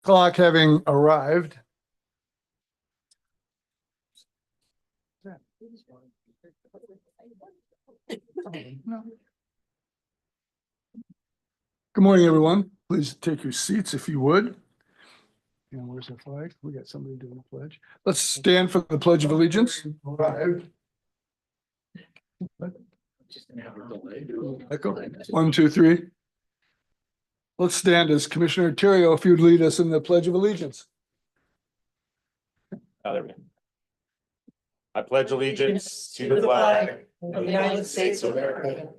Clock having arrived. Good morning, everyone. Please take your seats if you would. And where's the flag? We got somebody doing the pledge. Let's stand for the Pledge of Allegiance. Echo. 1, 2, 3. Let's stand as Commissioner Terrio, if you'd lead us in the Pledge of Allegiance. There we go. I pledge allegiance to the flag of the United States of America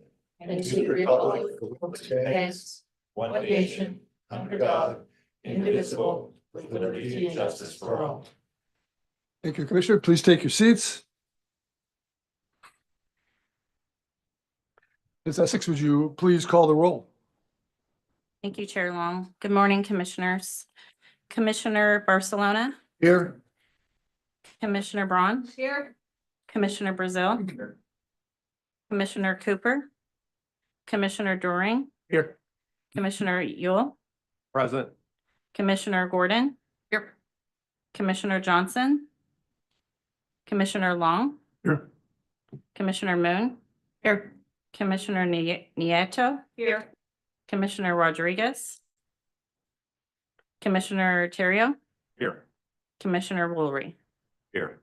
and to the republic for which it stands, one nation, under God, indivisible, with liberty and justice for all. Thank you, Commissioner. Please take your seats. Ms. Essex, would you please call the roll? Thank you, Chair Long. Good morning, Commissioners. Commissioner Barcelona, Here. Commissioner Braun. Here. Commissioner Brazil, Commissioner Cooper, Commissioner Doring, Here. Commissioner Yule, Present. Commissioner Gordon. Here. Commissioner Johnson, Commissioner Long, Here. Commissioner Moon. Here. Commissioner Nieto. Here. Commissioner Rodriguez, Commissioner Terrio, Here. Commissioner Woolery. Here.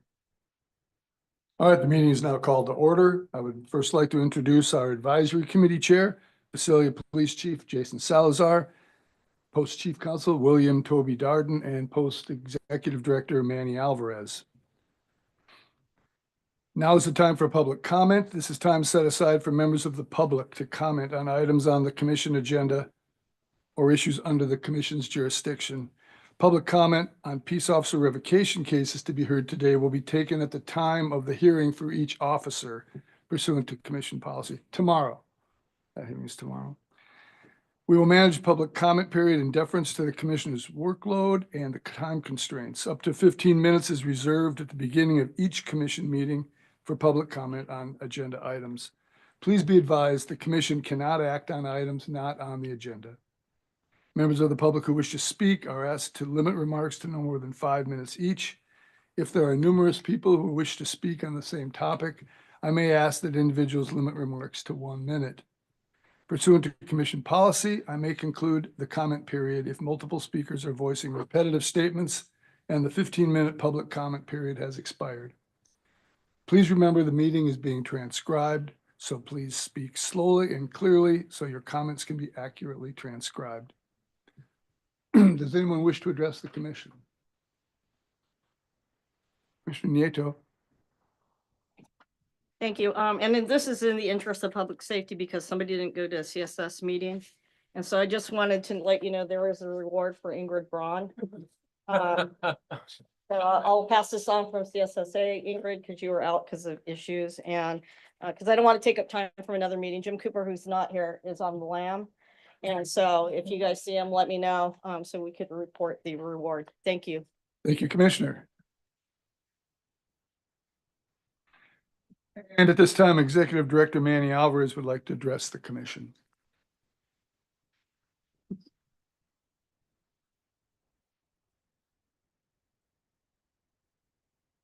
All right, the meeting is now called to order. I would first like to introduce our advisory committee chair, Visalia Police Chief Jason Salazar, Post Chief Counsel William Toby Darden, and Post Executive Director Manny Alvarez. Now is the time for public comment. This is time set aside for members of the public to comment on items on the commission agenda or issues under the commission's jurisdiction. Public comment on peace officer revocation cases to be heard today will be taken at the time of the hearing for each officer pursuant to commission policy. Tomorrow. That hearing is tomorrow. We will manage public comment period in deference to the commissioner's workload and the time constraints. Up to 15 minutes is reserved at the beginning of each commission meeting for public comment on agenda items. Please be advised the commission cannot act on items not on the agenda. Members of the public who wish to speak are asked to limit remarks to no more than 5 minutes each. If there are numerous people who wish to speak on the same topic, I may ask that individuals limit remarks to 1 minute. Pursuant to commission policy, I may conclude the comment period if multiple speakers are voicing repetitive statements and the 15-minute public comment period has expired. Please remember the meeting is being transcribed, so please speak slowly and clearly so your comments can be accurately transcribed. Does anyone wish to address the commission? Commissioner Nieto. Thank you. And then this is in the interest of public safety because somebody didn't go to a CSS meeting. And so I just wanted to let you know there is a reward for Ingrid Braun. So I'll pass this on from CSSA, Ingrid, because you were out because of issues and because I don't want to take up time from another meeting. Jim Cooper, who's not here, is on the lam. And so if you guys see him, let me know so we could report the reward. Thank you. Thank you, Commissioner. And at this time, Executive Director Manny Alvarez would like to address the commission.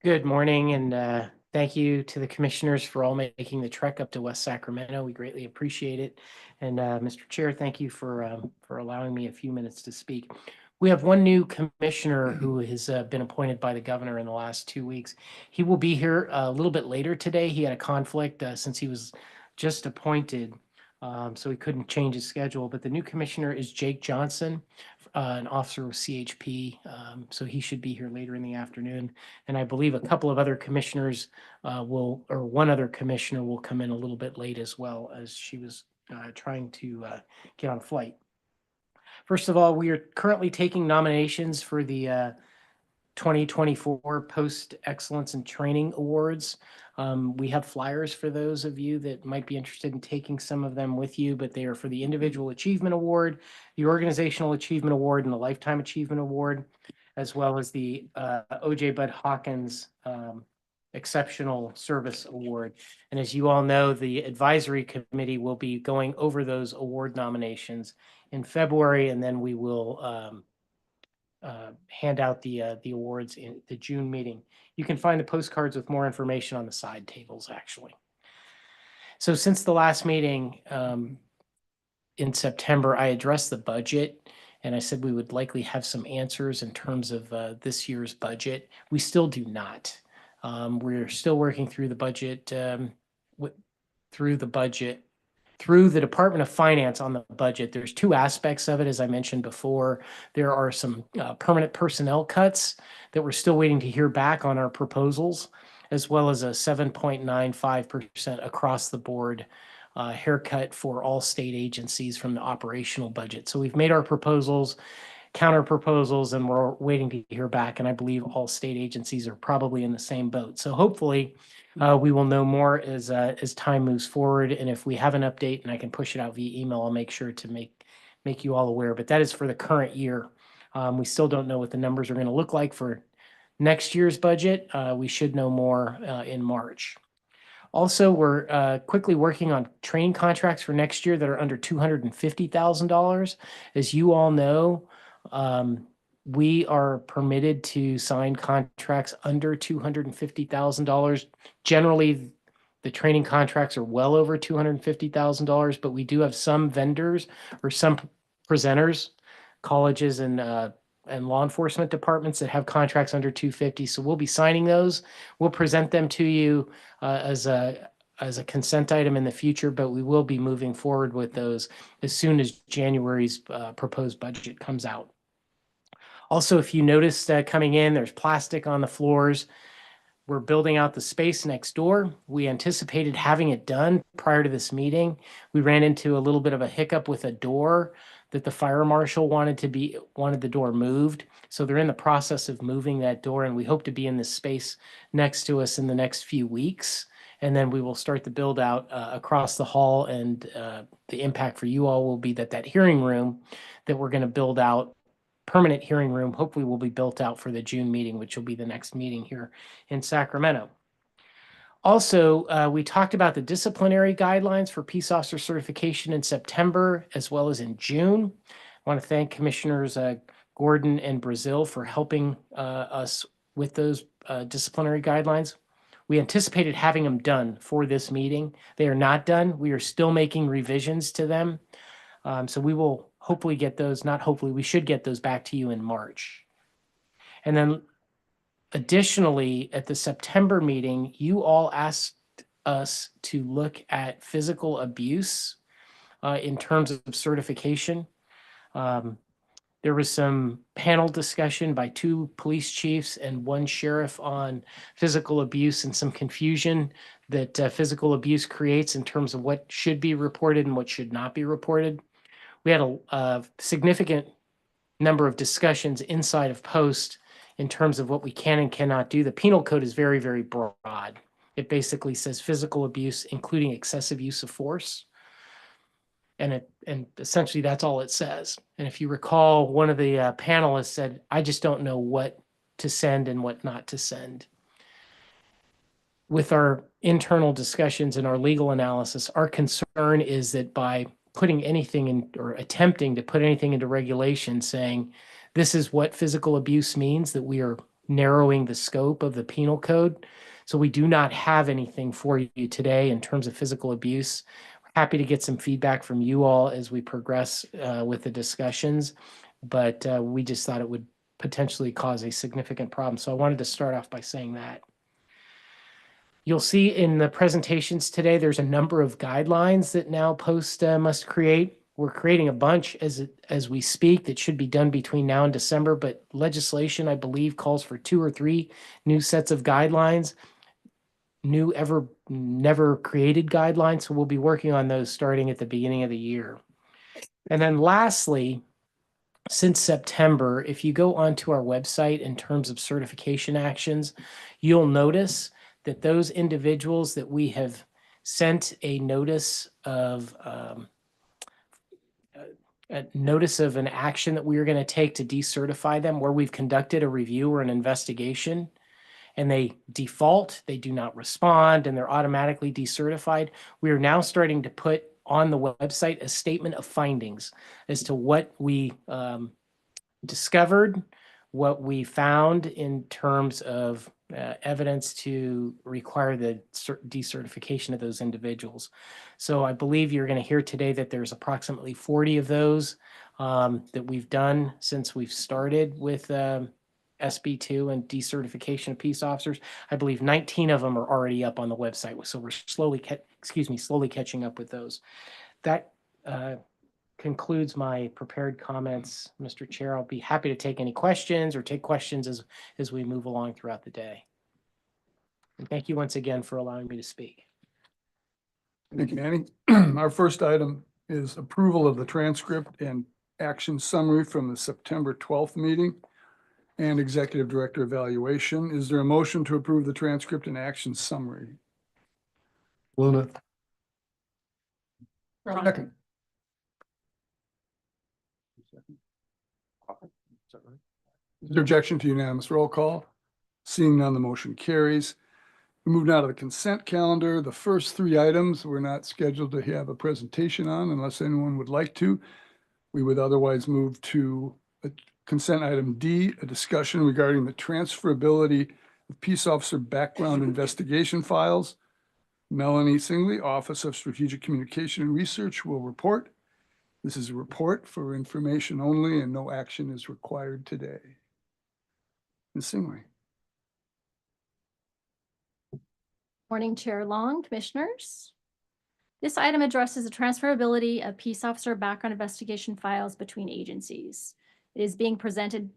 Good morning, and thank you to the commissioners for all making the trek up to West Sacramento. We greatly appreciate it. And Mr. Chair, thank you for allowing me a few minutes to speak. We have one new commissioner who has been appointed by the governor in the last 2 weeks. He will be here a little bit later today. He had a conflict since he was just appointed, so he couldn't change his schedule. But the new commissioner is Jake Johnson, an officer with CHP, so he should be here later in the afternoon. And I believe a couple of other commissioners one other commissioner will come in a little bit late as well, as she was trying to get on a flight. First of all, we are currently taking nominations for the 2024 Post Excellence in Training Awards. We have flyers for those of you that might be interested in taking some of them with you, but they are for the Individual Achievement Award, the Organizational Achievement Award, and the Lifetime Achievement Award, as well as the O.J. Bud Hawkins Exceptional Service Award. And as you all know, the advisory committee will be going over those award nominations in February, and then we will hand out the awards in the June meeting. You can find the postcards with more information on the side tables, actually. So since the last meeting in September, I addressed the budget and I said we would likely have some answers in terms of this year's budget. We still do not. We're still working through the budget, through the Department of Finance on the budget. There's two aspects of it, as I mentioned before. There are some permanent personnel cuts that we're still waiting to hear back on our proposals, as well as a 7.95% across the board haircut for all state agencies from the operational budget. So we've made our proposals, counter proposals, and we're waiting to hear back. And I believe all state agencies are probably in the same boat. So hopefully we will know more as time moves forward. And if we have an update and I can push it out via email, I'll make sure to make you all aware. But that is for the current year. We still don't know what the numbers are going to look like for next year's budget. We should know more in March. Also, we're quickly working on training contracts for next year that are under $250,000. As you all know, we are permitted to sign contracts under $250,000. Generally, the training contracts are well over $250,000, but we do have some vendors or some presenters, colleges and law enforcement departments that have contracts under 250. So we'll be signing those. We'll present them to you as a consent item in the future, but we will be moving forward with those as soon as January's proposed budget comes out. Also, if you noticed coming in, there's plastic on the floors. We're building out the space next door. We anticipated having it done prior to this meeting. We ran into a little bit of a hiccup with a door that the fire marshal wanted the door moved. So they're in the process of moving that door, and we hope to be in this space next to us in the next few weeks. And then we will start the build out across the hall, and the impact for you all will be that hearing room that we're going to build out, permanent hearing room, hopefully will be built out for the June meeting, which will be the next meeting here in Sacramento. Also, we talked about the disciplinary guidelines for peace officer certification in September, as well as in June. I want to thank Commissioners Gordon and Brazil for helping us with those disciplinary guidelines. We anticipated having them done for this meeting. They are not done. We are still making revisions to them. So we will hopefully get those, not hopefully, we should get those back to you in March. And then additionally, at the September meeting, you all asked us to look at physical abuse in terms of certification. There was some panel discussion by 2 police chiefs and 1 sheriff on physical abuse, and some confusion that physical abuse creates in terms of what should be reported and what should not be reported. We had a significant number of discussions inside of Post in terms of what we can and cannot do. The penal code is very, very broad. It basically says physical abuse, including excessive use of force. And essentially that's all it says. And if you recall, one of the panelists said, I just don't know what to send and what not to send. With our internal discussions and our legal analysis, our concern is that by putting anything in, or attempting to put anything into regulation saying this is what physical abuse means, that we are narrowing the scope of the penal code. So we do not have anything for you today in terms of physical abuse. We're happy to get some feedback from you all as we progress with the discussions, but we just thought it would potentially cause a significant problem. So I wanted to start off by saying that. You'll see in the presentations today, there's a number of guidelines that now Post must create. We're creating a bunch as we speak that should be done between now and December, but legislation, I believe, calls for 2 or 3 new sets of guidelines, new never created guidelines. So we'll be working on those starting at the beginning of the year. And then lastly, since September, if you go onto our website in terms of certification actions, you'll notice that those individuals that we have sent a notice of an action that we are going to take to decertify them, where we've conducted a review or an investigation, and they default, they do not respond, and they're automatically decertified. We are now starting to put on the website a statement of findings as to what we discovered, what we found in terms of evidence to require the decertification of those individuals. So I believe you're going to hear today that there's approximately 40 of those that we've done since we've started with SB2 and decertification of peace officers. I believe 19 of them are already up on the website. So we're slowly catching up with those. That concludes my prepared comments, Mr. Chair. I'll be happy to take any questions or take questions as we move along throughout the day. And thank you once again for allowing me to speak. Thank you, Manny. Our first item is approval of the transcript and action summary from the September 12th meeting and executive director evaluation. Is there a motion to approve the transcript and action summary? Luna. Second. Is there objection to unanimous roll call? Seeing none, the motion carries. We move now to the consent calendar. The first three items we're not scheduled to have a presentation on unless anyone would like to. We would otherwise move to consent item D, a discussion regarding the transferability of peace officer background investigation files. Melanie Singley, Office of Strategic Communication and Research, will report. This is a report for information only and no action is required today. Ms. Singley. Morning, Chair Long, Commissioners. This item addresses the transferability of peace officer background investigation files between agencies. It is being presented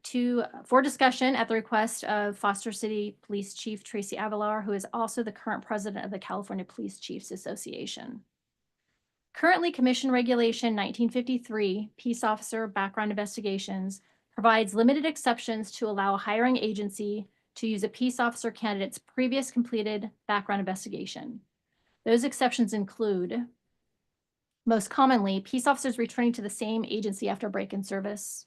for discussion at the request of Foster City Police Chief Tracy Avalar, who is also the current president of the California Police Chiefs Association. Currently, Commission Regulation 1953, Peace Officer Background Investigations, provides limited exceptions to allow a hiring agency to use a peace officer candidate's previous completed background investigation. Those exceptions include, most commonly, peace officers returning to the same agency after a break in service.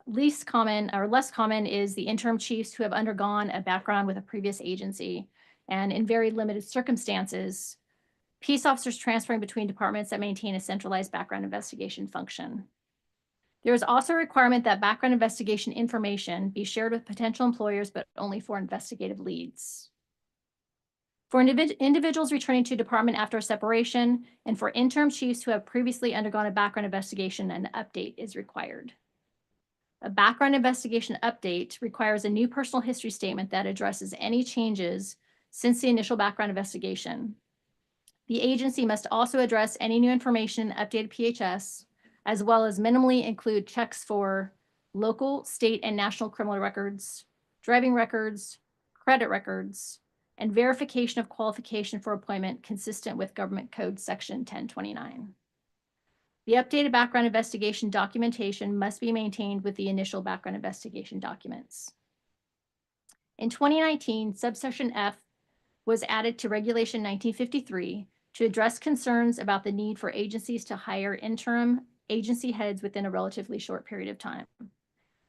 Least common or less common is the interim chiefs who have undergone a background with a previous agency. And in very limited circumstances, peace officers transferring between departments that maintain a centralized background investigation function. There is also a requirement that background investigation information be shared with potential employers, but only for investigative leads. For individuals returning to department after a separation, and for interim chiefs who have previously undergone a background investigation, an update is required. A background investigation update requires a new personal history statement that addresses any changes since the initial background investigation. The agency must also address any new information in updated PHS, as well as minimally include checks for local, state, and national criminal records, driving records, credit records, and verification of qualification for appointment consistent with Government Code Section 1029. The updated background investigation documentation must be maintained with the initial background investigation documents. In 2019, subsection F was added to Regulation 1953 to address concerns about the need for agencies to hire interim agency heads within a relatively short period of time.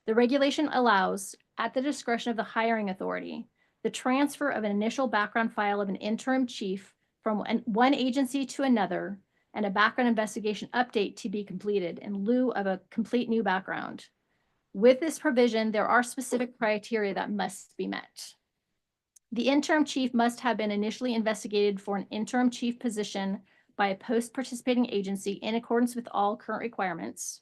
The regulation allows, at the discretion of the hiring authority, the transfer of an initial background file of an interim chief from one agency to another and a background investigation update to be completed in lieu of a complete new background. With this provision, there are specific criteria that must be met. The interim chief must have been initially investigated for an interim chief position by a post-participating agency in accordance with all current requirements.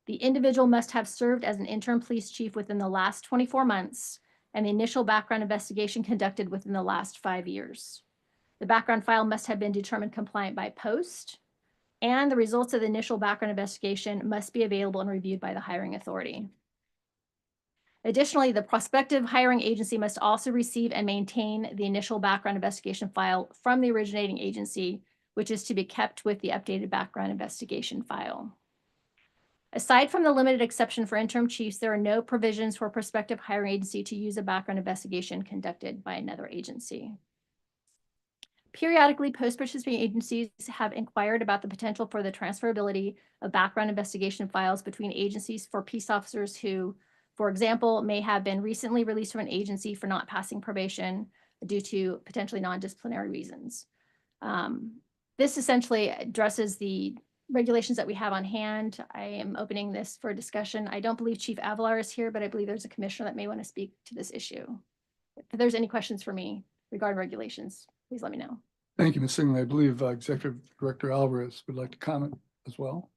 The individual must have served as an interim police chief within the last 24 months and the initial background investigation conducted within the last 5 years. The background file must have been determined compliant by post, and the results of the initial background investigation must be available and reviewed by the hiring authority. Additionally, the prospective hiring agency must also receive and maintain the initial background investigation file from the originating agency, which is to be kept with the updated background investigation file. Aside from the limited exception for interim chiefs, there are no provisions for a prospective hiring agency to use a background investigation conducted by another agency. Periodically, post-participating agencies have inquired about the potential for the transferability of background investigation files between agencies for peace officers who, for example, may have been recently released from an agency for not passing probation due to potentially non-disciplinary reasons. This essentially addresses the regulations that we have on hand. I am opening this for discussion. I don't believe Chief Avalar is here, but I believe there's a commissioner that may want to speak to this issue. If there's any questions for me regarding regulations, please let me know. Thank you, Ms. Singley. I believe Executive Director Alvarez would like to comment as well.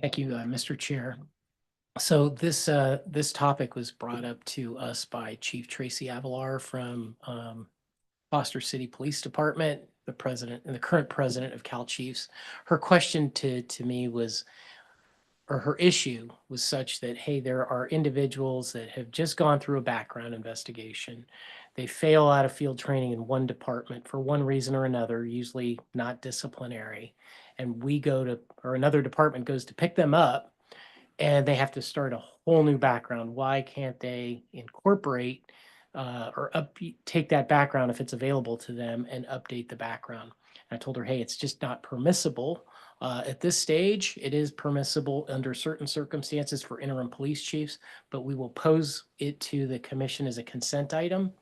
Thank you, Mr. Chair. So this topic was brought up to us by Chief Tracy Avalar from Foster City Police Department, the president and the current president of Cal Chiefs. Her question to me was, or her issue was such that, hey, there are individuals that have just gone through a background investigation. They fail out of field training in one department for one reason or another, usually not disciplinary. And we go to, or another department goes to pick them up, and they have to start a whole new background. Why can't they incorporate take that background if it's available to them and update the background? And I told her, hey, it's just not permissible. At this stage, it is permissible under certain circumstances for interim police chiefs, but we will pose it to the commission as a consent item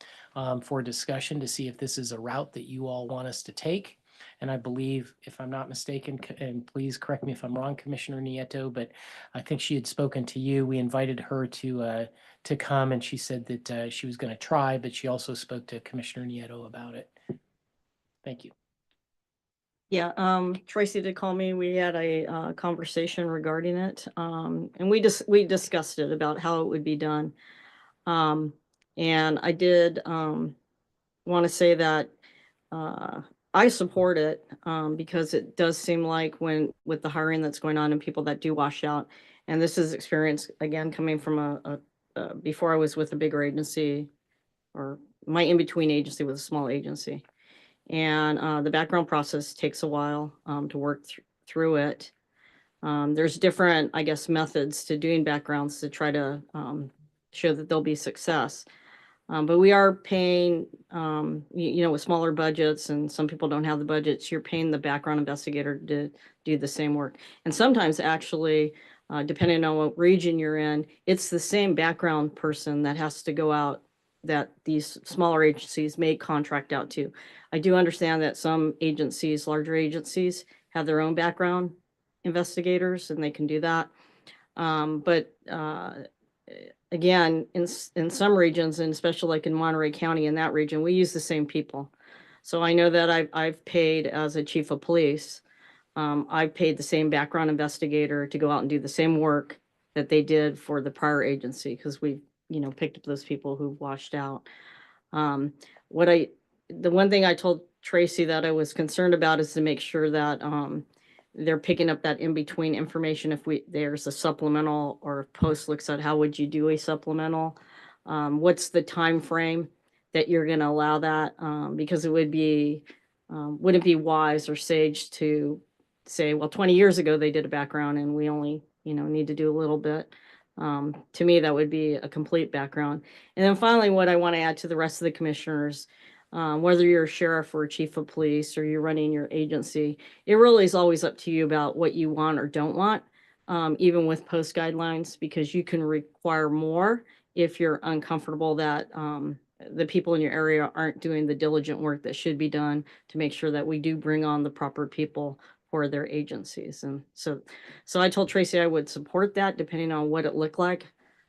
for discussion to see if this is a route that you all want us to take. And I believe, if I'm not mistaken, and please correct me if I'm wrong, Commissioner Nieto, but I think she had spoken to you. We invited her to come, and she said that she was going to try, but she also spoke to Commissioner Nieto about it. Thank you. Yeah, Tracy did call me. We had a conversation regarding it. And we discussed it about how it would be done. And I did want to say that I support it because it does seem like with the hiring that's going on and people that do wash out, and this is experience again coming from before I was with a bigger agency, or my in-between agency with a small agency. And the background process takes a while to work through it. There's different, I guess, methods to doing backgrounds to try to show that there'll be success. But we are paying, with smaller budgets, and some people don't have the budgets, you're paying the background investigator to do the same work. And sometimes actually, depending on what region you're in, it's the same background person that has to go out that these smaller agencies may contract out to. I do understand that some agencies, larger agencies, have their own background investigators, and they can do that. But again, in some regions, and especially like in Monterey County, in that region, we use the same people. So I know that I've paid, as a chief of police, I've paid the same background investigator to go out and do the same work that they did for the prior agency, because we picked up those people who washed out. The one thing I told Tracy that I was concerned about is to make sure that they're picking up that in-between information. If there's a supplemental, or if Post looks at how would you do a supplemental, what's the time frame that you're going to allow that? Because it would be, wouldn't be wise or sage to say, well, 20 years ago they did a background and we only need to do a little bit. To me, that would be a complete background. And then finally, what I want to add to the rest of the commissioners, whether you're a sheriff or a chief of police or you're running your agency, it really is always up to you about what you want or don't want, even with Post guidelines, because you can require more if you're uncomfortable that the people in your area aren't doing the diligent work that should be done to make sure that we do bring on the proper people for their agencies. And so I told Tracy I would support that depending on what it looked like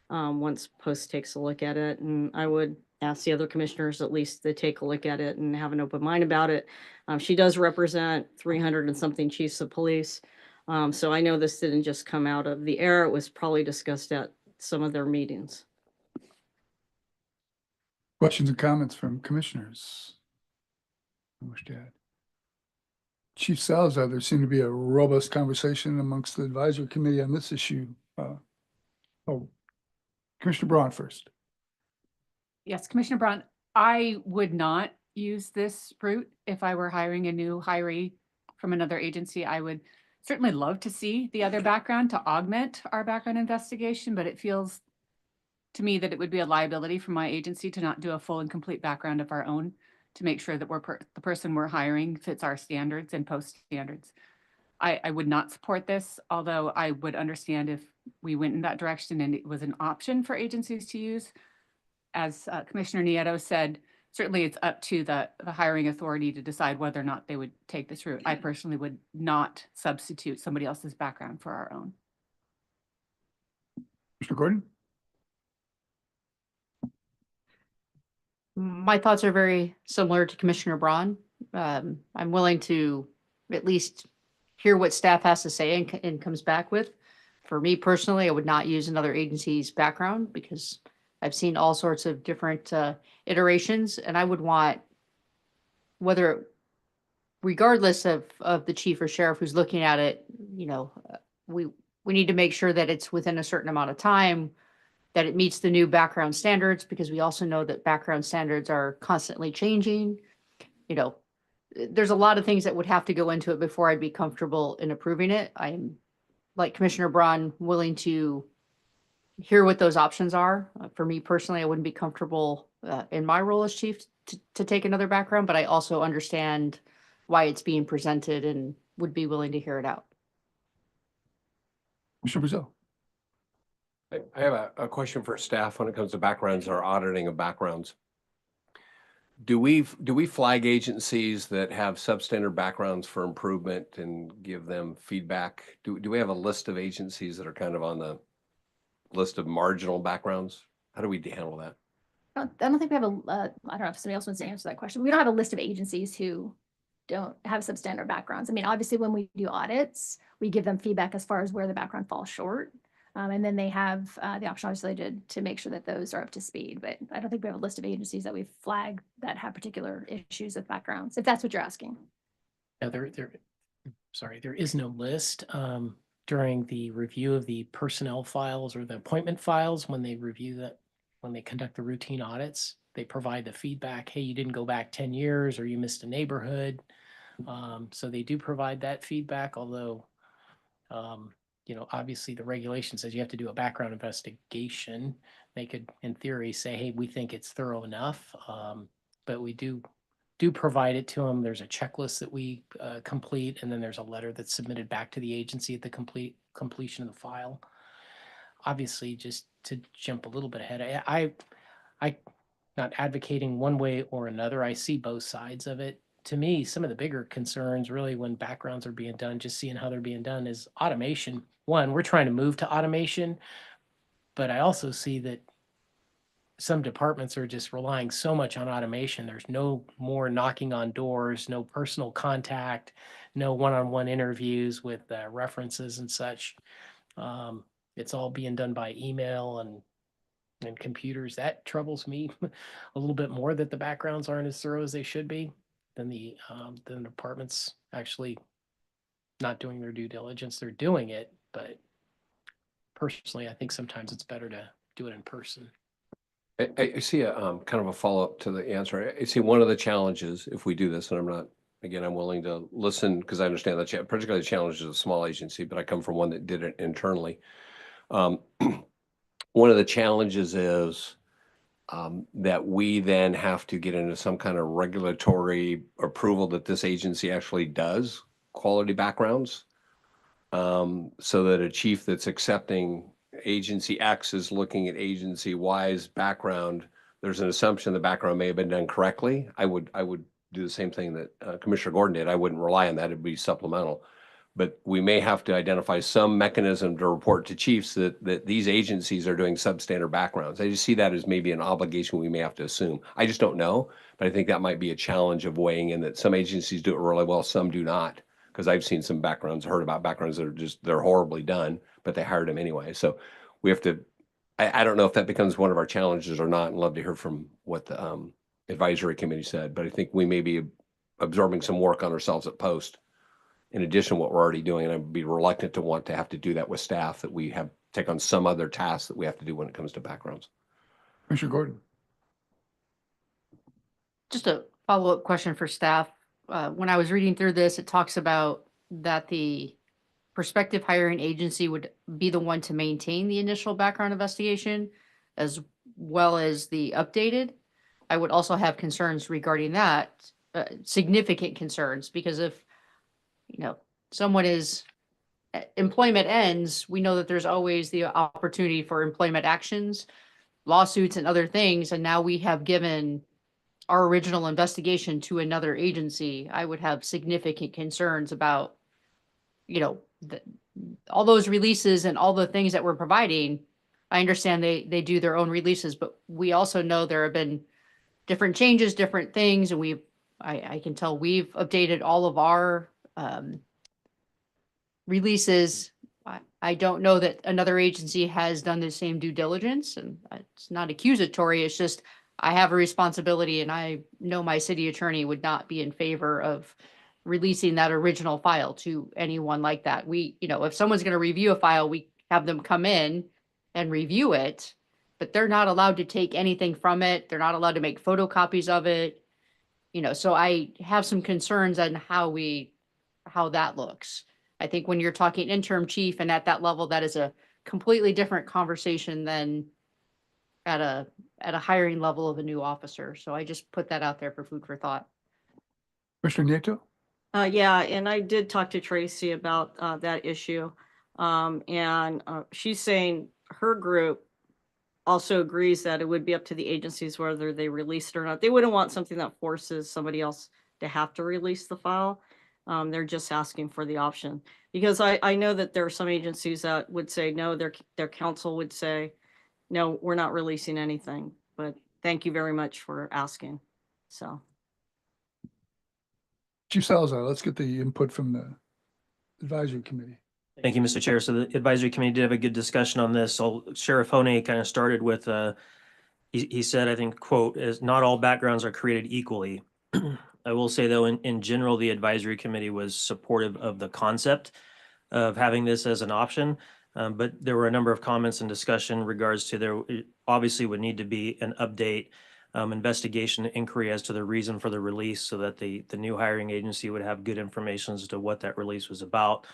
once Post takes a look at it. And I would ask the other commissioners at least to take a look at it and have an open mind about it. She does represent 300 and something chiefs of police. So I know this didn't just come out of the air. It was probably discussed at some of their meetings. Questions and comments from commissioners? I wish to add. Chief Salazar, there seemed to be a robust conversation amongst the advisory committee on this issue. Commissioner Braun first. Yes, Commissioner Braun, I would not use this route if I were hiring a new hiree from another agency. I would certainly love to see the other background to augment our background investigation, but it feels to me that it would be a liability for my agency to not do a full and complete background of our own to make sure that the person we're hiring fits our standards and Post standards. I would not support this, although I would understand if we went in that direction and it was an option for agencies to use. As Commissioner Nieto said, certainly it's up to the hiring authority to decide whether or not they would take this route. I personally would not substitute somebody else's background for our own. Mr. Gordon? My thoughts are very similar to Commissioner Braun. I'm willing to at least hear what staff has to say and comes back with. For me personally, I would not use another agency's background because I've seen all sorts of different iterations, and I would want, regardless of the chief or sheriff who's looking at it, we need to make sure that it's within a certain amount of time, that it meets the new background standards, because we also know that background standards are constantly changing. There's a lot of things that would have to go into it before I'd be comfortable in approving it. I'm, like Commissioner Braun, willing to hear what those options are. For me personally, I wouldn't be comfortable in my role as chief to take another background, but I also understand why it's being presented and would be willing to hear it out. Mr. Brazil? I have a question for staff when it comes to backgrounds or auditing of backgrounds. Do we flag agencies that have substandard backgrounds for improvement and give them feedback? Do we have a list of agencies that are kind of on the list of marginal backgrounds? How do we handle that? I don't think we have I don't know if somebody else wants to answer that question. We don't have a list of agencies who don't have substandard backgrounds. I mean, obviously, when we do audits, we give them feedback as far as where the background falls short. And then they have the option, obviously, to make sure that those are up to speed. But I don't think we have a list of agencies that we flag that have particular issues with backgrounds, if that's what you're asking. No, there is no list. During the review of the personnel files or the appointment files, when they review that, when they conduct the routine audits, they provide the feedback, hey, you didn't go back 10 years or you missed a neighborhood. So they do provide that feedback, although obviously the regulation says you have to do a background investigation. They could, in theory, say, hey, we think it's thorough enough. But we do provide it to them. There's a checklist that we complete, and then there's a letter that's submitted back to the agency at the completion of the file. Obviously, just to jump a little bit ahead, I not advocating one way or another. I see both sides of it. To me, some of the bigger concerns really when backgrounds are being done, just seeing how they're being done, is automation. One, we're trying to move to automation, but I also see that some departments are just relying so much on automation. There's no more knocking on doors, no personal contact, no one-on-one interviews with references and such. It's all being done by email and computers. That troubles me a little bit more, that the backgrounds aren't as thorough as they should be, than the departments actually not doing their due diligence. They're doing it, but personally, I think sometimes it's better to do it in person. I see a kind of a follow-up to the answer. I see one of the challenges if we do this, and I'm willing to listen because I understand that particularly the challenges of a small agency, but I come from one that did it internally. One of the challenges is that we then have to get into some kind of regulatory approval that this agency actually does quality backgrounds, so that a chief that's accepting agency X is looking at agency Y's background. There's an assumption the background may have been done correctly. I would do the same thing that Commissioner Gordon did. I wouldn't rely on that. It'd be supplemental. But we may have to identify some mechanism to report to chiefs that these agencies are doing substandard backgrounds. I just see that as maybe an obligation we may have to assume. I just don't know, but I think that might be a challenge of weighing in, that some agencies do it really well, some do not. Because I've seen some backgrounds, heard about backgrounds that are they're horribly done, but they hired them anyway. So we have to, I don't know if that becomes one of our challenges or not, and love to hear from what the advisory committee said, but I think we may be absorbing some work on ourselves at post in addition to what we're already doing. And I'd be reluctant to want to have to do that with staff, that we have take on some other tasks that we have to do when it comes to backgrounds. Commissioner Gordon? Just a follow-up question for staff. When I was reading through this, it talks about that the prospective hiring agency would be the one to maintain the initial background investigation as well as the updated. I would also have concerns regarding that, significant concerns, because if someone employment ends, we know that there's always the opportunity for employment actions, lawsuits and other things. And now we have given our original investigation to another agency, I would have significant concerns about, you know, all those releases and all the things that we're providing. I understand they do their own releases, but we also know there have been different changes, different things, and I can tell we've updated all of our releases. I don't know that another agency has done the same due diligence, and it's not accusatory. It's just I have a responsibility, and I know my city attorney would not be in favor of releasing that original file to anyone like that. If someone's going to review a file, we have them come in and review it, but they're not allowed to take anything from it. They're not allowed to make photocopies of it. So I have some concerns on how that looks. I think when you're talking interim chief and at that level, that is a completely different conversation than at a hiring level of a new officer. So I just put that out there for food for thought. Commissioner Nieto? Yeah, and I did talk to Tracy about that issue. And she's saying her group also agrees that it would be up to the agencies whether they release it or not. They wouldn't want something that forces somebody else to have to release the file. They're just asking for the option, because I know that there are some agencies that would say no, their counsel would say, no, we're not releasing anything, but thank you very much for asking. So. Chief Salazar, let's get the input from the advisory committee. Thank you, Mr. Chair. So the advisory committee did have a good discussion on this. So Sheriff Honey kind of started with, he said, I think, quote, is not all backgrounds are created equally. I will say though, in general, the advisory committee was supportive of the concept of having this as an option. But there were a number of comments and discussion in regards to there obviously would need to be an update, investigation inquiry as to the reason for the release so that the new hiring agency would have good information as to what that release was about,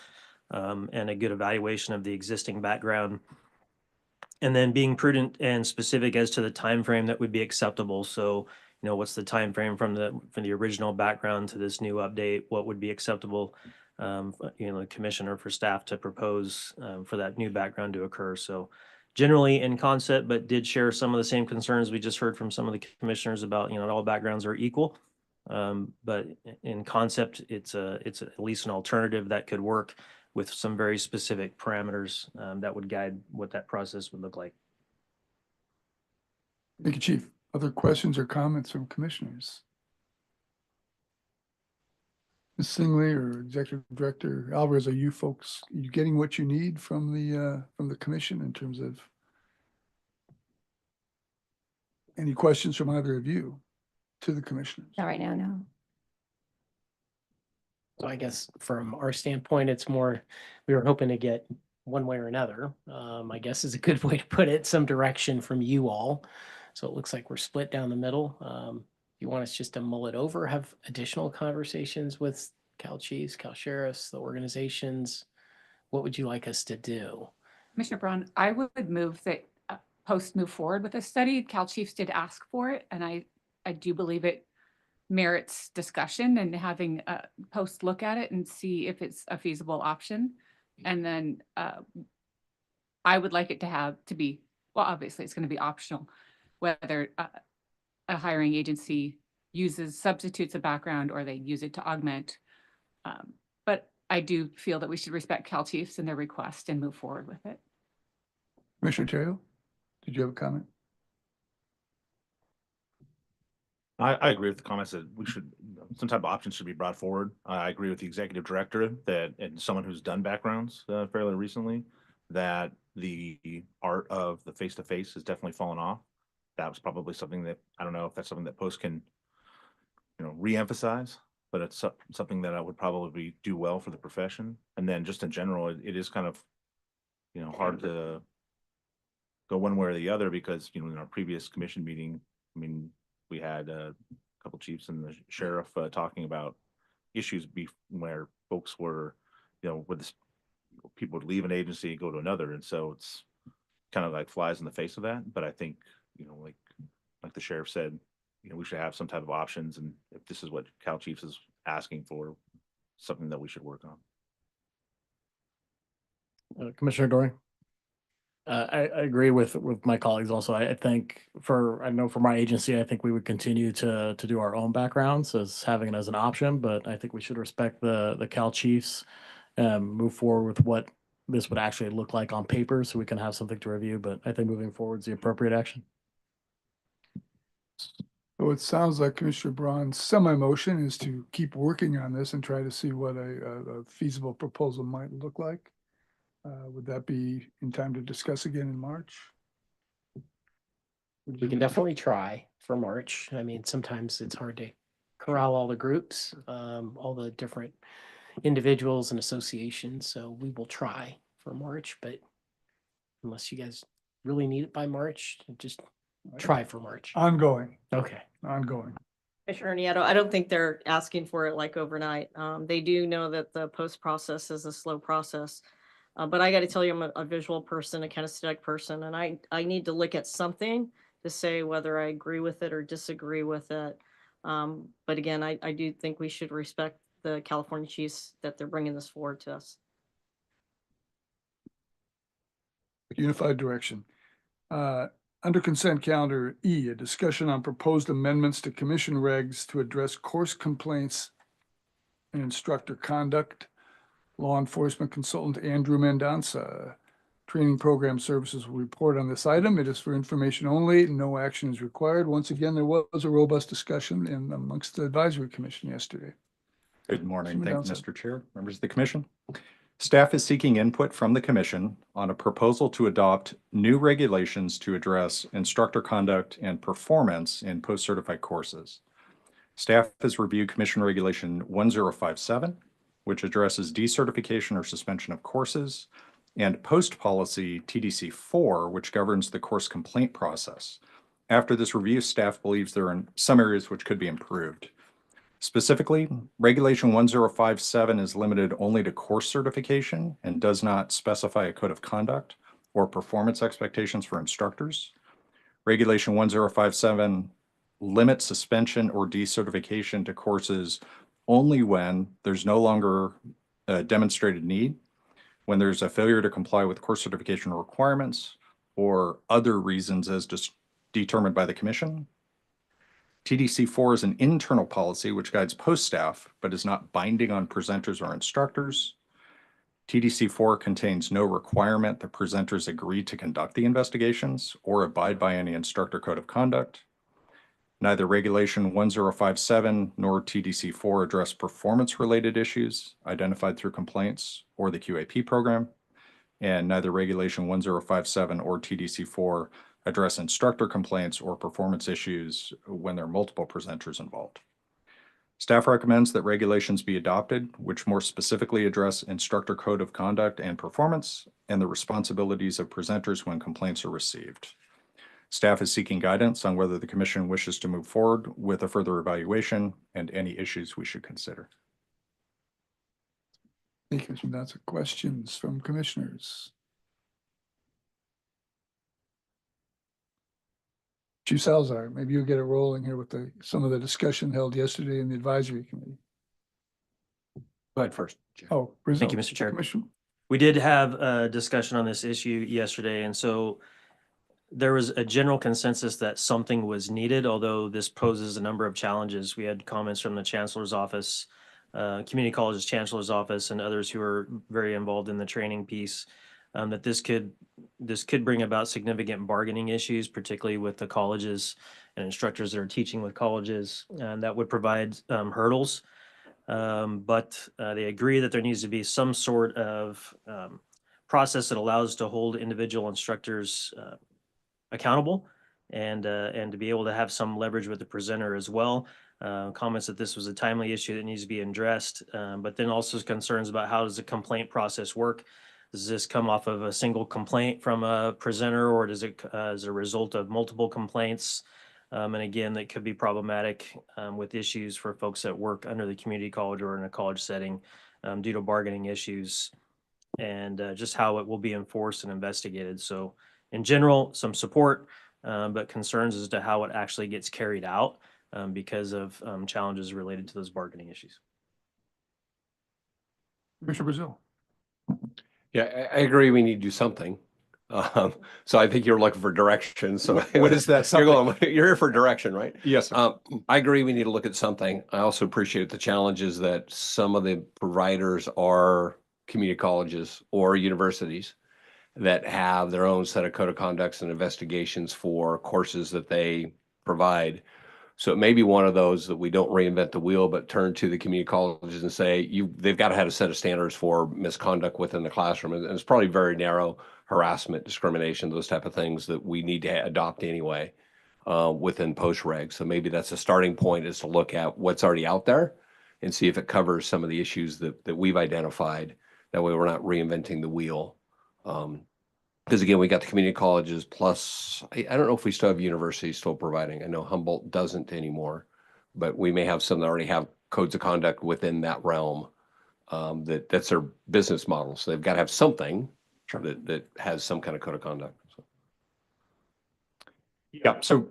and a good evaluation of the existing background. And then being prudent and specific as to the time frame that would be acceptable. So, what's the time frame from the original background to this new update? What would be acceptable, the commissioner for staff to propose for that new background to occur. So generally in concept, but did share some of the same concerns we just heard from some of the commissioners about, not all backgrounds are equal. But in concept, it's at least an alternative that could work with some very specific parameters that would guide what that process would look like. Thank you, Chief. Other questions or comments from commissioners? Ms. Singley or Executive Director Alvarez, are you getting what you need from the commission in terms of any questions from either of you to the commissioners? Not right now, no. So I guess from our standpoint, it's more, we were hoping to get one way or another, I guess is a good way to put it, some direction from you all. So it looks like we're split down the middle. You want us just to mull it over, have additional conversations with Cal Chiefs, Cal Sheriffs, the organizations? What would you like us to do? Commissioner Braun, I would move that Post move forward with this study. Cal Chiefs did ask for it, and I do believe it merits discussion and having Post look at it and see if it's a feasible option. And then I would like it to be, well, obviously it's going to be optional, whether a hiring agency substitutes a background or they use it to augment. But I do feel that we should respect Cal Chiefs and their request and move forward with it. Commissioner Terrell, did you have a comment? I agree with the comments that some type of option should be brought forward. I agree with the executive director and someone who's done backgrounds fairly recently, that the art of the face-to-face has definitely fallen off. That was probably something that, I don't know if that's something that Post can, re-emphasize, but it's something that I would probably do well for the profession. And then just in general, it is kind of, hard to go one way or the other because, in our previous commission meeting, we had a couple chiefs and the sheriff talking about issues where folks were, people would leave an agency and go to another. And so it's kind of like flies in the face of that. But I think, like the sheriff said, we should have some type of options. And if this is what Cal Chiefs is asking for, something that we should work on. Commissioner Doring? I agree with my colleagues also. I think I know for my agency, I think we would continue to do our own backgrounds as having it as an option, but I think we should respect the Cal Chiefs, move forward with what this would actually look like on paper so we can have something to review, but I think moving forward is the appropriate action. So it sounds like Commissioner Braun's semi-motion is to keep working on this and try to see what a feasible proposal might look like. Would that be in time to discuss again in March? We can definitely try for March. I mean, sometimes it's hard to corral all the groups, all the different individuals and associations. So we will try for March, but unless you guys really need it by March, just try for March. Ongoing, Okay. ongoing. Commissioner Nieto, I don't think they're asking for it like overnight. They do know that the post process is a slow process. But I got to tell you, I'm a visual person, a kinesthetic person, and I need to look at something to say whether I agree with it or disagree with it. But again, I do think we should respect the California Chiefs that they're bringing this forward to us. Unified direction. Under consent calendar E, a discussion on proposed amendments to commission regs to address course complaints and instructor conduct. Law enforcement consultant Andrew Mendonça, training program services will report on this item. It is for information only. No action is required. Once again, there was a robust discussion amongst the advisory commission yesterday. Good morning. Commissioner Thank you, Mendonça. Mr. Chair, members of the commission. Staff is seeking input from the commission on a proposal to adopt new regulations to address instructor conduct and performance in post-certified courses. Staff has reviewed Commission Regulation 1057, which addresses decertification or suspension of courses, and post policy TDC 4, which governs the course complaint process. After this review, staff believes there are some areas which could be improved. Specifically, Regulation 1057 is limited only to course certification and does not specify a code of conduct or performance expectations for instructors. Regulation 1057 limits suspension or decertification to courses only when there's no longer a demonstrated need, when there's a failure to comply with course certification requirements, or other reasons as determined by the commission. TDC 4 is an internal policy which guides post staff, but is not binding on presenters or instructors. TDC 4 contains no requirement that presenters agree to conduct the investigations or abide by any instructor code of conduct. Neither Regulation 1057 nor TDC 4 address performance-related issues identified through complaints or the QAP program, and neither Regulation 1057 or TDC 4 address instructor complaints or performance issues when there are multiple presenters involved. Staff recommends that regulations be adopted, which more specifically address instructor code of conduct and performance and the responsibilities of presenters when complaints are received. Staff is seeking guidance on whether the commission wishes to move forward with a further evaluation and any issues we should consider. Thank you, Commissioner Mendonça. Questions from commissioners? Chief Salzar, maybe you'll get it rolling here with some of the discussion held yesterday in the advisory committee. Go ahead first. Jeff. Oh, Brazil. Thank you, Mr. Chair. Commission. We did have a discussion on this issue yesterday, and so there was a general consensus that something was needed, although this poses a number of challenges. We had comments from the chancellor's office, community college's chancellor's office, and others who are very involved in the training piece, that this could bring about significant bargaining issues, particularly with the colleges and instructors that are teaching with colleges, and that would provide hurdles. But they agree that there needs to be some sort of process that allows to hold individual instructors accountable and to be able to have some leverage with the presenter as well. Comments that this was a timely issue that needs to be addressed, but then also concerns about how does the complaint process work? Does this come off of a single complaint from a presenter, or does it as a result of multiple complaints? And again, that could be problematic with issues for folks that work under the community college or in a college setting due to bargaining issues and just how it will be enforced and investigated. So in general, some support, but concerns as to how it actually gets carried out because of challenges related to those bargaining issues. Commissioner Brazil. Yeah, I agree we need to do something. So I think you're looking for direction. So What is that You're something? you're here for direction, right? Yes, sir. I agree. We need to look at something. I also appreciate the challenges that some of the providers are community colleges or universities that have their own set of code of conducts and investigations for courses that they provide. So it may be one of those that we don't reinvent the wheel, but turn to the community colleges and say, they've got to have a set of standards for misconduct within the classroom. And it's probably very narrow: harassment, discrimination, those type of things that we need to adopt anyway within post reg. So maybe that's a starting point, is to look at what's already out there and see if it covers some of the issues that we've identified. That way we're not reinventing the wheel. Because again, we got the community colleges plus, I don't know if we still have universities still providing. I know Humboldt doesn't anymore, but we may have some that already have codes of conduct within that realm. That's their business model. So they've got to have something that has some kind of code of conduct. So. Yeah, so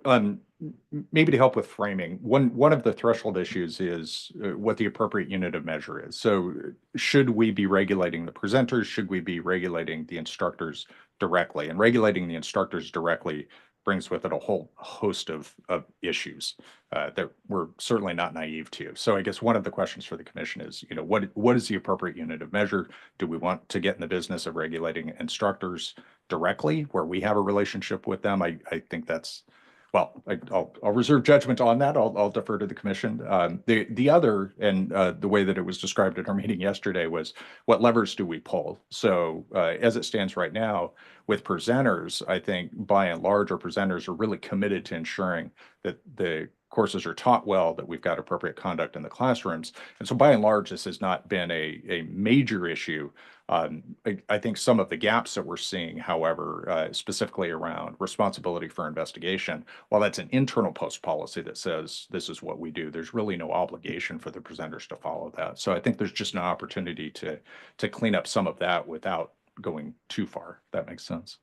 maybe to help with framing, one of the threshold issues is what the appropriate unit of measure is. So should we be regulating the presenters? Should we be regulating the instructors directly? And regulating the instructors directly brings with it a whole host of issues that we're certainly not naive to. So I guess one of the questions for the commission is, what is the appropriate unit of measure? Do we want to get in the business of regulating instructors directly where we have a relationship with them? I think that's, well, I'll reserve judgment on that. I'll defer to the commission. The other, and the way that it was described at our meeting yesterday, was what levers do we pull? So as it stands right now with presenters, I think by and large our presenters are really committed to ensuring that the courses are taught well, that we've got appropriate conduct in the classrooms. And so by and large, this has not been a major issue. I think some of the gaps that we're seeing, however, specifically around responsibility for investigation, while that's an internal post policy that says this is what we do, there's really no obligation for the presenters to follow that. So I think there's just an opportunity to clean up some of that without going too far. If that makes sense.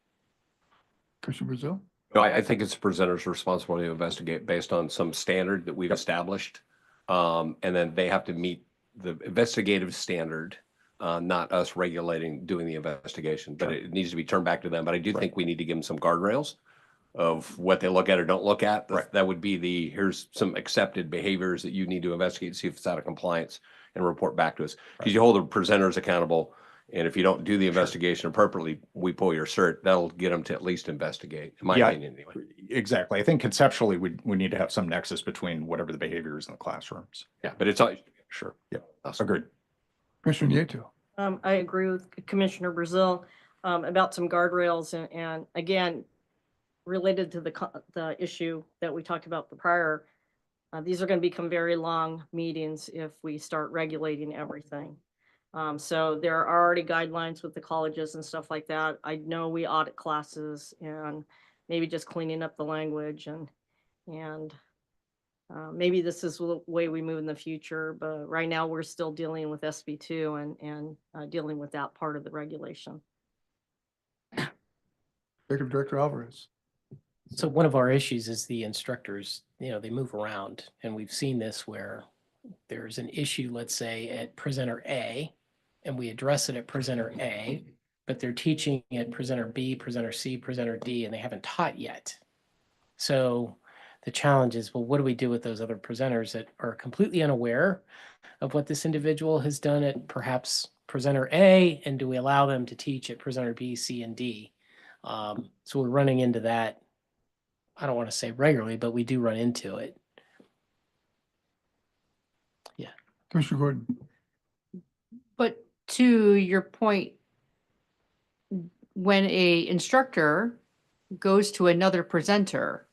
Commissioner Brazil? No, I think it's the presenter's responsibility to investigate based on some standard that we've established. And then they have to meet the investigative standard, not us doing the investigation, but it needs to be turned back to them. But I do think we need to give them some guardrails of what they look at or don't look at. That would be here's some accepted behaviors that you need to investigate, see if it's out of compliance, and report back to us. Because you hold the presenters accountable. And if you don't do the investigation appropriately, we pull your cert. That'll get them to at least investigate, in my opinion, anyway. Exactly. I think conceptually we need to have some nexus between whatever the behavior is in the classrooms. Yeah, but it's all sure. Yeah, agreed. Commissioner Nieto? I agree with Commissioner Brazil about some guardrails and again, related to the issue that we talked about the prior. These are going to become very long meetings if we start regulating everything. So there are already guidelines with the colleges and stuff like that. I know we audit classes and maybe just cleaning up the language and maybe this is the way we move in the future, but right now we're still dealing with SB2 and dealing with that part of the regulation. Executive Director Alvarez? So one of our issues is the instructors, they move around, and we've seen this where there's an issue, let's say at presenter A, and we address it at presenter A, but they're teaching at presenter B, presenter C, presenter D, and they haven't taught yet. So the challenge is, well, what do we do with those other presenters that are completely unaware of what this individual has done at perhaps presenter A, and do we allow them to teach at presenter B, C, and D? So we're running into that. I don't want to say regularly, but we do run into it. Yeah. Commissioner Gordon? But to your point, when a instructor goes to another presenter,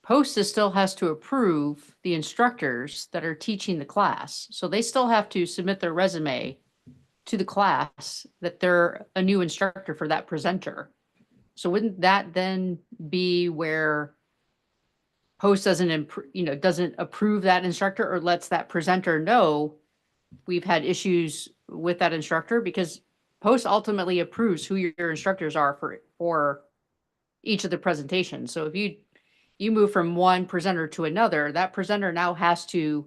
POSTA still has to approve the instructors that are teaching the class. So they still have to submit their resume to the class that they're a new instructor for that presenter. So wouldn't that then be where POST doesn't approve that instructor or lets that presenter know we've had issues with that instructor? Because POST ultimately approves who your instructors are for each of the presentations. So if you move from one presenter to another, that presenter now has to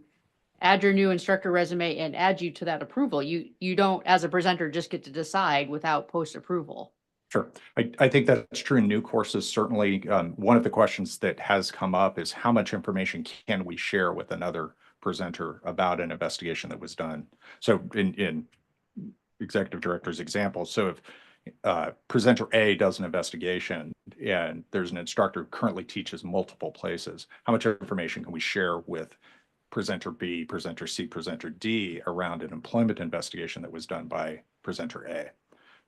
add your new instructor resume and add you to that approval. You don't, as a presenter, just get to decide without POST approval. Sure. I think that's true in new courses. Certainly, one of the questions that has come up is how much information can we share with another presenter about an investigation that was done? So in executive director's example, so if presenter A does an investigation and there's an instructor who currently teaches multiple places, how much information can we share with presenter B, presenter C, presenter D around an employment investigation that was done by presenter A?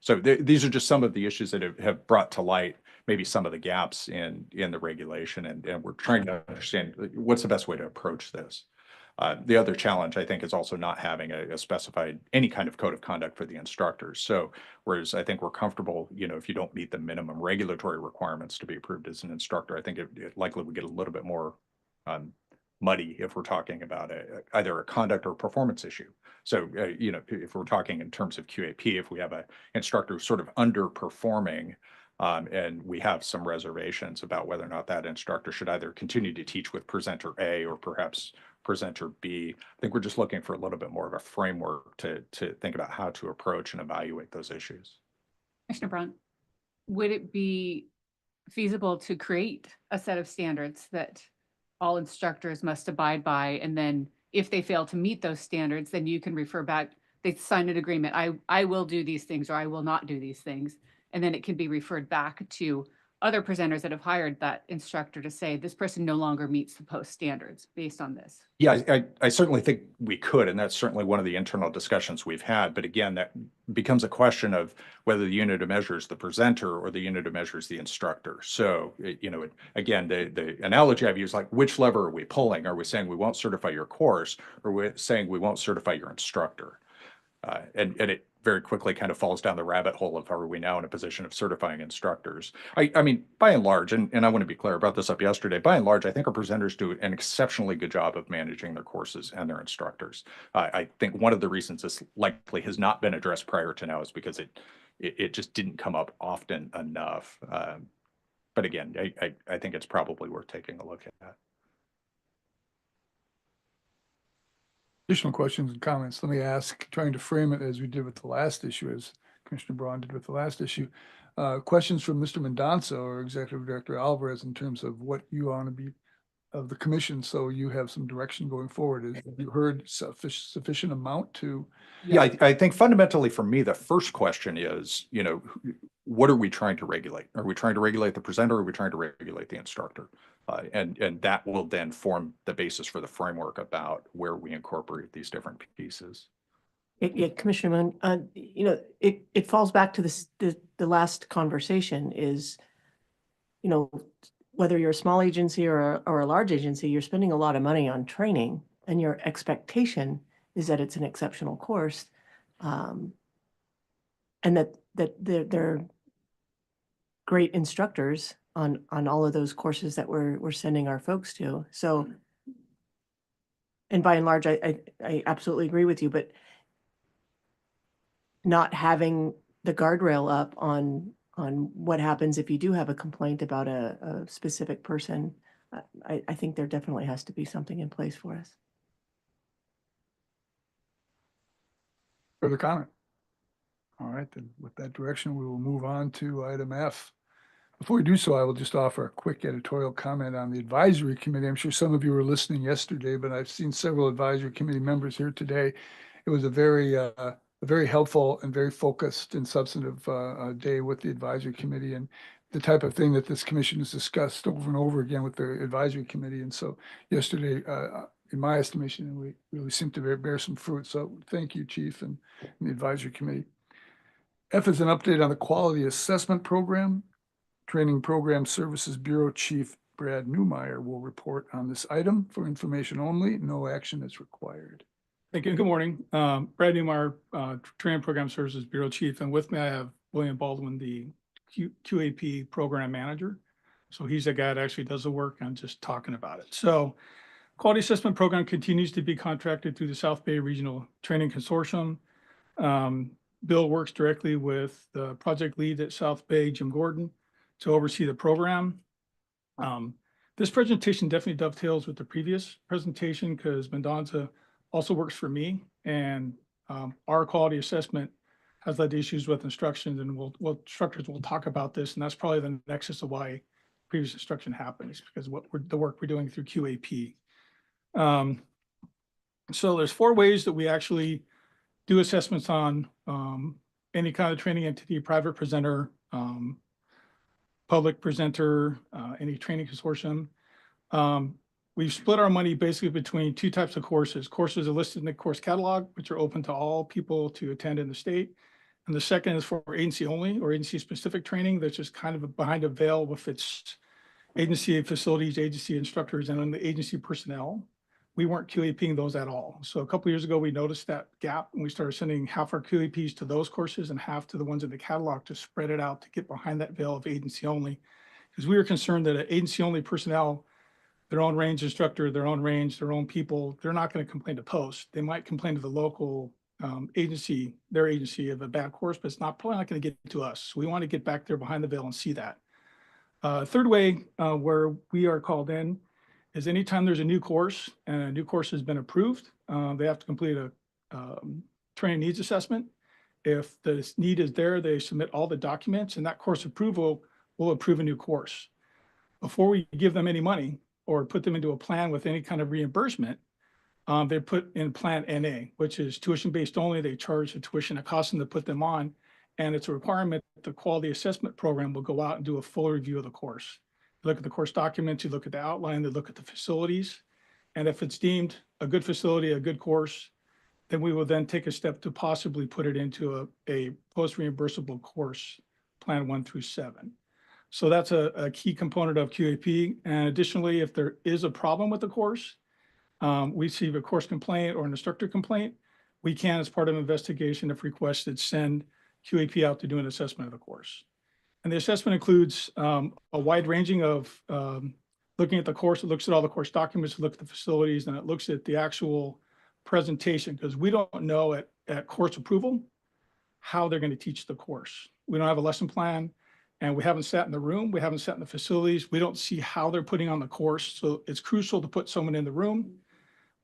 So these are just some of the issues that have brought to light maybe some of the gaps in the regulation, and we're trying to understand what's the best way to approach this. The other challenge, I think, is also not having a specified any kind of code of conduct for the instructors. So whereas I think we're comfortable, if you don't meet the minimum regulatory requirements to be approved as an instructor, I think it likely would get a little bit more muddy if we're talking about either a conduct or performance issue. So, if we're talking in terms of QAP, if we have an instructor who's sort of underperforming, and we have some reservations about whether or not that instructor should either continue to teach with presenter A or perhaps presenter B, I think we're just looking for a little bit more of a framework to think about how to approach and evaluate those issues. Commissioner Brunt, would it be feasible to create a set of standards that all instructors must abide by, and then if they fail to meet those standards, then you can refer back, they sign an agreement, I will do these things or I will not do these things, and then it can be referred back to other presenters that have hired that instructor to say, this person no longer meets the post standards based on this? Yeah, I certainly think we could, and that's certainly one of the internal discussions we've had. But again, that becomes a question of whether the unit of measure is the presenter or the unit of measure is the instructor. So, again, the analogy I've used, like, which lever are we pulling? Are we saying we won't certify your course, or we're saying we won't certify your instructor? And it very quickly kind of falls down the rabbit hole of, are we now in a position of certifying instructors? I mean, by and large, and I want to be clear, I brought this up yesterday, by and large, I think our presenters do an exceptionally good job of managing their courses and their instructors. I think one of the reasons this likely has not been addressed prior to now is because it just didn't come up often enough. But again, I think it's probably worth taking a look at. Additional questions and comments? Let me ask, trying to frame it as we did with the last issue, as Commissioner Braun did with the last issue. Questions from Mr. Mendonça or Executive Director Alvarez in terms of what you want to be of the commission, so you have some direction going forward. Have you heard sufficient amount to? Yeah, I think fundamentally for me, the first question is, what are we trying to regulate? Are we trying to regulate the presenter, or are we trying to regulate the instructor? And that will then form the basis for the framework about where we incorporate these different pieces. Yeah, Commissioner Moon, it falls back to this, the last conversation is, whether you're a small agency or a large agency, you're spending a lot of money on training, and your expectation is that it's an exceptional course, and that they're great instructors on all of those courses that we're sending our folks to. So, and by and large, I absolutely agree with you, but not having the guardrail up on what happens if you do have a complaint about a specific person, I think there definitely has to be something in place for us. Further comment? All right, then with that direction, we will move on to item F. Before we do so, I will just offer a quick editorial comment on the advisory committee. I'm sure some of you were listening yesterday, but I've seen several advisory committee members here today. It was a very helpful and very focused and substantive day with the advisory committee, and the type of thing that this commission has discussed over and over again with the advisory committee. And so yesterday, in my estimation, we really seem to bear some fruit. So thank you, Chief, and the advisory committee. F is an update on the Quality Assessment Program. Training Program Services Bureau Chief Brad Newmeyer will report on this item. For information only, no action is required. Thank you. Good morning. Brad Newmeyer, Training Program Services Bureau Chief, and with me I have William Baldwin, the QAP Program Manager. So he's the guy that actually does the work. I'm just talking about it. So Quality Assessment Program continues to be contracted through the South Bay Regional Training Consortium. Bill works directly with the project lead at South Bay, Jim Gordon, to oversee the program. This presentation definitely dovetails with the previous presentation because Mendonça also works for me, and our quality assessment has led to issues with instructions, and instructors will talk about this, and that's probably the nexus of why previous instruction happens, because the work we're doing through QAP. So there's 4 ways that we actually do assessments on any kind of training entity: private presenter, public presenter, any training consortium. We've split our money basically between 2 types of courses. Courses are listed in the course catalog, which are open to all people to attend in the state. And the second is for agency only or agency specific training that's just kind of behind a veil with its agency facilities, agency instructors, and then the agency personnel. We weren't QAPing those at all. So a couple of years ago, we noticed that gap, and we started sending half our QAPs to those courses and half to the ones in the catalog to spread it out to get behind that veil of agency only. Because we were concerned that an agency only personnel, their own range instructor, their own range, their own people, they're not going to complain to post. They might complain to the local agency, their agency, of a bad course, but it's probably not going to get to us. So we want to get back there behind the veil and see that. Third way where we are called in is anytime there's a new course and a new course has been approved, they have to complete a training needs assessment. If the need is there, they submit all the documents, and that course approval will approve a new course. Before we give them any money or put them into a plan with any kind of reimbursement, they put in Plan NA, which is tuition based only. They charge the tuition, it costs them to put them on, and it's a requirement that the quality assessment program will go out and do a full review of the course. You look at the course documents, you look at the outline, they look at the facilities, and if it's deemed a good facility, a good course, then we will then take a step to possibly put it into a post-reimbursable course, Plan 1 through 7. So that's a key component of QAP. And additionally, if there is a problem with the course, we receive a course complaint or an instructor complaint, we can, as part of investigation, if requested, send QAP out to do an assessment of the course. And the assessment includes a wide ranging of looking at the course. It looks at all the course documents, it looks at the facilities, and it looks at the actual presentation, because we don't know at course approval how they're going to teach the course. We don't have a lesson plan, and we haven't sat in the room. We haven't sat in the facilities. We don't see how they're putting on the course. So it's crucial to put someone in the room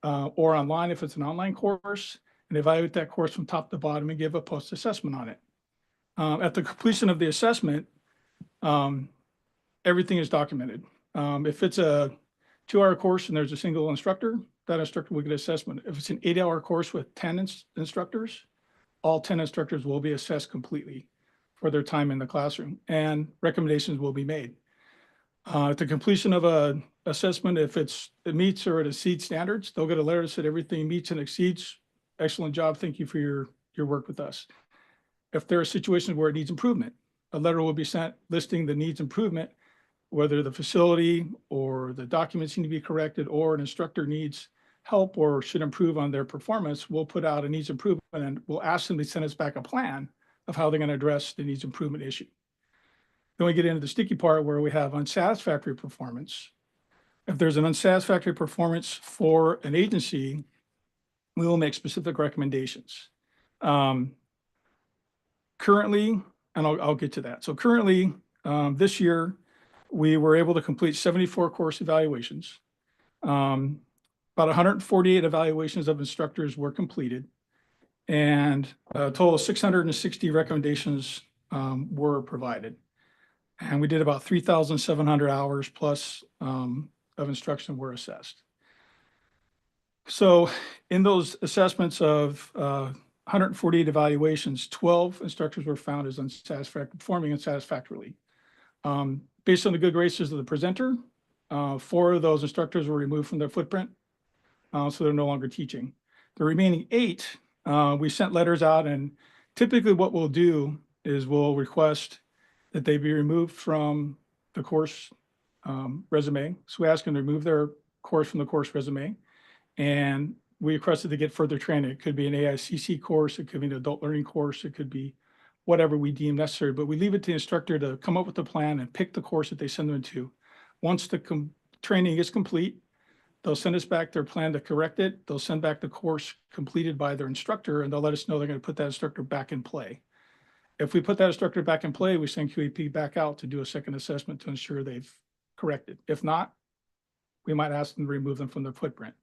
or online if it's an online course, and evaluate that course from top to bottom and give a post-assessment on it. At the completion of the assessment, everything is documented. If it's a 2-hour course and there's a single instructor, that instructor will get assessment. If it's an 8-hour course with 10 instructors, all 10 instructors will be assessed completely for their time in the classroom, and recommendations will be made. At the completion of a assessment, if it meets or it exceeds standards, they'll get a letter that said everything meets and exceeds. Excellent job. Thank you for your work with us. If there are situations where it needs improvement, a letter will be sent listing the needs improvement, whether the facility or the documents need to be corrected or an instructor needs help or should improve on their performance. We'll put out a needs improvement and we'll ask them to send us back a plan of how they're going to address the needs improvement issue. Then we get into the sticky part where we have unsatisfactory performance. If there's an unsatisfactory performance for an agency, we will make specific recommendations. Currently, and I'll get to that. So currently, this year, we were able to complete 74 course evaluations. About 148 evaluations of instructors were completed, and a total of 660 recommendations were provided. And we did about 3,700 hours plus of instruction were assessed. So in those assessments of 148 evaluations, 12 instructors were found as performing unsatisfactorily. Based on the good graces of the presenter, 4 of those instructors were removed from their footprint, so they're no longer teaching. The remaining 8, we sent letters out, and typically what we'll do is we'll request that they be removed from the course resume. So we ask them to remove their course from the course resume, and we requested to get further training. It could be an AICC course, it could be an adult learning course, it could be whatever we deem necessary, but we leave it to the instructor to come up with a plan and pick the course that they send them to. Once the training is complete, they'll send us back their plan to correct it. They'll send back the course completed by their instructor, and they'll let us know they're going to put that instructor back in play. If we put that instructor back in play, we send QAP back out to do a second assessment to ensure they've corrected. If not, we might ask them to remove them from their footprint.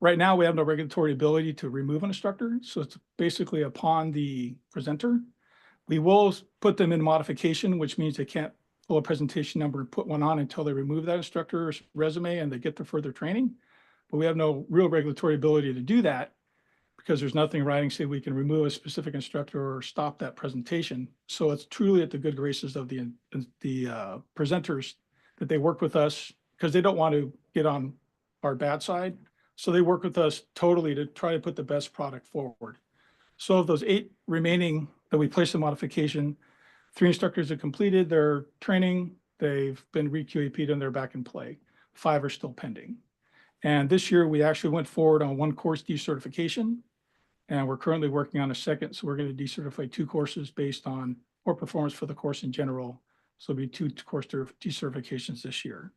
right now we have no regulatory ability to remove an instructor. So it's basically upon the presenter. We will put them in modification, which means they can't pull a presentation number and put one on until they remove that instructor's resume and they get the further training. But we have no real regulatory ability to do that because there's nothing in writing saying we can remove a specific instructor or stop that presentation. So it's truly at the good graces of the presenters that they work with us because they don't want to get on our bad side. So they work with us totally to try to put the best product forward. So of those 8 remaining that we placed in modification, 3 instructors have completed their training. They've been re-QAP'd and they're back in play. 5 are still pending. And this year we actually went forward on 1 course decertification, and we're currently working on a second. So we're going to decertify 2 courses based on poor performance for the course in general. So it'll be 2 course decertifications this year.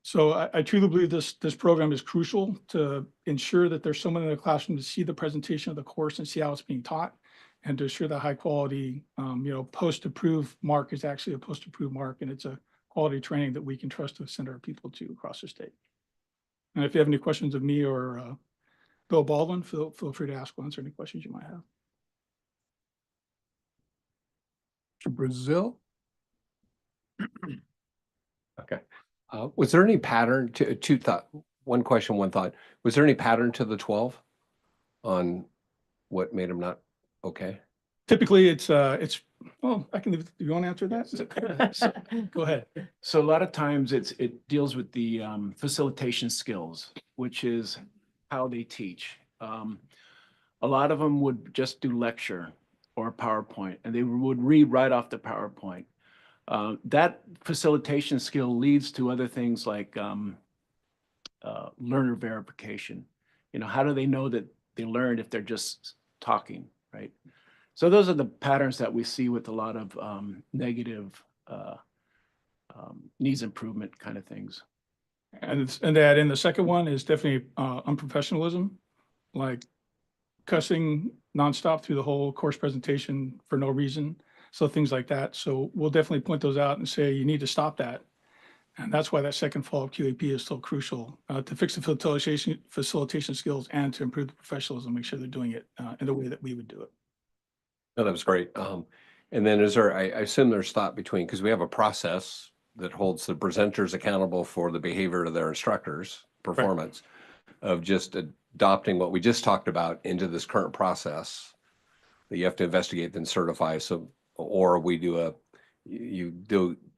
So I truly believe this program is crucial to ensure that there's someone in the classroom to see the presentation of the course and see how it's being taught, and to ensure that high quality, post-approved mark is actually a post-approved mark, and it's a quality training that we can trust to send our people to across the state. And if you have any questions of me or Bill Baldwin, feel free to ask or answer any questions you might have. Mr. Brazil? Okay. Was there any pattern to one question, one thought. Was there any pattern to the 12 on what made them not okay? Typically it's, well, I can, do you want to answer that? Go ahead. So a lot of times it deals with the facilitation skills, which is how they teach. A lot of them would just do lecture or PowerPoint, and they would read right off the PowerPoint. That facilitation skill leads to other things like learner verification. How do they know that they learned if they're just talking, right? So those are the patterns that we see with a lot of negative needs improvement kind of things. And that in the second one is definitely unprofessionalism, like cussing nonstop through the whole course presentation for no reason. So things like that. So we'll definitely point those out and say, you need to stop that. And that's why that second follow-up QAP is so crucial to fix the facilitation skills and to improve the professionalism, make sure they're doing it in the way that we would do it. No, that was great. And then is there, I assume there's thought between, because we have a process that holds the presenters accountable for the behavior of their instructors' performance, of just adopting what we just talked about into this current process that you have to investigate then certify. So, or we do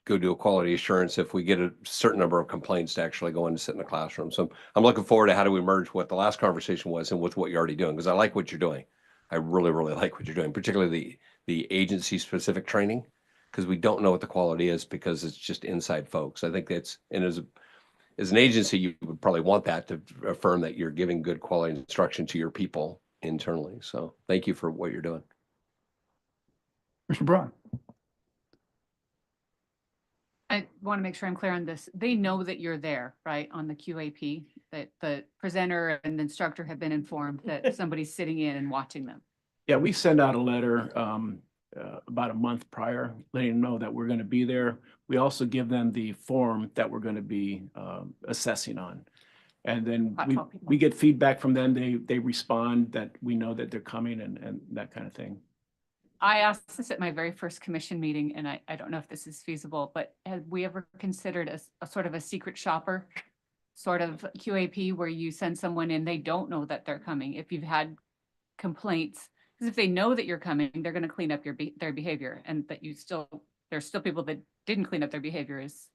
go do a quality assurance if we get a certain number of complaints to actually go in and sit in the classroom. So I'm looking forward to how do we merge what the last conversation was and with what you're already doing, because I like what you're doing. I really, really like what you're doing, particularly the agency specific training, because we don't know what the quality is because it's just inside folks. I think that's, and as an agency, you would probably want that to affirm that you're giving good quality instruction to your people internally. So thank you for what you're doing. Mr. Braun. I want to make sure I'm clear on this. They know that you're there, right, on the QAP, that the presenter and the instructor have been informed that somebody's sitting in and watching them. Yeah, we send out a letter about a month prior, letting them know that we're going to be there. We also give them the form that we're going to be assessing on. And then we get feedback from them. They respond that we know that they're coming and that kind of thing. I asked this at my very first commission meeting, and I don't know if this is feasible, but have we ever considered a sort of a secret shopper sort of QAP where you send someone in, they don't know that they're coming? If you've had complaints, because if they know that you're coming, they're going to clean up their behavior, and that there's still people that didn't clean up their behavior is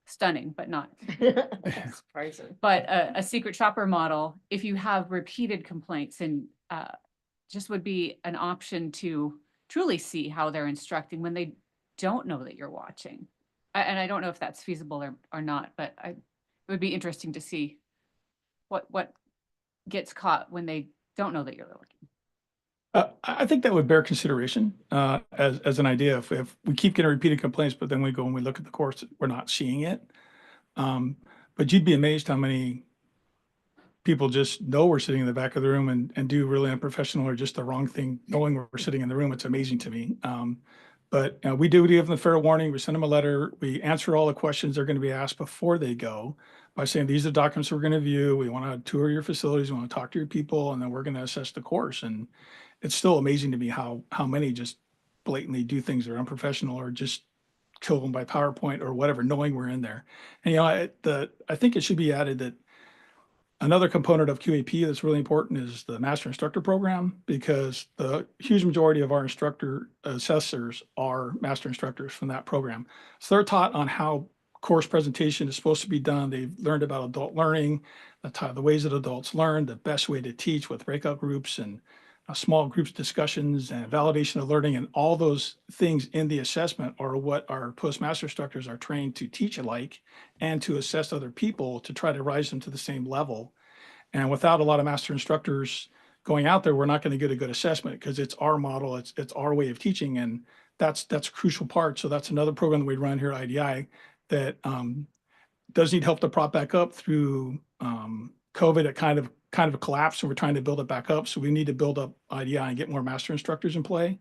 stunning, but not. Surprising. But a secret shopper model, if you have repeated complaints, and just would be an option to truly see how they're instructing when they don't know that you're watching. And I don't know if that's feasible or not, but it would be interesting to see what gets caught when they don't know that you're looking. I think that would bear consideration as an idea. If we keep getting repeated complaints, but then we go and we look at the course, we're not seeing it. But you'd be amazed how many people just know we're sitting in the back of the room and do really unprofessional or just the wrong thing, knowing we're sitting in the room. It's amazing to me. But we do give them a fair warning. We send them a letter. We answer all the questions they're going to be asked before they go. by saying, these are the documents we're going to view. We want to tour your facilities. We want to talk to your people, and then we're going to assess the course. And it's still amazing to me how many just blatantly do things that are unprofessional or just kill them by PowerPoint or whatever, knowing we're in there. And, you know, I think it should be added that another component of QAP that's really important is the master instructor program, because the huge majority of our instructor assessors are master instructors from that program. So they're taught on how course presentation is supposed to be done. They've learned about adult learning, the ways that adults learn, the best way to teach with breakout groups and small groups discussions and validation of learning, and all those things in the assessment are what our postmaster instructors are trained to teach alike and to assess other people to try to rise them to the same level. And without a lot of master instructors going out there, we're not going to get a good assessment, because it's our model, it's our way of teaching, and that's a crucial part. So that's another program that we run here at IDI that does need help to prop back up through COVID. It kind of collapsed, and we're trying to build it back up. So we need to build up IDI and get more master instructors in play.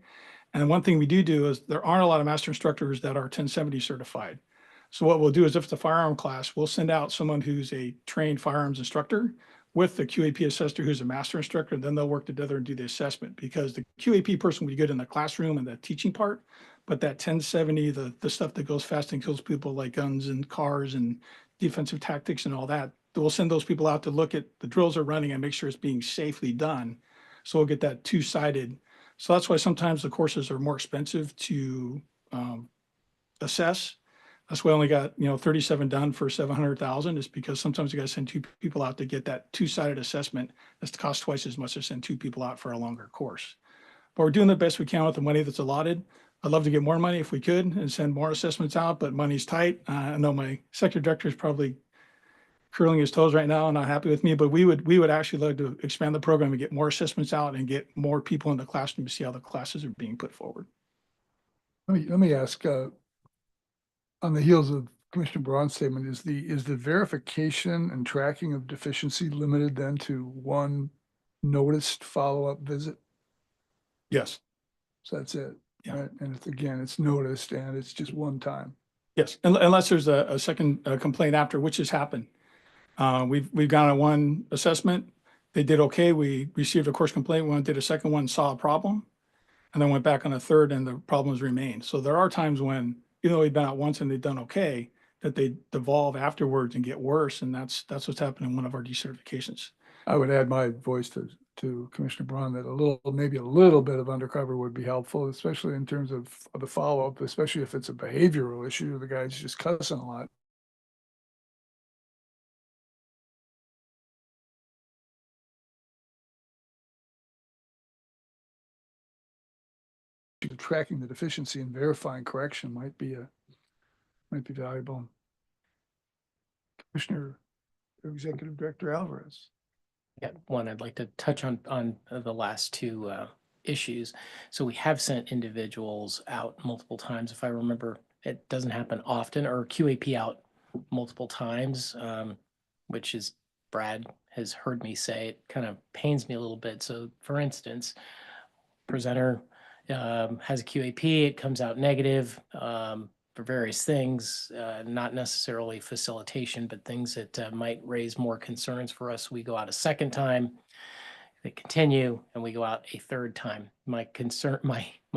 And one thing we do is there aren't a lot of master instructors that are 1070 certified. So what we'll do is, if it's a firearm class, we'll send out someone who's a trained firearms instructor with the QAP assessor who's a master instructor, and then they'll work together and do the assessment, because the QAP person will be good in the classroom and the teaching part, but that 1070, the stuff that goes fast and kills people, like guns and cars and defensive tactics and all that, we'll send those people out to look at the drills are running and make sure it's being safely done. So we'll get that two-sided. So that's why sometimes the courses are more expensive to assess. That's why I only got 37 done for 700,000, is because sometimes you got to send two people out to get that two-sided assessment. That's cost twice as much to send two people out for a longer course. But we're doing the best we can with the money that's allotted. I'd love to get more money if we could and send more assessments out, but money's tight. I know my sector director is probably curling his toes right now and not happy with me, but we would actually like to expand the program and get more assessments out and get more people in the classroom to see how the classes are being put forward. Let me ask, on the heels of Commissioner Braun's statement, is the verification and tracking of deficiency limited then to one noticed follow-up visit? Yes. So that's it. Yeah. Right? And it's noticed, and it's just one time. Yes, unless there's a second complaint after, which has happened. We've gone on one assessment. They did okay. We received a course complaint. We did a second one, saw a problem, and then went back on a third, and the problems remained. So there are times when, even though we've been out once and they've done okay, that they devolve afterwards and get worse. And that's what's happened in one of our decertifications. I would add my voice to Commissioner Braun that maybe a little bit of undercover would be helpful, especially in terms of the follow-up, especially if it's a behavioral issue. The guy's just cussing a lot. Tracking the deficiency and verifying correction might be valuable. Commissioner, Executive Director Alvarez. Yeah, one, I'd like to touch on the last two issues. So we have sent individuals out multiple times. If I remember, it doesn't happen often, or QAP out multiple times, which is, Brad has heard me say, it kind of pains me a little bit. So for instance, presenter has a QAP, it comes out negative for various things, not necessarily facilitation, but things that might raise more concerns for us. We go out a second time, they continue, and we go out a third time. My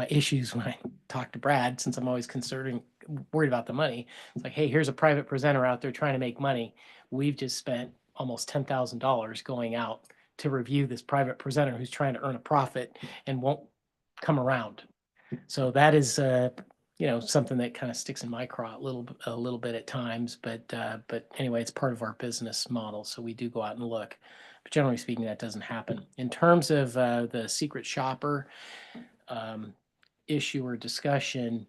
issues when I talk to Brad, since I'm always worried about the money, it's like, hey, here's a private presenter out there trying to make money. We've just spent almost $10,000 going out to review this private presenter who's trying to earn a profit and won't come around. So that is something that kind of sticks in my craw a little bit at times, but anyway, it's part of our business model, so we do go out and look. But generally speaking, that doesn't happen. In terms of the secret shopper issue or discussion,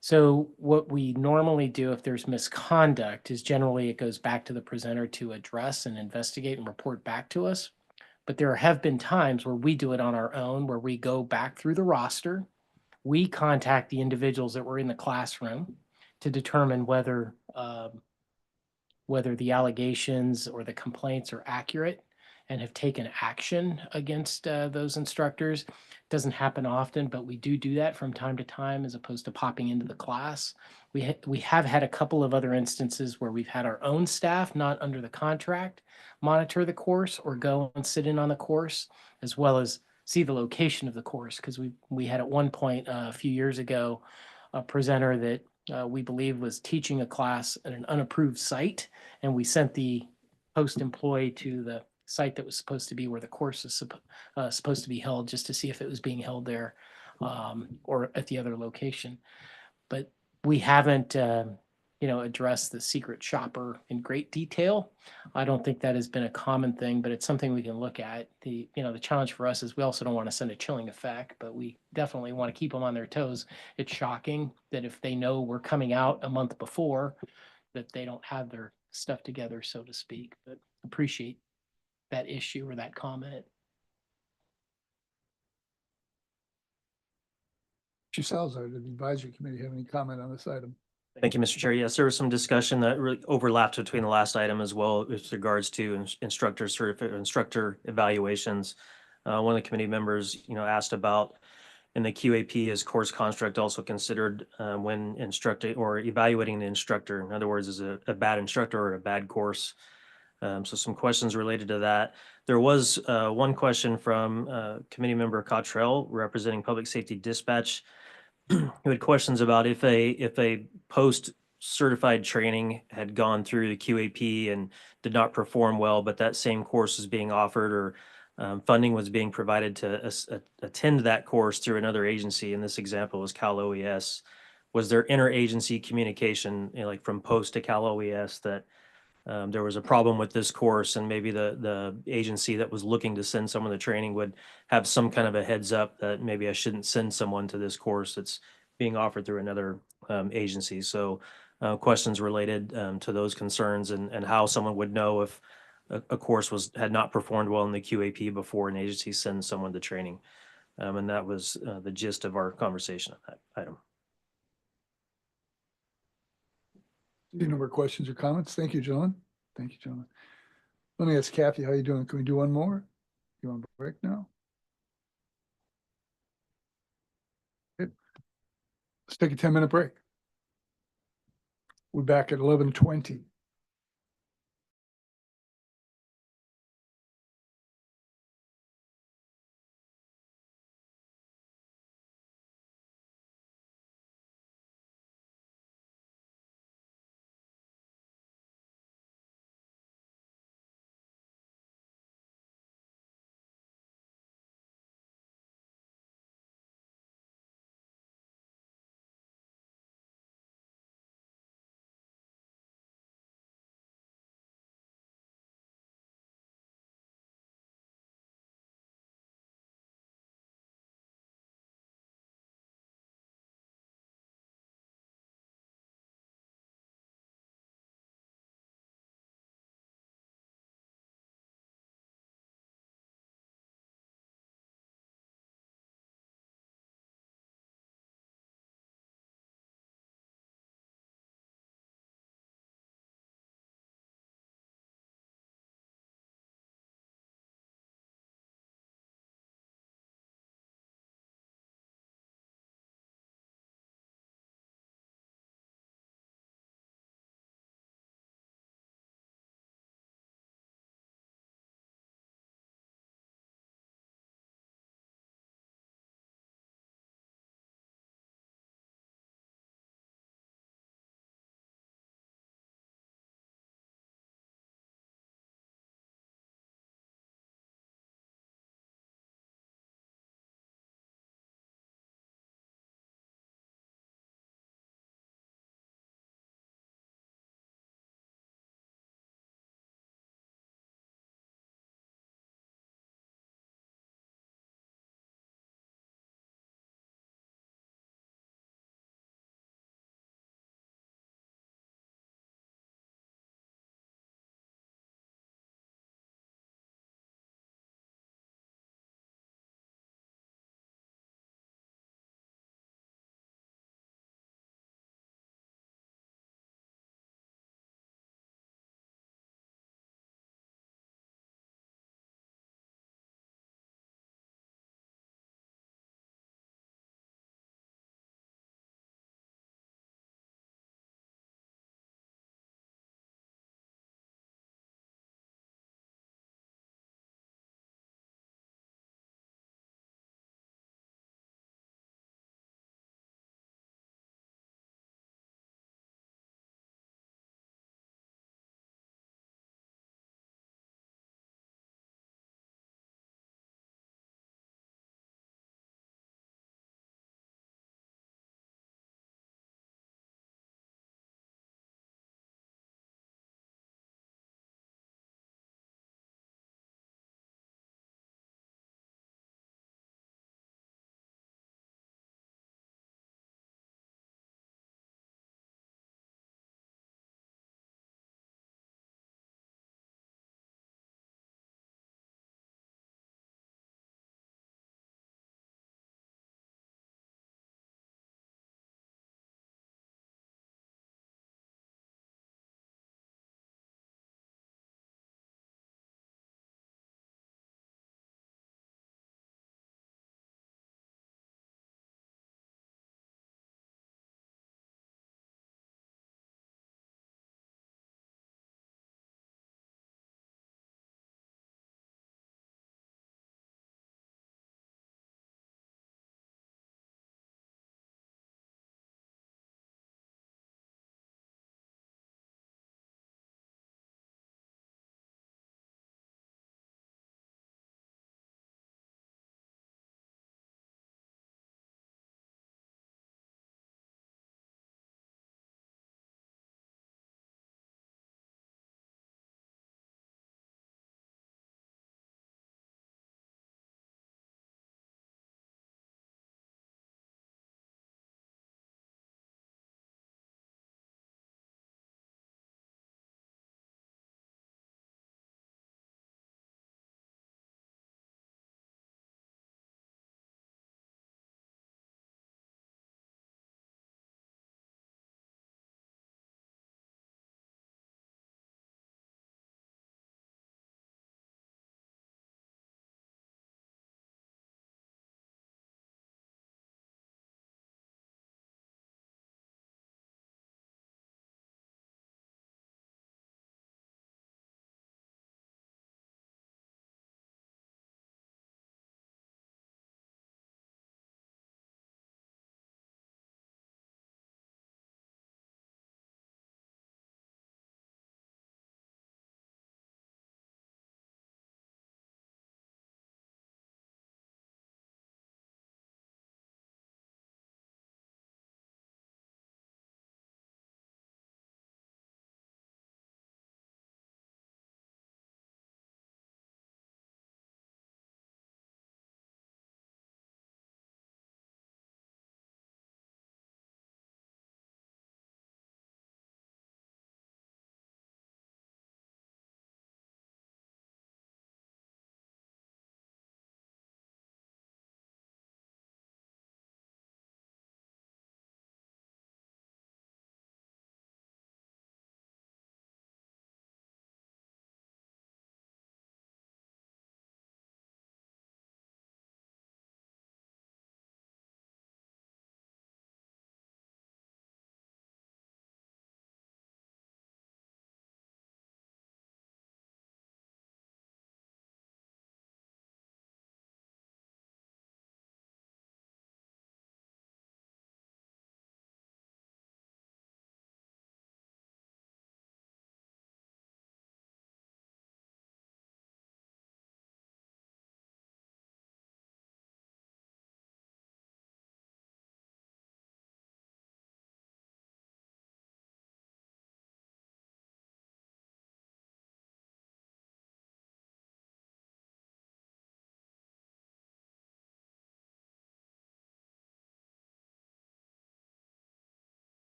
so what we normally do if there's misconduct is generally it goes back to the presenter to address and investigate and report back to us. But there have been times where we do it on our own, where we go back through the roster. We contact the individuals that were in the classroom to determine whether the allegations or the complaints are accurate. and have taken action against those instructors. Doesn't happen often, but we do that from time to time as opposed to popping into the class. We have had a couple of other instances where we've had our own staff, not under the contract, monitor the course or go and sit in on the course, as well as see the location of the course. Because we had at one point a few years ago, a presenter that we believe was teaching a class at an unapproved site, and we sent the post employee to the site that was supposed to be where the course is supposed to be held, just to see if it was being held there or at the other location. But we haven't, addressed the secret shopper in great detail. I don't think that has been a common thing, but it's something we can look at. The challenge for us is we also don't want to send a chilling effect, but we definitely want to keep them on their toes. It's shocking that if they know we're coming out a month before, that they don't have their stuff together, so to speak, but appreciate that issue or that comment. Chief Salzar, did the advisory committee have any comment on this item? Thank you, Mr. Chair. Yes, there was some discussion that really overlapped between the last item as well with regards to instructor evaluations. One of the committee members, asked about in the QAP is course construct also considered when instructing or evaluating the instructor. In other words, is it a bad instructor or a bad course? So some questions related to that. There was one question from committee member Cottrell representing Public Safety Dispatch, who had questions about if a post certified training had gone through the QAP and did not perform well, but that same course is being offered or funding was being provided to attend that course through another agency. In this example was Cal OES. Was there interagency communication, like from post to Cal OES, that there was a problem with this course and maybe the agency that was looking to send someone to training would have some kind of a heads up that maybe I shouldn't send someone to this course that's being offered through another agency. So questions related to those concerns and how someone would know if a course had not performed well in the QAP before an agency sends someone to training. And that was the gist of our conversation on that item. Any number questions or comments? Thank you, John. Thank you, John. Let me ask Kathy, how you doing? Can we do one more? You want a break now? Good. Let's take a 10-minute break. We're back at 11:20.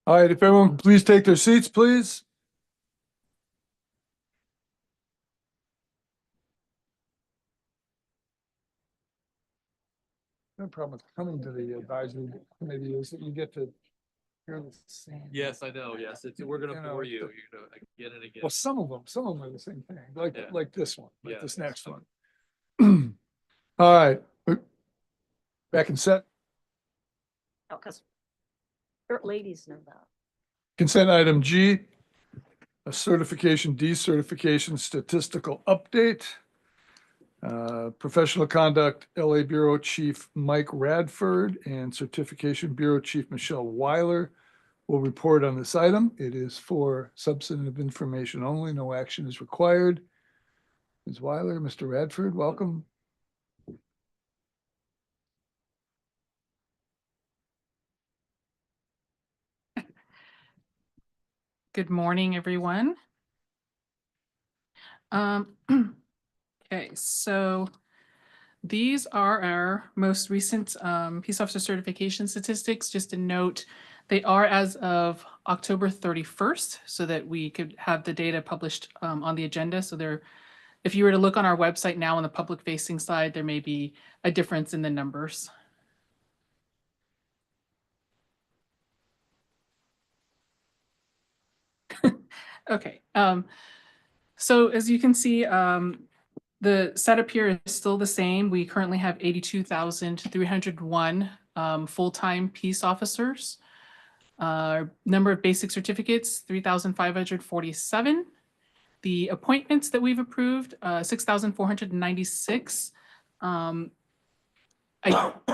All right, if everyone please take their seats, please. No problem with coming to the advisory committee is that you get to hear the same. Yes, I know, yes, we're You gonna know, bore it's you, the- you're gonna again and again. Well, some of them are the same thing, Yeah. like this one, like Yeah. this next one. All right. Back and set. Oh, because ladies know that. Consent item G, a certification, decertification statistical update. Professional conduct, LA Bureau Chief Mike Radford and Certification Bureau Chief Michelle Weiler will report on this item. It is for substantive information only. No action is required. Ms. Weiler, Mr. Radford, welcome. Good morning, everyone. Okay, so these are our most recent peace officer certification statistics. Just a note, they are as of October 31st, so that we could have the data published on the agenda. So there, if you were to look on our website now on the public facing side, there may be a difference in the numbers. Okay, so as you can see, the setup here is still the same. We currently have 82,301 full-time peace officers. Number of basic certificates, 3,547. The appointments that we've approved, 6,496. I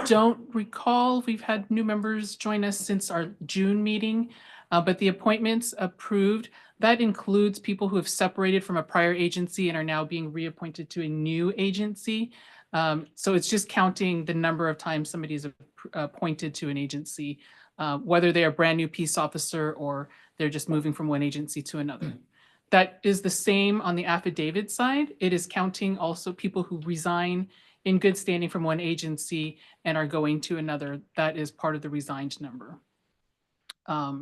don't recall if we've had new members join us since our June meeting, but the appointments approved, that includes people who have separated from a prior agency and are now being reappointed to a new agency. So it's just counting the number of times somebody is appointed to an agency, whether they are a brand new peace officer or they're just moving from one agency to another. That is the same on the affidavit side. It is counting also people who resign in good standing from one agency and are going to another. That is part of the resigned number.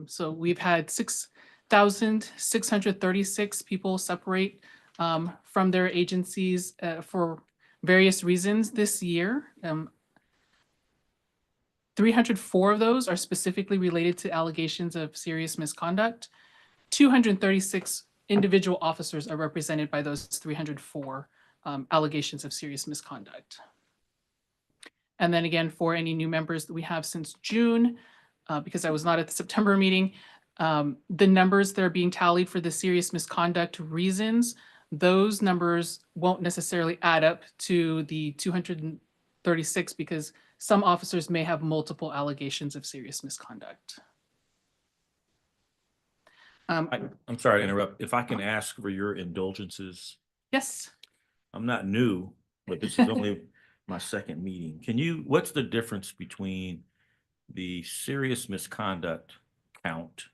So we've had 6,636 people separate from their agencies for various reasons this year. 304 of those are specifically related to allegations of serious misconduct. 236 individual officers are represented by those 304 allegations of serious misconduct. And then again, for any new members that we have since June, because I was not at the September meeting, the numbers that are being tallied for the serious misconduct reasons, those numbers won't necessarily add up to the 236 because some officers may have multiple allegations of serious misconduct. I'm sorry to interrupt. If I can ask for your indulgences, Yes. I'm not new, but this is only my second meeting. What's the difference between the serious misconduct count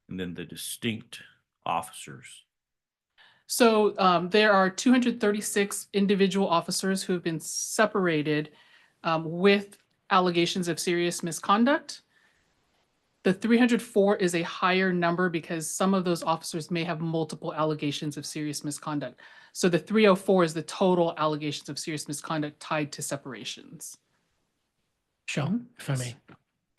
and then the distinct officers? So there are 236 individual officers who have been separated with allegations of serious misconduct. The 304 is a higher number because some of those officers may have multiple allegations of serious misconduct. So the 304 is the total allegations of serious misconduct tied to separations. Michelle, if I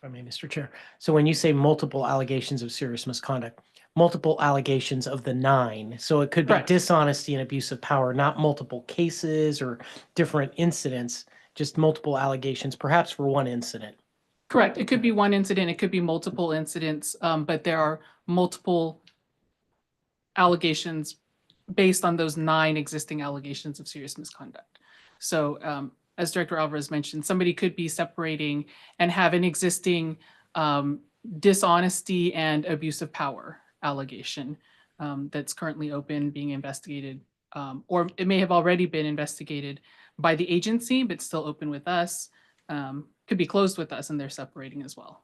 may, Mr. Chair. So when you say multiple allegations of serious misconduct, multiple allegations of the 9. So it could be Correct. dishonesty and abuse of power, not multiple cases or different incidents, just multiple allegations, perhaps for one incident. Correct. It could be one incident, it could be multiple incidents, but there are multiple allegations based on those 9 existing allegations of serious misconduct. So as Director Alvarez mentioned, somebody could be separating and have an existing dishonesty and abuse of power allegation that's currently open, being investigated, or it may have already been investigated by the agency, but still open with us. Could be closed with us and they're separating as well.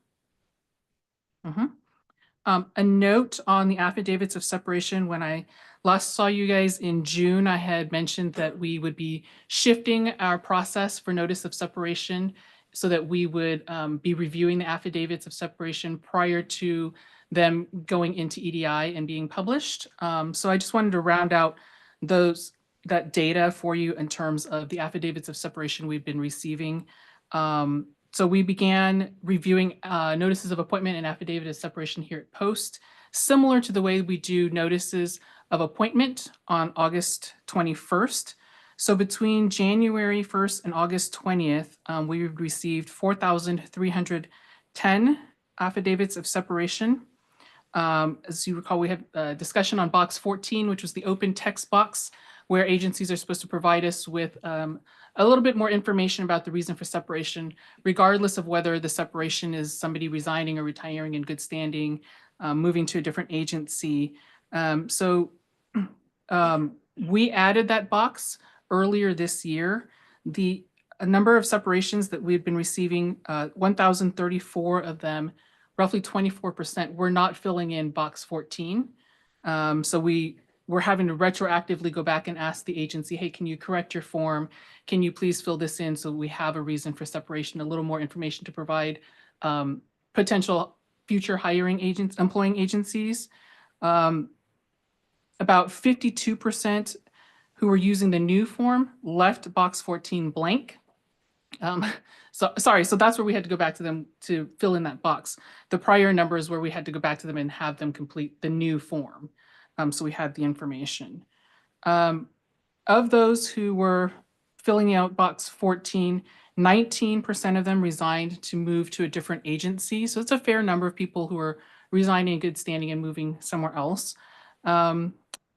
A note on the affidavits of separation. When I last saw you guys in June, I had mentioned that we would be shifting our process for notice of separation so that we would be reviewing the affidavits of separation prior to them going into EDI and being published. So I just wanted to round out that data for you in terms of the affidavits of separation we've been receiving. So we began reviewing notices of appointment and affidavit of separation here at Post, similar to the way we do notices of appointment on August 21st. So between January 1st and August 20th, we received 4,310 affidavits of separation. As you recall, we had a discussion on box 14, which was the open text box, where agencies are supposed to provide us with a little bit more information about the reason for separation, regardless of whether the separation is somebody resigning or retiring in good standing, moving to a different agency. We added that box earlier this year. The number of separations that we've been receiving, 1,034 of them, roughly 24%, we're not filling in box 14. So we're having to retroactively go back and ask the agency, hey, can you correct your form? Can you please fill this in so we have a reason for separation, a little more information to provide potential future employing agencies. About 52% who were using the new form left box 14 blank. So that's where we had to go back to them to fill in that box. The prior number is where we had to go back to them and have them complete the new form. So we had the information. Of those who were filling out box 14, 19% of them resigned to move to a different agency. So it's a fair number of people who are resigning in good standing and moving somewhere else. And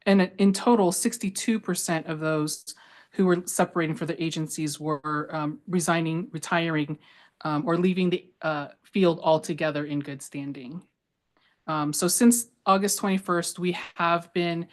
in total, 62% of those who were separating for the agencies were resigning, retiring, or leaving the field altogether in good standing. So since August 21st, we have been,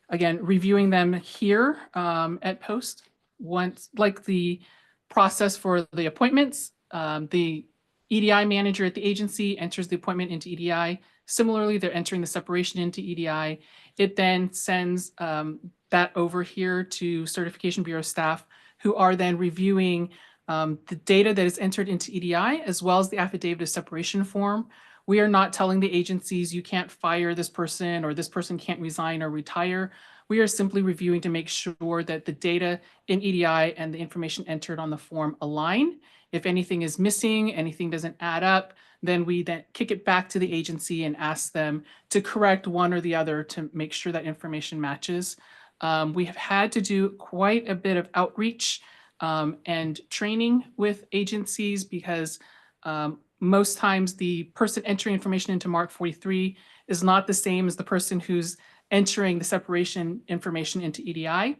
again, reviewing them here at Post. Once, like the process for the appointments, the EDI manager at the agency enters the appointment into EDI. Similarly, they're entering the separation into EDI. It then sends that over here to Certification Bureau staff, who are then reviewing the data that is entered into EDI, as well as the affidavit of separation form. We are not telling the agencies you can't fire this person or this person can't resign or retire. We are simply reviewing to make sure that the data in EDI and the information entered on the form align. If anything is missing, anything doesn't add up, then we then kick it back to the agency and ask them to correct one or the other to make sure that information matches. We have had to do quite a bit of outreach and training with agencies because most times the person entering information into MARC 43 is not the same as the person who's entering the separation information into EDI.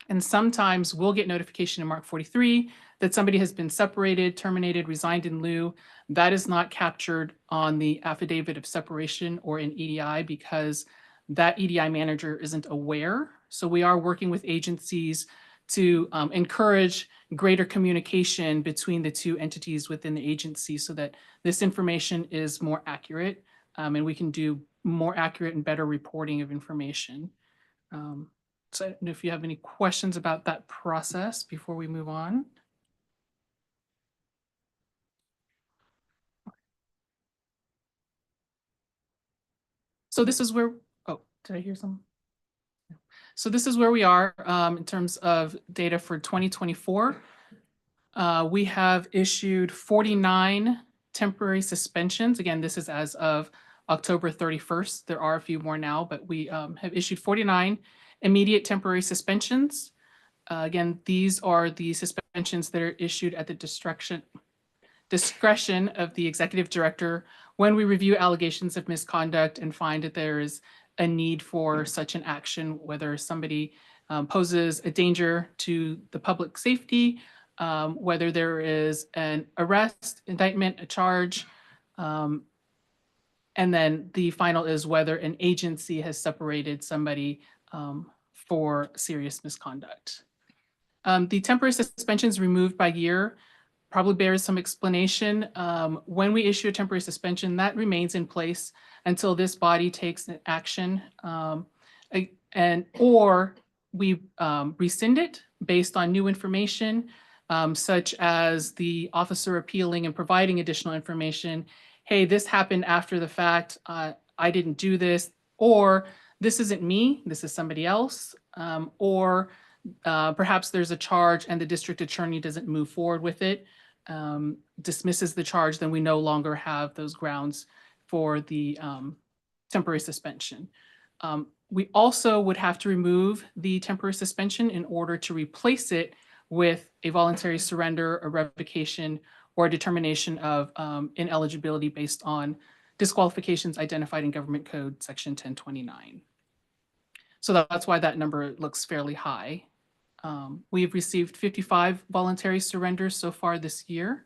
And sometimes we'll get notification in MARC 43 that somebody has been separated, terminated, resigned in lieu. That is not captured on the affidavit of separation or in EDI because that EDI manager isn't aware. So we are working with agencies to encourage greater communication between the two entities within the agency so that this information is more accurate and we can do more accurate and better reporting of information. So I don't know if you have any questions about that process before we move on. So this is where, oh, did I hear some? So this is where we are in terms of data for 2024. We have issued 49 temporary suspensions. Again, this is as of October 31st. There are a few more now, but we have issued 49 immediate temporary suspensions. Again, these are the suspensions that are issued at the discretion of the executive director when we review allegations of misconduct and find that there is a need for such an action, whether somebody poses a danger to the public safety, whether there is an arrest, indictment, a charge, and then the final is whether an agency has separated somebody for serious misconduct. The temporary suspensions removed by year probably bears some explanation. When we issue a temporary suspension, that remains in place until this body takes an action or we rescind it based on new information, such as the officer appealing and providing additional information. Hey, this happened after the fact. I didn't do this, or this isn't me, this is somebody else, or perhaps there's a charge and the district attorney doesn't move forward with it, dismisses the charge, then we no longer have those grounds for the temporary suspension. We also would have to remove the temporary suspension in order to replace it with a voluntary surrender, a revocation, or a determination of ineligibility based on disqualifications identified in Government Code Section 1029. So that's why that number looks fairly high. We've received 55 voluntary surrenders so far this year.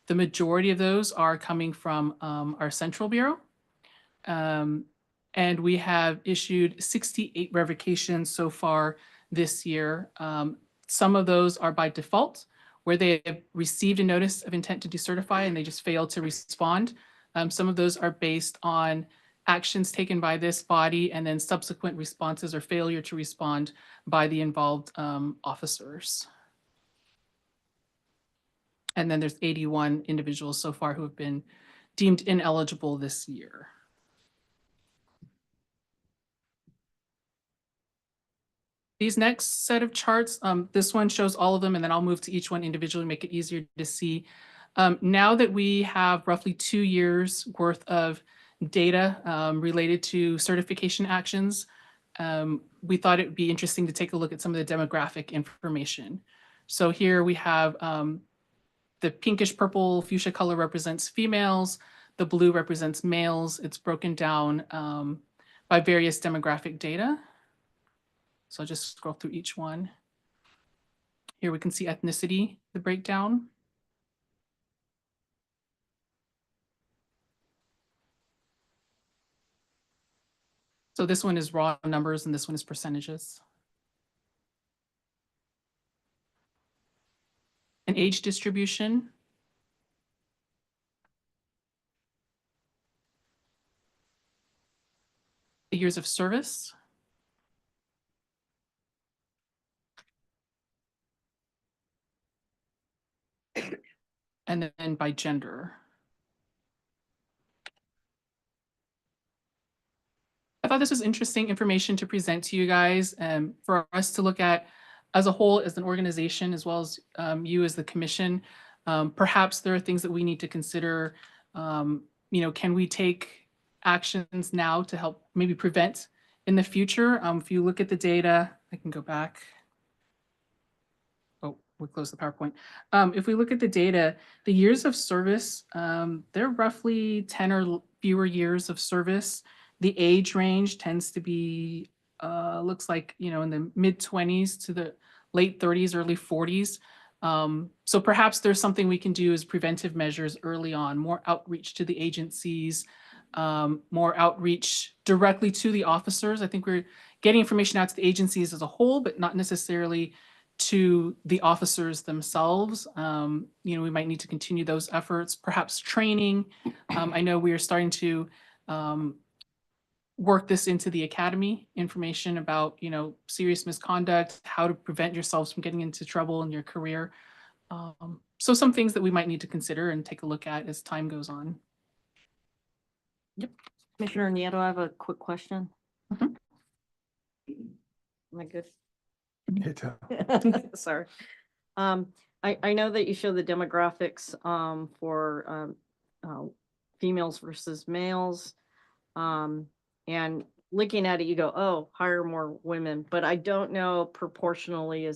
The majority of those are coming from our Central Bureau. And we have issued 68 revocations so far this year. Some of those are by default, where they have received a notice of intent to decertify and they just failed to respond. Some of those are based on actions taken by this body and then subsequent responses or failure to respond by the involved officers. And then there's 81 individuals so far who have been deemed ineligible this year. These next set of charts, this one shows all of them, and then I'll move to each one individually, make it easier to see. Now that we have roughly 2 years worth of data related to certification actions, we thought it would be interesting to take a look at some of the demographic information. So here we have the pinkish purple fuchsia color represents females, the blue represents males. It's broken down by various demographic data. So I'll just scroll through each one. Here we can see ethnicity, the breakdown. So this one is raw numbers and this one is percentages. An age distribution. The years of service. And then by gender. I thought this was interesting information to present to you guys and for us to look at as a whole, as an organization, as well as you as the commission. Perhaps there are things that we need to consider. Can we take actions now to help maybe prevent in the future? If you look at the data, I can go back. We'll close the PowerPoint. If we look at the data, the years of service, they're roughly 10 or fewer years of service. The age range tends to be, looks like, in the mid-20s to the late 30s, early 40s. So perhaps there's something we can do as preventive measures early on, more outreach to the agencies, more outreach directly to the officers. I think we're getting information out to the agencies as a whole, but not necessarily to the officers themselves. We might need to continue those efforts, perhaps training. I know we are starting to work this into the academy, information about, serious misconduct, how to prevent yourselves from getting into trouble in your career. So some things that we might need to consider and take a look at as time goes on. Yep. Commissioner Nieto, I have a quick question. Am I good? Sorry. I know that you show the demographics for females versus males. And looking at it, you go, oh, hire more women, but I don't know proportionally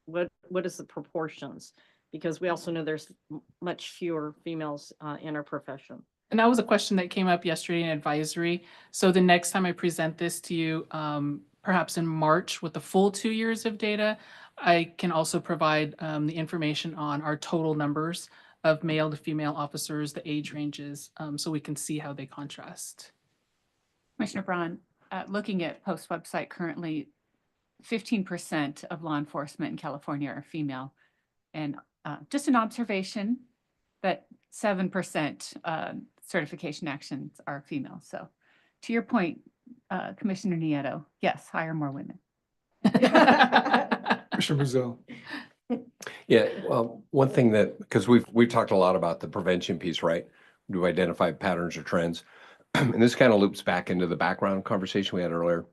what is the proportions? Because we also know there's much fewer females in our profession. And that was a question that came up yesterday in advisory. So the next time I present this to you, perhaps in March with the full 2 years of data, I can also provide the information on our total numbers of male to female officers, the age ranges, so we can see how they contrast. Commissioner Braun, looking at Post's website currently, 15% of law enforcement in California are female. And just an observation that 7% certification actions are female. So to your point, Commissioner Nieto, yes, hire more women. Commissioner Brazil. Yeah, well, one thing that, because we've talked a lot about the prevention piece, right? To identify patterns or trends. and this kind of loops back into the background conversation we had earlier.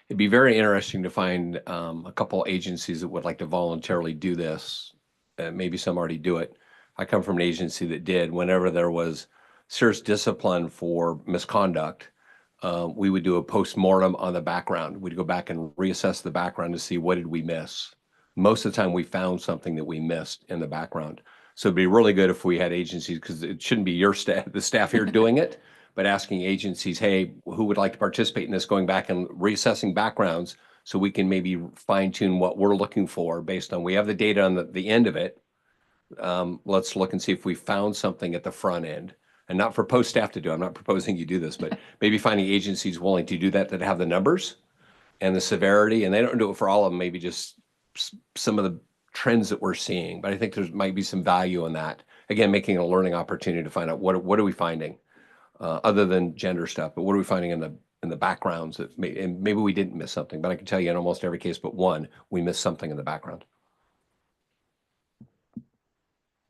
It'd be very interesting to find a couple agencies that would like to voluntarily do this. Maybe some already do it. I come from an agency that did. Whenever there was serious discipline for misconduct, we would do a post-mortem on the background. We'd go back and reassess the background to see what did we miss. Most of the time we found something that we missed in the background. So it'd be really good if we had agencies, because it shouldn't be your staff, the staff here doing it, but asking agencies, hey, who would like to participate in this, going back and reassessing backgrounds so we can maybe fine tune what we're looking for based on, we have the data on the end of it. Let's look and see if we found something at the front end, and not for post staff to do. I'm not proposing you do this, but maybe finding agencies willing to do that have the numbers and the severity, and they don't do it for all of them, maybe just some of the trends that we're seeing. But I think there might be some value in that. Again, making a learning opportunity to find out what are we finding other than gender stuff, but what are we finding in the backgrounds that and maybe we didn't miss something, but I can tell you in almost every case but one, we missed something in the background.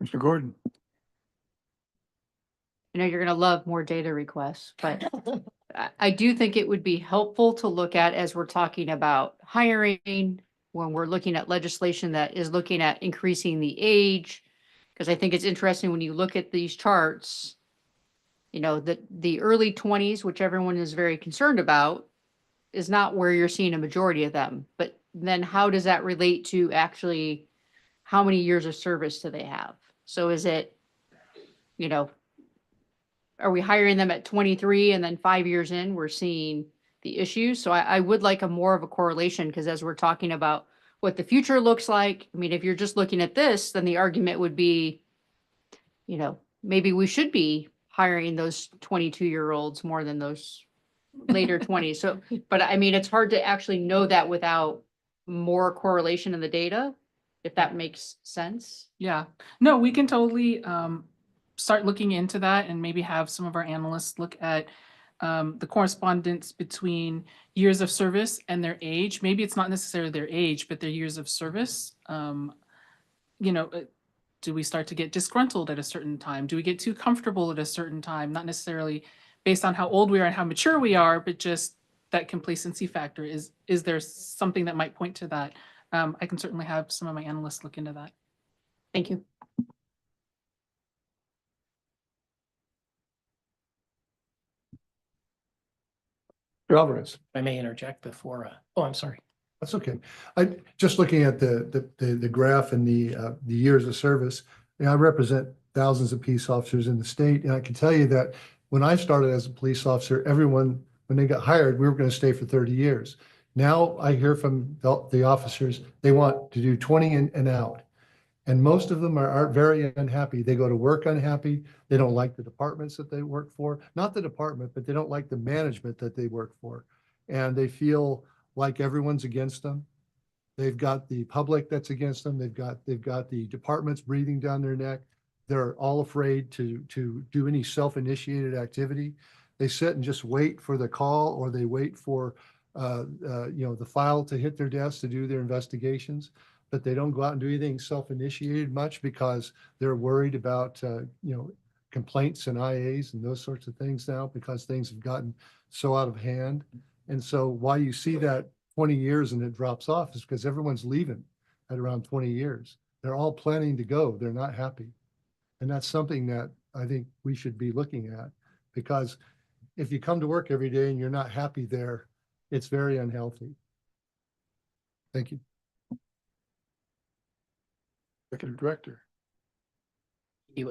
Mr. Gordon. I know you're going to love more data requests, but I do think it would be helpful to look at as we're talking about hiring, when we're looking at legislation that is looking at increasing the age, because I think it's interesting when you look at these charts, you know, that the early 20s, which everyone is very concerned about, is not where you're seeing a majority of them. But then how does that relate to actually how many years of service do they have? So is it, you know, are we hiring them at 23 and then 5 years in, we're seeing the issues? So I would like a more of a correlation, because as we're talking about what the future looks like, I mean, if you're just looking at this, then the argument would be, you know, maybe we should be hiring those 22-year-olds more than those later 20s. So, but I mean, it's hard to actually know that without more correlation in the data, if that makes sense. Yeah, no, we can totally start looking into that and maybe have some of our analysts look at the correspondence between years of service and their age. Maybe it's not necessarily their age, but their years of service. You know, do we start to get disgruntled at a certain time? Do we get too comfortable at a certain time? Not necessarily based on how old we are and how mature we are, but just that complacency factor. Is there something that might point to that? I can certainly have some of my analysts look into that. Thank you. Alvarez. If I may interject before, oh, I'm sorry. That's okay. I just looking at the graph and the years of service. You know, I represent thousands of peace officers in the state, and I can tell you that when I started as a police officer, everyone, when they got hired, we were going to stay for 30 years. Now I hear from the officers, they want to do 20 and out. And most of them are very unhappy. They go to work unhappy. They don't like the departments that they work for. Not the department, but they don't like the management that they work for. And they feel like everyone's against them. They've got the public that's against them. They've got the departments breathing down their neck. They're all afraid to do any self-initiated activity. They sit and just wait for the call, or they wait for the file to hit their desk to do their investigations. But they don't go out and do anything self-initiated much, because they're worried about complaints and IAs and those sorts of things now, because things have gotten so out of hand. And so why you see that 20 years and it drops off is because everyone's leaving at around 20 years. They're all planning to go. They're not happy. And that's something that I think we should be looking at, because if you come to work every day and you're not happy there, it's very unhealthy. Thank you. Executive Director. You,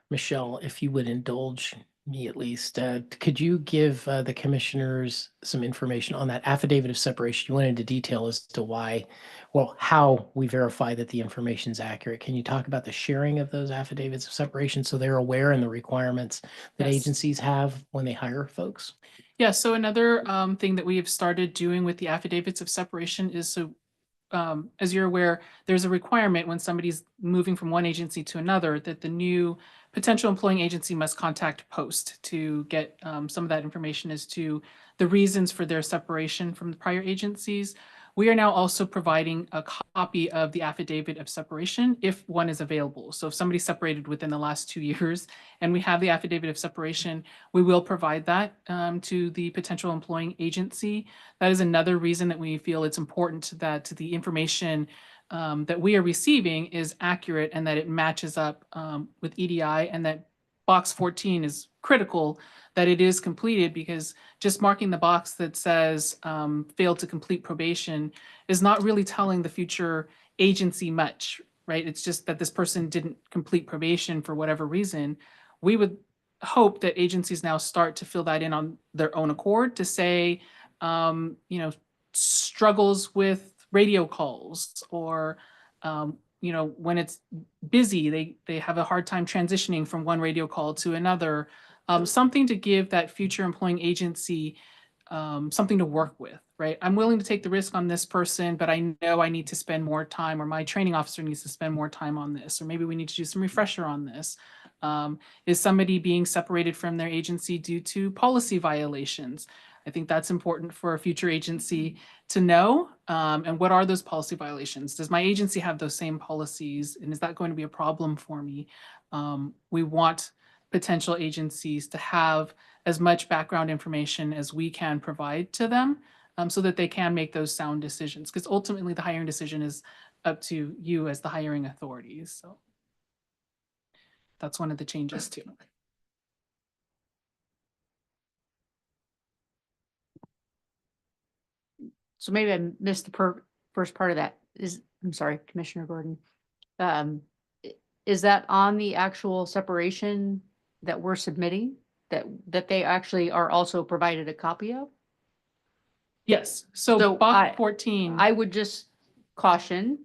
Michelle, if you would indulge me at least, could you give the commissioners some information on that affidavit of separation? You went into detail as to why, well, how we verify that the information is accurate. Can you talk about the sharing of those affidavits of separation so they're aware and the requirements that Yes. agencies have when they hire folks? Yeah, so another thing that we have started doing with the affidavits of separation is, so as you're aware, there's a requirement when somebody's moving from one agency to another that the new potential employing agency must contact Post to get some of that information as to the reasons for their separation from the prior agencies. We are now also providing a copy of the affidavit of separation if one is available. So if somebody separated within the last 2 years and we have the affidavit of separation, we will provide that to the potential employing agency. That is another reason that we feel it's important that the information that we are receiving is accurate and that it matches up with EDI, and that box 14 is critical, that it is completed, because just marking the box that says failed to complete probation is not really telling the future agency much, right? It's just that this person didn't complete probation for whatever reason. We would hope that agencies now start to fill that in on their own accord to say, struggles with radio calls, or when it's busy, they have a hard time transitioning from one radio call to another. Something to give that future employing agency something to work with, right? I'm willing to take the risk on this person, but I know I need to spend more time, or my training officer needs to spend more time on this, or maybe we need to do some refresher on this. Is somebody being separated from their agency due to policy violations? I think that's important for a future agency to know. And what are those policy violations? Does my agency have those same policies? And is that going to be a problem for me? We want potential agencies to have as much background information as we can provide to them, so that they can make those sound decisions. Because ultimately the hiring decision is up to you as the hiring authorities. So that's one of the changes too. So maybe I missed the first part of that. I'm sorry, Commissioner Gordon. Is that on the actual separation that we're submitting, that they actually are also provided a copy of? Yes, so box 14. I would just caution,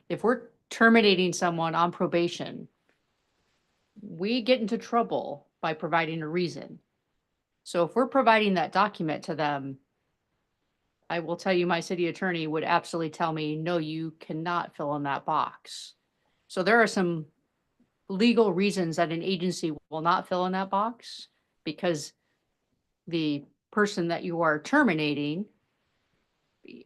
if we're terminating someone on probation, we get into trouble by providing a reason. So if we're providing that document to them, I will tell you, my city attorney would absolutely tell me, no, you cannot fill in that box. So there are some legal reasons that an agency will not fill in that box, because the person that you are terminating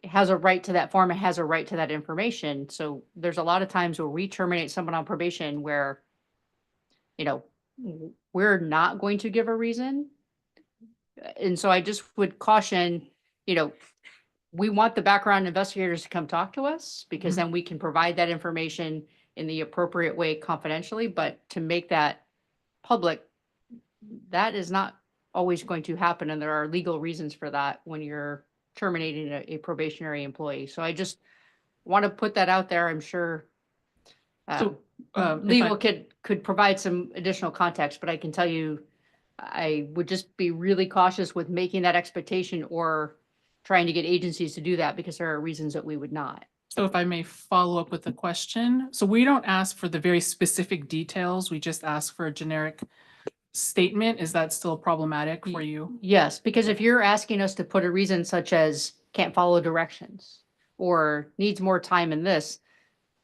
has a right to that form and has a right to that information. So there's a lot of times where we terminate someone on probation where, we're not going to give a reason. And so I just would caution, we want the background investigators to come talk to us, because then we can provide that information in the appropriate way confidentially. But to make that public, that is not always going to happen. And there are legal reasons for that when you're terminating a probationary employee. So I just want to put that out there. I'm sure legal could provide some additional context, but I can tell you, I would just be really cautious with making that expectation or trying to get agencies to do that, because there are reasons that we would not. So if I may follow up with a question. So we don't ask for the very specific details. We just ask for a generic statement. Is that still problematic for you? Yes, because if you're asking us to put a reason such as can't follow directions or needs more time in this,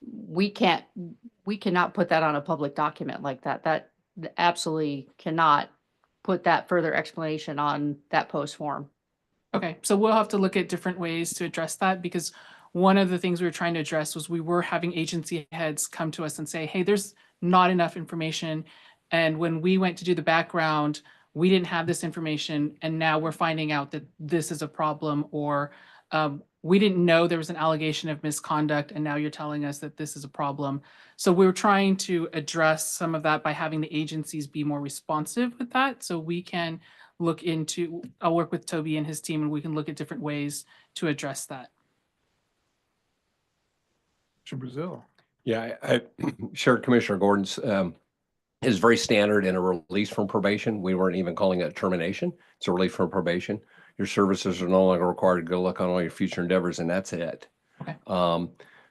we cannot put that on a public document like that. That absolutely cannot put that further explanation on that post form. Okay, so we'll have to look at different ways to address that, because one of the things we were trying to address was we were having agency heads come to us and say, hey, there's not enough information. And when we went to do the background, we didn't have this information. And now we're finding out that this is a problem, or we didn't know there was an allegation of misconduct, and now you're telling us that this is a problem. So we were trying to address some of that by having the agencies be more responsive with that. So we can look into, I'll work with Toby and his team, and we can look at different ways to address that. Brazil. Yeah, I shared Commissioner Gordon's is very standard in a release from probation. We weren't even calling it termination. It's a release from probation. Your services are no longer required to go look on all your future endeavors, and that's it. Okay.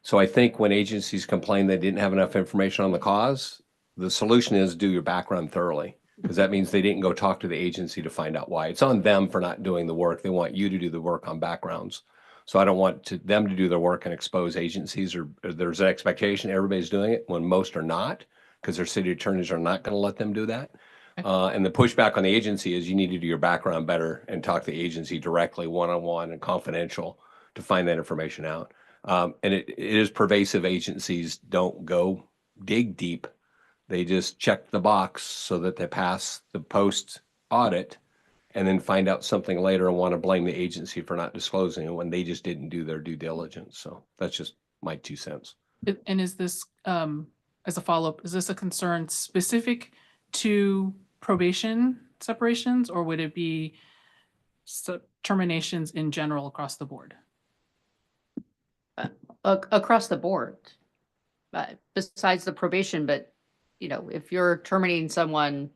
So I think when agencies complain they didn't have enough information on the cause, the solution is do your background thoroughly, because that means they didn't go talk to the agency to find out why. It's on them for not doing the work. They want you to do the work on backgrounds. So I don't want them to do their work and expose agencies, or there's an expectation everybody's doing it when most are not, because their city attorneys are not going to let them do that. And the pushback on the agency is you need to do your background better and talk to the agency directly, one-on-one and confidential to find that information out. And it is pervasive. Agencies don't go dig deep. They just check the box so that they pass the post audit and then find out something later and want to blame the agency for not disclosing it when they just didn't do their due diligence. So that's just my 2 cents. And is this, as a follow-up, is this a concern specific to probation separations, or would it be terminations in general across the board? Across the board, besides the probation, but you know, if you're terminating someone,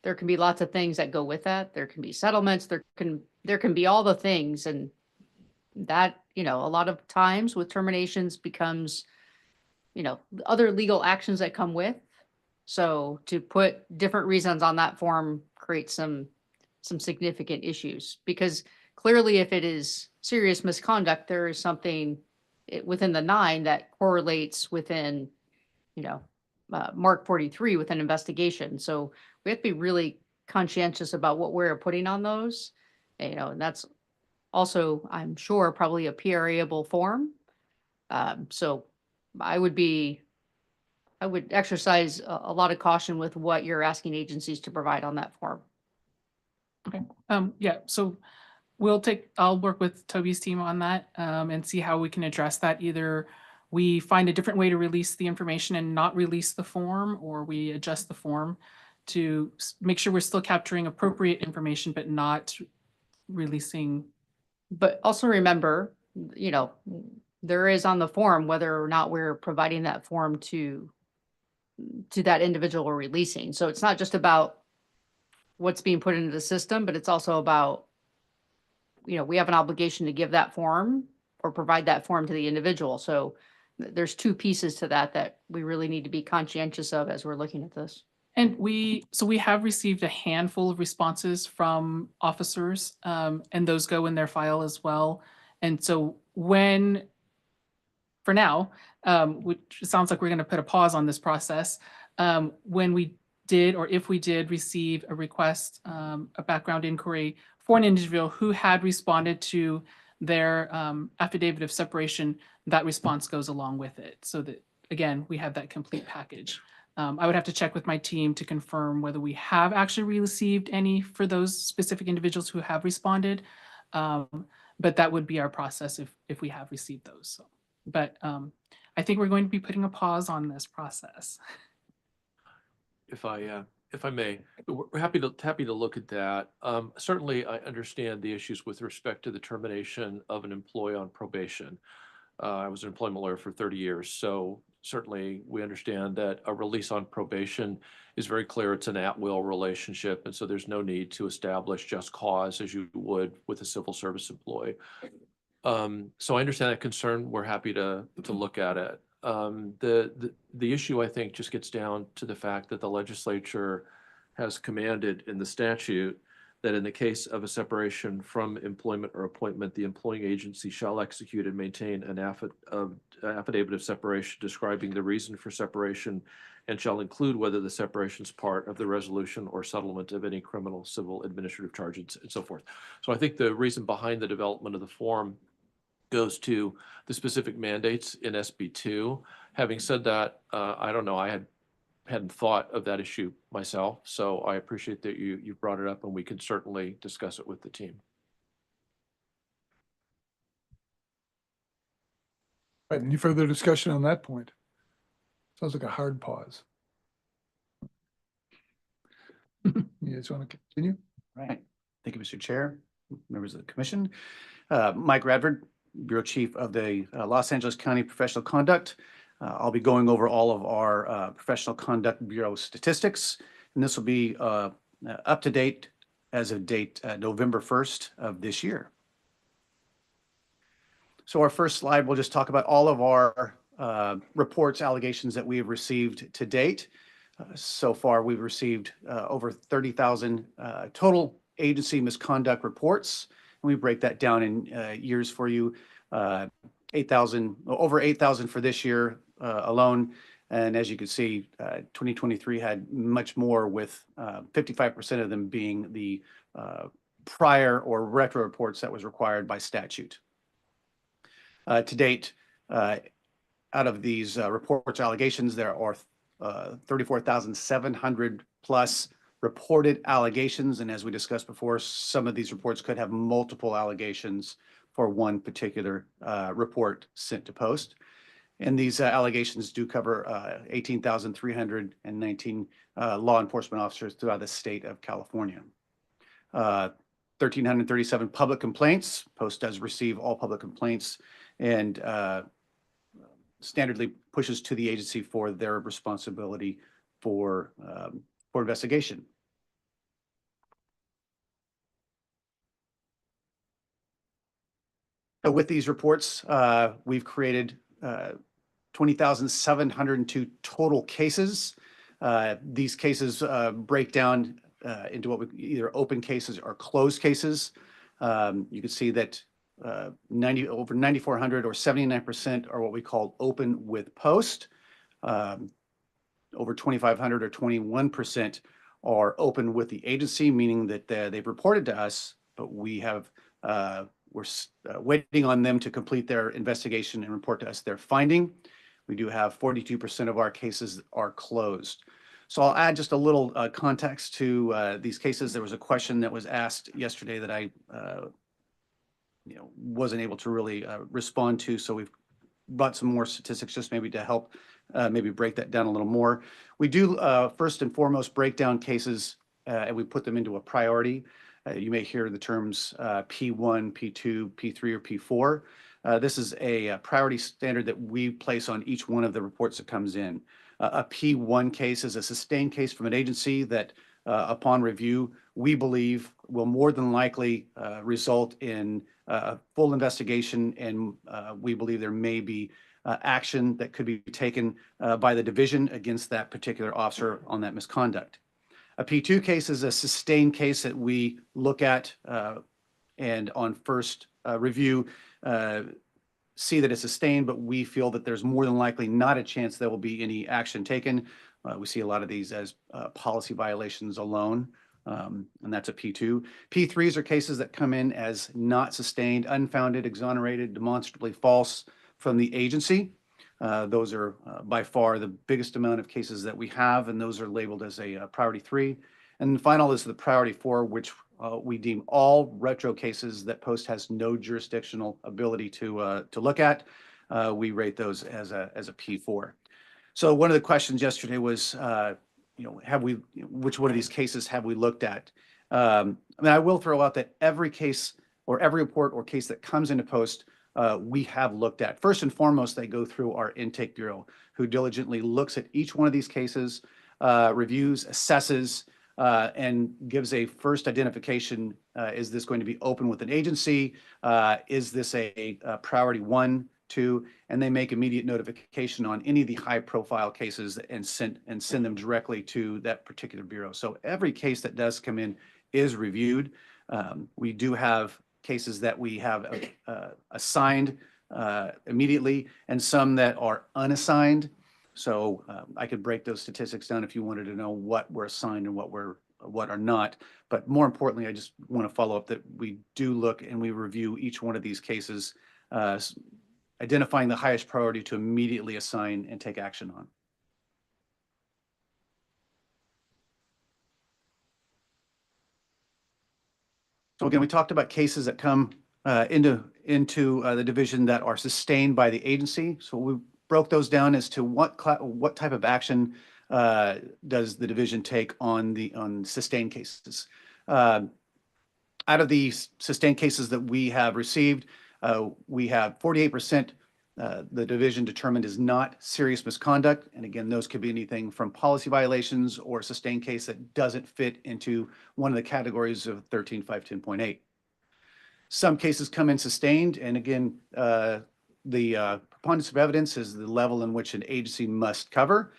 there can be lots of things that go with that. There can be settlements, there can be all the things, and that, you know, a lot of times with terminations becomes, you know, other legal actions that come with. So to put different reasons on that form creates some significant issues, because clearly if it is serious misconduct, there is something within the 9 that correlates within, you know, Mark 43 with an investigation. So we have to be really conscientious about what we're putting on those, you know, and that's also, I'm sure, probably a PRA-able form. So I would exercise a lot of caution with what you're asking agencies to provide on that form. Okay. Yeah, so I'll work with Toby's team on that, and see how we can address that. Either we find a different way to release the information and not release the form, or we adjust the form to make sure we're still capturing appropriate information, but not releasing. But also remember, you know, there is on the form whether or not we're providing that form to that individual we're releasing. So it's not just about what's being put into the system, but it's also about, you know, we have an obligation to give that form or provide that form to the individual. So there's 2 pieces to that we really need to be conscientious of as we're looking at this. And we have received a handful of responses from officers, and those go in their file as well. And so for now, which sounds like we're going to put a pause on this process, when we did, or if we did receive a request, a background inquiry for an individual who had responded to their affidavit of separation, that response goes along with it. So that, again, we have that complete package. I would have to check with my team to confirm whether we have actually received any for those specific individuals who have responded. But that would be our process if we have received those. So, but I think we're going to be putting a pause on this process. If I may, we're happy to look at that. Certainly, I understand the issues with respect to the termination of an employee on probation. I was an employment lawyer for 30 years, so certainly we understand that a release on probation is very clear. It's an at-will relationship, and so there's no need to establish just cause as you would with a civil service employee. So I understand that concern. We're happy to look at it. The issue, I think, just gets down to the fact that the legislature has commanded in the statute that in the case of a separation from employment or appointment, the employing agency shall execute and maintain an affidavit of separation describing the reason for separation and shall include whether the separation is part of the resolution or settlement of any criminal, civil, administrative charges, and so forth. So I think the reason behind the development of the form goes to the specific mandates in SB 2. Having said that, I don't know, I hadn't thought of that issue myself, so I appreciate that you brought it up, and we can certainly discuss it with the team. Right, any further discussion on that point? Sounds like a hard pause. You guys want to continue? Right. Thank you, Mr. Chair, members of the commission. Mike Radford, Bureau Chief of the Los Angeles County Professional Conduct. I'll be going over all of our Professional Conduct Bureau statistics, and this will be up to date as of date November 1st of this year. So our first slide, we'll just talk about all of our reports, allegations that we have received to date. So far, we've received over 30,000 total agency misconduct reports. And we break that down in years for you. 8,000, over 8,000 for this year alone. And as you can see, 2023 had much more, with 55% of them being the prior or retro reports that was required by statute. To date, out of these reports allegations, there are 34,700 plus reported allegations. And as we discussed before, some of these reports could have multiple allegations for one particular report sent to post. And these allegations do cover 18,319 law enforcement officers throughout the state of California. 1,337 public complaints. Post does receive all public complaints and standardly pushes to the agency for their responsibility for investigation. With these reports, we've created 20,702 total cases. These cases break down into what we either open cases or closed cases. You can see that over 9,400 or 79% are what we call open with post. Over 2,500 or 21% are open with the agency, meaning that they've reported to us, but we have we're waiting on them to complete their investigation and report to us their finding. We do have 42% of our cases are closed. So I'll add just a little context to these cases. There was a question that was asked yesterday that I wasn't able to really respond to. So we've brought some more statistics just maybe to help maybe break that down a little more. We do first and foremost break down cases and we put them into a priority. You may hear the terms P1, P2, P3, or P4. This is a priority standard that we place on each one of the reports that comes in. A P1 case is a sustained case from an agency that upon review, we believe will more than likely result in a full investigation, and we believe there may be action that could be taken by the division against that particular officer on that misconduct. A P2 case is a sustained case that we look at and on first review see that it's sustained, but we feel that there's more than likely not a chance there will be any action taken. We see a lot of these as policy violations alone, and that's a P2. P3s are cases that come in as not sustained, unfounded, exonerated, demonstrably false from the agency. Those are by far the biggest amount of cases that we have, and those are labeled as a priority 3. And the final is the priority 4, which we deem all retro cases that Post has no jurisdictional ability to look at. We rate those as a P4. So one of the questions yesterday was, which one of these cases have we looked at? I will throw out that every case or every report or case that comes into Post, we have looked at. First and foremost, they go through our intake bureau, who diligently looks at each one of these cases, reviews, assesses, and gives a first identification. Is this going to be open with an agency? Is this a priority 1, 2? And they make immediate notification on any of the high profile cases and send them directly to that particular bureau. So every case that does come in is reviewed. We do have cases that we have assigned immediately and some that are unassigned. So I could break those statistics down if you wanted to know what were assigned and what are not. But more importantly, I just want to follow up that we do look and we review each one of these cases, identifying the highest priority to immediately assign and take action on. So again, we talked about cases that come into the division that are sustained by the agency. So we broke those down as to what type of action does the division take on sustained cases. Out of the sustained cases that we have received, we have 48% the division determined is not serious misconduct. And again, those could be anything from policy violations or a sustained case that doesn't fit into one of the categories of 13.510.8. Some cases come in sustained, and again, the preponderance of evidence is the level in which an agency must cover.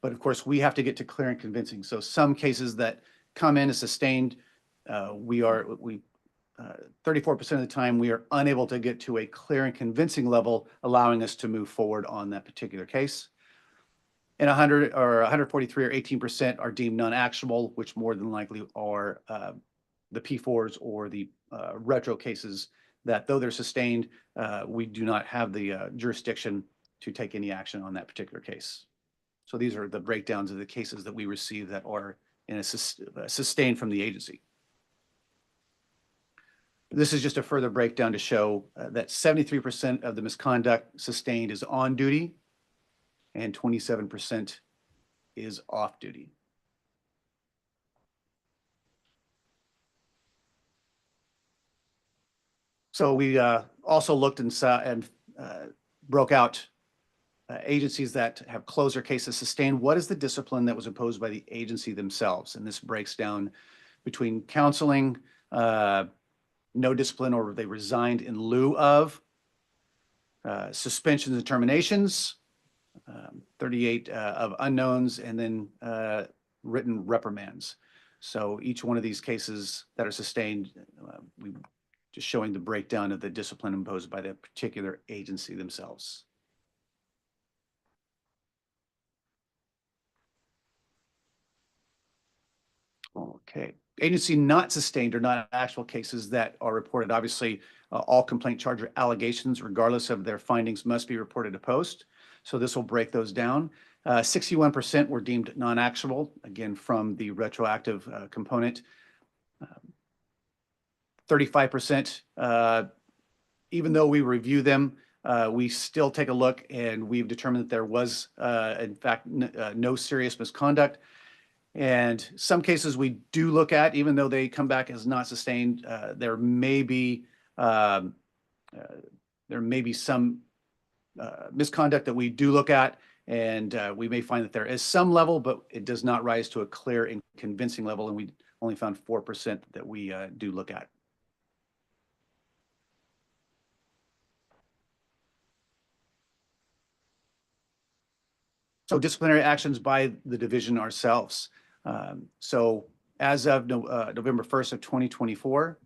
But of course, we have to get to clear and convincing. So some cases that come in as sustained, 34% of the time, we are unable to get to a clear and convincing level, allowing us to move forward on that particular case. And 143 or 18% are deemed non-actionable, which more than likely are the P4s or the retro cases that though they're sustained, we do not have the jurisdiction to take any action on that particular case. So these are the breakdowns of the cases that we receive that are in a sustained from the agency. This is just a further breakdown to show that 73% of the misconduct sustained is on duty and 27% is off duty. So we also looked and saw and broke out agencies that have closed their cases sustained. What is the discipline that was imposed by the agency themselves? And this breaks down between counseling, no discipline, or they resigned in lieu of, suspensions and terminations, 38 of unknowns, and then written reprimands. So each one of these cases that are sustained, we just showing the breakdown of the discipline imposed by the particular agency themselves. Okay. Agency not sustained are not actual cases that are reported. Obviously, all complaint charge or allegations, regardless of their findings, must be reported to post. So this will break those down. 61% were deemed non-actionable, again, from the retroactive component. 35%, even though we review them, we still take a look and we've determined that there was, in fact, no serious misconduct. And some cases we do look at, even though they come back as not sustained, there may be some misconduct that we do look at, and we may find that there is some level, but it does not rise to a clear and convincing level, and we only found 4% that we do look at. So disciplinary actions by the division ourselves. So as of November 1st of 2024,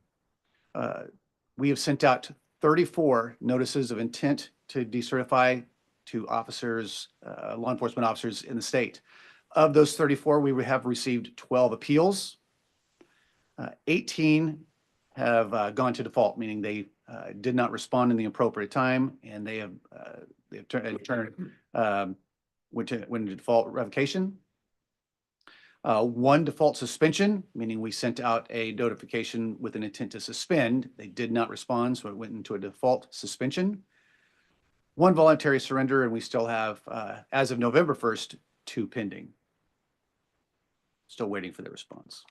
we have sent out 34 notices of intent to decertify to officers, law enforcement officers in the state. Of those 34, we have received 12 appeals. 18 have gone to default, meaning they did not respond in the appropriate time, and they have went to default revocation. One default suspension, meaning we sent out a notification with an intent to suspend. They did not respond, so it went into a default suspension. One voluntary surrender, and we still have, as of November 1st, 2 pending. Still waiting for the response.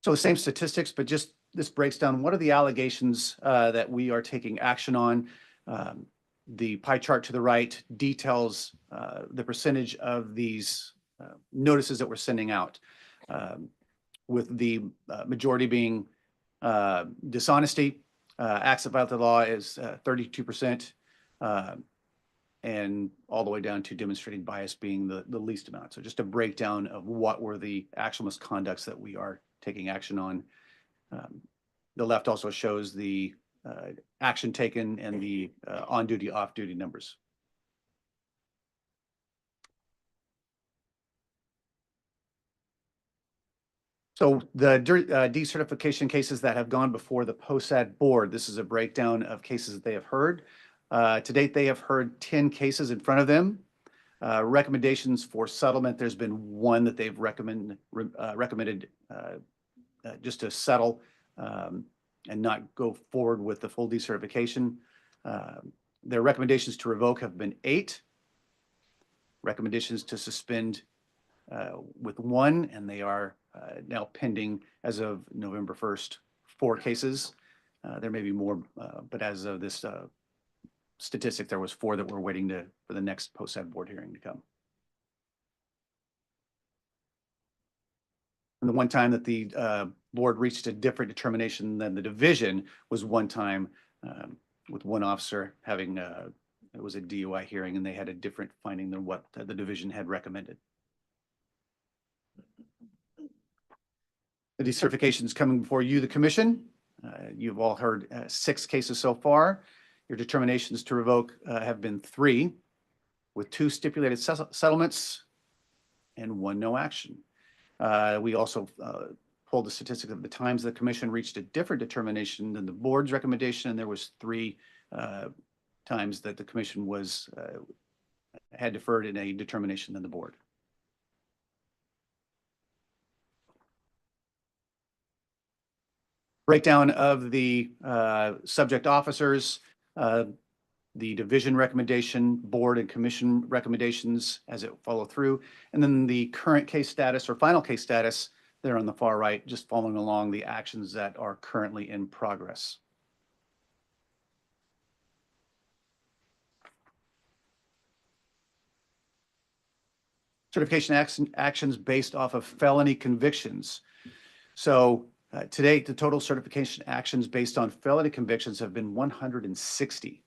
So the same statistics, but just this breaks down what are the allegations that we are taking action on. The pie chart to the right details the percentage of these notices that we're sending out, with the majority being dishonesty. Acts that violate the law is 32%, and all the way down to demonstrating bias being the least amount. So just a breakdown of what were the actual misconducts that we are taking action on. The left also shows the action taken and the on-duty, off-duty numbers. So the decertification cases that have gone before the POSAD board, this is a breakdown of cases that they have heard. To date, they have heard 10 cases in front of them. Recommendations for settlement, there's been one that they've recommended just to settle and not go forward with the full decertification. Their recommendations to revoke have been 8. Recommendations to suspend with 1, and they are now pending as of November 1st, 4 cases. There may be more, but as of this statistic, there was 4 that we're waiting for the next POSAD board hearing to come. And the one time that the board reached a different determination than the division was one time with one officer having, it was a DUI hearing, and they had a different finding than what the division had recommended. The decertification is coming before you, the commission. You've all heard 6 cases so far. Your determinations to revoke have been 3, with 2 stipulated settlements and 1 no action. We also pulled the statistics of the times the commission reached a different determination than the board's recommendation, and there was 3 times that the commission was had deferred in a determination than the board. Breakdown of the subject officers, the division recommendation, board and commission recommendations as it follow through, and then the current case status or final case status there on the far right, just following along the actions that are currently in progress. Certification actions based off of felony convictions. So to date, the total certification actions based on felony convictions have been 160,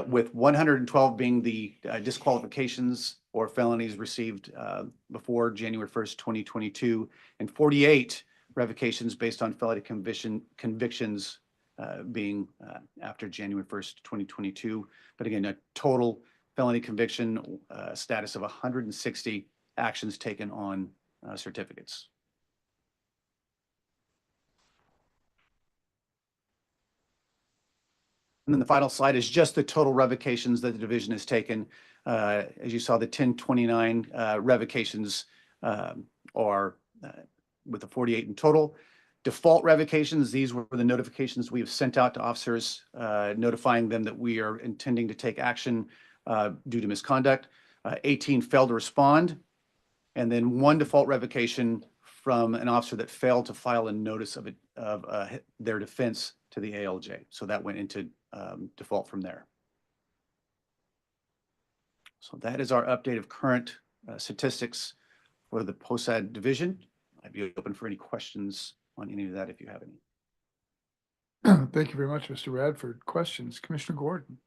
with 112 being the disqualifications or felonies received before January 1st, 2022, and 48 revocations based on felony convictions being after January 1st, 2022. But again, a total felony conviction status of 160 actions taken on certificates. And then the final slide is just the total revocations that the division has taken. As you saw, the 1029 revocations are with the 48 in total. Default revocations, these were the notifications we have sent out to officers notifying them that we are intending to take action due to misconduct. 18 failed to respond, and then 1 default revocation from an officer that failed to file a notice of their defense to the ALJ. So that went into default from there. So that is our update of current statistics for the POSAD division. I'd be open for any questions on any of that if you have any. Thank you very much, Mr. Radford. Questions? Commissioner Gordon?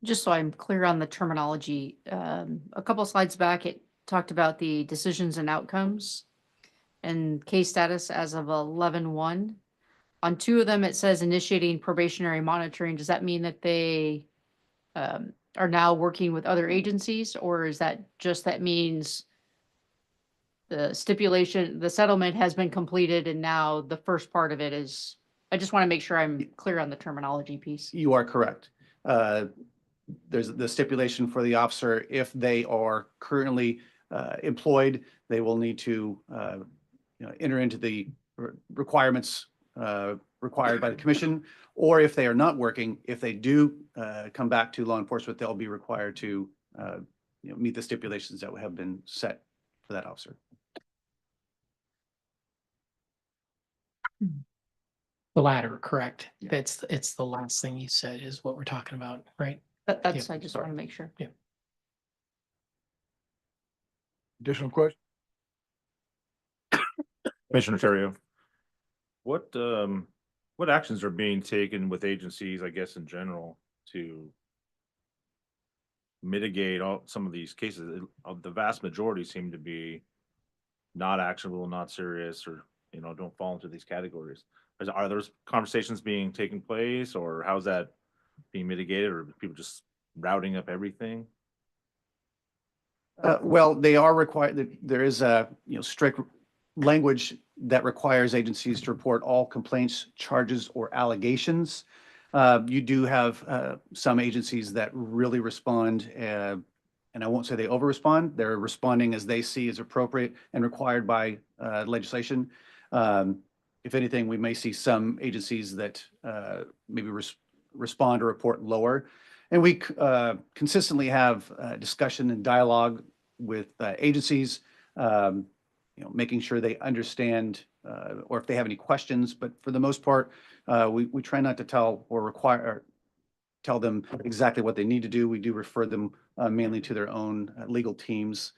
Just so I'm clear on the terminology, a couple slides back, it talked about the decisions and outcomes and case status as of 11/1. On 2 of them, it says initiating probationary monitoring. Does that mean that they are now working with other agencies, or is that just that means the stipulation, the settlement has been completed and now the first part of it is, I just want to make sure I'm clear on the terminology piece. You are correct. There's the stipulation for the officer. If they are currently employed, they will need to enter into the requirements required by the commission, or if they are not working, if they do come back to law enforcement, they'll be required to meet the stipulations that have been set for that officer. The latter, correct. It's the last thing you said is what we're talking about, right? That's, I just want to make sure. Yeah. Additional question? Commissioner Terrio, what actions are being taken with agencies, I guess, in general, to mitigate some of these cases? The vast majority seem to be not actionable, not serious, or don't fall into these categories. Are those conversations being taken place, or how's that being mitigated, or people just routing up everything? Well, they are required. There is a strict language that requires agencies to report all complaints, charges, or allegations. You do have some agencies that really respond, and I won't say they over-respond. They're responding as they see as appropriate and required by legislation. If anything, we may see some agencies that maybe respond or report lower. And we consistently have discussion and dialogue with agencies, making sure they understand or if they have any questions. But for the most part, we try not to tell or tell them exactly what they need to do. We do refer them mainly to their own legal teams.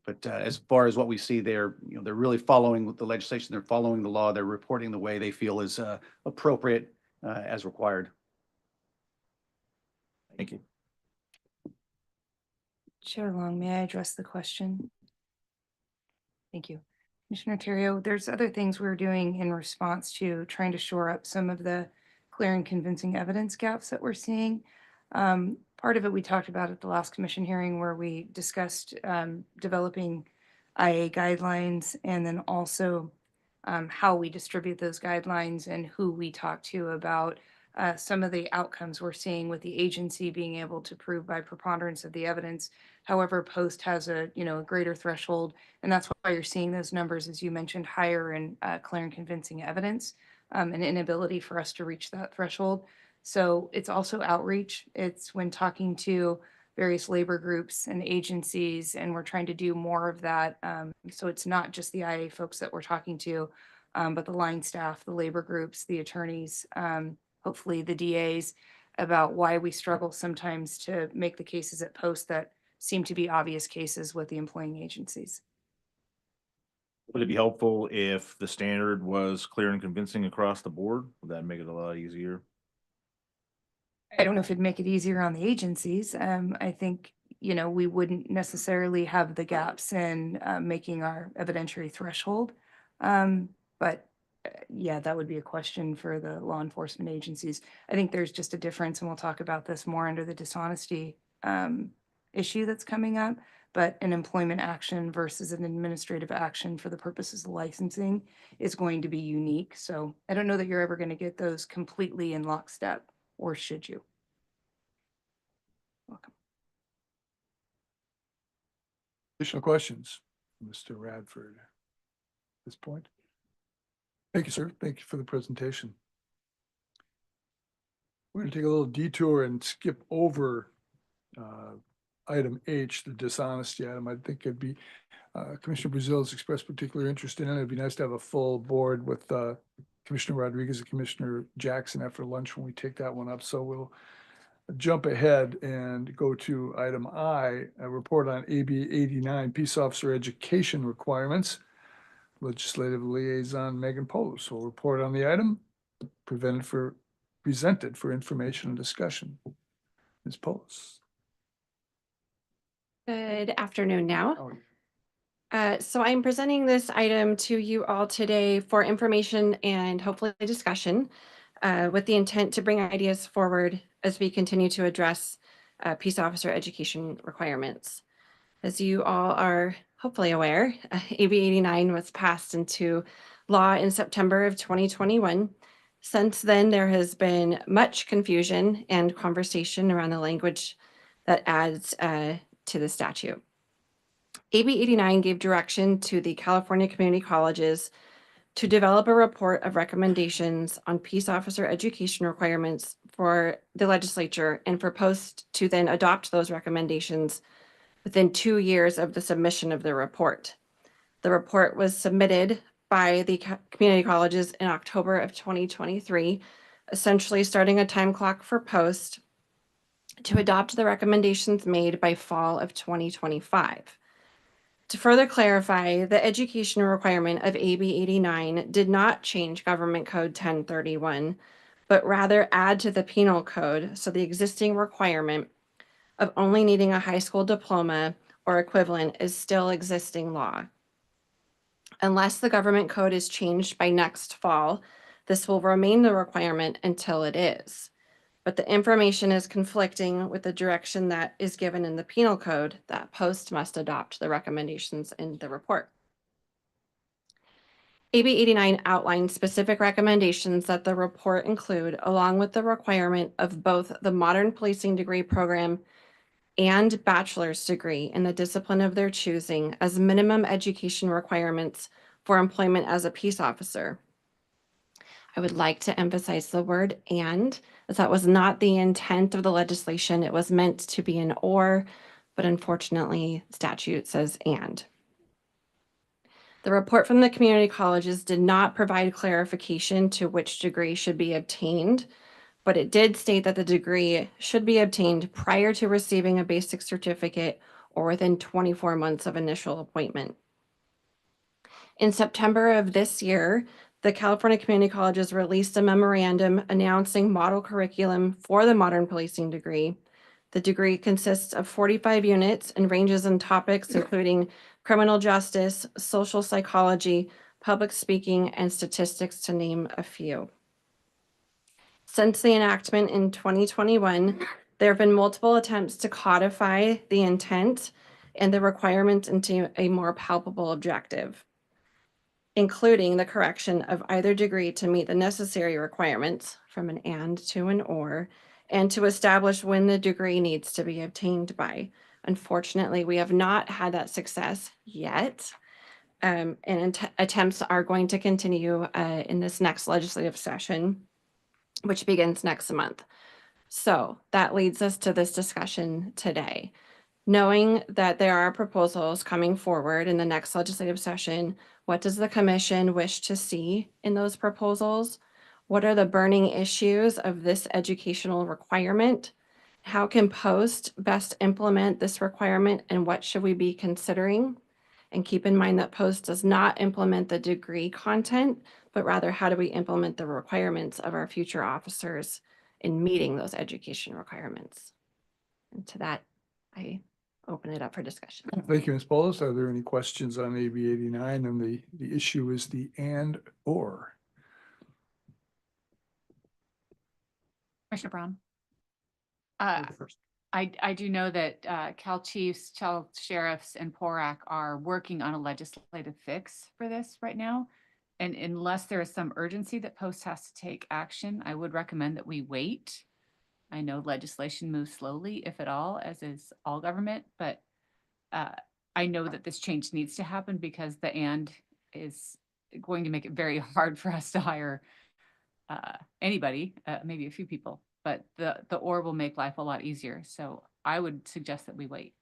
But as far as what we see, they're really following the legislation. They're following the law. They're reporting the way they feel is appropriate as required. Thank you. Chair Long, may I address the question? Thank you. Commissioner Terrio, there's other things we're doing in response to trying to shore up some of the clear and convincing evidence gaps that we're seeing. Part part of it we talked about at the last commission hearing where we discussed developing IA guidelines and then also how we distribute those guidelines and who we talk to about some of the outcomes we're seeing with the agency being able to prove by preponderance of the evidence. However, post has a, a greater threshold, and that's why you're seeing those numbers, as you mentioned, higher in clear and convincing evidence, an inability for us to reach that threshold. So it's also outreach. It's when talking to various labor groups and agencies, and we're trying to do more of that. So it's not just the IA folks that we're talking to, but the line staff, the labor groups, the attorneys, hopefully the DAs, about why we struggle sometimes to make the cases at post that seem to be obvious cases with the employing agencies. Would it be helpful if the standard was clear and convincing across the board? Would that make it a lot easier? I don't know if it'd make it easier on the agencies. I think, we wouldn't necessarily have the gaps in making our evidentiary threshold. But yeah, that would be a question for the law enforcement agencies. I think there's just a difference, and we'll talk about this more under the dishonesty issue that's coming up. But an employment action versus an administrative action for the purposes of licensing is going to be unique. So I don't know that you're ever going to get those completely in lockstep, or should you? Welcome. Additional questions, Mr. Radford, at this point? Thank you, sir. Thank you for the presentation. We're going to take a little detour and skip over item H, the dishonesty item. I think it'd be, Commissioner Brazil has expressed particular interest in it. It'd be nice to have a full board with Commissioner Rodriguez and Commissioner Jackson after lunch when we take that one up. So we'll jump ahead and go to item I, a report on AB 89, Peace Officer Education Requirements. Legislative Liaison Megan Polos will report on the item, presented for information and discussion. Ms. Polos. Good afternoon now. So I'm presenting this item to you all today for information and hopefully discussion with the intent to bring ideas forward as we continue to address peace officer education requirements. As you all are hopefully aware, AB 89 was passed into law in September of 2021. Since then, there has been much confusion and conversation around the language that adds to the statute. AB 89 gave direction to the California community colleges to develop a report of recommendations on peace officer education requirements for the legislature and for post to then adopt those recommendations within 2 years of the submission of the report. The report was submitted by the community colleges in October of 2023, essentially starting a time clock for post to adopt the recommendations made by fall of 2025. To further clarify, the education requirement of AB 89 did not change Government Code 1031, but rather add to the penal code, so the existing requirement of only needing a high school diploma or equivalent is still existing law. Unless the government code is changed by next fall, this will remain the requirement until it is. But the information is conflicting with the direction that is given in the penal code that post must adopt the recommendations in the report. AB 89 outlines specific recommendations that the report include, along with the requirement of both the modern policing degree program and bachelor's degree in the discipline of their choosing as minimum education requirements for employment as a peace officer. I would like to emphasize the word "and," as that was not the intent of the legislation. It was meant to be an "or," but unfortunately, statute says "and." The report from the community colleges did not provide clarification to which degree should be obtained, but it did state that the degree should be obtained prior to receiving a basic certificate or within 24 months of initial appointment. In September of this year, the California Community Colleges released a memorandum announcing model curriculum for the modern policing degree. The degree consists of 45 units and ranges in topics including criminal justice, social psychology, public speaking, and statistics, to name a few. Since the enactment in 2021, There have been multiple attempts to codify the intent and the requirements into a more palpable objective, including the correction of either degree to meet the necessary requirements from an and to an or, and to establish when the degree needs to be obtained by. Unfortunately, we have not had that success yet. Attempts are going to continue in this next legislative session, which begins next month. So that leads us to this discussion today. Knowing that there are proposals coming forward in the next legislative session, what does the commission wish to see in those proposals? What are the burning issues of this educational requirement? How can Post best implement this requirement, and what should we be considering? And keep in mind that Post does not implement the degree content, but rather how do we implement the requirements of our future officers in meeting those education requirements? And to that, I open it up for discussion. Thank you, Ms. Paulus. Are there any questions on AB 89? And the issue is the and or. Commissioner Braun. I do know that Cal Chiefs, Cal Sheriffs, and PORAC are working on a legislative fix for this right now. And unless there is some urgency that Post has to take action, I would recommend that we wait. I know legislation moves slowly, if at all, as is all government, but I know that this change needs to happen because the and is going to make it very hard for us to hire anybody, maybe a few people, but the or will make life a lot easier. So I would suggest that we wait.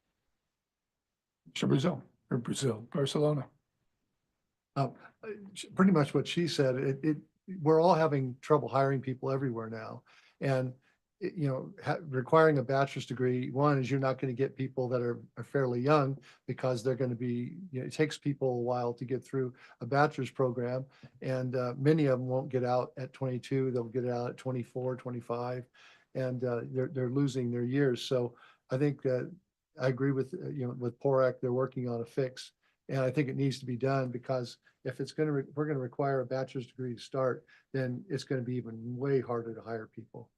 Barcelona. Pretty much what she said, we're all having trouble hiring people everywhere now. And, requiring a bachelor's degree, one is you're not going to get people that are fairly young because they're going to be, it takes people a while to get through a bachelor's program. And many of them won't get out at 22, they'll get out at 24, 25, and they're losing their years. So I think that I agree with, with PORAC, they're working on a fix. And I think it needs to be done because if we're going to require a bachelor's degree to start, then it's going to be even way harder to hire people.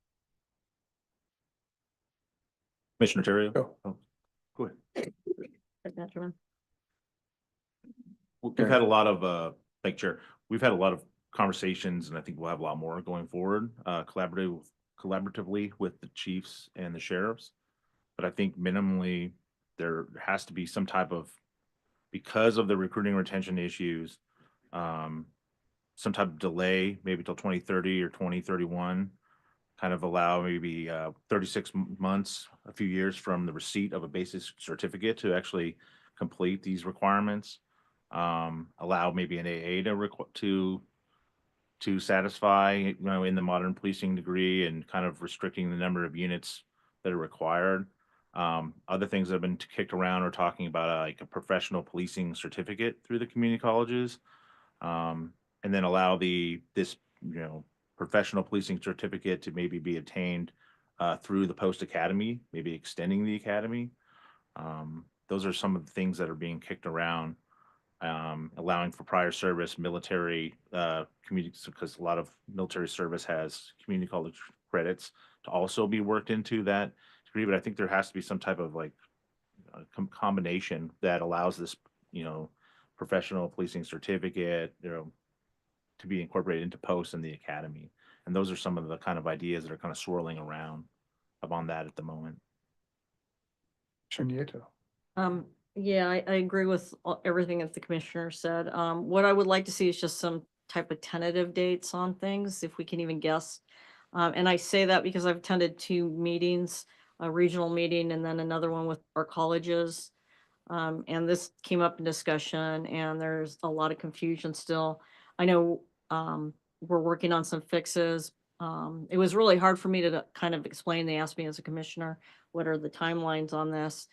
Commissioner Terrio? Go ahead. We've had a lot of, thank you, Chair. We've had a lot of conversations, and I think we'll have a lot more going forward, collaboratively with the chiefs and the sheriffs. But I think minimally, there has to be some type of, because of the recruiting retention issues, some type of delay, maybe till 2030 or 2031, kind of allow maybe 36 months, a few years from the receipt of a basic certificate to actually complete these requirements. Allow maybe an AA to satisfy, in the modern policing degree, and kind of restricting the number of units that are required. Other things that have been kicked around are talking about like a professional policing certificate through the community colleges, and then allow this professional policing certificate to maybe be obtained through the Post Academy, maybe extending the academy. Those are some of the things that are being kicked around, allowing for prior service, military community, because a lot of military service has community college credits to also be worked into that degree. But I think there has to be some type of like combination that allows this, professional policing certificate, to be incorporated into Post and the academy. And those are some of the kind of ideas that are kind of swirling around upon that at the moment. Yeah, I agree with everything that the commissioner said. What I would like to see is just some type of tentative dates on things, if we can even guess. And I say that because I've attended 2 meetings, a regional meeting and then another one with our colleges. And this came up in discussion, and there's a lot of confusion still. I know we're working on some fixes. It was really hard for me to kind of explain. They asked me as a commissioner, what are the timelines on this?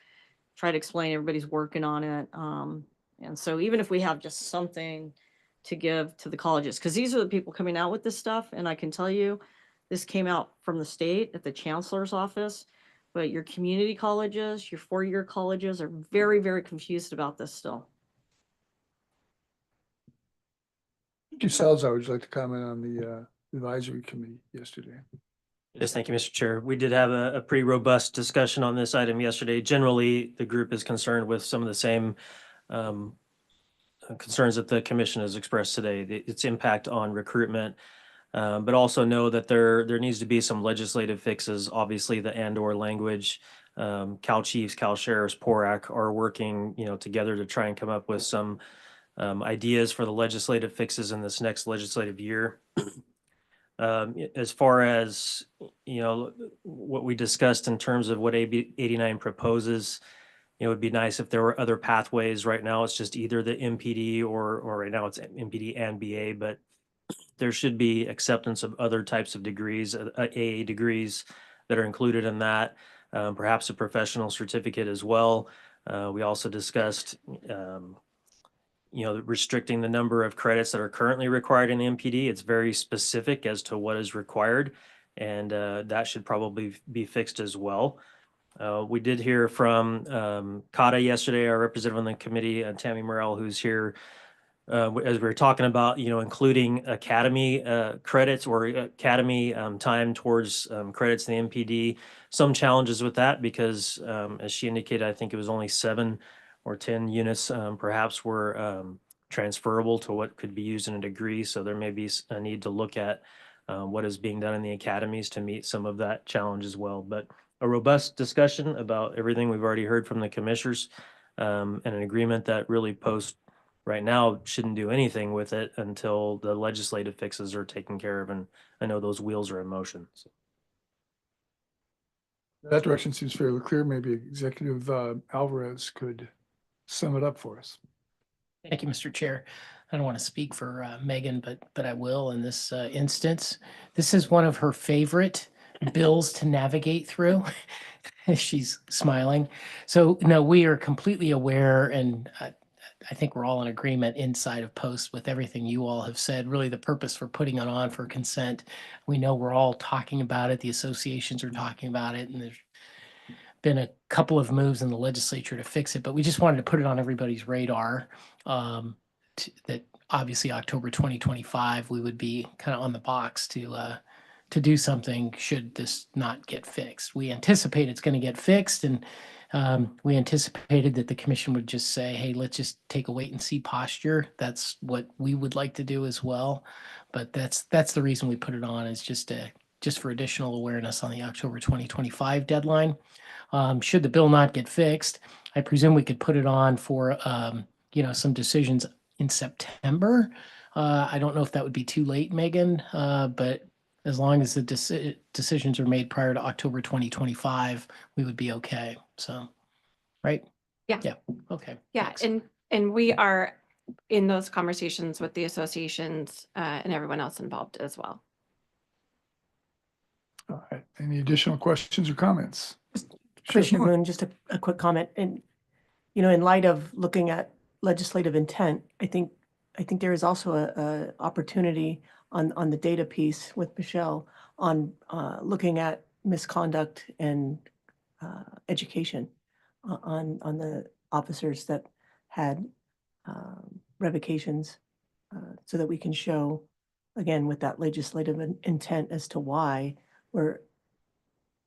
Try to explain, everybody's working on it. And so even if we have just something to give to the colleges, because these are the people coming out with this stuff, and I can tell you, this came out from the state at the chancellor's office, but your community colleges, your 4-year colleges are very, very confused about this still. Thank you, Salzar. Would you like to comment on the advisory committee yesterday? Yes, thank you, Mr. Chair. We did have a pretty robust discussion on this item yesterday. Generally, the group is concerned with some of the same um, concerns that the commission has expressed today, its impact on recruitment, but also know that there needs to be some legislative fixes. Obviously, the and/or language, Cal Chiefs, Cal Sheriffs, PORAC are working, together to try and come up with some ideas for the legislative fixes in this next legislative year. As far as, what we discussed in terms of what AB 89 proposes, it would be nice if there were other pathways. Right now, it's just either the MPD or right now it's MPD and BA, but there should be acceptance of other types of degrees, AA degrees that are included in that, perhaps a professional certificate as well. We also discussed, restricting the number of credits that are currently required in the MPD. It's very specific as to what is required, and that should probably be fixed as well. We did hear from CADA yesterday, our representative on the committee, Tammy Morrell, who's here, as we were talking about, including academy credits or academy time towards credits in the MPD. Some challenges with that because, as she indicated, I think it was only 7 or 10 units perhaps were transferable to what could be used in a degree. So there may be a need to look at what is being done in the academies to meet some of that challenge as well. But a robust discussion about everything we've already heard from the commissioners, and an agreement that really post right now shouldn't do anything with it until the legislative fixes are taken care of. And I know those wheels are in motion. So. That direction seems fairly clear. Maybe Executive Alvarez could sum it up for us. Thank you, Mr. Chair. I don't want to speak for Megan, but I will in this instance. This is one of her favorite bills to navigate through. She's smiling. So no, we are completely aware, and I think we're all in agreement inside of Post with everything you all have said. Really, the purpose for putting it on for consent. We know we're all talking about it. The associations are talking about it, and there's been a couple of moves in the legislature to fix it, but we just wanted to put it on everybody's radar. That obviously October 2025, we would be kind of on the box to do something should this not get fixed. We anticipate it's going to get fixed, and we anticipated that the commission would just say, hey, let's just take a wait and see posture. That's what we would like to do as well. But that's the reason we put it on, is just for additional awareness on the October 2025 deadline. Should the bill not get fixed, I presume we could put it on for, some decisions in September. I don't know if that would be too late, Megan, but as long as the decisions are made prior to October 2025, we would be okay. So, right? Yeah. Yeah. Okay. Yeah. Thanks. And we are in those conversations with the associations and everyone else involved as well. All right. Any additional questions or comments? Commissioner Moon, just a quick comment. And, in light of looking at legislative intent, I think there is also a opportunity on the data piece with Michelle on looking at misconduct and education on the officers that had revocations, so that we can show, again, with that legislative intent as to why we're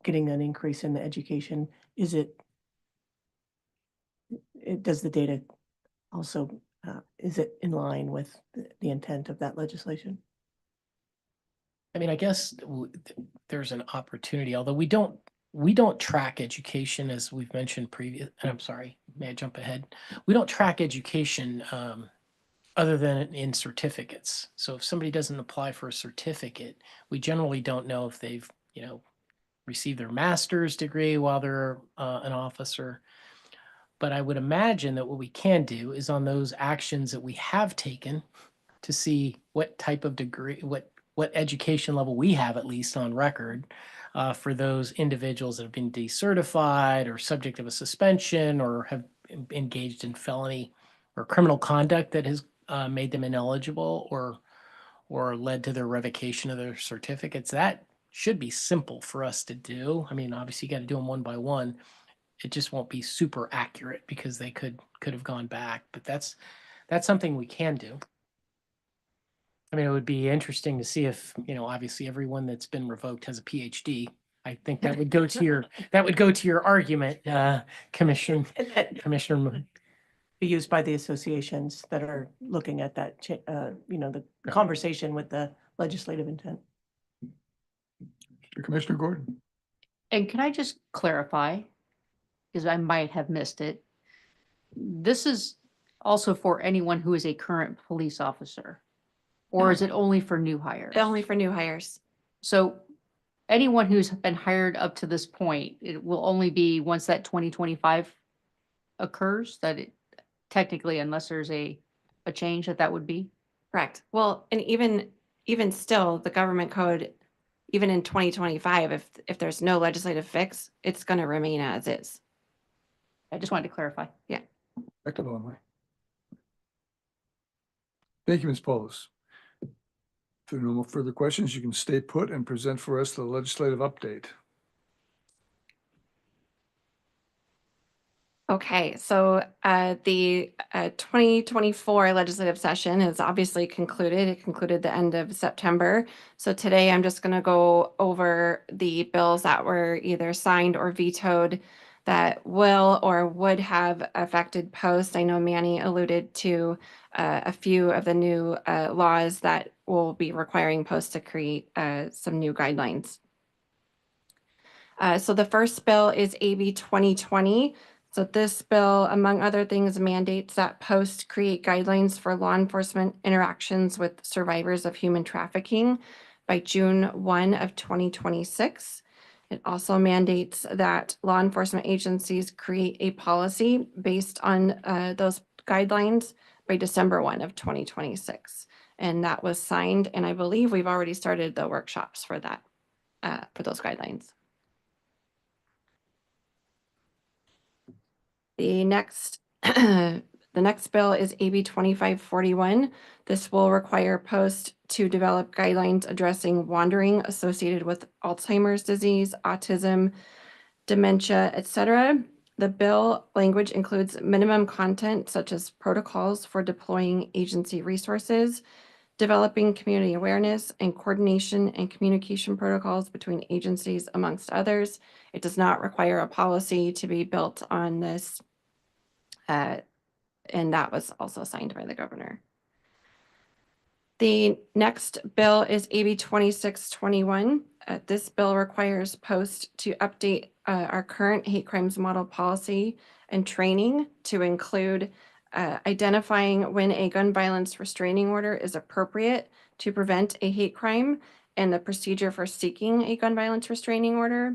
getting an increase in the education. Does the data also, is it in line with the intent of that legislation? I mean, I guess there's an opportunity, although we don't track education, as we've mentioned previous, and I'm sorry, may I jump ahead? We don't track education other than in certificates. So if somebody doesn't apply for a certificate, we generally don't know if they've, received their master's degree while they're an officer. But I would imagine that what we can do is on those actions that we have taken to see what type of degree, what education level we have at least on record for those individuals that have been decertified or subject of a suspension or have engaged in felony or criminal conduct that has made them ineligible or led to their revocation of their certificates. That should be simple for us to do. I mean, obviously you got to do them one by one. It just won't be super accurate because they could have gone back, but that's something we can do. I mean, it would be interesting to see if, obviously everyone that's been revoked has a PhD. I think that would go to your argument, Commissioner. And that Commissioner. be used by the associations that are looking at that, the conversation with the legislative intent. Commissioner Gordon. And can I just clarify, because I might have missed it? This is also for anyone who is a current police officer? Or is it only for new hires? Only for new hires. So anyone who's been hired up to this point, it will only be once that 2025 occurs, that it technically, unless there's a change, that would be? Correct. Well, and even still, the government code, even in 2025, if there's no legislative fix, it's going to remain as is. I just wanted to clarify. Yeah. Effective only. Thank you, Ms. Paulus. If there are no more further questions, you can stay put and present for us the legislative update. Okay, so the 2024 legislative session is obviously concluded. It concluded the end of September. So today I'm just going to go over the bills that were either signed or vetoed that will or would have affected post. I know Manny alluded to a few of the new laws that will be requiring post to create some new guidelines. So the first bill is AB 2020. So this bill, among other things, mandates that post create guidelines for law enforcement interactions with survivors of human trafficking by June 1 of 2026. It also mandates that law enforcement agencies create a policy based on those guidelines by December 1 of 2026. And that was signed, and I believe we've already started the workshops for that, for those guidelines. The next bill is AB 2541. This will require post to develop guidelines addressing wandering associated with Alzheimer's disease, autism, dementia, etc. The bill language includes minimum content such as protocols for deploying agency resources, developing community awareness and coordination and communication protocols between agencies, amongst others. It does not require a policy to be built on this, and that was also signed by the governor. The next bill is AB 2621. This bill requires post to update our current hate crimes model policy and training to include identifying when a gun violence restraining order is appropriate to prevent a hate crime and the procedure for seeking a gun violence restraining order.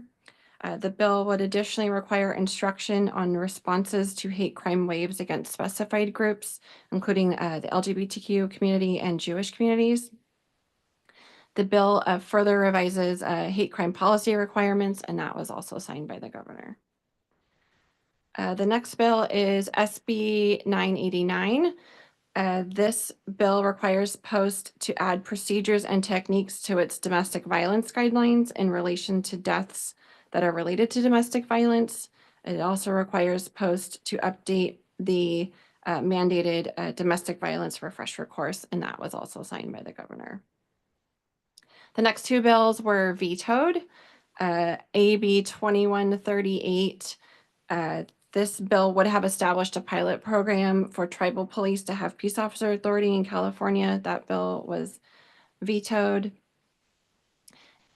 The bill would additionally require instruction on responses to hate crime waves against specified groups, including the LGBTQ community and Jewish communities. The bill further revises hate crime policy requirements, and that was also signed by the governor. The next bill is SB 989. This bill requires post to add procedures and techniques to its domestic violence guidelines in relation to deaths that are related to domestic violence. It also requires post to update the mandated domestic violence refresher course, and that was also signed by the governor. The next two bills were vetoed. AB 2138. This bill would have established a pilot program for tribal police to have peace officer authority in California. That bill was vetoed.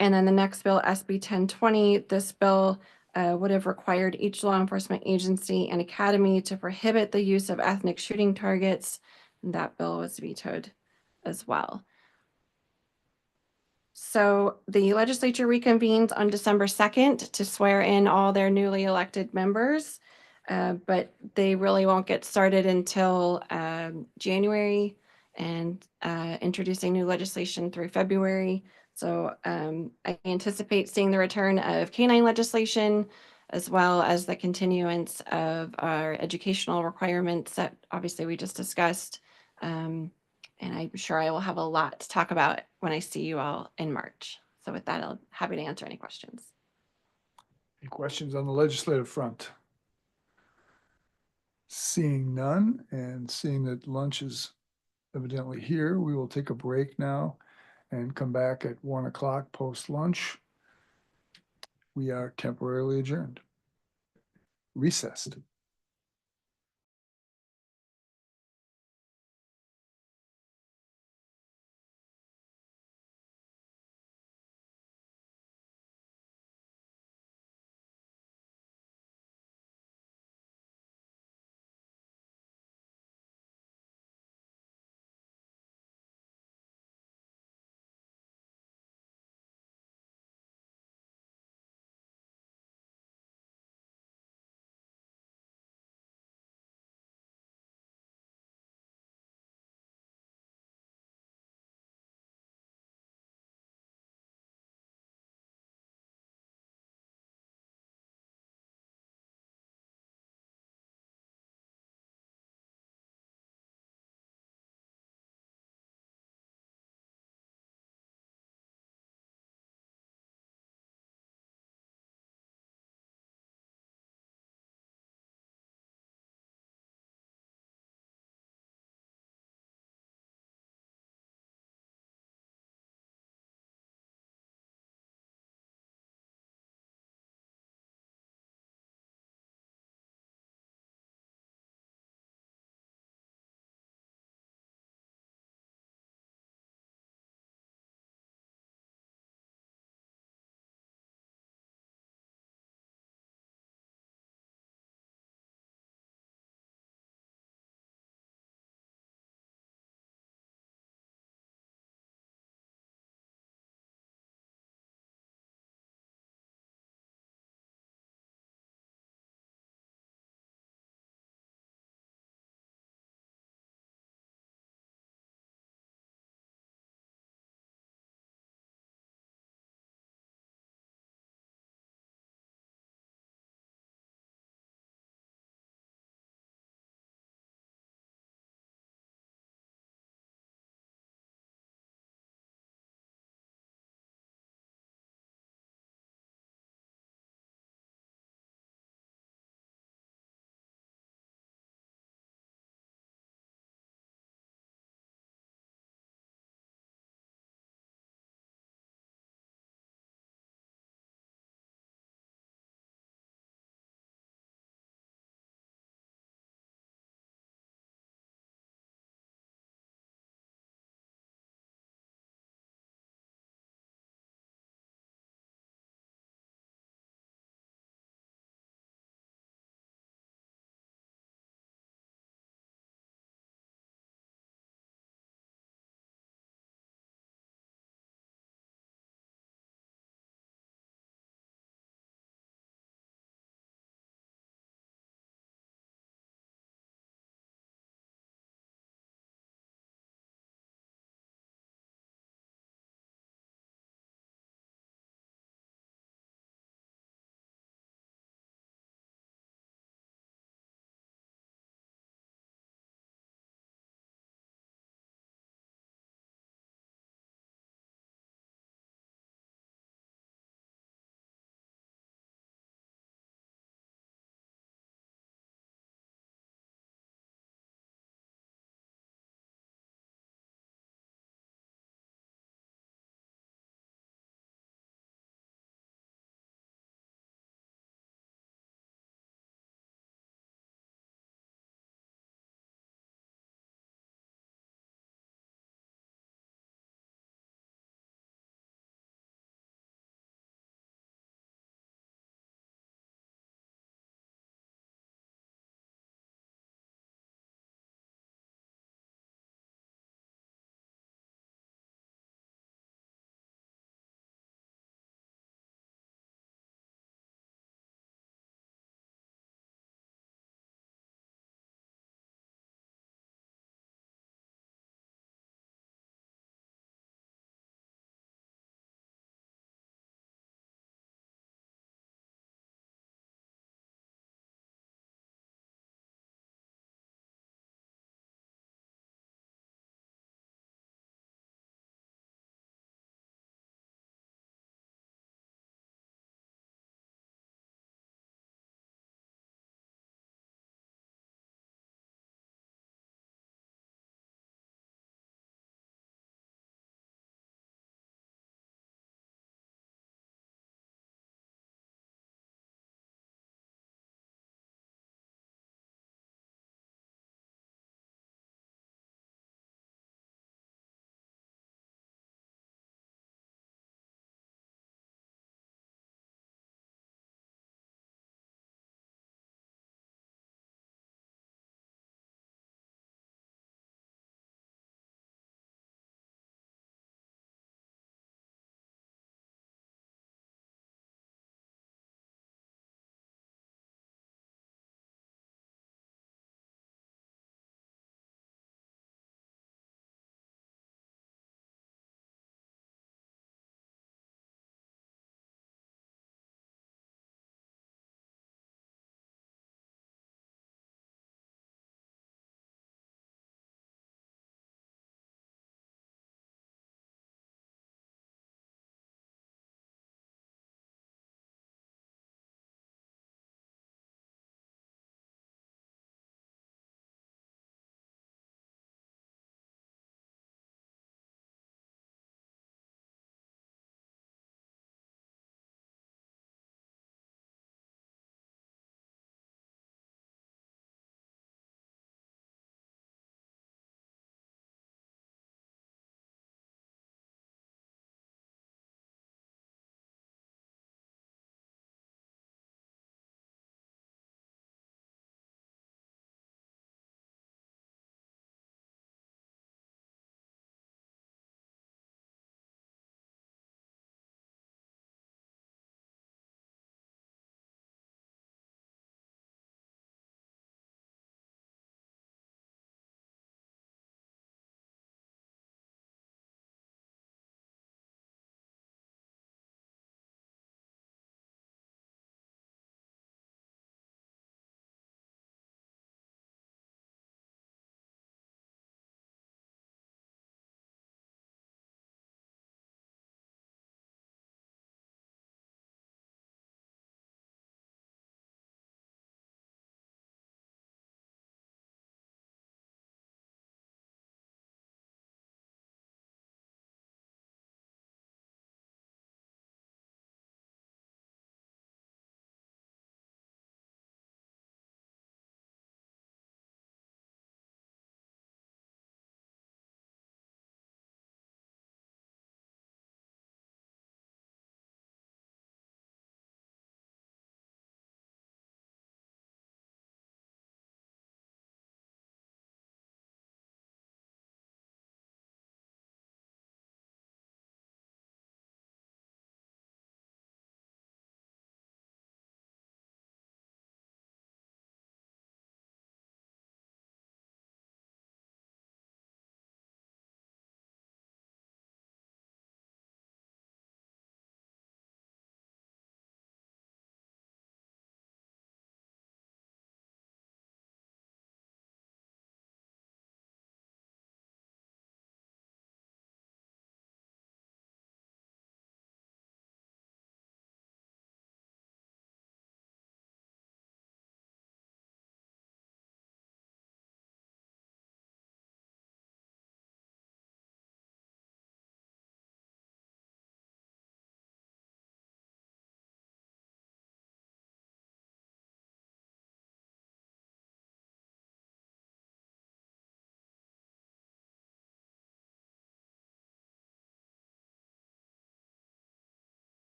And then the next bill, SB 1020, this bill would have required each law enforcement agency and academy to prohibit the use of ethnic shooting targets. And that bill was vetoed as well. So the legislature reconvenes on December 2nd to swear in all their newly elected members, but they really won't get started until January and introducing new legislation through February. So I anticipate seeing the return of canine legislation, as well as the continuance of our educational requirements that obviously we just discussed. And I'm sure I will have a lot to talk about when I see you all in March. So with that, I'll happy to answer any questions. Any questions on the legislative front? Seeing none and seeing that lunch is evidently here. We will take a break now and come back at 1 o'clock post-lunch. We are temporarily adjourned, recessed.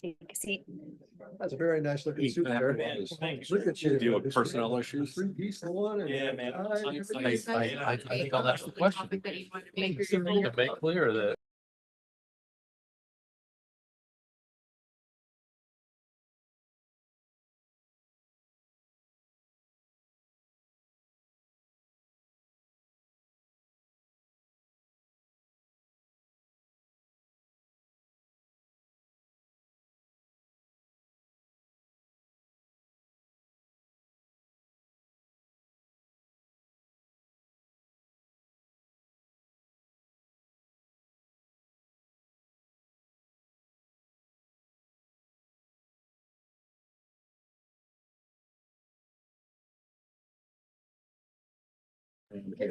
Take a seat. That's a very nice looking suit there. Look at you. Deal with personnel issues. Three-piece one and Yeah, man. tie, everything. I think I'll ask the question. To make clear that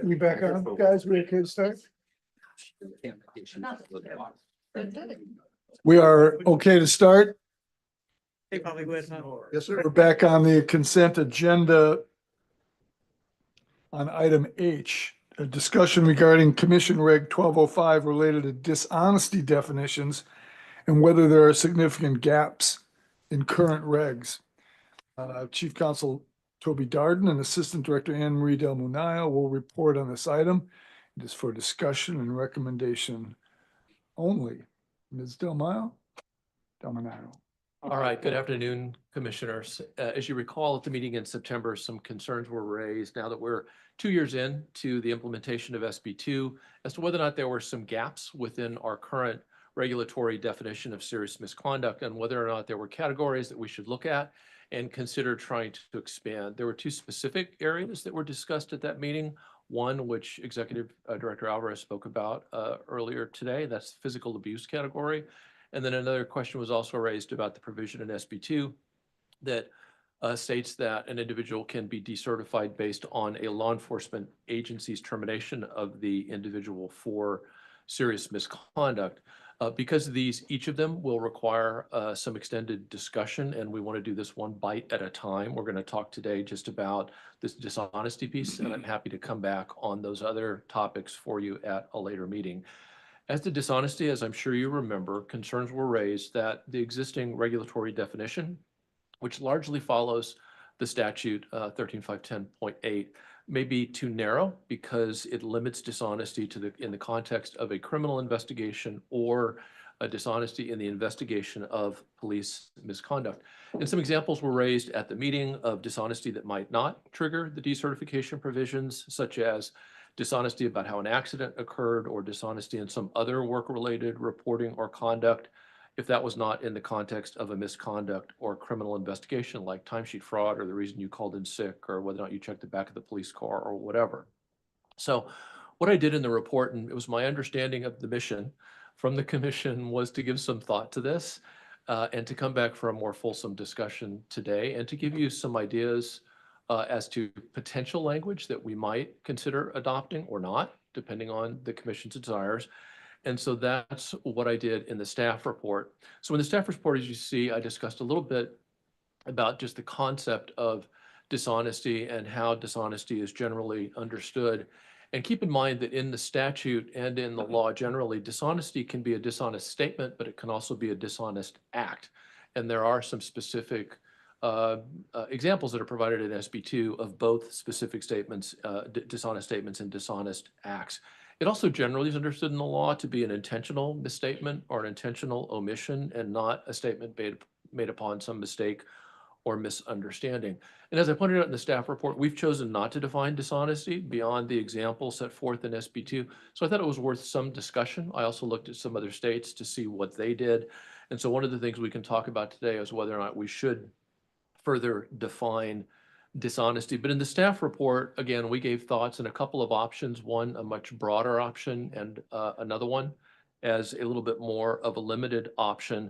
We back on, guys, we okay to start? We are okay to start. They probably would, huh? Yes, sir. We're back on the consent agenda on item H, a discussion regarding Commission Reg 1205 related to dishonesty definitions and whether there are significant gaps in current regs. Chief Counsel Toby Darden and Assistant Director Anne Marie Del Munayo will report on this item. It is for discussion and recommendation only. Ms. Del Munayo? All right, good afternoon, Commissioners. As you recall, at the meeting in September, some concerns were raised now that we're 2 years in to the implementation of SB2 as to whether or not there were some gaps within our current regulatory definition of serious misconduct and whether or not there were categories that we should look at and consider trying to expand. There were two specific areas that were discussed at that meeting. One, which Executive Director Alvarez spoke about earlier today, that's the physical abuse category. And then another question was also raised about the provision in SB2 that states that an individual can be decertified based on a law enforcement agency's termination of the individual for serious misconduct. Because each of them will require some extended discussion, and we want to do this one bite at a time. We're going to talk today just about this dishonesty piece, and I'm happy to come back on those other topics for you at a later meeting. As to dishonesty, as I'm sure you remember, concerns were raised that the existing regulatory definition, which largely follows the statute 13510.8, may be too narrow because it limits dishonesty to in the context of a criminal investigation or a dishonesty in the investigation of police misconduct. And some examples were raised at the meeting of dishonesty that might not trigger the decertification provisions, such as dishonesty about how an accident occurred or dishonesty in some other work-related reporting or conduct if that was not in the context of a misconduct or criminal investigation like timesheet fraud or the reason you called in sick or whether or not you checked the back of the police car or whatever. So what I did in the report, and it was my understanding of the mission from the commission, was to give some thought to this and to come back for a more fulsome discussion today and to give you some ideas as to potential language that we might consider adopting or not, depending on the commission's desires. And so that's what I did in the staff report. So in the staff report, as you see, I discussed a little bit about just the concept of dishonesty and how dishonesty is generally understood. And keep in mind that in the statute and in the law generally, dishonesty can be a dishonest statement, but it can also be a dishonest act. And there are some specific examples that are provided in SB2 of both specific statements, dishonest statements and dishonest acts. It also generally is understood in the law to be an intentional misstatement or an intentional omission and not a statement made upon some mistake or misunderstanding. And as I pointed out in the staff report, we've chosen not to define dishonesty beyond the example set forth in SB2. So I thought it was worth some discussion. I also looked at some other states to see what they did. And so one of the things we can talk about today is whether or not we should further define dishonesty. But in the staff report, again, we gave thoughts and a couple of options, one a much broader option and another one as a little bit more of a limited option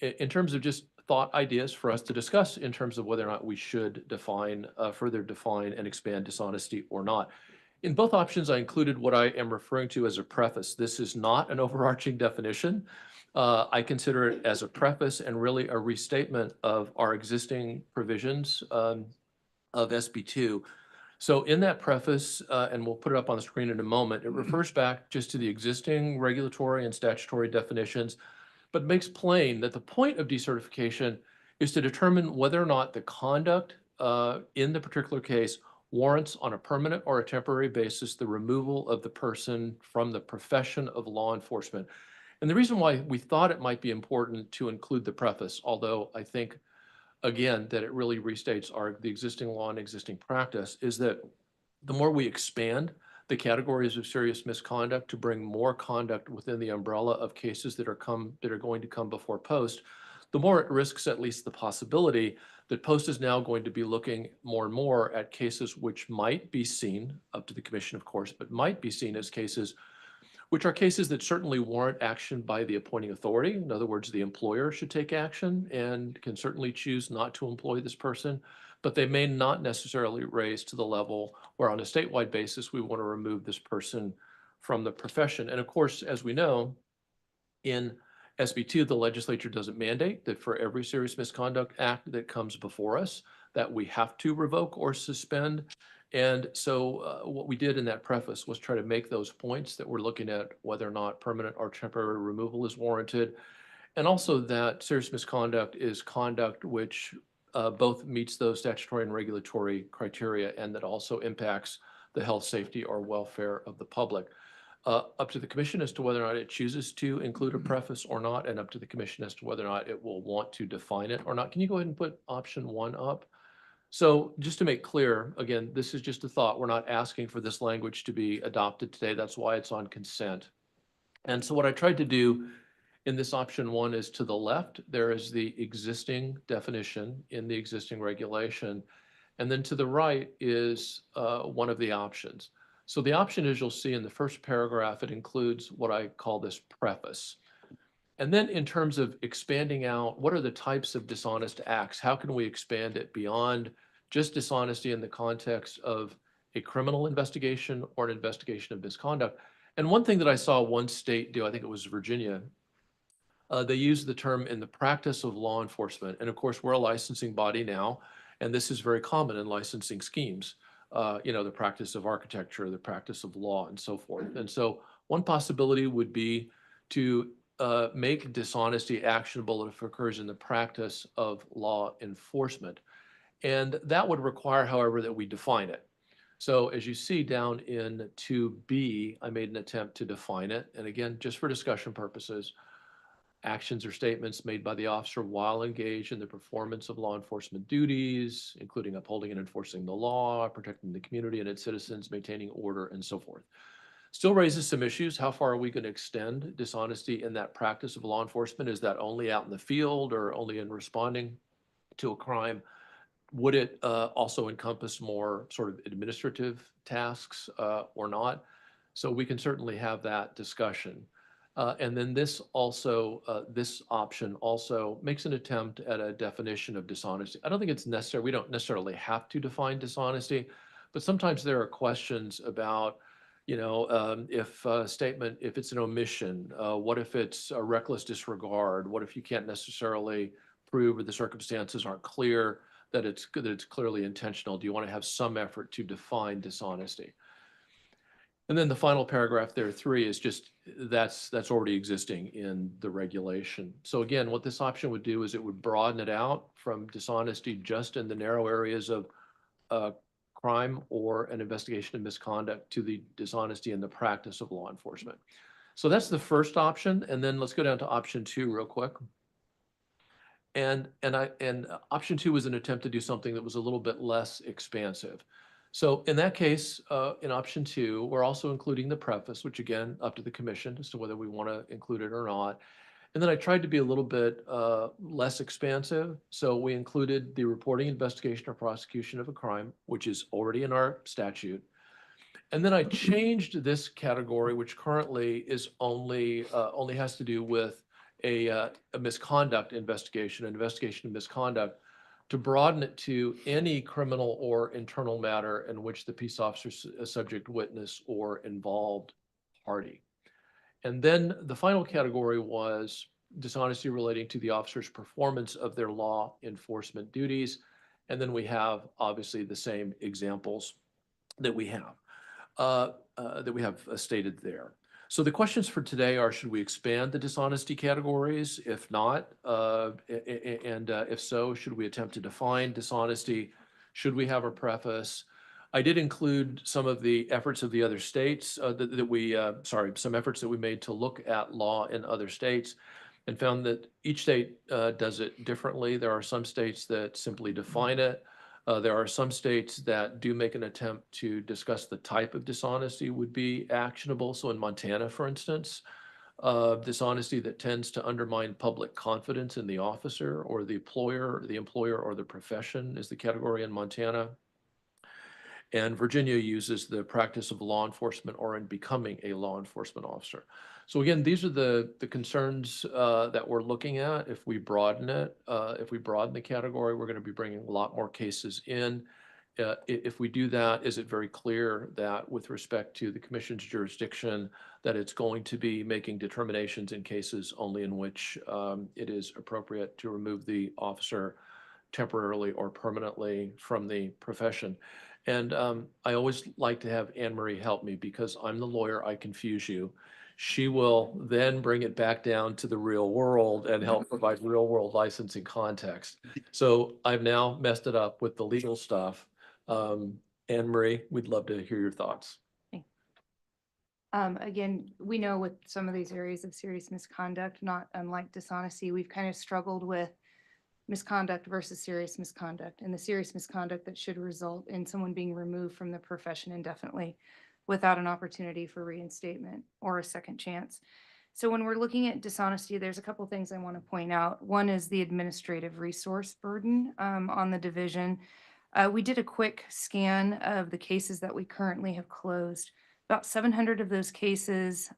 in terms of just thought ideas for us to discuss in terms of whether or not we should define, further define and expand dishonesty or not. In both options, I included what I am referring to as a preface. This is not an overarching definition. I consider it as a preface and really a restatement of our existing provisions of SB2. So in that preface, and we'll put it up on the screen in a moment, it refers back just to the existing regulatory and statutory definitions but makes plain that the point of decertification is to determine whether or not the conduct in the particular case warrants on a permanent or a temporary basis the removal of the person from the profession of law enforcement. And the reason why we thought it might be important to include the preface, although I think, again, that it really restates the existing law and existing practice, is that the more we expand the categories of serious misconduct to bring more conduct within the umbrella of cases that are going to come before post, the more it risks at least the possibility that post is now going to be looking more and more at cases which might be seen, up to the commission of course, but might be seen as cases which are cases that certainly warrant action by the appointing authority. In other words, the employer should take action and can certainly choose not to employ this person, but they may not necessarily raise to the level where on a statewide basis, we want to remove this person from the profession. And of course, as we know, in SB 2, the legislature doesn't mandate that for every serious misconduct act that comes before us, that we have to revoke or suspend. And so what we did in that preface was try to make those points that we're looking at whether or not permanent or temporary removal is warranted. And also that serious misconduct is conduct which both meets those statutory and regulatory criteria and that also impacts the health, safety, or welfare of the public. Up to the commission as to whether or not it chooses to include a preface or not, and up to the commission as to whether or not it will want to define it or not. Can you go ahead and put option 1 up? So just to make clear, again, this is just a thought. We're not asking for this language to be adopted today. That's why it's on consent. And so what I tried to do in this option 1 is to the left, there is the existing definition in the existing regulation. And then to the right is one of the options. So the option, as you'll see in the first paragraph, it includes what I call this preface. And then in terms of expanding out, what are the types of dishonest acts? How can we expand it beyond just dishonesty in the context of a criminal investigation or an investigation of misconduct? And one thing that I saw one state do, I think it was Virginia, they used the term in the practice of law enforcement. And of course, we're a licensing body now, and this is very common in licensing schemes. The practice of architecture, the practice of law, and so forth. And so one possibility would be to make dishonesty actionable if it occurs in the practice of law enforcement. And that would require, however, that we define it. So as you see down in 2B, I made an attempt to define it. And again, just for discussion purposes, actions or statements made by the officer while engaged in the performance of law enforcement duties, including upholding and enforcing the law, protecting the community and its citizens, maintaining order, and so forth. Still raises some issues. How far are we going to extend dishonesty in that practice of law enforcement? Is that only out in the field or only in responding to a crime? Would it also encompass more sort of administrative tasks or not? So we can certainly have that discussion. And then this option also makes an attempt at a definition of dishonesty. I don't think it's necessary. We don't necessarily have to define dishonesty, but sometimes there are questions about, if a statement, if it's an omission, what if it's a reckless disregard? What if you can't necessarily prove or the circumstances aren't clear that it's clearly intentional? Do you want to have some effort to define dishonesty? And then the final paragraph there, 3, is just that's already existing in the regulation. So again, what this option would do is it would broaden it out from dishonesty just in the narrow areas of crime or an investigation of misconduct to the dishonesty in the practice of law enforcement. So that's the first option. And then let's go down to option 2 real quick. And option 2 was an attempt to do something that was a little bit less expansive. So in that case, in option 2, we're also including the preface, which again, up to the commission as to whether we want to include it or not. And then I tried to be a little bit less expansive. So we included the reporting, investigation, or prosecution of a crime, which is already in our statute. And then I changed this category, which currently is only has to do with a misconduct investigation, an investigation of misconduct, to broaden it to any criminal or internal matter in which the peace officer is a subject witness or involved party. And then the final category was dishonesty relating to the officer's performance of their law enforcement duties. And then we have obviously the same examples that we have stated there. So the questions for today are, should we expand the dishonesty categories? If not, if so, should we attempt to define dishonesty? Should we have a preface? I did include some of the efforts of the other states some efforts that we made to look at law in other states and found that each state does it differently. There are some states that simply define it. There are some states that do make an attempt to discuss the type of dishonesty would be actionable. So in Montana, for instance, dishonesty that tends to undermine public confidence in the officer or the employer or the profession is the category in Montana. And Virginia uses the practice of law enforcement or in becoming a law enforcement officer. So again, these are the concerns that we're looking at. If we broaden it, if we broaden the category, we're going to be bringing a lot more cases in. If we do that, is it very clear that with respect to the commission's jurisdiction, that it's going to be making determinations in cases only in which it is appropriate to remove the officer temporarily or permanently from the profession? And I always like to have Anne Marie help me because I'm the lawyer, I confuse you. She will then bring it back down to the real world and help provide real world licensing context. So I've now messed it up with the legal stuff. Anne Marie, we'd love to hear your thoughts. Again, we know with some of these areas of serious misconduct, not unlike dishonesty, we've kind of struggled with misconduct versus serious misconduct, and the serious misconduct that should result in someone being removed from the profession indefinitely without an opportunity for reinstatement or a second chance. So when we're looking at dishonesty, there's a couple things I want to point out. One is the administrative resource burden on the division. We did a quick scan of the cases that we currently have closed. About 700 of those cases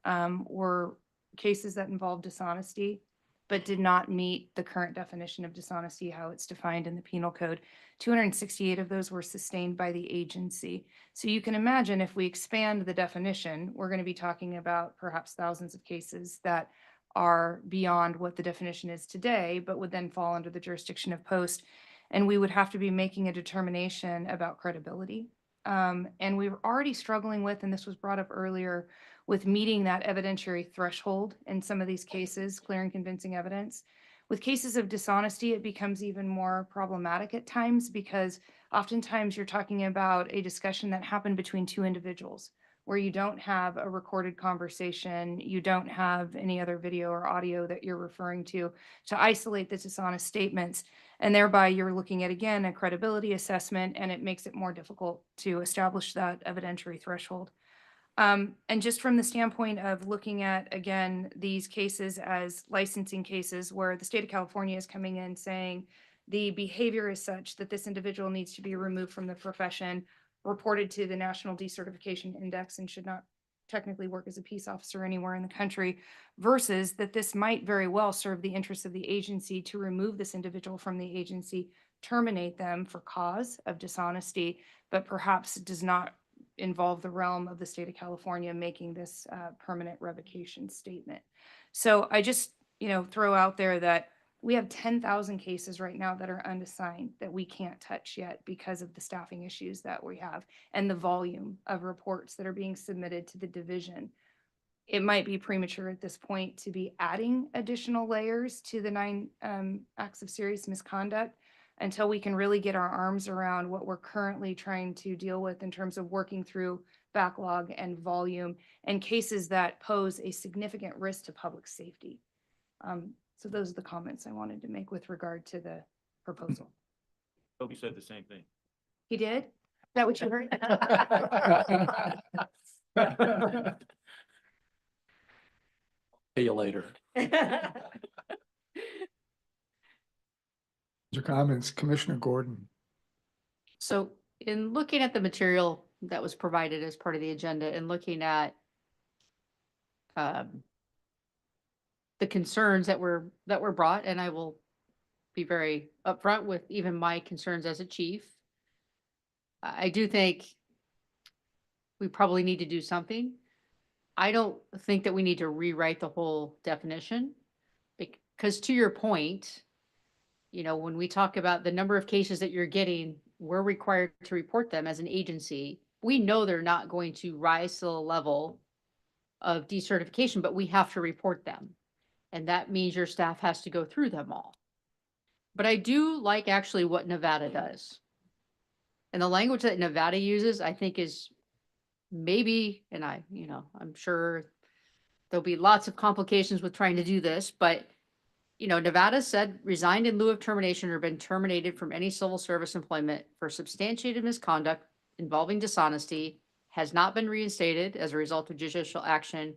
were cases that involved dishonesty, but did not meet the current definition of dishonesty, how it's defined in the penal code. 268 of those were sustained by the agency. So you can imagine if we expand the definition, we're going to be talking about perhaps thousands of cases that are beyond what the definition is today, but would then fall under the jurisdiction of post. And we would have to be making a determination about credibility. And we were already struggling with, and this was brought up earlier, with meeting that evidentiary threshold in some of these cases, clear and convincing evidence. With cases of dishonesty, it becomes even more problematic at times because oftentimes you're talking about a discussion that happened between two individuals where you don't have a recorded conversation, you don't have any other video or audio that you're referring to isolate the dishonest statements. And thereby you're looking at, again, a credibility assessment, and it makes it more difficult to establish that evidentiary threshold. And just from the standpoint of looking at, again, these cases as licensing cases where the state of California is coming in saying the behavior is such that this individual needs to be removed from the profession, reported to the National Decertification Index, and should not technically work as a peace officer anywhere in the country, versus that this might very well serve the interests of the agency to remove this individual from the agency, terminate them for cause of dishonesty, but perhaps does not involve the realm of the state of California making this permanent revocation statement. So I just, throw out there that we have 10,000 cases right now that are unassigned that we can't touch yet because of the staffing issues that we have and the volume of reports that are being submitted to the division. It might be premature at this point to be adding additional layers to the 9 acts of serious misconduct until we can really get our arms around what we're currently trying to deal with in terms of working through backlog and volume and cases that pose a significant risk to public safety. So those are the comments I wanted to make with regard to the proposal. Toby said the same thing. He did? Is that what you heard? See you later. Your comments, Commissioner Gordon. So in looking at the material that was provided as part of the agenda and looking at the concerns that were brought, and I will be very upfront with even my concerns as a chief, I do think we probably need to do something. I don't think that we need to rewrite the whole definition because to your point, when we talk about the number of cases that you're getting, we're required to report them as an agency. We know they're not going to rise to the level of decertification, but we have to report them. And that means your staff has to go through them all. But I do like actually what Nevada does. And the language that Nevada uses, I think is maybe, and I'm sure there'll be lots of complications with trying to do this, but Nevada said resigned in lieu of termination or been terminated from any civil service employment for substantiated misconduct involving dishonesty, has not been reinstated as a result of judicial action,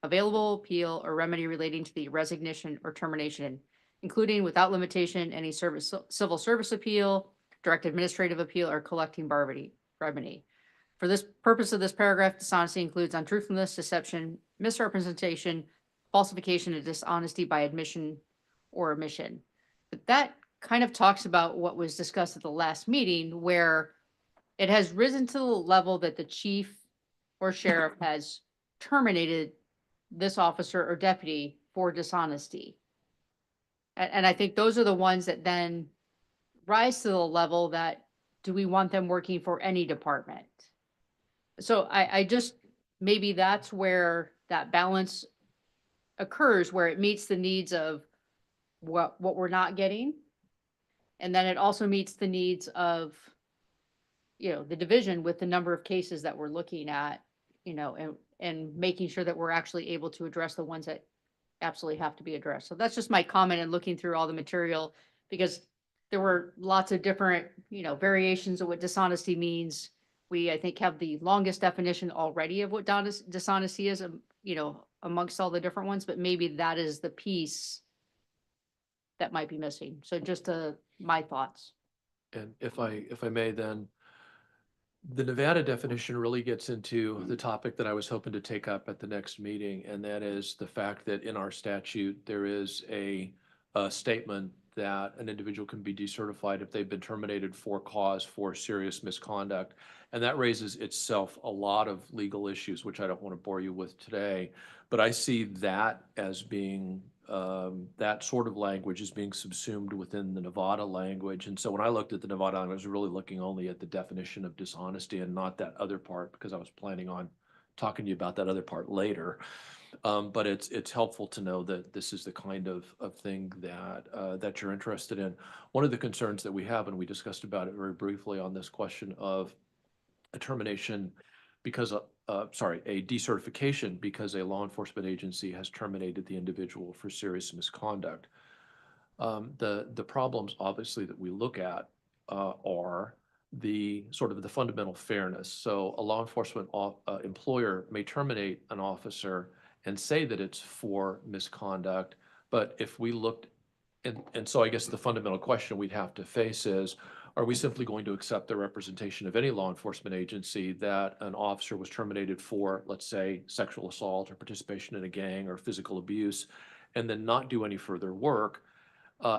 available appeal or remedy relating to the resignation or termination, including without limitation, any civil service appeal, direct administrative appeal, or collecting remedy. For this purpose of this paragraph, dishonesty includes untruthfulness, deception, misrepresentation, falsification, and dishonesty by admission or omission. But that kind of talks about what was discussed at the last meeting, where it has risen to the level that the chief or sheriff has terminated this officer or deputy for dishonesty. And I think those are the ones that then rise to the level that, do we want them working for any department? So I just, maybe that's where that balance occurs, where it meets the needs of what we're not getting. And then it also meets the needs of, the division with the number of cases that we're looking at, and making sure that we're actually able to address the ones that absolutely have to be addressed. So that's just my comment in looking through all the material, because there were lots of different, variations of what dishonesty means. We, I think, have the longest definition already of what dishonesty is, amongst all the different ones, but maybe that is the piece that might be missing. So just my thoughts. And if I may, then the Nevada definition really gets into the topic that I was hoping to take up at the next meeting, and that is the fact that in our statute, there is a statement that an individual can be decertified if they've been terminated for cause for serious misconduct. And that raises itself a lot of legal issues, which I don't want to bore you with today. But I see that as being, that sort of language is being subsumed within the Nevada language. And so when I looked at the Nevada language, I was really looking only at the definition of dishonesty and not that other part, because I was planning on talking to you about that other part later. But it's helpful to know that this is the kind of thing that you're interested in. One of the concerns that we have, and we discussed about it very briefly on this question of a termination because a decertification because a law enforcement agency has terminated the individual for serious misconduct. The problems obviously that we look at are the sort of the fundamental fairness. So a law enforcement employer may terminate an officer and say that it's for misconduct, but if we looked, and so I guess the fundamental question we'd have to face is, are we simply going to accept the representation of any law enforcement agency that an officer was terminated for, let's say, sexual assault or participation in a gang or physical abuse, and then not do any further work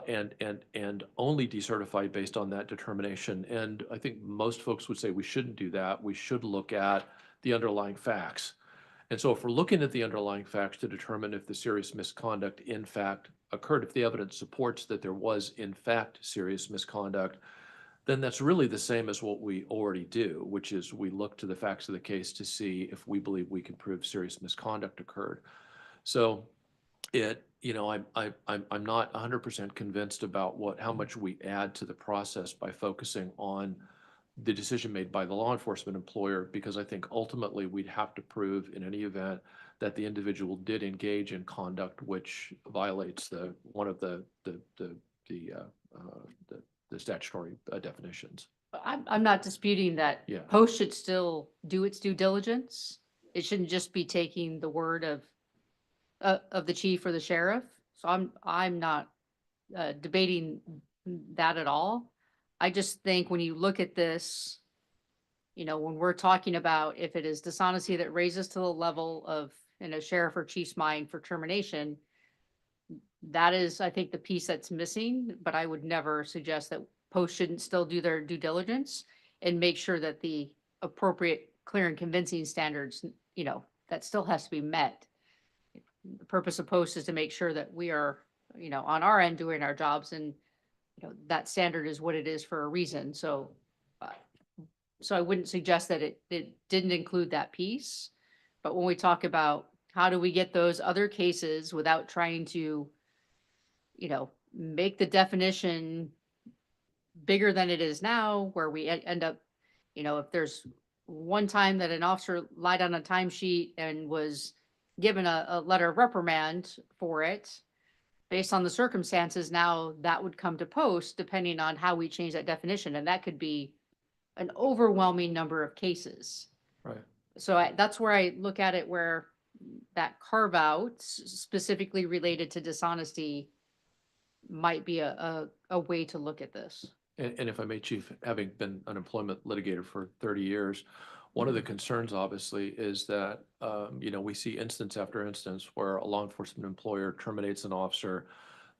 and only decertify based on that determination? And I think most folks would say we shouldn't do that. We should look at the underlying facts. And so if we're looking at the underlying facts to determine if the serious misconduct in fact occurred, if the evidence supports that there was in fact serious misconduct, then that's really the same as what we already do, which is we look to the facts of the case to see if we believe we can prove serious misconduct occurred. So I'm not 100% convinced about how much we add to the process by focusing on the decision made by the law enforcement employer, because I think ultimately we'd have to prove in any event that the individual did engage in conduct which violates one of the statutory definitions. I'm not disputing that Yeah. Post should still do its due diligence. It shouldn't just be taking the word of the chief or the sheriff. So I'm not debating that at all. I just think when you look at this, when we're talking about if it is dishonesty that raises to the level of, sheriff or chief's mind for termination, that is, I think, the piece that's missing. But I would never suggest that Post shouldn't still do their due diligence and make sure that the appropriate, clear and convincing standards, that still has to be met. The purpose of Post is to make sure that we are, on our end doing our jobs, and that standard is what it is for a reason. So I wouldn't suggest that it didn't include that piece. But when we talk about how do we get those other cases without trying to, make the definition bigger than it is now, where we end up, if there's one time that an officer lied on a timesheet and was given a letter of reprimand for it, based on the circumstances, now that would come to post depending on how we change that definition. And that could be an overwhelming number of cases. Right. So that's where I look at it, where that carve out specifically related to dishonesty might be a way to look at this. And if I may, Chief, having been an employment litigator for 30 years, one of the concerns obviously is that, we see instance after instance where a law enforcement employer terminates an officer.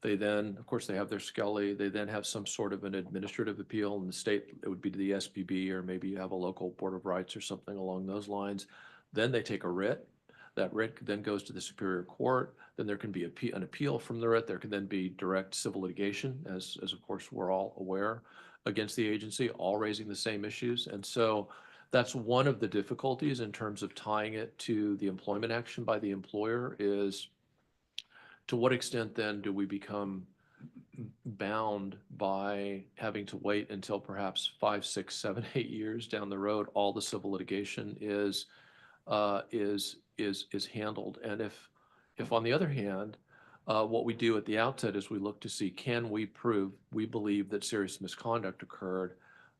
They then, of course, they have their Skelly. They then have some sort of an administrative appeal in the state. It would be to the SBB, or maybe you have a local Board of Rights or something along those lines. Then they take a writ. That writ then goes to the Superior Court. Then there can be an appeal from the writ. There can then be direct civil litigation, as of course we're all aware, against the agency, all raising the same issues. And so that's one of the difficulties in terms of tying it to the employment action by the employer, is to what extent then do we become bound by having to wait until perhaps 5, 6, 7, 8 years down the road, all the civil litigation is handled. And if on the other hand, what we do at the outset is we look to see, can we prove we believe that serious misconduct occurred,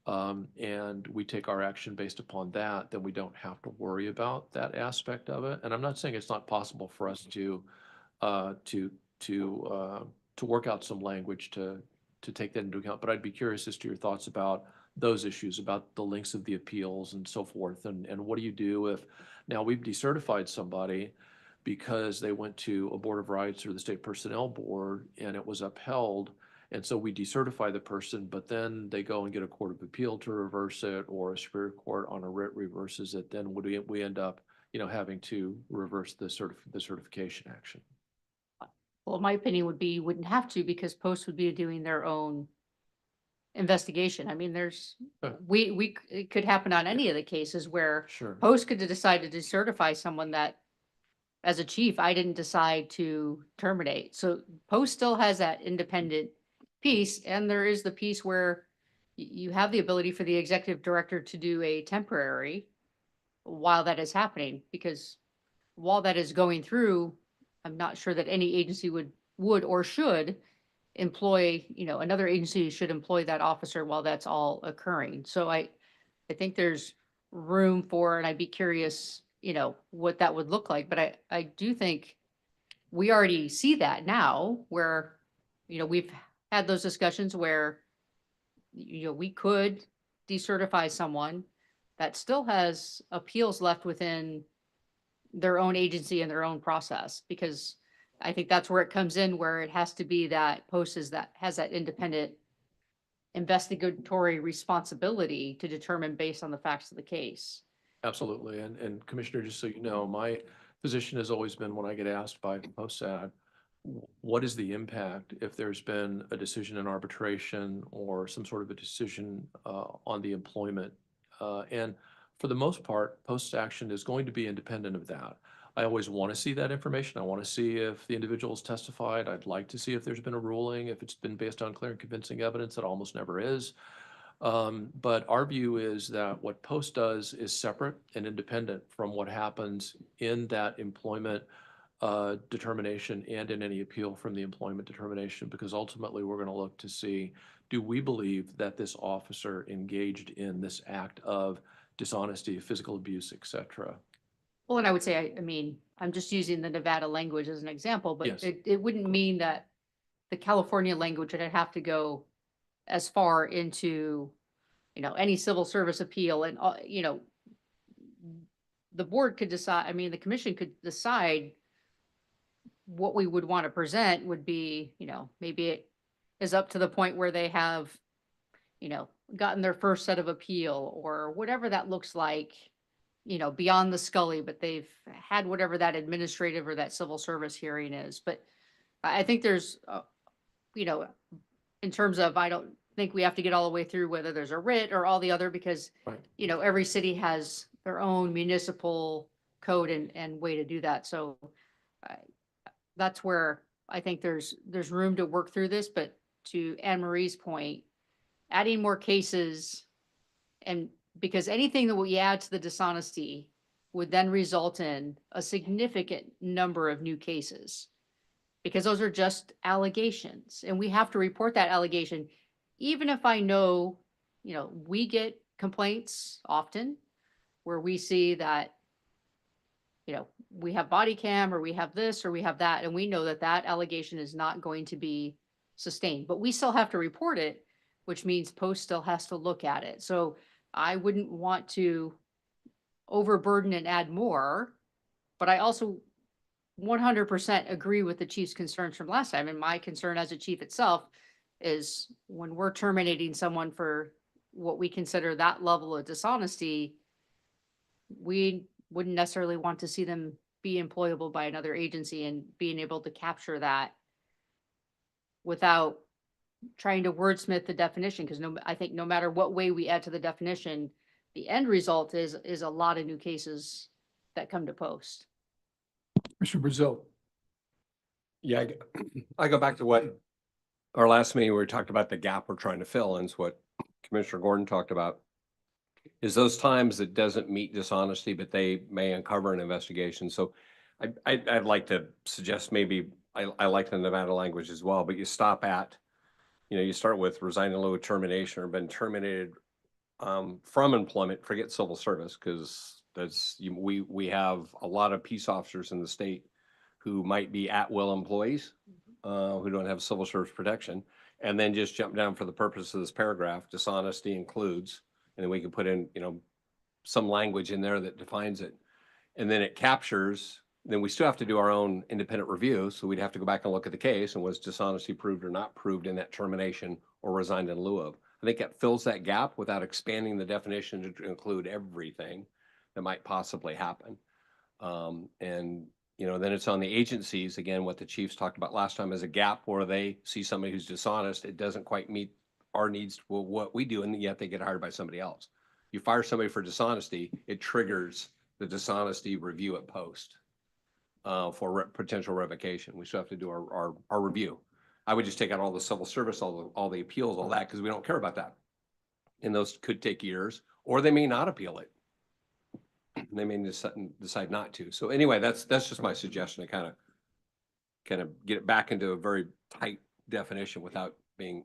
and we take our action based upon that, then we don't have to worry about that aspect of it. And I'm not saying it's not possible for us to work out some language to take that into account, but I'd be curious as to your thoughts about those issues, about the lengths of the appeals and so forth. And what do you do if now we've decertified somebody because they went to a Board of Rights or the State Personnel Board and it was upheld, and so we decertify the person, but then they go and get a Court of Appeal to reverse it, or a Superior Court on a writ reverses it, then would we end up having to reverse the certification action? Well, my opinion would be you wouldn't have to, because Post would be doing their own investigation. I mean, it could happen on any of the cases where Sure. Post could decide to decertify someone that, as a chief, I didn't decide to terminate. So Post still has that independent piece, and there is the piece where you have the ability for the executive director to do a temporary while that is happening, because while that is going through, I'm not sure that any agency would or should employ, another agency should employ that officer while that's all occurring. So I think there's room for, and I'd be curious, what that would look like. But I do think we already see that now, where, we've had those discussions where, we could decertify someone that still has appeals left within their own agency and their own process, because I think that's where it comes in, where it has to be that Post has that independent investigatory responsibility to determine based on the facts of the case. Absolutely. And Commissioner, just so you know, my position has always been, when I get asked by PostSAG, what is the impact if there's been a decision in arbitration or some sort of a decision on the employment? And for the most part, post action is going to be independent of that. I always want to see that information. I want to see if the individual has testified. I'd like to see if there's been a ruling, if it's been based on clear and convincing evidence. That almost never is. But our view is that what Post does is separate and independent from what happens in that employment determination and in any appeal from the employment determination, because ultimately we're going to look to see, do we believe that this officer engaged in this act of dishonesty, physical abuse, etc.? Well, and I would say, I mean, I'm just using the Nevada language as an example, but Yes. it wouldn't mean that the California language would have to go as far into, any civil service appeal, and, the board could decide, the commission could decide what we would want to present would be, maybe it is up to the point where they have, gotten their first set of appeal, or whatever that looks like, beyond the Scully, but they've had whatever that administrative or that civil service hearing is. But I think there's, in terms of, I don't think we have to get all the way through whether there's a writ or all the other, because, Right. every city has their own municipal code and way to do that. So that's where I think there's room to work through this, but to Anne Marie's point, adding more cases, and because anything that we add to the dishonesty would then result in a significant number of new cases, because those are just allegations, and we have to report that allegation. Even if I know, we get complaints often where we see that, we have body cam, or we have this, or we have that, and we know that that allegation is not going to be sustained, but we still have to report it, which means Post still has to look at it. So I wouldn't want to overburden and add more, but I also 100% agree with the chief's concerns from last time. And my concern as a chief itself is when we're terminating someone for what we consider that level of dishonesty, we wouldn't necessarily want to see them be employable by another agency, and being able to capture that without trying to wordsmith the definition. Because I think no matter what way we add to the definition, the end result is a lot of new cases that come to Post. Mr. Brazil. Yeah, I go back to what our last meeting, where we talked about the gap we're trying to fill, and it's what Commissioner Gordon talked about, is those times that doesn't meet dishonesty, but they may uncover an investigation. So I'd like to suggest, maybe, I like the Nevada language as well, but you stop at, you start with resign in lieu of termination, or been terminated from employment. Forget civil service, because we have a lot of peace officers in the state who might be at-will employees who don't have civil service protection. And then just jump down, for the purpose of this paragraph, dishonesty includes, and then we can put in, some language in there that defines it. And then it captures, then we still have to do our own independent review. So we'd have to go back and look at the case, and was dishonesty proved or not proved in that termination or resigned in lieu of. I think that fills that gap without expanding the definition to include everything that might possibly happen. Then it's on the agencies, again, what the chiefs talked about last time, is a gap where they see somebody who's dishonest. It doesn't quite meet our needs, what we do, and yet they get hired by somebody else. You fire somebody for dishonesty, it triggers the dishonesty review at Post for potential revocation. We still have to do our review. I would just take out all the civil service, all the appeals, all that, because we don't care about that. And those could take years, or they may not appeal it. They may decide not to. So anyway, that's just my suggestion, to kind of get it back into a very tight definition without being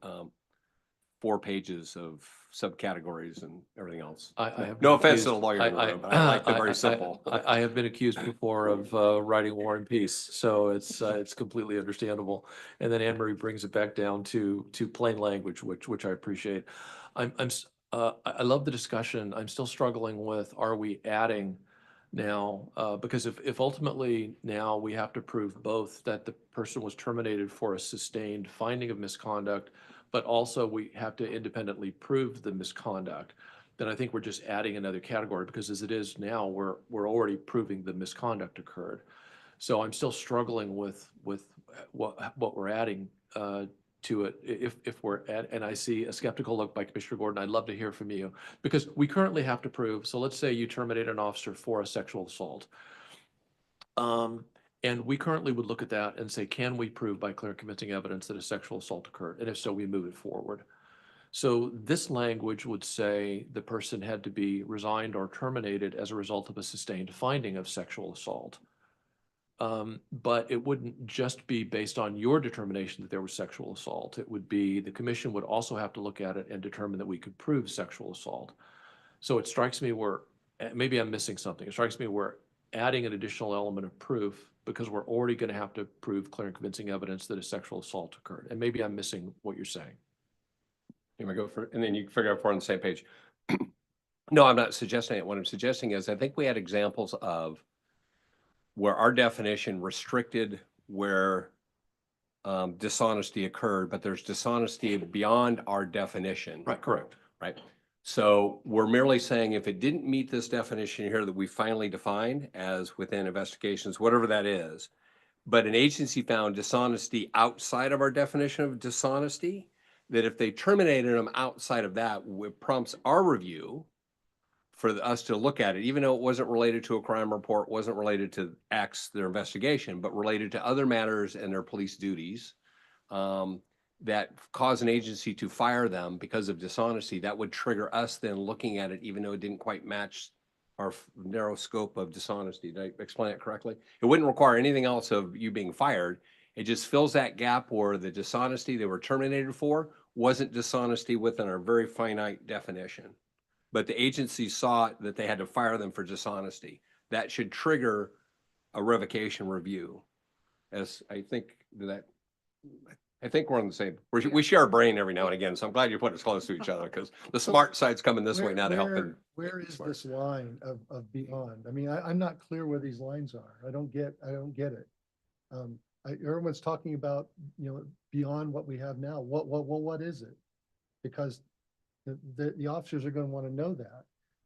4 pages of subcategories and everything else. I have No been offense to the accused- lawyer in the room, but I like the very simple. I have been accused before of writing War and Peace, so it's completely understandable. And then Anne Marie brings it back down to plain language, which I appreciate. I love the discussion. I'm still struggling with, are we adding now? Because if ultimately now we have to prove both that the person was terminated for a sustained finding of misconduct, but also we have to independently prove the misconduct, then I think we're just adding another category, because as it is now, we're already proving the misconduct occurred. So I'm still struggling with what we're adding to it, if we're at, and I see a skeptical look by Commissioner Gordon. I'd love to hear from you, because we currently have to prove, so let's say you terminate an officer for a sexual assault. And we currently would look at that and say, can we prove by clear and convincing evidence that a sexual assault occurred? And if so, we move it forward. So this language would say the person had to be resigned or terminated as a result of a sustained finding of sexual assault. But it wouldn't just be based on your determination that there was sexual assault. It would be, the commission would also have to look at it and determine that we could prove sexual assault. So it strikes me maybe I'm missing something. It strikes me we're adding an additional element of proof, because we're already going to have to prove clear and convincing evidence that a sexual assault occurred. And maybe I'm missing what you're saying. You want to go for it, and then you can figure out if we're on the same page. No, I'm not suggesting it. What I'm suggesting is, I think we had examples of where our definition restricted where dishonesty occurred, but there's dishonesty beyond our definition. Right, correct. Right. So we're merely saying, if it didn't meet this definition here that we finally defined as within investigations, whatever that is, but an agency found dishonesty outside of our definition of dishonesty, that if they terminated them outside of that, it prompts our review for us to look at it, even though it wasn't related to a crime report, wasn't related to X, their investigation, but related to other matters and their police duties, that cause an agency to fire them because of dishonesty, that would trigger us then looking at it, even though it didn't quite match our narrow scope of dishonesty. Did I explain it correctly? It wouldn't require anything else of you being fired. It just fills that gap where the dishonesty they were terminated for wasn't dishonesty within our very finite definition. But the agency saw that they had to fire them for dishonesty. That should trigger a revocation review. As I think that, I think we're on the same, we share a brain every now and again, so I'm glad you put us close to each other, because the smart side's coming this way now to help. Where is this line of beyond? I mean, I'm not clear where these lines are. I don't get it. Everyone's talking about, beyond what we have now. What is it? Because the officers are going to want to know that.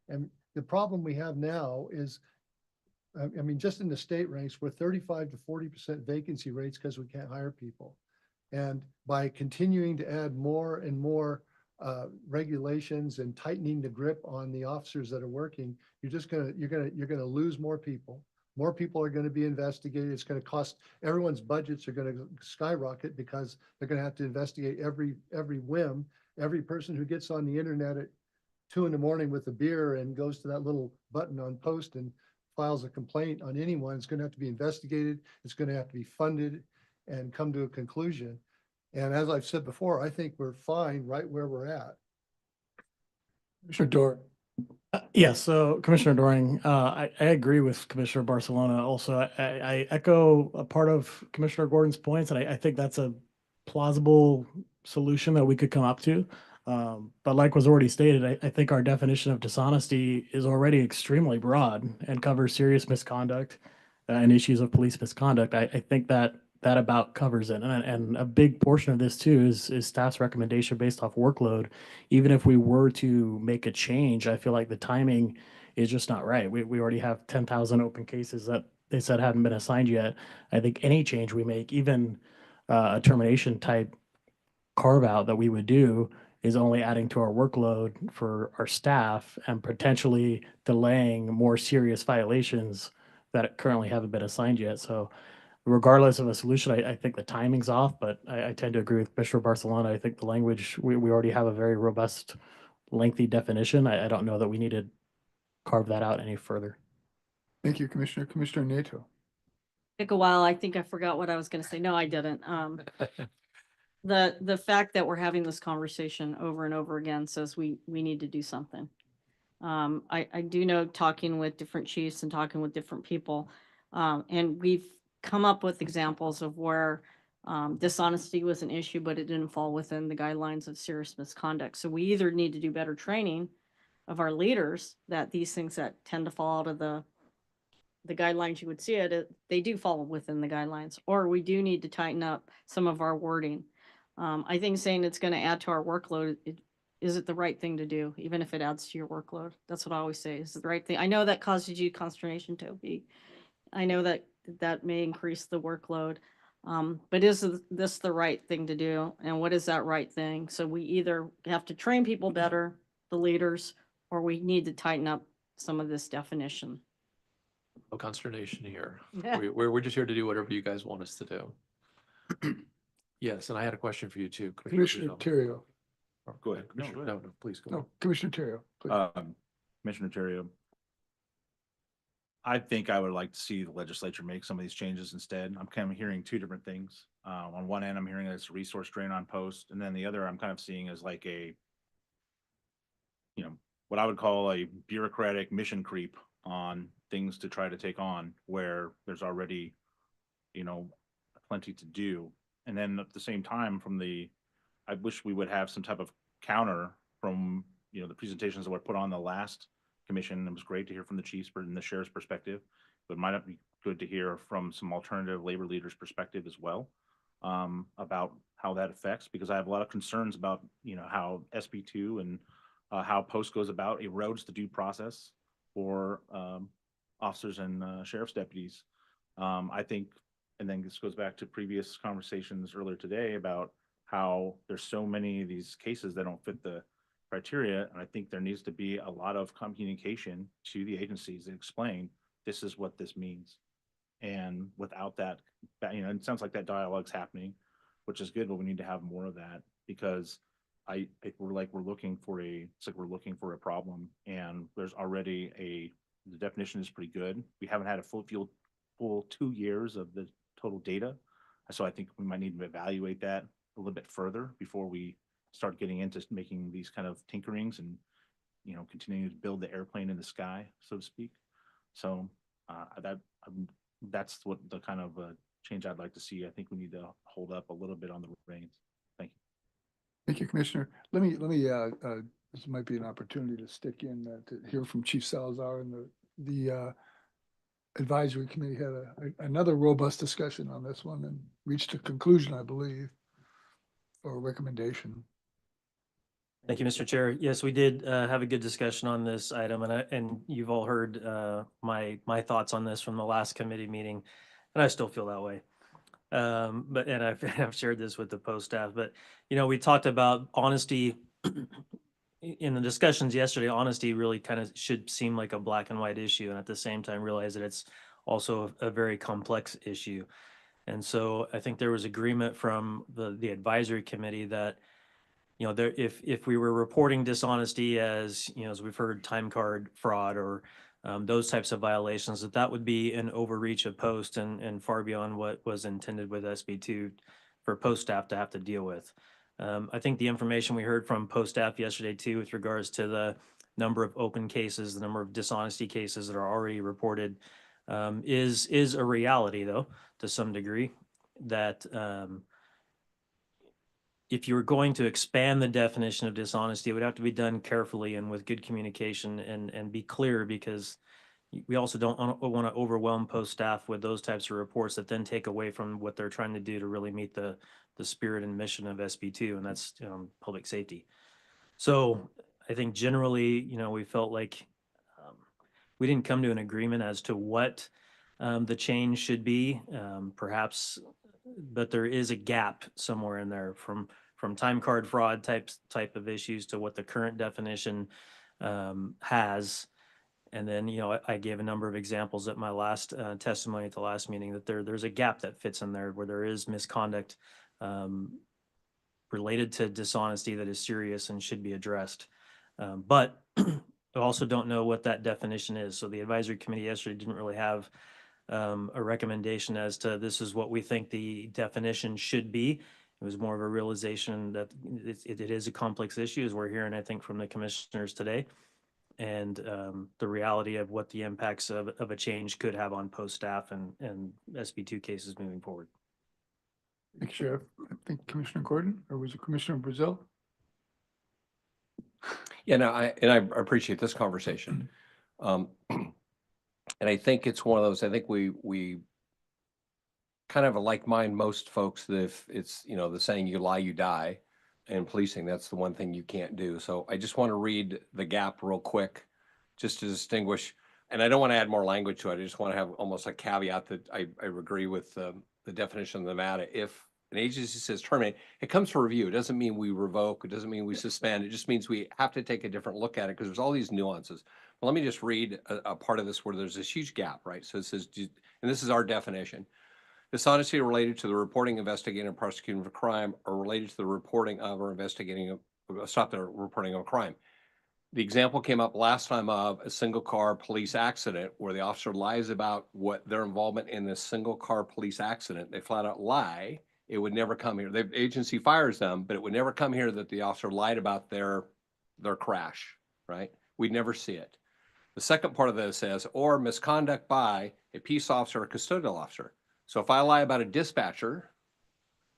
And the problem we have now is, I mean, just in the state ranks, we're 35 to 40% vacancy rates because we can't hire people. And by continuing to add more and more regulations and tightening the grip on the officers that are working, you're gonna lose more people. More people are going to be investigated. It's going to cost, everyone's budgets are going to skyrocket because they're going to have to investigate every whim. Every person who gets on the internet at 2 a.m. with a beer and goes to that little button on post and files a complaint on anyone, it's going to have to be investigated. It's going to have to be funded and come to a conclusion. And as I've said before, I think we're fine right where we're at. Commissioner Doran. Yeah, so Commissioner Doring, I agree with Commissioner Barcelona. Also, I echo a part of Commissioner Gordon's points, and I think that's a plausible solution that we could come up to. But like was already stated, I think our definition of dishonesty is already extremely broad and covers serious misconduct and issues of police misconduct. I think that about covers it. And a big portion of this too is staff's recommendation based off workload. Even if we were to make a change, I feel like the timing is just not right. We already have 10,000 open cases that they said hadn't been assigned yet. I think any change we make, even a termination type carve out that we would do, is only adding to our workload for our staff and potentially delaying more serious violations that currently haven't been assigned yet. So regardless of a solution, I think the timing's off, but I tend to agree with Commissioner Barcelona. I think the language, we already have a very robust, lengthy definition. I don't know that we need to carve that out any further. Thank you, Commissioner. Commissioner Nato. Took a while. I think I forgot what I was going to say. No, I didn't. The fact that we're having this conversation over and over again says we need to do something. I do know, talking with different chiefs and talking with different people, and we've come up with examples of where dishonesty was an issue, but it didn't fall within the guidelines of serious misconduct. So we either need to do better training of our leaders that these things that tend to fall out of the guidelines, you would see it, they do fall within the guidelines, or we do need to tighten up some of our wording. I think saying it's going to add to our workload, is it the right thing to do, even if it adds to your workload? That's what I always say. Is it the right thing? I know that causes you consternation, Toby. I know that may increase the workload. But is this the right thing to do? And what is that right thing? So we either have to train people better, the leaders, or we need to tighten up some of this definition. No consternation here. We're just here to do whatever you guys want us to do. Yes, and I had a question for you too. Commissioner Terrio. Go ahead. No, please go. No, Commissioner Terrio, please. Commissioner Terrio, I think I would like to see the legislature make some of these changes instead. I'm kind of hearing two different things. On one end, I'm hearing that it's a resource drain on post, and then the other I'm kind of seeing as like a, what I would call a bureaucratic mission creep on things to try to take on where there's already, plenty to do. And then at the same time, I wish we would have some type of counter from, the presentations that were put on the last commission. It was great to hear from the chiefs and the sheriff's perspective, but it might not be good to hear from some alternative labor leaders' perspective as well, about how that affects, because I have a lot of concerns about, how SB2 and how post goes about erodes the due process for officers and sheriff's deputies. I think, and then this goes back to previous conversations earlier today about how there's so many of these cases that don't fit the criteria. And I think there needs to be a lot of communication to the agencies that explain this is what this means. And without that, it sounds like that dialogue's happening, which is good, but we need to have more of that because we're looking for a problem, and there's already the definition is pretty good. We haven't had a full 2 years of the total data. So I think we might need to evaluate that a little bit further before we start getting into making these kind of tinkerings and, continuing to build the airplane in the sky, so to speak. So that's what the kind of change I'd like to see. I think we need to hold up a little bit on the reins. Thank you. Thank you, Commissioner. Let me, this might be an opportunity to stick in, to hear from Chief Salazar, and the advisory committee had another robust discussion on this one and reached a conclusion, I believe, or a recommendation. Thank you, Mr. Chair. Yes, we did have a good discussion on this item, and you've all heard my thoughts on this from the last committee meeting, and I still feel that way. But I've shared this with the post staff, but we talked about honesty in the discussions yesterday. Honesty really kind of should seem like a black and white issue, and at the same time realize that it's also a very complex issue. And so I think there was agreement from the advisory committee that if we were reporting dishonesty as as we've heard, time card fraud or those types of violations, that would be an overreach of post and far beyond what was intended with SB2 for post staff to have to deal with. I think the information we heard from post staff yesterday too, with regards to the number of open cases, the number of dishonesty cases that are already reported, is a reality though, to some degree, that if you were going to expand the definition of dishonesty, it would have to be done carefully and with good communication and be clear, because we also don't want to overwhelm post staff with those types of reports that then take away from what they're trying to do to really meet the spirit and mission of SB2, and that's public safety. So I think generally, we felt like we didn't come to an agreement as to what the change should be, perhaps, but there is a gap somewhere in there from time card fraud type of issues to what the current definition has. And then, I gave a number of examples at my last testimony at the last meeting that there's a gap that fits in there where there is misconduct related to dishonesty that is serious and should be addressed. But I also don't know what that definition is. So the advisory committee yesterday didn't really have a recommendation as to this is what we think the definition should be. It was more of a realization that it is a complex issue, as we're hearing, I think, from the commissioners today, and the reality of what the impacts of a change could have on post staff and SB2 cases moving forward. Thank you, Sheriff. I think Commissioner Gordon, or was it Commissioner Brazil? Yeah, no, I appreciate this conversation. And I think it's one of those, I think we kind of like mind most folks that if it's, the saying, you lie, you die, in policing, that's the one thing you can't do. So I just want to read the gap real quick, just to distinguish, and I don't want to add more language to it. I just want to have almost a caveat that I agree with the definition of the matter. If an agency says terminate, it comes for review. It doesn't mean we revoke. It doesn't mean we suspend. It just means we have to take a different look at it because there's all these nuances. Well, let me just read a part of this where there's this huge gap, right? So it says, and this is our definition: dishonesty related to the reporting, investigating, and prosecuting of a crime, or related to the reporting of or investigating stop the reporting of a crime. The example came up last time of a single car police accident where the officer lies about what their involvement in this single car police accident. They flat out lie. It would never come here. The agency fires them, but it would never come here that the officer lied about their crash, right? We'd never see it. The second part of this says, or misconduct by a peace officer or custodial officer. So if I lie about a dispatcher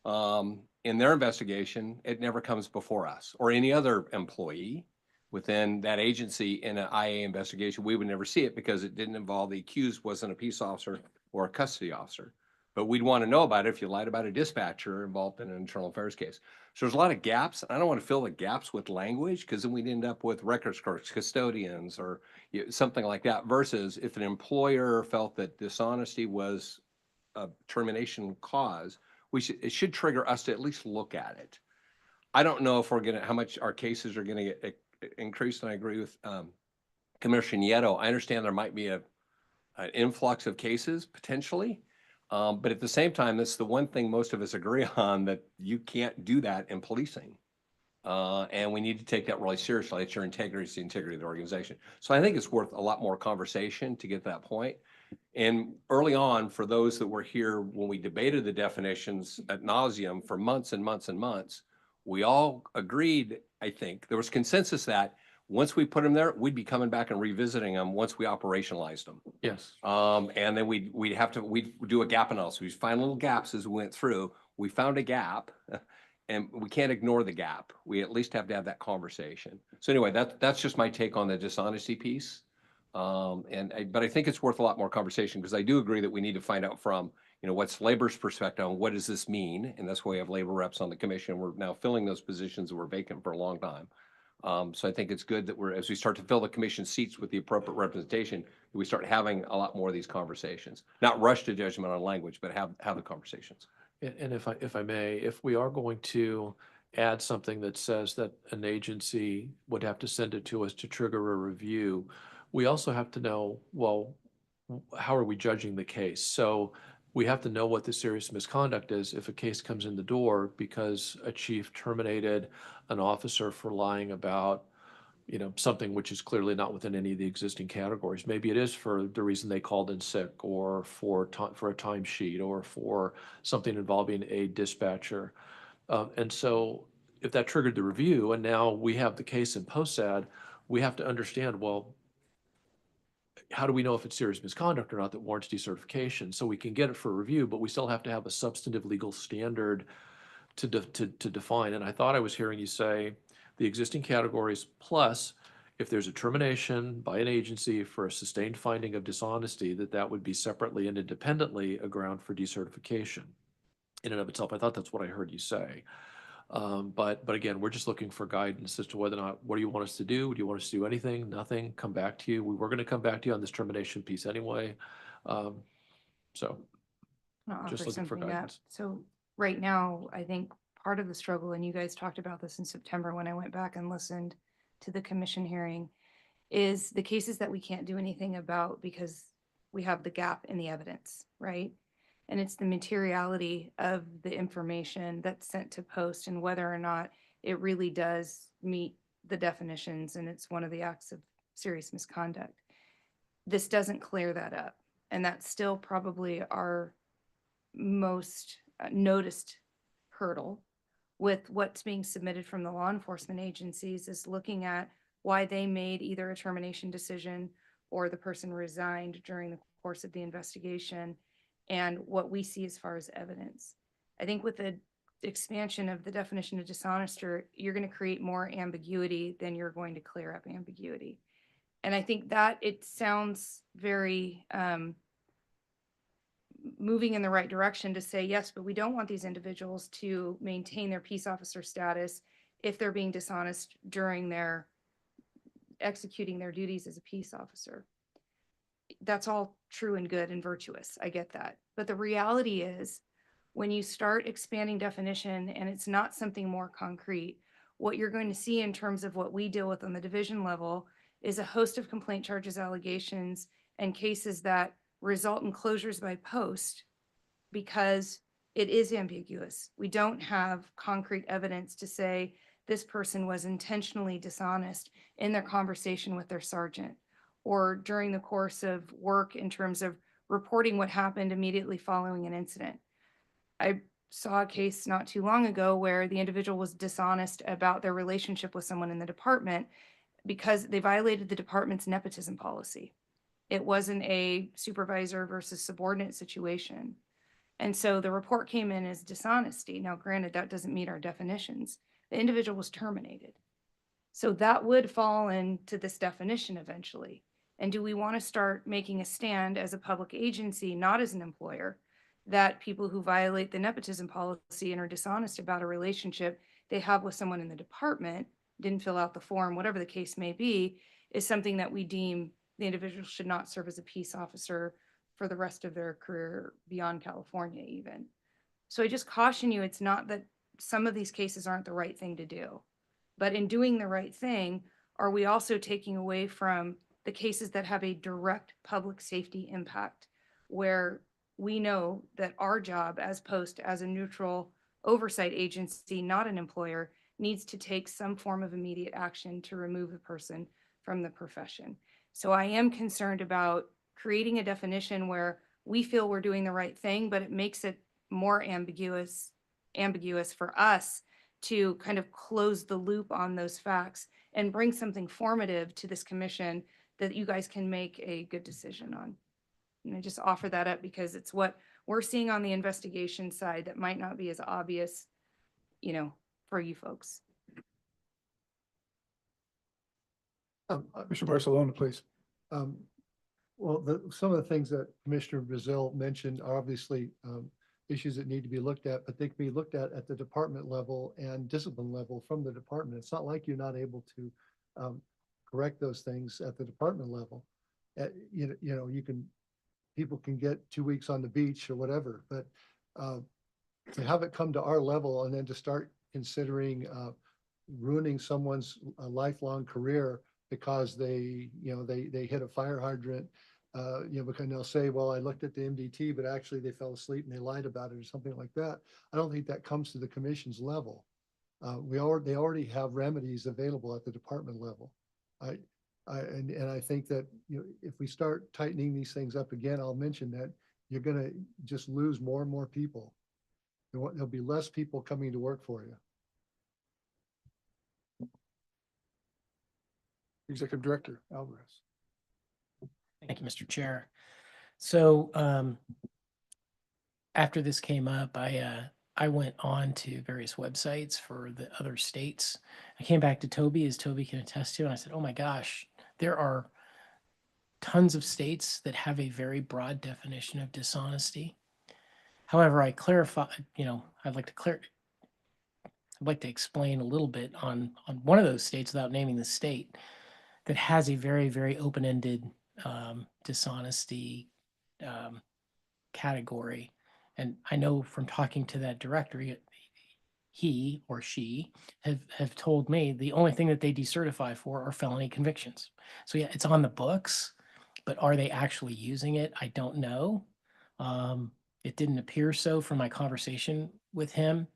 in their investigation, it never comes before us, or any other employee within that agency in an IA investigation. We would never see it because it didn't involve, the accused wasn't a peace officer or a custody officer. But we'd want to know about it if you lied about a dispatcher involved in an internal affairs case. So there's a lot of gaps. I don't want to fill the gaps with language because then we'd end up with records clerks, custodians, or something like that, versus if an employer felt that dishonesty was a termination cause, it should trigger us to at least look at it. I don't know if we're how much our cases are gonna get increased, and I agree with Commissioner Nieto. I understand there might be an influx of cases potentially, but at the same time, that's the one thing most of us agree on, that you can't do that in policing. And we need to take that really seriously. It's your integrity, it's the integrity of the organization. So I think it's worth a lot more conversation to get to that point. And early on, for those that were here when we debated the definitions ad nauseum for months and months and months, we all agreed, I think, there was consensus that once we put them there, we'd be coming back and revisiting them once we operationalized them. Yes. And then we'd do a gap analysis. We'd find little gaps as we went through. We found a gap. And we can't ignore the gap. We at least have to have that conversation. So anyway, that's just my take on the dishonesty piece. But I think it's worth a lot more conversation, because I do agree that we need to find out from, what's labor's perspective on what does this mean? And that's why we have labor reps on the commission. We're now filling those positions that were vacant for a long time. So I think it's good that as we start to fill the commission seats with the appropriate representation, we start having a lot more of these conversations. Not rush to judgment on language, but have the conversations. And if I may, if we are going to add something that says that an agency would have to send it to us to trigger a review, we also have to know, well, how are we judging the case? So we have to know what the serious misconduct is if a case comes in the door because a chief terminated an officer for lying about something which is clearly not within any of the existing categories. Maybe it is for the reason they called in sick, or for a timesheet, or for something involving a dispatcher. And so if that triggered the review and now we have the case in POSAD, we have to understand, well, how do we know if it's serious misconduct or not that warrants decertification? So we can get it for review, but we still have to have a substantive legal standard to define. And I thought I was hearing you say the existing categories, plus if there's a termination by an agency for a sustained finding of dishonesty, that would be separately and independently a ground for decertification in and of itself. I thought that's what I heard you say. But again, we're just looking for guidance as to whether or not, what do you want us to do? Do you want us to do anything? Nothing? Come back to you. We were going to come back to you on this termination piece anyway. So I'll just offer looking for something up. guidance. So right now, I think part of the struggle, and you guys talked about this in September when I went back and listened to the commission hearing, is the cases that we can't do anything about because we have the gap in the evidence, right? And it's the materiality of the information that's sent to post and whether or not it really does meet the definitions and it's one of the acts of serious misconduct. This doesn't clear that up. And that's still probably our most noticed hurdle with what's being submitted from the law enforcement agencies, is looking at why they made either a termination decision or the person resigned during the course of the investigation, and what we see as far as evidence. I think with the expansion of the definition of dishonest, you're going to create more ambiguity than you're going to clear up ambiguity. And I think that it sounds very moving in the right direction to say, yes, but we don't want these individuals to maintain their peace officer status if they're being dishonest during their executing their duties as a peace officer. That's all true and good and virtuous. I get that. But the reality is, when you start expanding definition and it's not something more concrete, what you're going to see in terms of what we deal with on the division level is a host of complaint charges, allegations, and cases that result in closures by post because it is ambiguous. We don't have concrete evidence to say this person was intentionally dishonest in their conversation with their sergeant or during the course of work in terms of reporting what happened immediately following an incident. I saw a case not too long ago where the individual was dishonest about their relationship with someone in the department because they violated the department's nepotism policy. It wasn't a supervisor versus subordinate situation. And so the report came in as dishonesty. Now, granted, that doesn't meet our definitions. The individual was terminated. So that would fall into this definition eventually. And do we want to start making a stand as a public agency, not as an employer, that people who violate the nepotism policy and are dishonest about a relationship they have with someone in the department, didn't fill out the form, whatever the case may be, is something that we deem the individual should not serve as a peace officer for the rest of their career beyond California even. So I just caution you, it's not that some of these cases aren't the right thing to do, but in doing the right thing, are we also taking away from the cases that have a direct public safety impact, where we know that our job as Post, as a neutral oversight agency, not an employer, needs to take some form of immediate action to remove the person from the profession. So I am concerned about creating a definition where we feel we're doing the right thing, but it makes it more ambiguous for us to kind of close the loop on those facts and bring something formative to this commission that you guys can make a good decision on. And I just offer that up because it's what we're seeing on the investigation side that might not be as obvious, for you folks. Mr. Barcelona, please. Well, some of the things that Commissioner Brazil mentioned are obviously issues that need to be looked at, but they can be looked at the department level and discipline level from the department. It's not like you're not able to correct those things at the department level. People can get 2 weeks on the beach or whatever, but to have it come to our level and then to start considering ruining someone's lifelong career because they hit a fire hydrant, because they'll say, well, I looked at the MDT, but actually they fell asleep and they lied about it or something like that. I don't think that comes to the commission's level. They already have remedies available at the department level. And I think that if we start tightening these things up again, I'll mention that you're going to just lose more and more people. There'll be less people coming to work for you. Executive Director Alvarez. Thank you, Mr. Chair. So after this came up, I went on to various websites for the other states. I came back to Toby, as Toby can attest to, and I said, oh my gosh, there are tons of states that have a very broad definition of dishonesty. However, I clarify, I'd like to explain a little bit on one of those states without naming the state that has a very, very open-ended dishonesty category. And I know from talking to that director, he or she have told me the only thing that they decertify for are felony convictions. So yeah, it's on the books, but are they actually using it? I don't know. It didn't appear so from my conversation with him.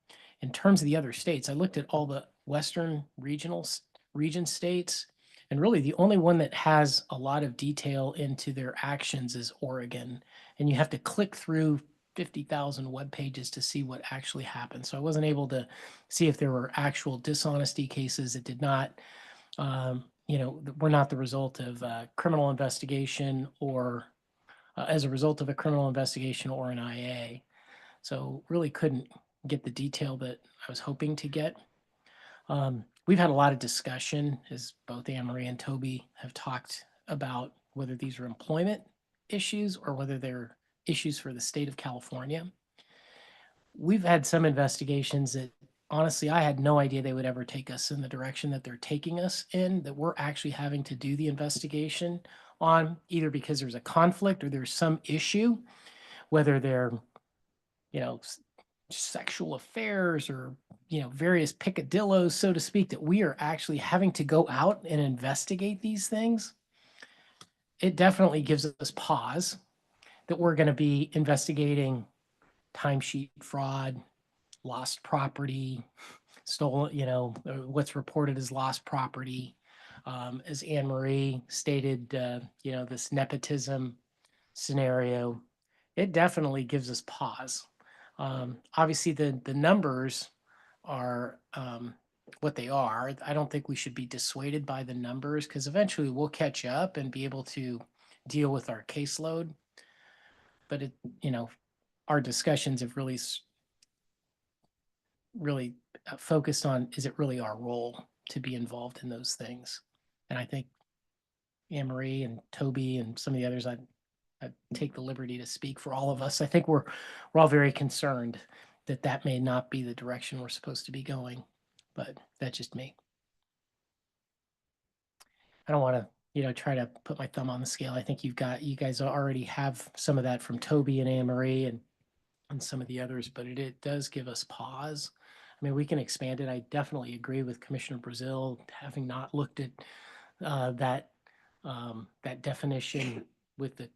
In terms of the other states, I looked at all the Western region states, and really the only one that has a lot of detail into their actions is Oregon. And you have to click through 50,000 web pages to see what actually happened. So I wasn't able to see if there were actual dishonesty cases that did not, were not the result of a criminal investigation or as a result of a criminal investigation or an IA. So really couldn't get the detail that I was hoping to get. We've had a lot of discussion, as both Anne Marie and Toby have talked about, whether these are employment issues or whether they're issues for the state of California. We've had some investigations that honestly, I had no idea they would ever take us in the direction that they're taking us in, that we're actually having to do the investigation on, either because there's a conflict or there's some issue, whether they're, sexual affairs or, various picadillos, so to speak, that we are actually having to go out and investigate these things. It definitely gives us pause that we're going to be investigating timesheet fraud, lost property, stolen, what's reported as lost property. As Anne Marie stated, this nepotism scenario, it definitely gives us pause. Obviously, the numbers are what they are. I don't think we should be dissuaded by the numbers because eventually we'll catch up and be able to deal with our caseload. But our discussions have really focused on, is it really our role to be involved in those things? And I think Anne Marie and Toby and some of the others, I take the liberty to speak for all of us. I think we're all very concerned that may not be the direction we're supposed to be going, but that's just me. I don't want to try to put my thumb on the scale. I think you guys already have some of that from Toby and Anne Marie and some of the others, but it does give us pause I mean, we can expand it. I definitely agree with Commissioner Brazil, having not looked at that definition with the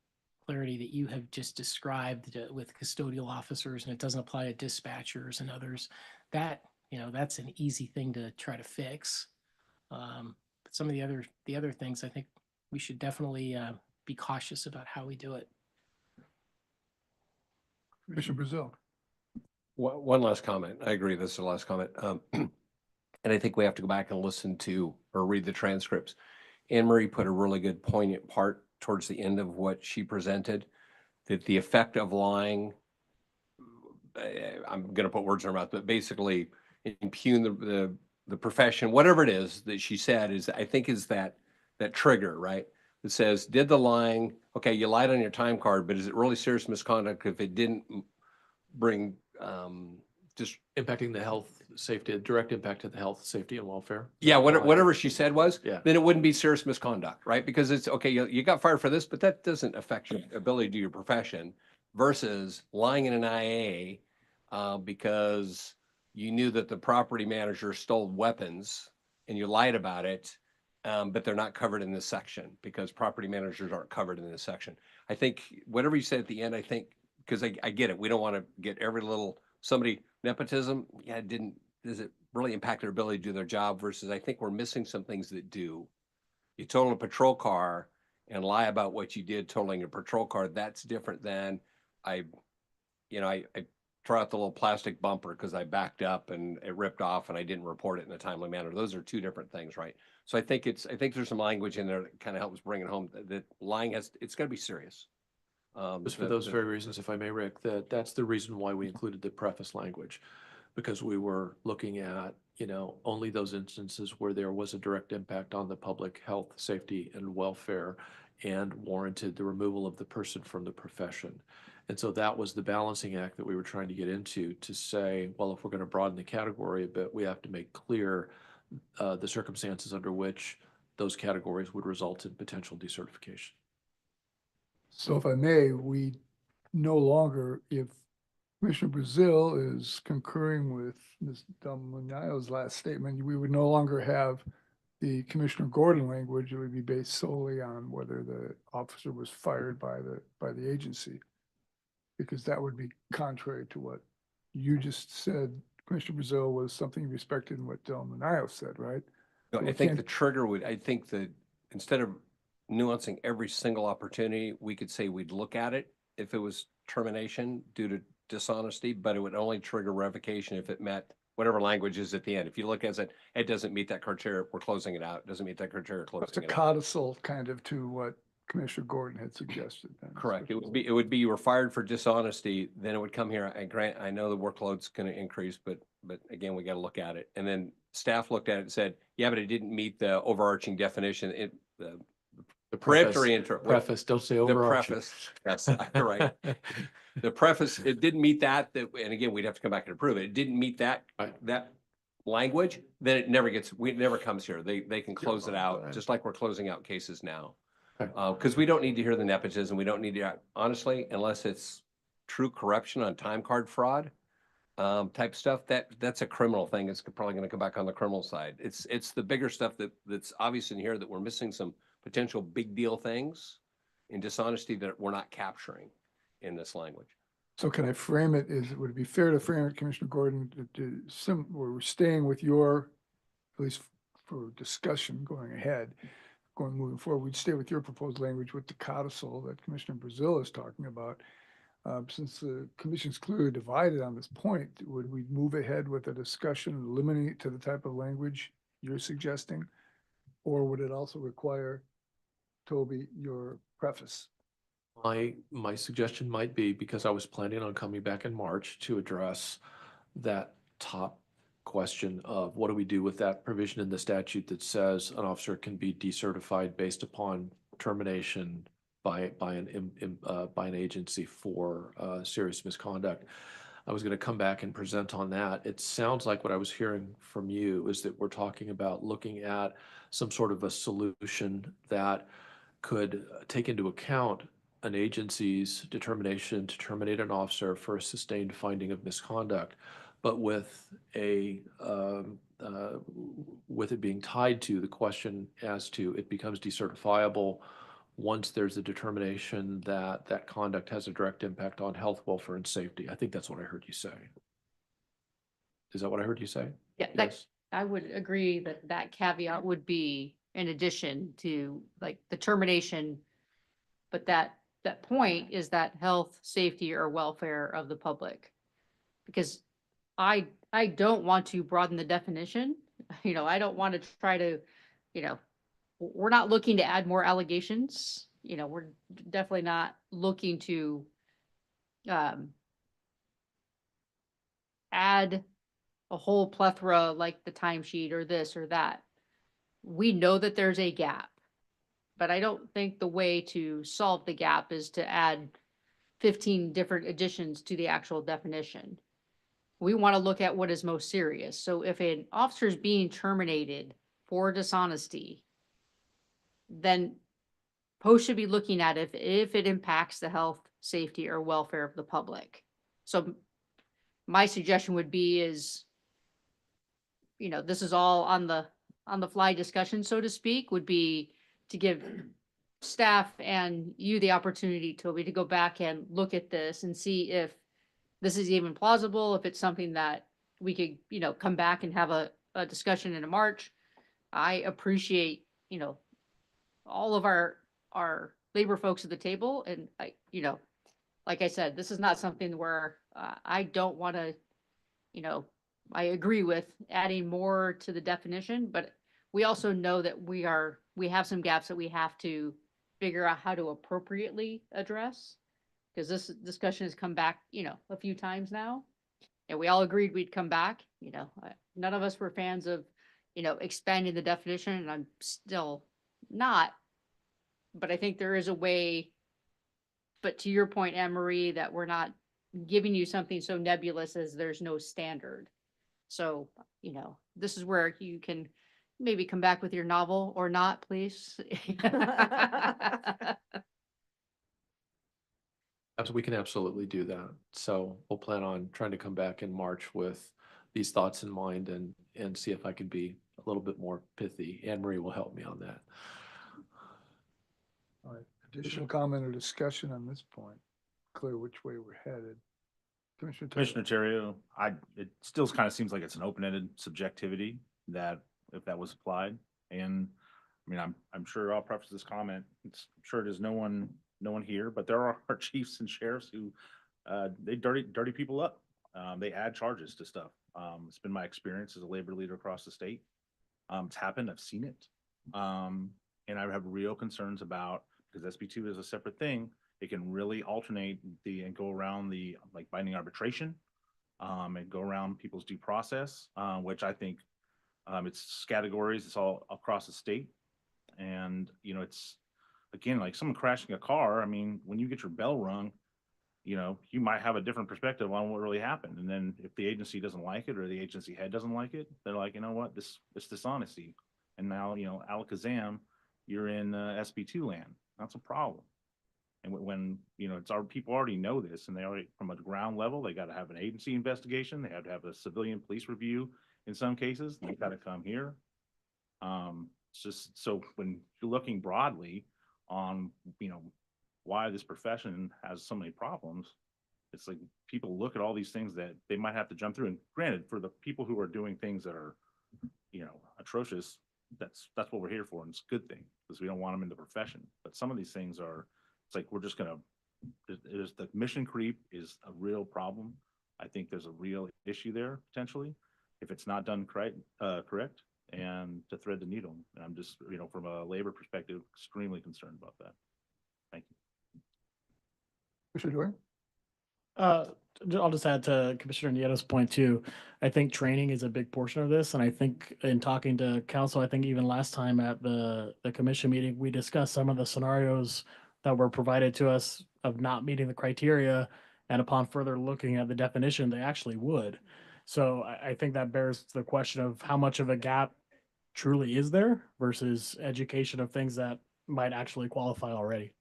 clarity that you have just described with custodial officers, and it doesn't apply to dispatchers and others. That, that's an easy thing to try to fix. But some of the other things, I think we should definitely be cautious about how we do it. Commissioner Brazil. One last comment. I agree. This is the last comment. And I think we have to go back and listen to or read the transcripts. Anne Marie put a really good poignant part towards the end of what she presented, that the effect of lying, I'm going to put words in her mouth, but basically impugn the profession, whatever it is that she said is, I think is that trigger, right? That says, did the lying, okay, you lied on your time card, but is it really serious misconduct if it didn't bring just impacting the health, safety, direct impact to the health, safety, and welfare? Yeah, whatever she said was, Yeah. then it wouldn't be serious misconduct, right? Because it's, okay, you got fired for this, but that doesn't affect your ability to do your profession, versus lying in an IA because you knew that the property manager stole weapons and you lied about it, but they're not covered in this section because property managers aren't covered in this section. I think whatever you said at the end, I think, because I get it, we don't want to get every little, nepotism, does it really impact their ability to do their job, versus I think we're missing some things that do. You total a patrol car and lie about what you did totaling a patrol car, that's different than I throw out the little plastic bumper because I backed up and it ripped off and I didn't report it in a timely manner. Those are two different things, right? So I think there's some language in there that kind of helps bring it home that lying it's got to be serious. Just for those very reasons, if I may, Rick, that's the reason why we included the preface language, because we were looking at, only those instances where there was a direct impact on the public health, safety, and welfare and warranted the removal of the person from the profession. And so that was the balancing act that we were trying to get into, to say, well, if we're going to broaden the category a bit, we have to make clear the circumstances under which those categories would result in potential decertification. So if I may, we no longer, if Commissioner Brazil is concurring with Ms. Delmonico's last statement, we would no longer have the Commissioner Gordon language. It would be based solely on whether the officer was fired by the agency, because that would be contrary to what you just said. Commissioner Brazil was something respected in what Delmonico said, right? No, So I we think can't- the trigger would, I think that instead of nuancing every single opportunity, we could say we'd look at it if it was termination due to dishonesty, but it would only trigger revocation if it met whatever language is at the end. If you look at it, it doesn't meet that criteria, we're closing it out. It doesn't meet that criteria, It's a closing it out. codicil kind of to what Commissioner Gordon had suggested then. Correct. It would be you were fired for dishonesty, then it would come here. I know the workload's going to increase, but again, we got to look at it. And then staff looked at it and said, yeah, but it didn't meet the overarching definition. The Peremptory preface, don't say overarching. The preface, yes, you're right. The preface, it didn't meet that, and again, we'd have to come back and approve it. It didn't meet that language, then it never comes here. They can close it out, just like we're closing out cases now. Because we don't need to hear the nepotism. We don't need to, honestly, unless it's true corruption on time card fraud type stuff, that's a criminal thing. It's probably going to come back on the criminal side. It's the bigger stuff that's obvious in here that we're missing some potential big deal things in dishonesty that we're not capturing in this language. So can I frame it, would it be fair to frame it, Commissioner Gordon, we're staying with your, at least for discussion going ahead, moving forward, we'd stay with your proposed language with the codicil that Commissioner Brazil is talking about. Since the commission's clearly divided on this point, would we move ahead with a discussion limiting it to the type of language you're suggesting? Or would it also require, Toby, your preface? My suggestion might be, because I was planning on coming back in March to address that top question of what do we do with that provision in the statute that says an officer can be decertified based upon termination by an agency for serious misconduct. I was going to come back and present on that. It sounds like what I was hearing from you is that we're talking about looking at some sort of a solution that could take into account an agency's determination to terminate an officer for a sustained finding of misconduct, but with with it being tied to the question as to it becomes decertifiable once there's a determination that that conduct has a direct impact on health, welfare, and safety. I think that's what I heard you say. Is that what I heard you say? Yeah, Yes. I would agree that that caveat would be in addition to like the termination. But that point is that health, safety, or welfare of the public. Because I don't want to broaden the definition. You know, I don't want to try to, you know, we're not looking to add more allegations. You know, we're definitely not looking to add a whole plethora like the timesheet or this or that. We know that there's a gap, but I don't think the way to solve the gap is to add 15 different additions to the actual definition. We want to look at what is most serious. So if an officer is being terminated for dishonesty, then post should be looking at if it impacts the health, safety, or welfare of the public. So my suggestion would be is, you know, this is all on the fly discussion, so to speak, would be to give staff and you the opportunity, Toby, to go back and look at this and see if this is even plausible, if it's something that we could, you know, come back and have a discussion in March. I appreciate, you know, all of our labor folks at the table. And I, you know, like I said, this is not something where I don't want to, you know, I agree with adding more to the definition, but we also know that we have some gaps that we have to figure out how to appropriately address. Because this discussion has come back, you know, a few times now, and we all agreed we'd come back. You know, none of us were fans of, you know, expanding the definition, and I'm still not. But I think there is a way. But to your point, Anne Marie, that we're not giving you something so nebulous as there's no standard. So, you know, this is where you can maybe come back with your novel or not, please. We can absolutely do that. So we'll plan on trying to come back in March with these thoughts in mind and see if I can be a little bit more pithy. Anne Marie will help me on that. All right, additional comment or discussion on this point? Clear which way we're headed. Commissioner Terrio, it still kind of seems like it's an open-ended subjectivity that if that was applied. And I mean, I'm sure I'll preface this comment. I'm sure there's no one here, but there are chiefs and sheriffs who they dirty people up. They add charges to stuff. It's been my experience as a labor leader across the state. It's happened. I've seen it. And I have real concerns about, because SB2 is a separate thing, it can really alternate and go around the like binding arbitration and go around people's due process, which I think it's categories. It's all across the state. And, you know, it's, again, like someone crashing a car. I mean, when you get your bell rung, you know, you might have a different perspective on what really happened. And then if the agency doesn't like it or the agency head doesn't like it, they're like, you know what, it's dishonesty. And now, you know, alakazam, you're in SB2 land. That's a problem. And when, you know, it's our people already know this, and they already, from a ground level, they got to have an agency investigation. They have to have a civilian police review in some cases. They've got to come here. It's just, so when you're looking broadly on, you know, why this profession has so many problems, it's like people look at all these things that they might have to jump through. And granted, for the people who are doing things that are, you know, atrocious, that's what we're here for, and it's a good thing because we don't want them in the profession. But some of these things are, it's like we're just gonna, there's the mission creep is a real problem. I think there's a real issue there potentially if it's not done correct, and to thread the needle. And I'm just, you know, from a labor perspective, extremely concerned about that. Thank you. Commissioner Dwyer? I'll just add to Commissioner Nieto's point too. I think training is a big portion of this. And I think in talking to council, I think even last time at the commission meeting, we discussed some of the scenarios that were provided to us of not meeting the criteria. And upon further looking at the definition, they actually would. So I think that bears the question of how much of a gap truly is there versus education of things that might actually qualify already.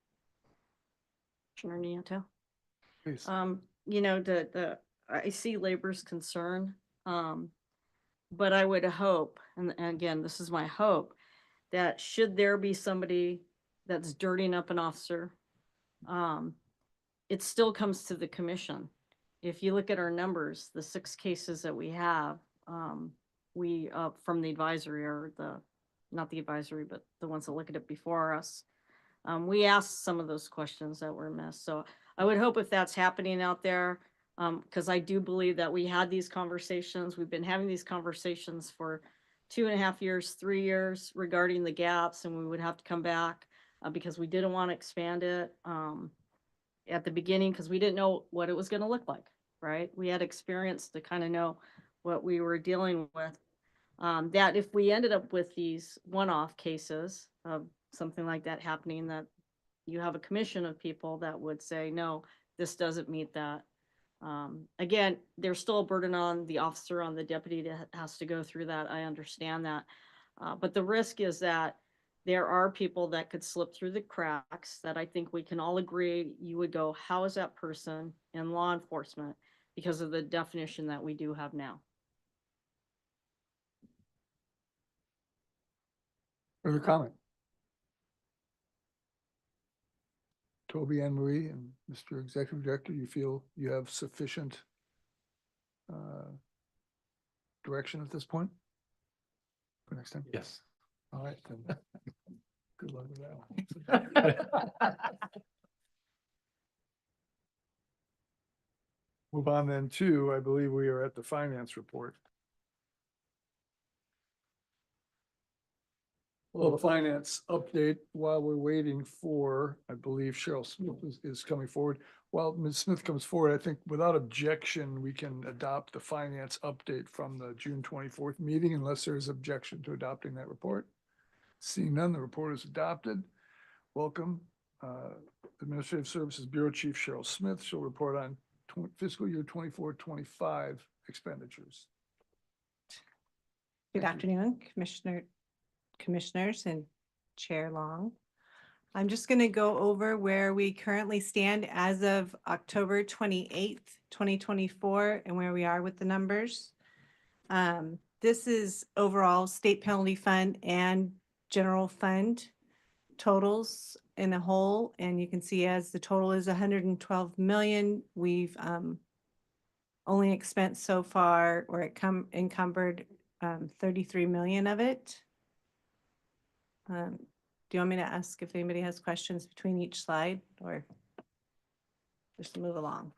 Commissioner Nieto. Please. You know, I see labor's concern. But I would hope, and again, this is my hope, that should there be somebody that's dirtying up an officer, it still comes to the commission. If you look at our numbers, the 6 cases that we have, we, from the advisory or not the advisory, but the ones that look at it before us, we asked some of those questions that were missed. So I would hope if that's happening out there, because I do believe that we had these conversations. We've been having these conversations for 2.5 years, 3 years regarding the gaps, and we would have to come back because we didn't want to expand it at the beginning because we didn't know what it was going to look like, right? We had experience to kind of know what we were dealing with. That if we ended up with these one-off cases of something like that happening, that you have a commission of people that would say, no, this doesn't meet that. Again, there's still a burden on the officer, on the deputy that has to go through that. I understand that. But the risk is that there are people that could slip through the cracks that I think we can all agree you would go, how is that person in law enforcement because of the definition that we do have now? Further comment? Toby, Anne Marie, and Mr. Executive Director, you feel you have sufficient direction at this point for next time? Yes. All right, then. Good luck with that one. Move on then to, I believe we are at the finance report. Well, the finance update while we're waiting for, I believe Cheryl Smith is coming forward. While Ms. Smith comes forward, I think without objection, we can adopt the finance update from the June 24th meeting unless there is objection to adopting that report. Seeing none, the report is adopted. Welcome. Administrative Services Bureau Chief Cheryl Smith. She'll report on fiscal year 24-25 expenditures. Good afternoon, Commissioners and Chair Long. I'm just going to go over where we currently stand as of October 28th, 2024, and where we are with the numbers. This is overall state penalty fund and general fund totals in a whole, and you can see as the total is 112 million, we've only expensed so far, or encumbered 33 million of it. Do you want me to ask if anybody has questions between each slide or just move along?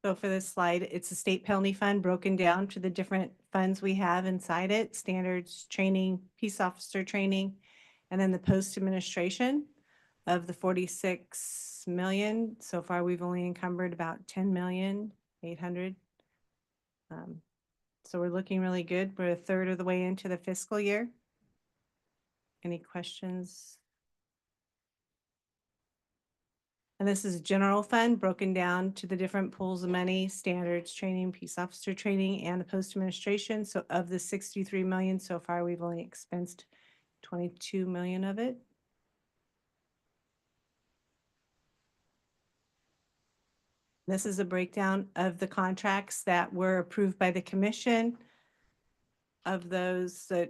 So for this slide, it's a state penalty fund broken down to the different funds we have inside it: standards, training, peace officer training, and then the post administration. Of the 46 million, so far we've only encumbered about 10,800,000. So we're looking really good. We're a third of the way into the fiscal year. Any questions? And this is a general fund broken down to the different pools of money: standards, training, peace officer training, and the post administration. So of the 63 million so far, we've only expensed 22 million of it. This is a breakdown of the contracts that were approved by the commission. Of those, the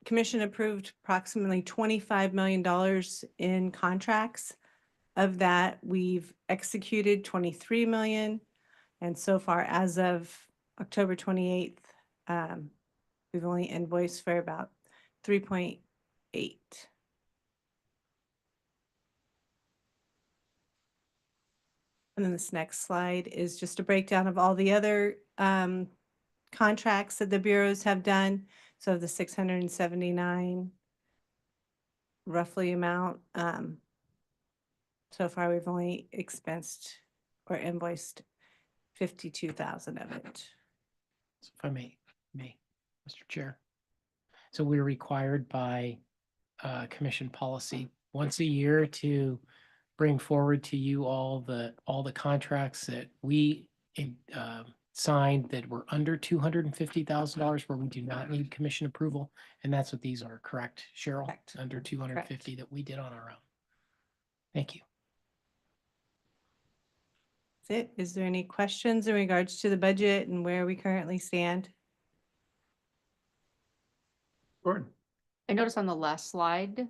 commission approved approximately $25 million in contracts. Of that, we've executed 23 million. And so far, as of October 28th, we've only invoiced for about 3.8. And then this next slide is just a breakdown of all the other contracts that the bureaus have done. So the 679 roughly amount. So far, we've only expensed or invoiced 52,000 of it. So if I may, Mr. Chair. So we're required by commission policy once a year to bring forward to you all the contracts that we signed that were under $250,000 where we do not need commission approval. And that's what these are, correct, Cheryl? Correct. Under 250 that we did on our own. Thank you. That's it. Is there any questions in regards to the budget and where we currently stand? Gordon? I noticed on the last slide,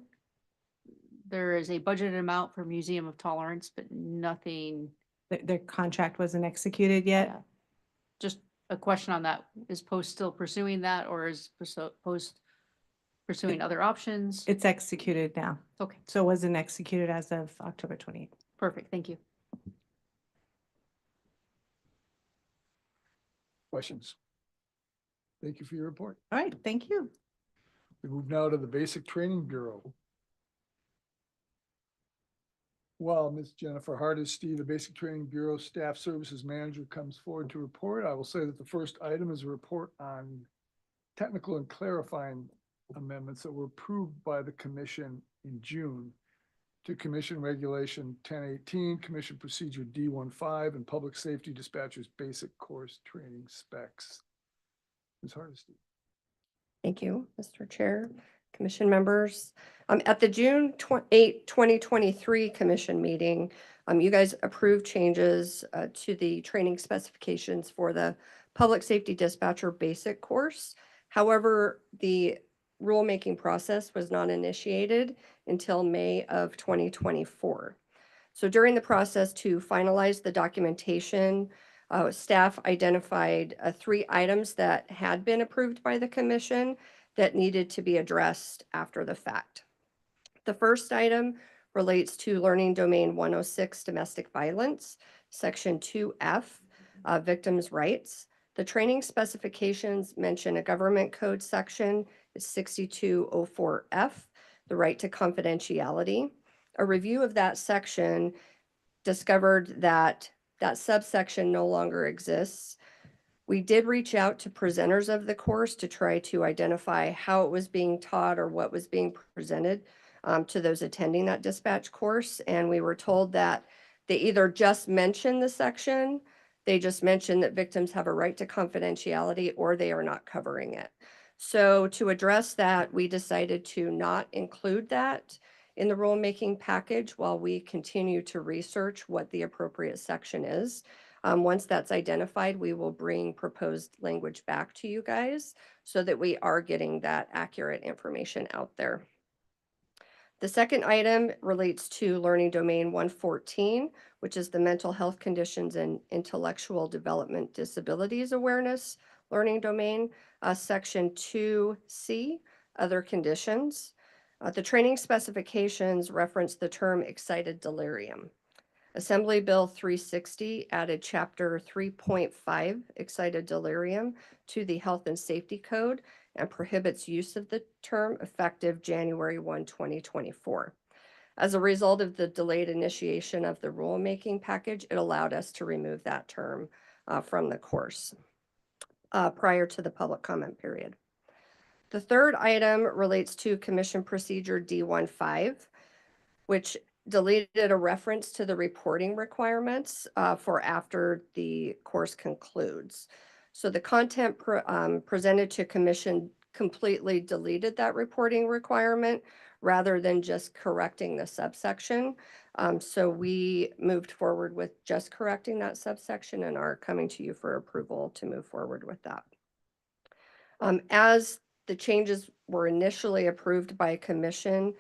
there is a budgeted amount for Museum of Tolerance, but nothing. Their contract wasn't executed yet? Yeah. Just a question on that. Is Post still pursuing that, or is Post pursuing other options? It's executed now. Okay, So it wasn't executed as of October 28th. perfect. Thank you. Questions? Thank you for your report. All right, thank you. We move now to the Basic Training Bureau. While Ms. Jennifer Hardesty, the Basic Training Bureau Staff Services Manager, comes forward to report, I will say that the first item is a report on technical and clarifying amendments that were approved by the commission in June to Commission Regulation 1018, Commission Procedure D15, and Public Safety Dispatchers Basic Course Training Specs. Ms. Hardesty. Thank you, Mr. Chair, commission members. At the June 8, 2023 commission meeting, you guys approved changes to the training specifications for the Public Safety Dispatcher Basic Course. However, the rulemaking process was not initiated until May of 2024. So during the process to finalize the documentation, staff identified 3 items that had been approved by the commission that needed to be addressed after the fact. The first item relates to Learning Domain 106, Domestic Violence, Section 2F, Victims' Rights. The training specifications mention a government code section is 6204F, the right to confidentiality. A review of that section discovered that that subsection no longer exists. We did reach out to presenters of the course to try to identify how it was being taught or what was being presented to those attending that dispatch course. And we were told that they either just mentioned the section, they just mentioned that victims have a right to confidentiality, or they are not covering it. So to address that, we decided to not include that in the rulemaking package while we continue to research what the appropriate section is. Once that's identified, we will bring proposed language back to you guys so that we are getting that accurate information out there. The second item relates to Learning Domain 114, which is the Mental Health Conditions and Intellectual Development Disabilities Awareness Learning Domain, Section 2C, Other Conditions. The training specifications reference the term excited delirium. Assembly Bill 360 added Chapter 3.5, excited delirium, to the Health and Safety Code and prohibits use of the term effective January 1, 2024. As a result of the delayed initiation of the rulemaking package, it allowed us to remove that term from the course prior to the public comment period. The third item relates to Commission Procedure D15, which deleted a reference to the reporting requirements for after the course concludes. So the content presented to Commission completely deleted that reporting requirement rather than just correcting the subsection. So we moved forward with just correcting that subsection and are coming to you for approval to move forward with that. As the changes were initially approved by Commission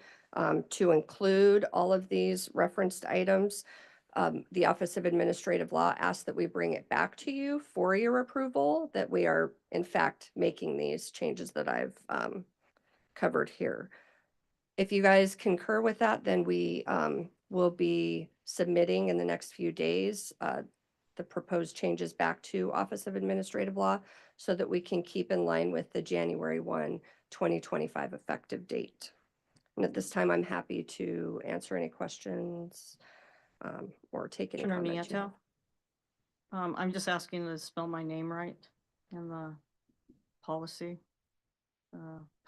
to include all of these referenced items, the Office of Administrative Law asked that we bring it back to you for your approval, that we are in fact making these changes that I've covered here. If you guys concur with that, then we will be submitting in the next few days the proposed changes back to Office of Administrative Law so that we can keep in line with the January 1, 2025 effective date. And at this time, I'm happy to answer any questions or take any Commissioner comments. you Nieto? I'm just asking to spell my name right in the policy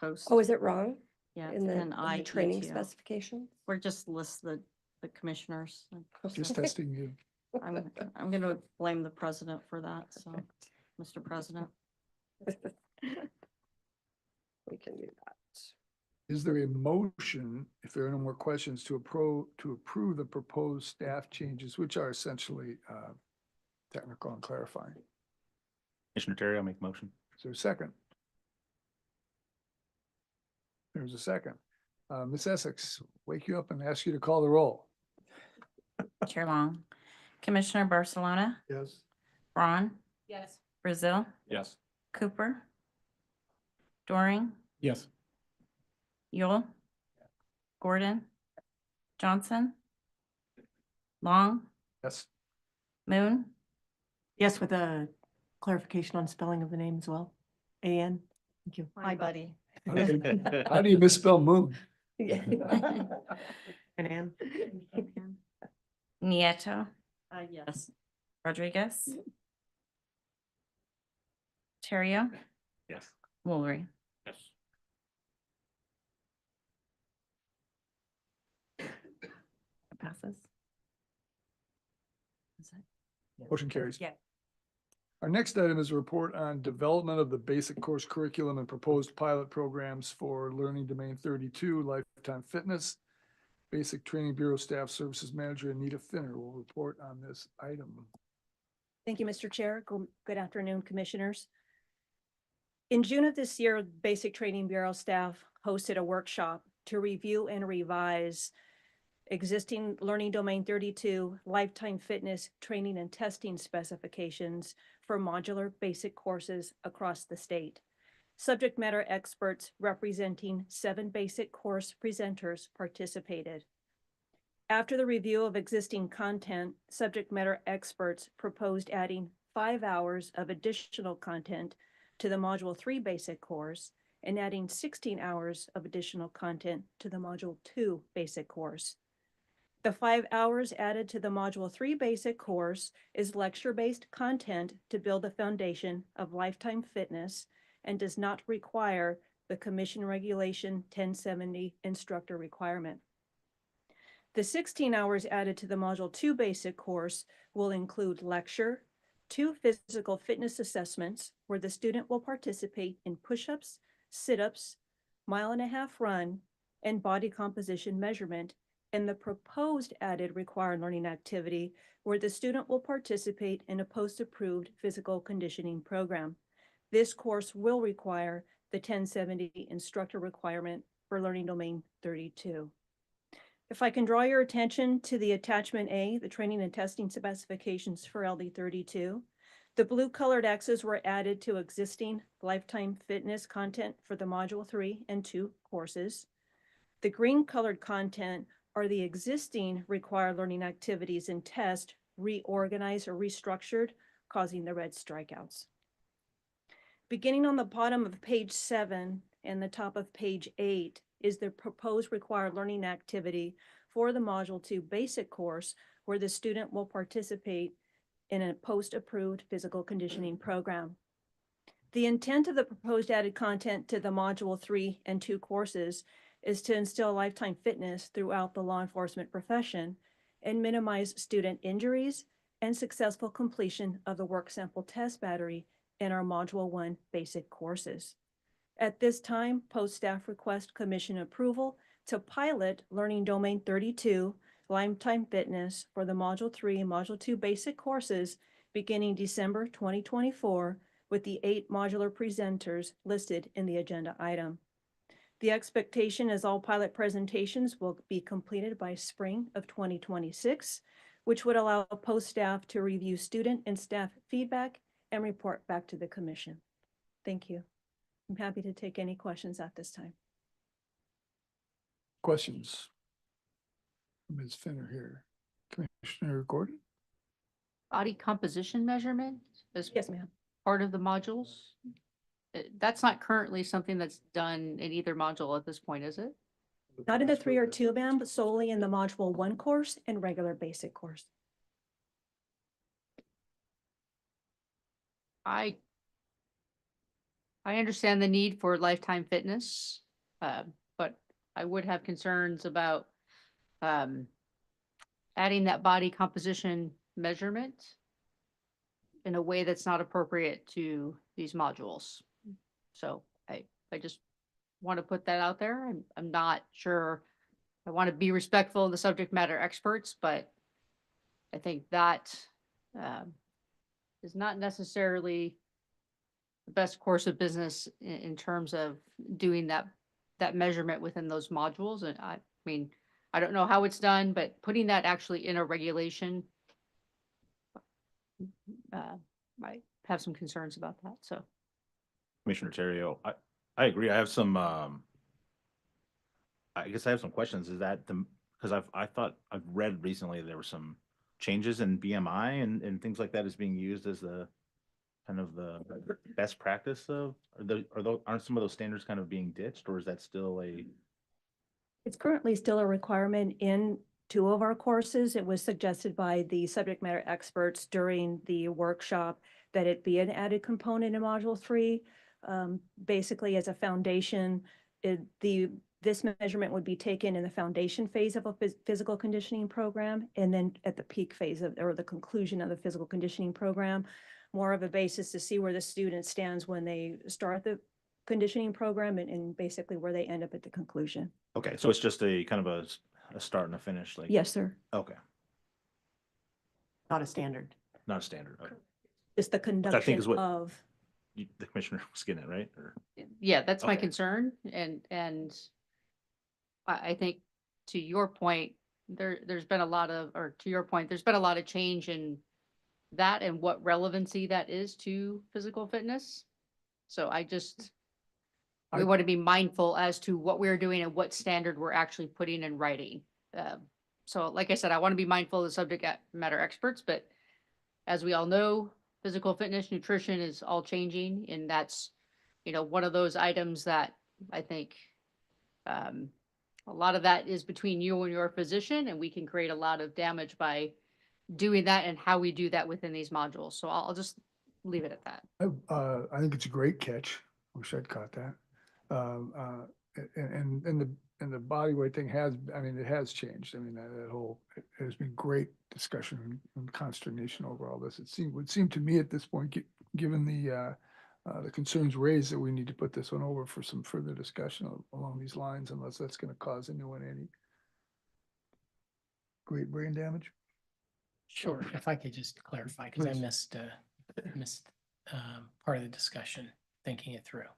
post. Oh, is it wrong? Yeah, in it's the training NIETO. specifications? Or just list the commissioners. Just testing you. I'm gonna blame the president for that, so, Mr. President. We can do that. Is there a motion, if there are no more questions, to approve the proposed staff changes, which are essentially technical and clarifying? Commissioner Terry, I'll make a motion. Is there a second? There's a second. Ms. Essex, wake you up and ask you to call the roll. Chair Long, Commissioner Barcelona, Yes. Braun, Yes. Brazil, Yes. Cooper, Doring, Yes. Yule, Gordon, Johnson, Long, Yes. Moon, Yes, with a clarification on spelling of the name as well. Thank you. Hi, buddy. How do you misspell moon? And Ann? Nieto, Yes. Rodriguez, Terrio, Yes. Mulry. Yes. Passes. Motion carries. Yeah. Our next item is a report on development of the basic course curriculum and proposed pilot programs for Learning Domain 32, Lifetime Fitness. Basic Training Bureau Staff Services Manager Anita Finner will report on this item. Thank you, Mr. Chair. Good afternoon, Commissioners. In June of this year, Basic Training Bureau staff hosted a workshop to review and revise existing Learning Domain 32 Lifetime Fitness training and testing specifications for modular basic courses across the state. Subject matter experts representing 7 basic course presenters participated. After the review of existing content, subject matter experts proposed adding 5 hours of additional content to the Module 3 basic course and adding 16 hours of additional content to the Module 2 basic course. The 5 hours added to the Module 3 basic course is lecture-based content to build the foundation of Lifetime Fitness and does not require the Commission Regulation 1070 instructor requirement. The 16 hours added to the Module 2 basic course will include lecture, 2 physical fitness assessments where the student will participate in push-ups, sit-ups, 1.5-mile run, and body composition measurement, and the proposed added required learning activity where the student will participate in a post-approved physical conditioning program. This course will require the 1070 instructor requirement for Learning Domain 32. If I can draw your attention to the attachment A, the training and testing specifications for LD 32, the blue colored X's were added to existing Lifetime Fitness content for the Module 3 and 2 courses. The green colored content are the existing required learning activities and test reorganized or restructured, causing the red strikeouts. Beginning on the bottom of page 7 and the top of page 8 is the proposed required learning activity for the Module 2 basic course where the student will participate in a post-approved physical conditioning program. The intent of the proposed added content to the Module 3 and 2 courses is to instill Lifetime Fitness throughout the law enforcement profession and minimize student injuries and successful completion of the work sample test battery in our Module 1 basic courses. At this time, post staff request Commission approval to pilot Learning Domain 32 Lifetime Fitness for the Module 3 and Module 2 basic courses beginning December 2024 with the 8 modular presenters listed in the agenda item. The expectation is all pilot presentations will be completed by spring of 2026, which would allow post staff to review student and staff feedback and report back to the Commission. Thank you. I'm happy to take any questions at this time. Questions? Ms. Finner here. Commissioner Gordon? Body composition measurement as Yes, ma'am. part of the modules? That's not currently something that's done in either module at this point, is it? Not in the 3 or 2, ma'am, but solely in the Module 1 course and regular basic course. I understand the need for Lifetime Fitness, but I would have concerns about adding that body composition measurement in a way that's not appropriate to these modules. So I just want to put that out there. I'm not sure. I want to be respectful of the subject matter experts, but I think that is not necessarily the best course of business in terms of doing that measurement within those modules. And I mean, I don't know how it's done, but putting that actually in a regulation, I have some concerns about that. So. Commissioner Terrio, I agree. I have some, I guess I have some questions. Is that because I thought I've read recently there were some changes in BMI and things like that is being used as the kind of the best practice of, aren't some of those standards kind of being ditched, or is that still a? It's currently still a requirement in 2 of our courses. It was suggested by the subject matter experts during the workshop that it be an added component in Module 3. Basically, as a foundation, this measurement would be taken in the foundation phase of a physical conditioning program, and then at the peak phase or the conclusion of the physical conditioning program, more of a basis to see where the student stands when they start the conditioning program and basically where they end up at the conclusion. Okay, so it's just a kind of a start and a finish, like? Yes, sir. Okay, Not a standard. not a standard. Okay. Just the Which I think conduction is what of. the commissioner was getting at, right? Or? Yeah, that's my Okay. concern. And I think to your point, there's been a lot of, or to your point, there's been a lot of change in that and what relevancy that is to physical fitness. So we want to be mindful as to what we're doing and what standard we're actually putting in writing. So like I said, I want to be mindful of the subject matter experts, but as we all know, physical fitness, nutrition is all changing. And that's, one of those items that I think a lot of that is between you and your physician, and we can create a lot of damage by doing that and how we do that within these modules. So I'll just leave it at that. I think it's a great catch. Wish I'd caught that. And the body weight thing it has changed. I mean, that whole, there's been great discussion and consternation over all this. Would seem to me at this point, given the concerns raised, that we need to put this one over for some further discussion along these lines, unless that's going to cause anyone any great brain damage. Sure, if I could just clarify, because I missed part of the discussion, thinking it through.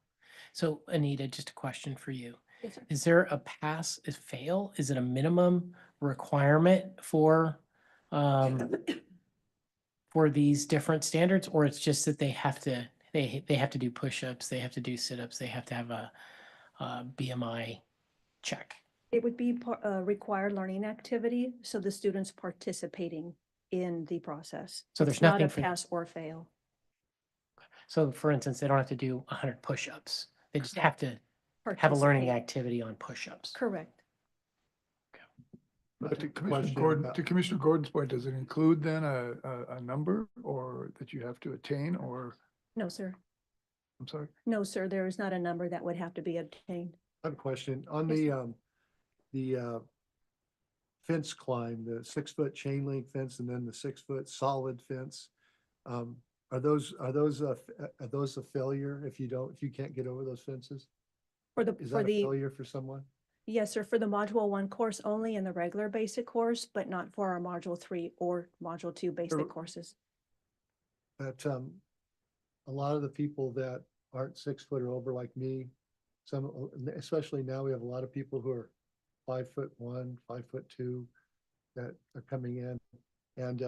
So Anita, just a question for you. Yes, sir. Is there a pass, is fail? Is it a minimum requirement for these different standards, or it's just that they have to do push-ups, they have to do sit-ups, they have to have a BMI check? It would be a required learning activity, so the students participating in the process. So there's It's not nothing a for- pass or fail. So for instance, they don't have to do 100 push-ups. They just have to have a learning Participate. activity on push-ups. Correct. But to Question Commissioner Gordon's point, does it include then a number or that you have to attain, or, No, sir. I'm sorry? No, sir, there is not a number that would have to be obtained. I have a question on Yes, the fence climb, the 6-foot chain link fence, and then the 6-foot solid fence. Are those a failure if you can't get over those fences? Is that a failure for someone? Yes, sir, for the Module 1 course only in the regular basic course, but not for our Module 3 or Module 2 basic courses. That a lot of the people that aren't 6 foot or over like me, especially now, we have a lot of people who are 5'1", 5'2", that are coming in, and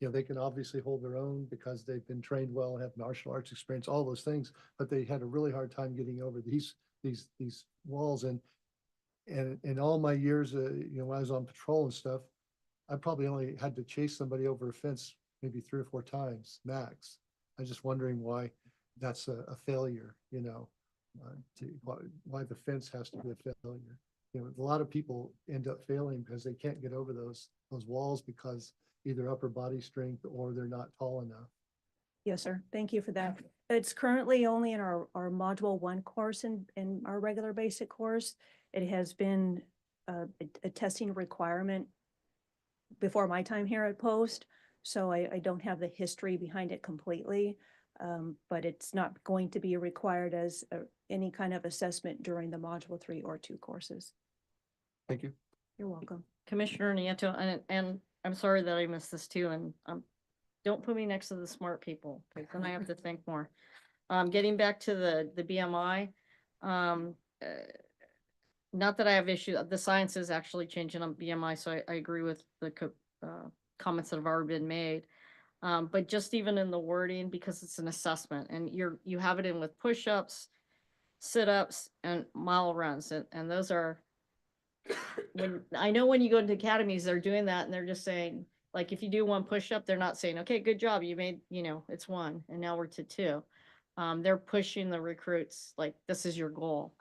they can obviously hold their own because they've been trained well, have martial arts experience, all those things, but they had a really hard time getting over these walls. And in all my years, when I was on patrol and stuff, I probably only had to chase somebody over a fence maybe 3 or 4 times max. I'm just wondering why that's a failure, why the fence has to be a failure. A lot of people end up failing because they can't get over those walls because either upper body strength or they're not tall enough. Yes, sir. Thank you for that. It's currently only in our Module 1 course in our regular basic course. It has been a testing requirement before my time here at Post. So I don't have the history behind it completely, but it's not going to be required as any kind of assessment during the Module 3 or 2 courses. Thank you. You're welcome. Commissioner Nieto, and I'm sorry that I missed this too, and don't put me next to the smart people, because then I have to think more. Getting back to the BMI, not that I have issue, the science is actually changing on BMI, so I agree with the comments that have already been made. But just even in the wording, because it's an assessment, and you have it in with push-ups, sit-ups, and mile runs, and those are, I know when you go into academies, they're doing that, and they're just saying, like, if you do one push-up, they're not saying, okay, good job, you made, it's 1, and now we're to 2. They're pushing the recruits, like, this is your goal.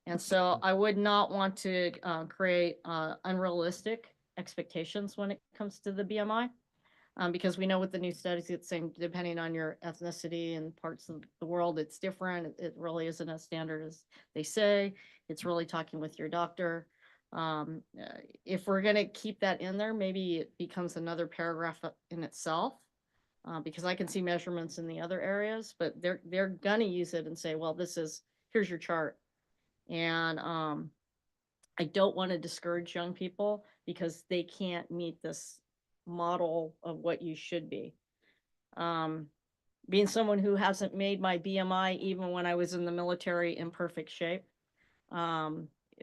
And so I would not want to create unrealistic expectations when it comes to the BMI. Because we know with the new studies, it's saying depending on your ethnicity and parts of the world, it's different. It really isn't as standard as they say. It's really talking with your doctor. If we're going to keep that in there, maybe it becomes another paragraph in itself. Because I can see measurements in the other areas, but they're going to use it and say, well, here's your chart. And I don't want to discourage young people because they can't meet this model of what you should be. Being someone who hasn't made my BMI even when I was in the military in perfect shape,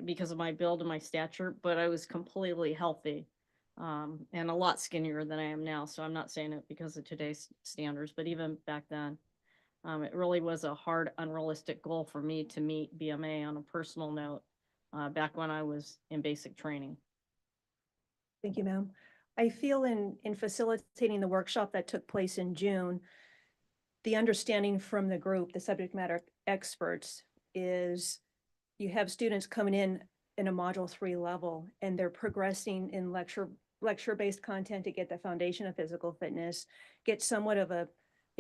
because of my build and my stature, but I was completely healthy, and a lot skinnier than I am now. So I'm not saying it because of today's standards, but even back then, it really was a hard, unrealistic goal for me to meet BMA on a personal note, back when I was in basic training. Thank you, ma'am. I feel in facilitating the workshop that took place in June, the understanding from the group, the subject matter experts, is you have students coming in a Module 3 level, and they're progressing in lecture-based content to get the foundation of physical fitness, get somewhat of a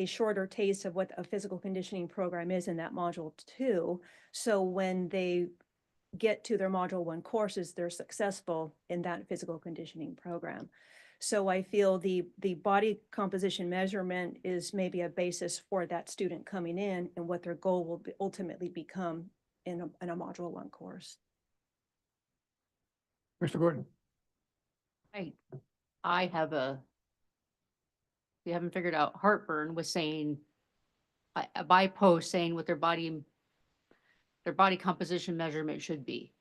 shorter taste of what a physical conditioning program is in that Module 2. So when they get to their Module 1 courses, they're successful in that physical conditioning program. So I feel the body composition measurement is maybe a basis for that student coming in and what their goal will ultimately become in a Module 1 course. Mr. Gordon. I have we haven't figured out, heartburn with saying, by post saying what their body composition measurement should be.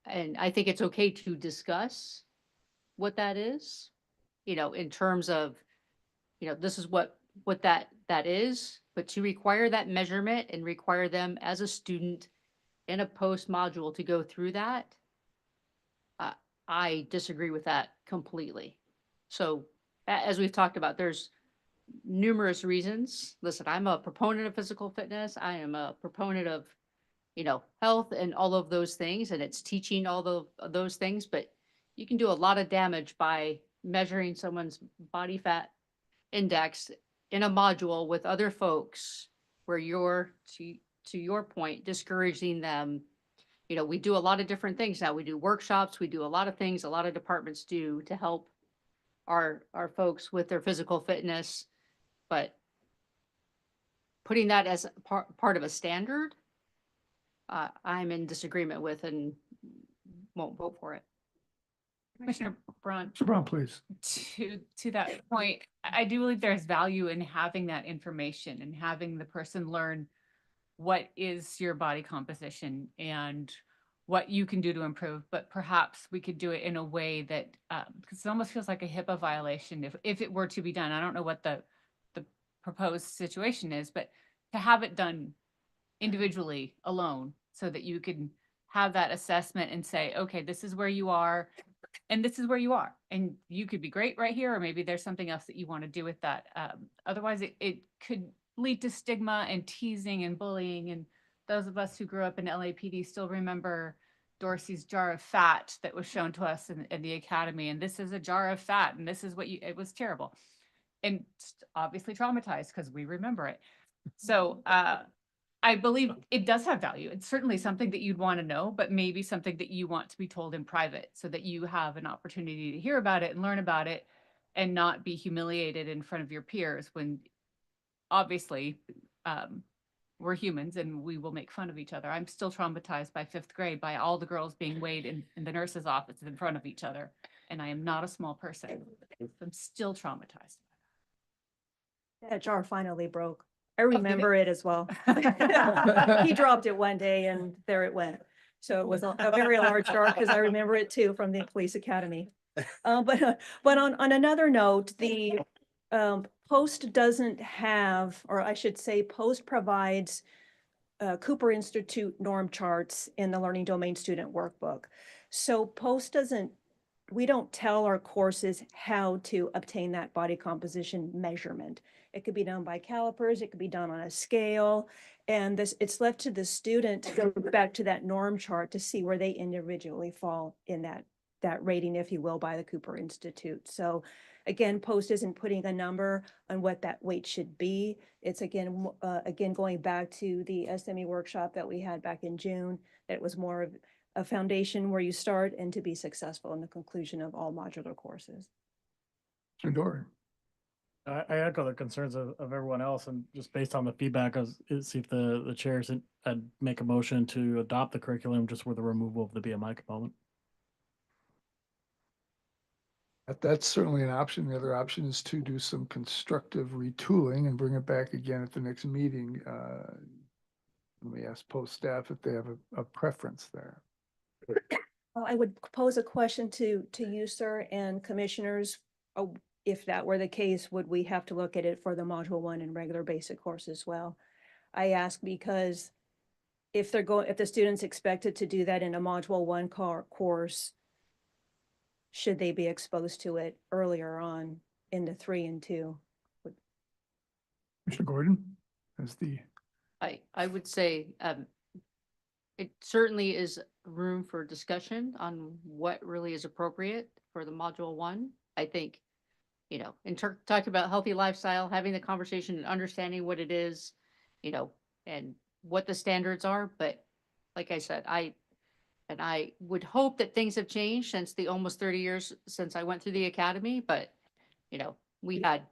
And I think it's okay to discuss what that is, in terms of, this is what that is, but to require that measurement and require them as a student in a post module to go through that, I disagree with that completely. So as we've talked about, there's numerous reasons. Listen, I'm a proponent of physical fitness. I am a proponent of, health and all of those things, and it's teaching all those things, but you can do a lot of damage by measuring someone's body fat index in a module with other folks where you're, to your point, discouraging them. We do a lot of different things now. We do workshops, we do a lot of things a lot of departments do to help our folks with their physical fitness, but putting that as part of a standard, I'm in disagreement with and won't vote for it. Commissioner Braun. Mr. Brown, please. To that point, I do believe there's value in having that information and having the person learn what is your body composition and what you can do to improve, but perhaps we could do it in a way that, because it almost feels like a HIPAA violation if it were to be done. I don't know what the proposed situation is, but to have it done individually alone so that you can have that assessment and say, okay, this is where you are and this is where you are. And you could be great right here, or maybe there's something else that you want to do with that. Otherwise, it could lead to stigma and teasing and bullying. And those of us who grew up in LAPD still remember Dorsey's jar of fat that was shown to us in the academy. And this is a jar of fat, and this is what it was terrible. And obviously traumatized because we remember it. So I believe it does have value. It's certainly something that you'd want to know, but maybe something that you want to be told in private so that you have an opportunity to hear about it and learn about it and not be humiliated in front of your peers when obviously we're humans and we will make fun of each other. I'm still traumatized by 5th grade by all the girls being weighed in the nurse's office in front of each other. And I am not a small person. I'm still traumatized. That jar finally broke. I did it? remember it as well. He dropped it one day and there it went. So it was a very large jar because I remember it too from the police academy. But on another note, the Post doesn't have, or I should say, Post provides Cooper Institute norm charts in the Learning Domain Student Workbook. So Post doesn't, we don't tell our courses how to obtain that body composition measurement. It could be done by calipers, it could be done on a scale, and it's left to the student to go back to that norm chart to see where they individually fall in that rating, if you will, by the Cooper Institute. So again, Post isn't putting a number on what that weight should be. It's again going back to the SME workshop that we had back in June, that was more of a foundation where you start and to be successful in the conclusion of all modular courses. Mr. Doran. I echo the concerns of everyone else, and just based on the feedback, see if the chairs I'd make a motion to adopt the curriculum just with the removal of the BMI component. That's certainly an option. The other option is to do some constructive retooling and bring it back again at the next meeting. Let me ask Post staff if they have a preference there. Well, I would pose a question to you, sir, and commissioners. If that were the case, would we have to look at it for the Module 1 and regular basic course as well? I ask because if the student's expected to do that in a Module 1 course, should they be exposed to it earlier on in the 3 and 2? Mr. Gordon, as the I would say it certainly is room for discussion on what really is appropriate for the Module 1. I think, you know, talking about healthy lifestyle, having the conversation and understanding what it is, you know, and what the standards are. But like I said, I would hope that things have changed since the almost 30 years since I went through the academy. But, you know, we had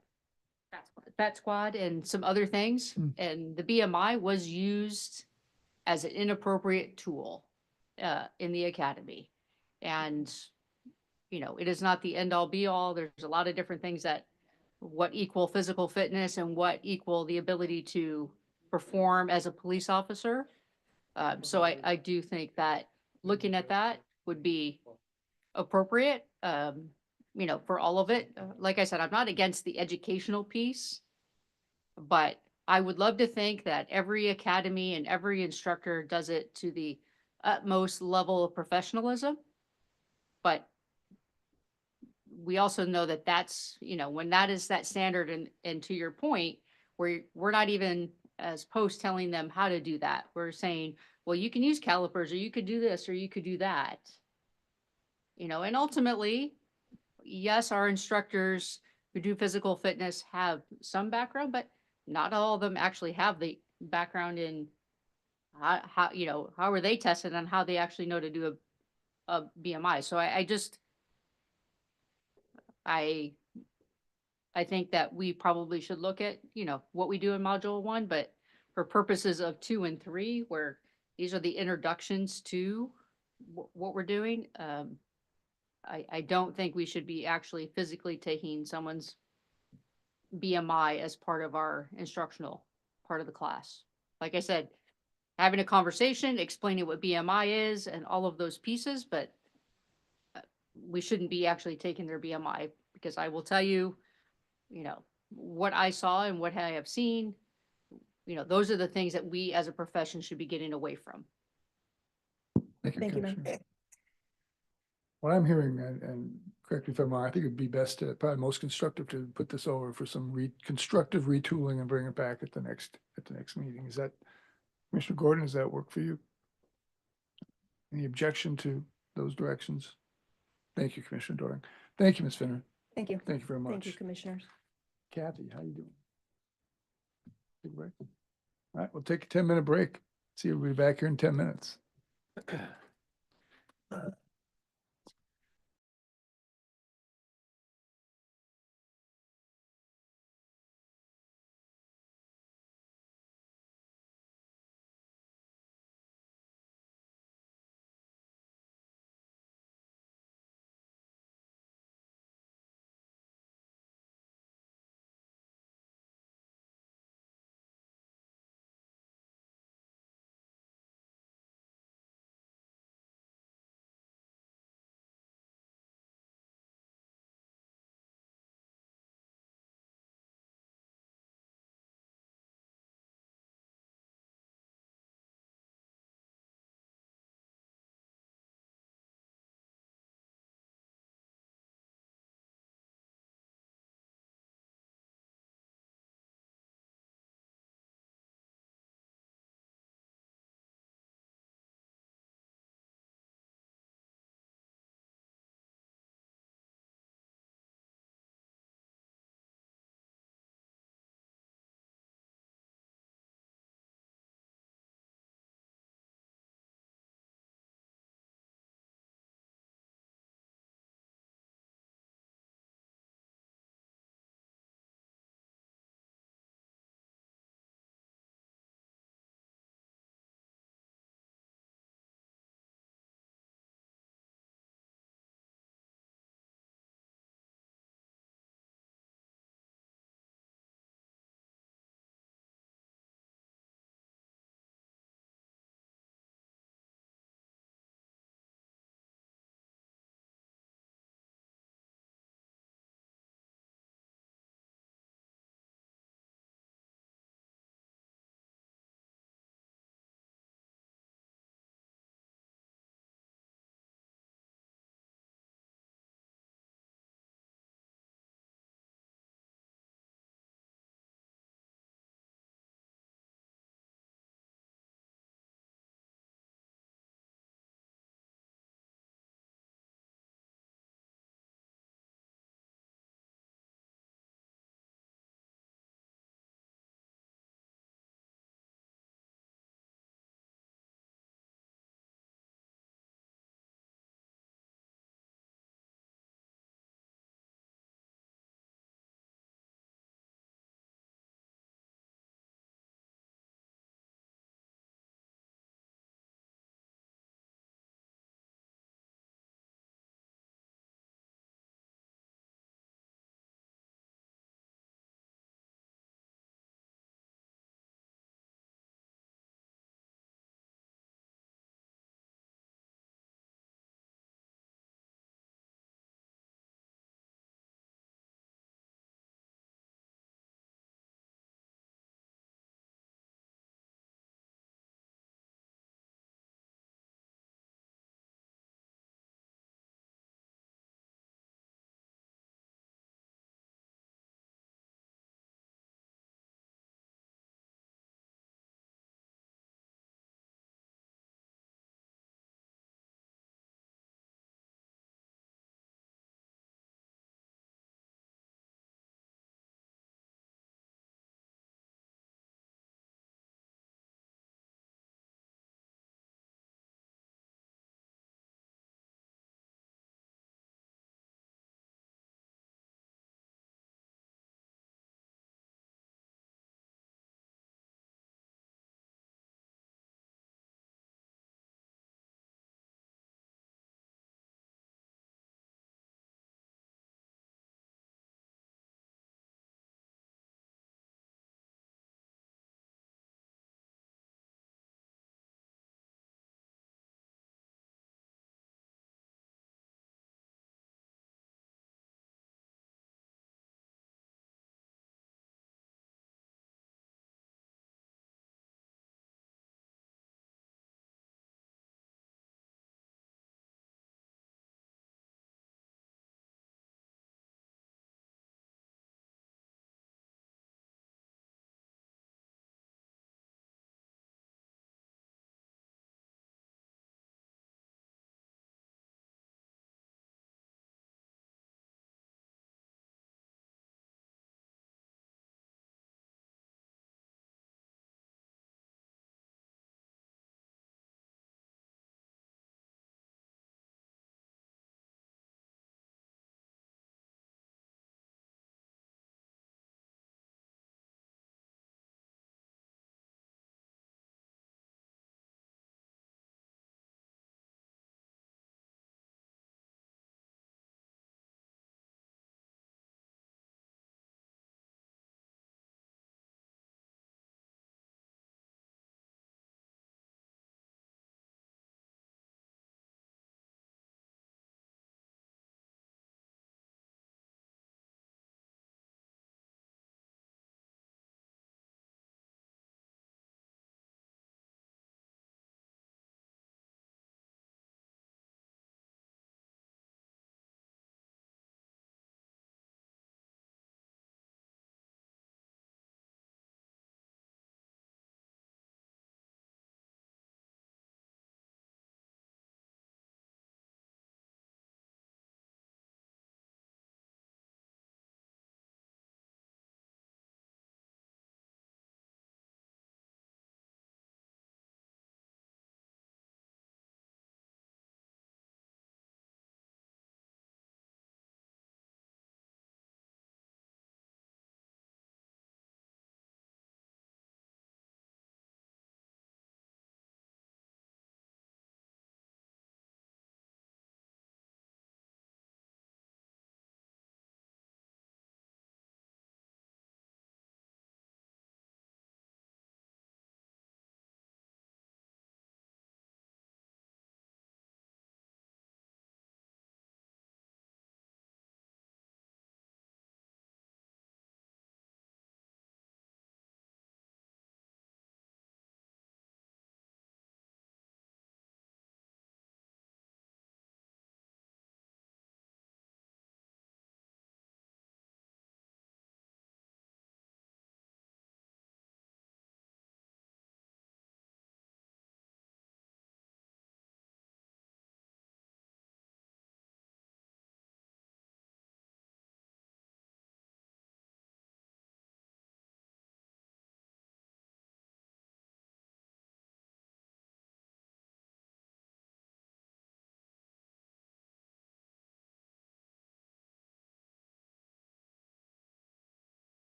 Fat Squad and some other things, and the BMI was used as an inappropriate tool in the academy. And, you know, it is not the end all be all. There's a lot of different things that what equal physical fitness and what equal the ability to perform as a police officer. So I do think that looking at that would be appropriate, you know, for all of it. Like I said, I'm not against the educational piece, but I would love to think that every academy and every instructor does it to the utmost level of professionalism. But we also know that that's, you know, when that is that standard, and to your point, we're not even as Post telling them how to do that. We're saying, well, you can use calipers, or you could do this, or you could do that. You know, and ultimately, yes, our instructors who do physical fitness have some background, but not all of them actually have the background in how you know, how are they tested and how they actually know to do a BMI. So I think that we probably should look at, you know, what we do in Module 1, but for purposes of 2 and 3, where these are the introductions to what we're doing, I don't think we should be actually physically taking someone's BMI as part of our instructional part of the class. Like I said, having a conversation, explaining what BMI is and all of those pieces, but we shouldn't be actually taking their BMI, because I will tell you, you know, what I saw and what I have seen, you know, those are the things that we as a profession should be getting away from. Thank you, ma'am. What I'm hearing, and correct me if I'm wrong, I think it'd be best to, probably most constructive, to put this over for some constructive retooling and bring it back at the next meeting. Is that, Commissioner Gordon, does that work for you? Any objection to those directions? Thank you, Commissioner Doran. Thank you, Ms. Finner. Thank you. Thank you very much. Thank you, commissioners. Kathy, how you doing? Big break. All right, we'll take a 10-minute break. See you, we'll be back here in 10 minutes.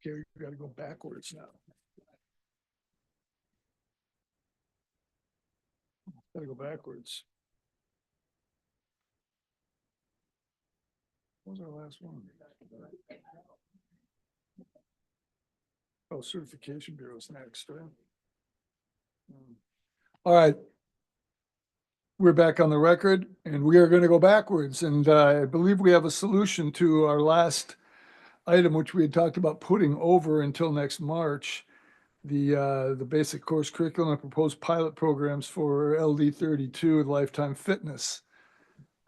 Okay, we gotta go backwards now. Gotta go backwards. What was our last one? Oh, Certification Bureau's next, right? All right. We're back on the record and we are going to go backwards. And I believe we have a solution to our last item, which we had talked about putting over until next March. The basic course curriculum and proposed pilot programs for LD 32 Lifetime Fitness.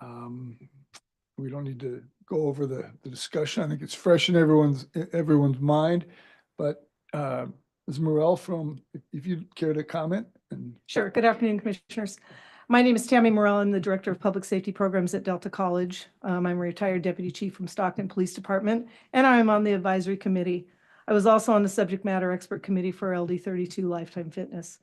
We don't need to go over the discussion. I think it's fresh in everyone's mind. But Ms. Morel, if you'd care to comment. Sure. Good afternoon, Commissioners. My name is Tammy Morell. I'm the Director of Public Safety Programs at Delta College. I'm a retired Deputy Chief from Stockton Police Department, and I'm on the advisory committee. I was also on the subject matter expert committee for LD 32 Lifetime Fitness.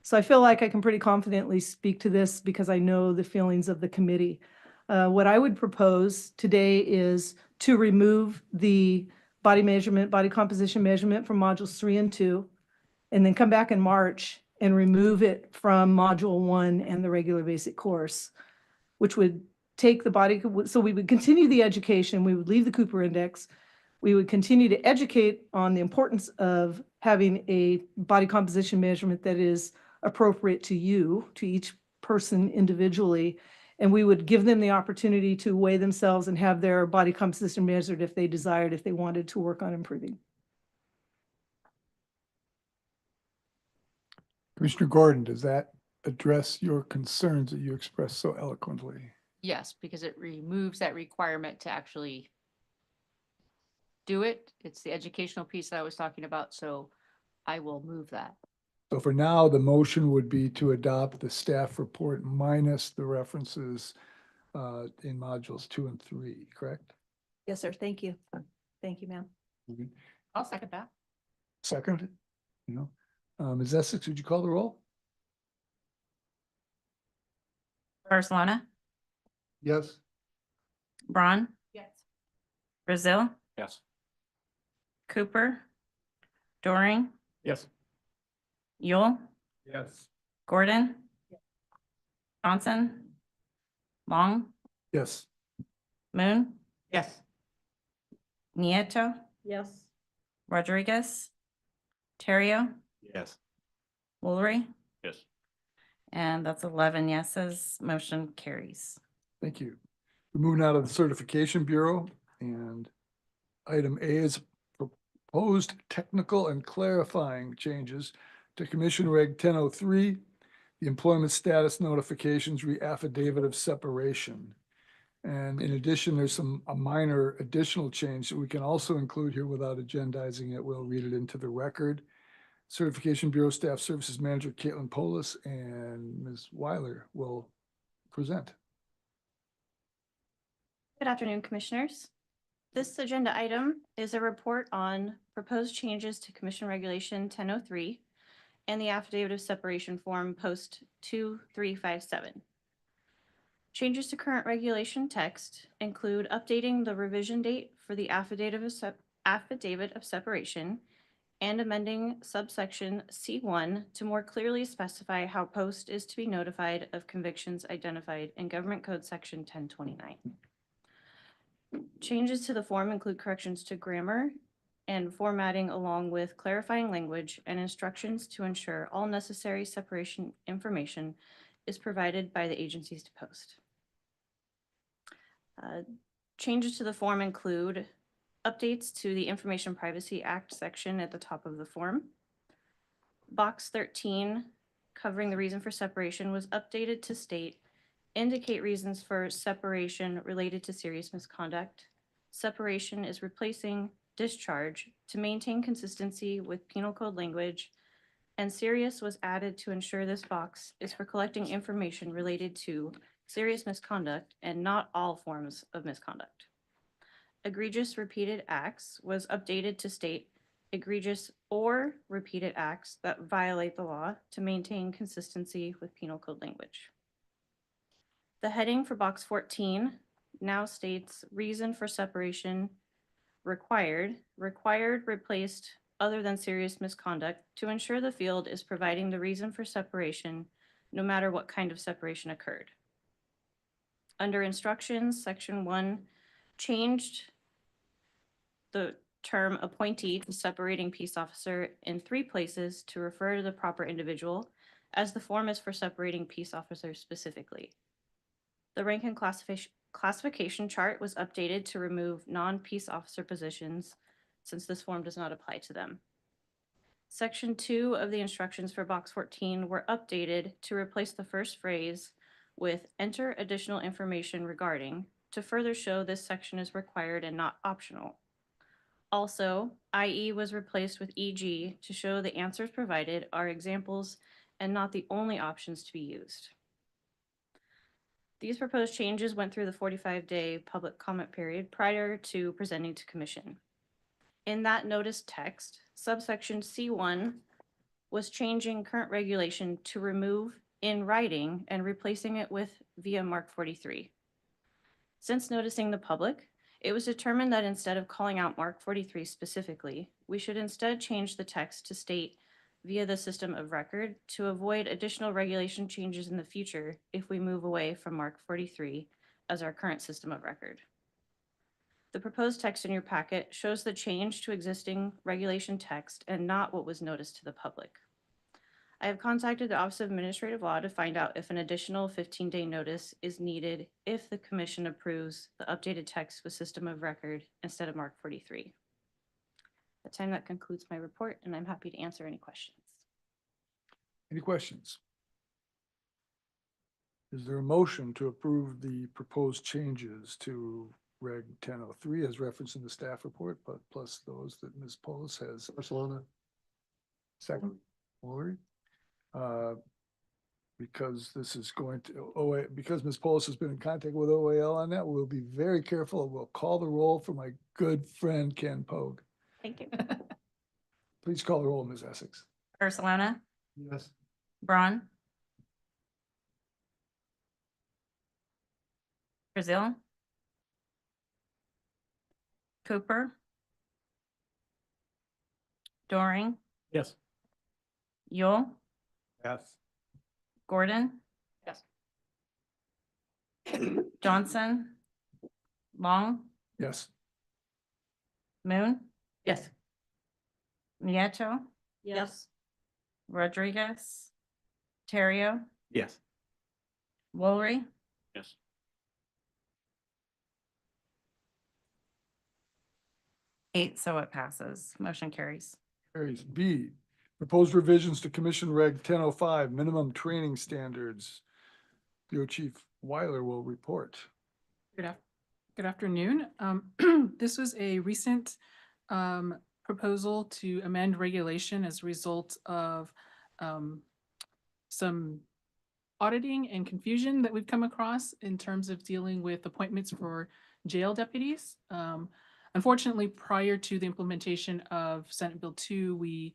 So I feel like I can pretty confidently speak to this because I know the feelings of the committee. What I would propose today is to remove the body composition measurement from modules 3 and 2, and then come back in March and remove it from module 1 and the regular basic course, which would take the body. So we would continue the education. We would leave the Cooper Index. We would continue to educate on the importance of having a body composition measurement that is appropriate to you, to each person individually. And we would give them the opportunity to weigh themselves and have their body composition measured if they desired, if they wanted to work on improving. Commissioner Gordon, does that address your concerns that you expressed so eloquently? Yes, because it removes that requirement to actually do it. It's the educational piece that I was talking about, so I will move that. So for now, the motion would be to adopt the staff report minus the references in modules 2 and 3, correct? Yes, sir. Thank you. Thank you, ma'am. I'll second that. Second? No. Ms. Essex, would you call the roll? Barcelona, Yes. Braun, Yes. Brazil, Yes. Cooper, Doring, Yes. Yule, Yes. Gordon, Johnson, Long, Yes. Moon, Yes. Nieto, Yes. Rodriguez, Terrio, Yes. Woolery, Yes. and that's 11 yeses. Motion carries. Thank you. We're moving out of the Certification Bureau, and item A is proposed technical and clarifying changes to Commission Reg 1003, the employment status notifications re-affidavit of separation. And in addition, there's a minor additional change that we can also include here without agendizing it. We'll read it into the record. Certification Bureau Staff Services Manager Caitlin Polis and Ms. Weiler will present. Good afternoon, Commissioners. This agenda item is a report on proposed changes to Commission Regulation 1003 and the Affidavit of Separation Form Post 2357. Changes to current regulation text include updating the revision date for the Affidavit of Separation and amending subsection C1 to more clearly specify how post is to be notified of convictions identified in Government Code Section 1029. Changes to the form include corrections to grammar and formatting, along with clarifying language and instructions to ensure all necessary separation information is provided by the agencies to post. Changes to the form include updates to the Information Privacy Act section at the top of the form. Box 13, covering the reason for separation, was updated to state, indicate reasons for separation related to serious misconduct. Separation is replacing discharge to maintain consistency with penal code language, and serious was added to ensure this box is for collecting information related to serious misconduct and not all forms of misconduct. Egregious repeated acts was updated to state egregious or repeated acts that violate the law to maintain consistency with penal code language. The heading for box 14 now states reason for separation required replaced other than serious misconduct to ensure the field is providing the reason for separation, no matter what kind of separation occurred. Under instructions, section 1 changed the term appointee to separating peace officer in 3 places to refer to the proper individual, as the form is for separating peace officers specifically. The rank and classification chart was updated to remove non-peace officer positions, since this form does not apply to them. Section 2 of the instructions for box 14 were updated to replace the first phrase with enter additional information regarding, to further show this section is required and not optional. Also, IE was replaced with EG to show the answers provided are examples and not the only options to be used. These proposed changes went through the 45-day public comment period prior to presenting to commission. In that notice text, subsection C1 was changing current regulation to remove in writing and replacing it with via Mark 43. Since noticing the public, it was determined that instead of calling out Mark 43 specifically, we should instead change the text to state via the system of record to avoid additional regulation changes in the future if we move away from Mark 43 as our current system of record. The proposed text in your packet shows the change to existing regulation text and not what was noticed to the public. I have contacted the Office of Administrative Law to find out if an additional 15-day notice is needed if the commission approves the updated text with system of record instead of Mark 43. At the time, that concludes my report, and I'm happy to answer any questions. Any questions? Is there a motion to approve the proposed changes to Reg 1003 as referenced in the staff report, but plus those that Ms. Polis has? Barcelona. Second, Lori. Because this is going to OA, because Ms. Polis has been in contact with OAL on that, we'll be very careful. We'll call the roll for my good friend Ken Pogue. Thank you. Please call the roll, Ms. Essex. Barcelona, Yes. Braun, Brazil, Cooper, Doring, Yes. Yule, Yes. Gordon. Yes. Johnson, Long, Yes. Moon, Yes. Nieto, Yes. Rodriguez, Terrio, Yes. Wollery, Yes. eight, so it passes. Motion carries. Carries. B, proposed revisions to Commission Reg 1005, minimum training standards. DO Chief Weiler will report. Good afternoon. This was a recent proposal to amend regulation as a result of some auditing and confusion that we've come across in terms of dealing with appointments for jail deputies. Unfortunately, prior to the implementation of Senate Bill 2, we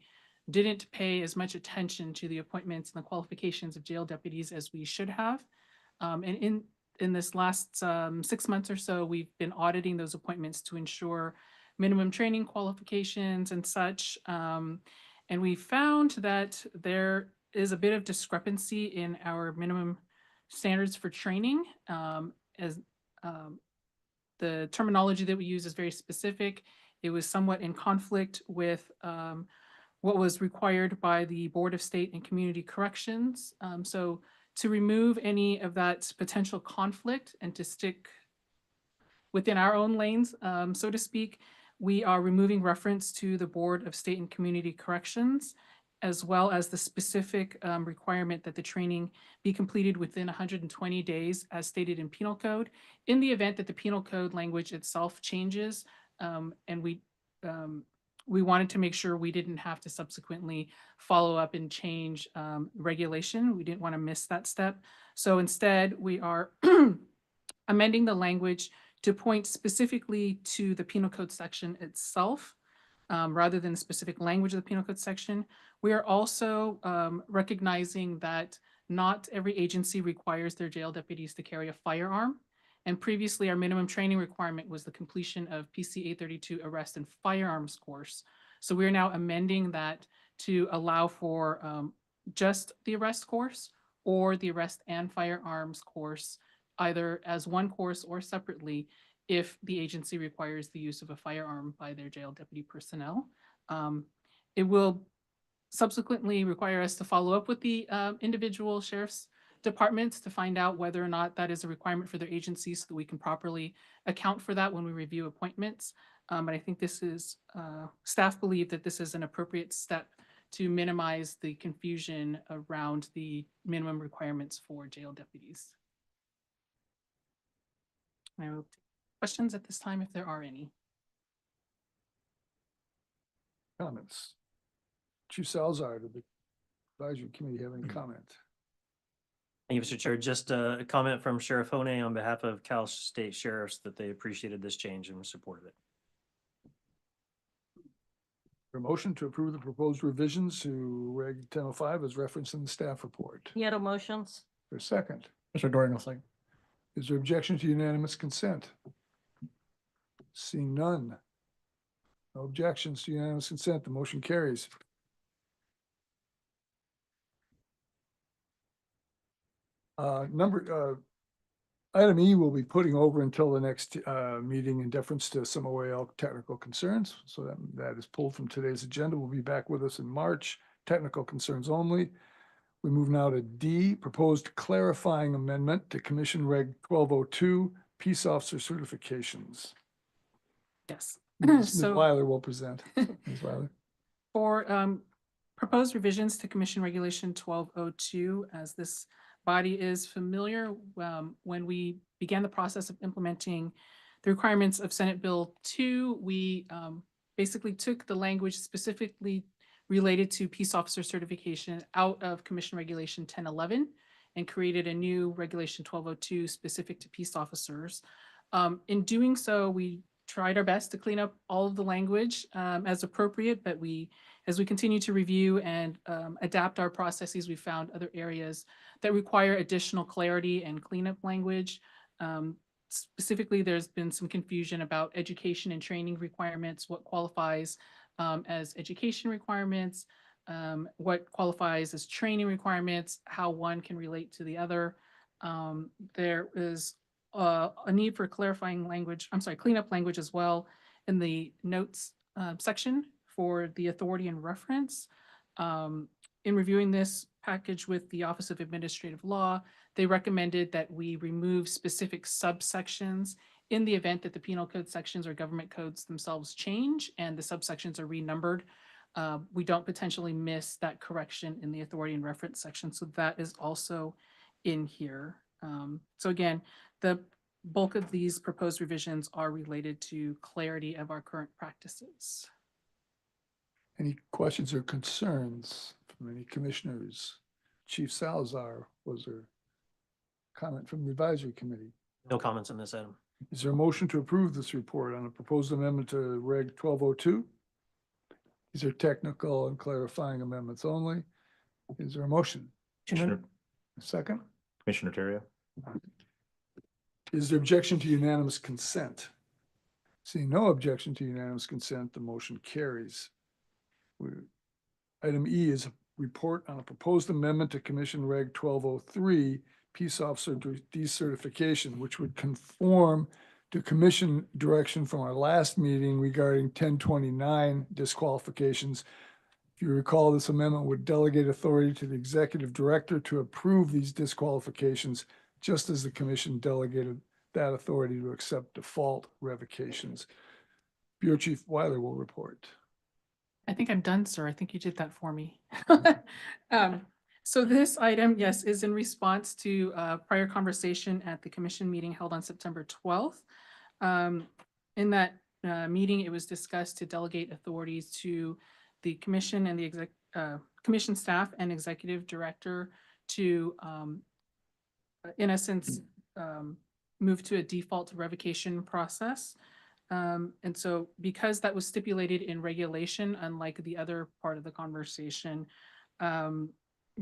didn't pay as much attention to the appointments and the qualifications of jail deputies as we should have. And in this last 6 months or so, we've been auditing those appointments to ensure minimum training qualifications and such. And we found that there is a bit of discrepancy in our minimum standards for training, as the terminology that we use is very specific. It was somewhat in conflict with what was required by the Board of State and Community Corrections. So to remove any of that potential conflict and to stick within our own lanes, so to speak, we are removing reference to the Board of State and Community Corrections, as well as the specific requirement that the training be completed within 120 days as stated in penal code. In the event that the penal code language itself changes, and we wanted to make sure we didn't have to subsequently follow up and change regulation. We didn't want to miss that step. So instead, we are amending the language to point specifically to the penal code section itself, rather than the specific language of the penal code section. We are also recognizing that not every agency requires their jail deputies to carry a firearm. And previously, our minimum training requirement was the completion of PC 832 arrest and firearms course. So we're now amending that to allow for just the arrest course or the arrest and firearms course, either as one course or separately, if the agency requires the use of a firearm by their jail deputy personnel. It will subsequently require us to follow up with the individual sheriff's departments to find out whether or not that is a requirement for their agencies so that we can properly account for that when we review appointments. But I think this is, staff believe that this is an appropriate step to minimize the confusion around the minimum requirements for jail deputies. I will take questions at this time if there are any. Comments? Chief Salzar, did the advisory committee have any comment? Thank you, Mr. Chair. Just a comment from Sheriff Hone on behalf of Cal State Sheriffs that they appreciated this change and supported it. A motion to approve the proposed revisions to Reg 1005 as referenced in the staff report. Nieto motions. For a second, Mr. Doring will second. is there objection to unanimous consent? Seeing none. No objections to unanimous consent, the motion carries. Item E will be putting over until the next meeting in deference to some OAL technical concerns. So that is pulled from today's agenda. Will be back with us in March. Technical concerns only. We move now to D, proposed clarifying amendment to Commission Reg 1202, peace officer certifications. Yes. Ms. So- Weiler will present. Ms. Weiler. For proposed revisions to Commission Regulation 1202, as this body is familiar, when we began the process of implementing the requirements of Senate Bill 2, we basically took the language specifically related to peace officer certification out of Commission Regulation 1011 and created a new Regulation 1202 specific to peace officers. In doing so, we tried our best to clean up all of the language as appropriate, but as we continue to review and adapt our processes, we found other areas that require additional clarity and cleanup language. Specifically, there's been some confusion about education and training requirements, what qualifies as education requirements, what qualifies as training requirements, how one can relate to the other. There is a need for clarifying language, cleanup language as well in the notes section for the authority and reference. In reviewing this package with the Office of Administrative Law, they recommended that we remove specific subsections in the event that the penal code sections or government codes themselves change and the subsections are renumbered. We don't potentially miss that correction in the authority and reference section. So that is also in here. So again, the bulk of these proposed revisions are related to clarity of our current practices. Any questions or concerns from any commissioners? Chief Salazar, was there comment from the advisory committee? No comments on this item. Is there a motion to approve this report on a proposed amendment to Reg 1202? These are technical and clarifying amendments only. Is there a motion? Commissioner, A second? Commissioner Terrio. Is there objection to unanimous consent? Seeing no objection to unanimous consent, the motion carries. Item E is a report on a proposed amendment to Commission Reg 1203, Peace Officer Decertification, which would conform to commission direction from our last meeting regarding 1029 disqualifications. If you recall, this amendment would delegate authority to the executive director to approve these disqualifications, just as the commission delegated that authority to accept default revocations. Bureau Chief Weiler will report. I think I'm done, sir. I think you did that for me. So this item, yes, is in response to prior conversation at the commission meeting held on September 12th. In that meeting, it was discussed to delegate authorities to the commission and the commission staff and executive director to, in essence, move to a default revocation process. And so because that was stipulated in regulation, unlike the other part of the conversation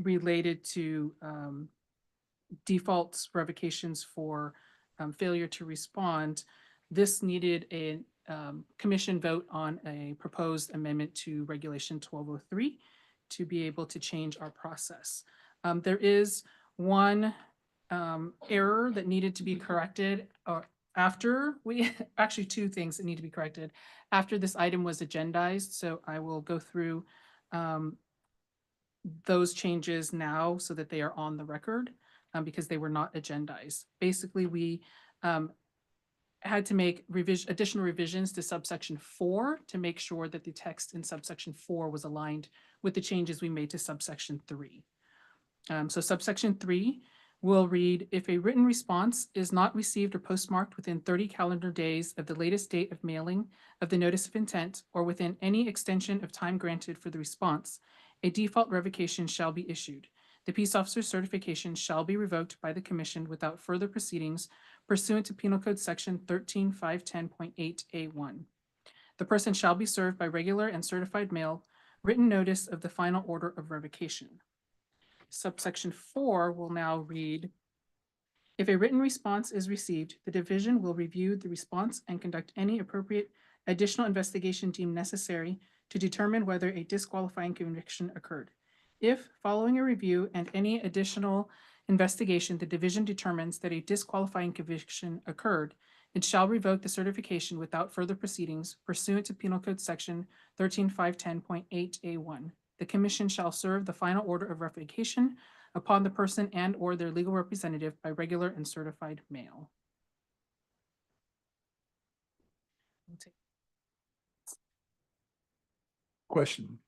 related to defaults revocations for failure to respond, this needed a commission vote on a proposed amendment to Regulation 1203 to be able to change our process. There is one error that needed to be corrected after we, actually two things that need to be corrected after this item was agendized. So I will go through those changes now so that they are on the record because they were not agendized. Basically, we had to make additional revisions to subsection 4 to make sure that the text in subsection 4 was aligned with the changes we made to subsection 3. So subsection 3 will read, if a written response is not received or postmarked within 30 calendar days of the latest date of mailing of the notice of intent or within any extension of time granted for the response, a default revocation shall be issued. The peace officer's certification shall be revoked by the commission without further proceedings pursuant to Penal Code Section 13510.8A1. The person shall be served by regular and certified mail written notice of the final order of revocation. Subsection 4 will now read, if a written response is received, the division will review the response and conduct any appropriate additional investigation deemed necessary to determine whether a disqualifying conviction occurred. If, following a review and any additional investigation, the division determines that a disqualifying conviction occurred, it shall revoke the certification without further proceedings pursuant to Penal Code Section 13510.8A1. The commission shall serve the final order of revocation upon the person and/or their legal representative by regular and certified mail. Question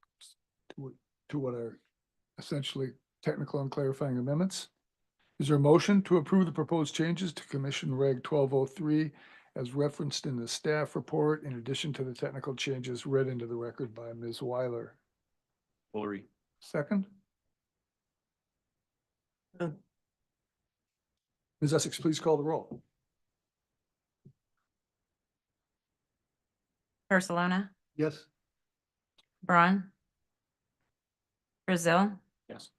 to what are essentially technical and clarifying amendments. Is there a motion to approve the proposed changes to Commission Reg 1203 as referenced in the staff report, in addition to the technical changes read into the record by Ms. Weiler? Woolery. Second? Ms. Essex, please call the roll. Barcelona, Yes. Braun, Brazil, Yes.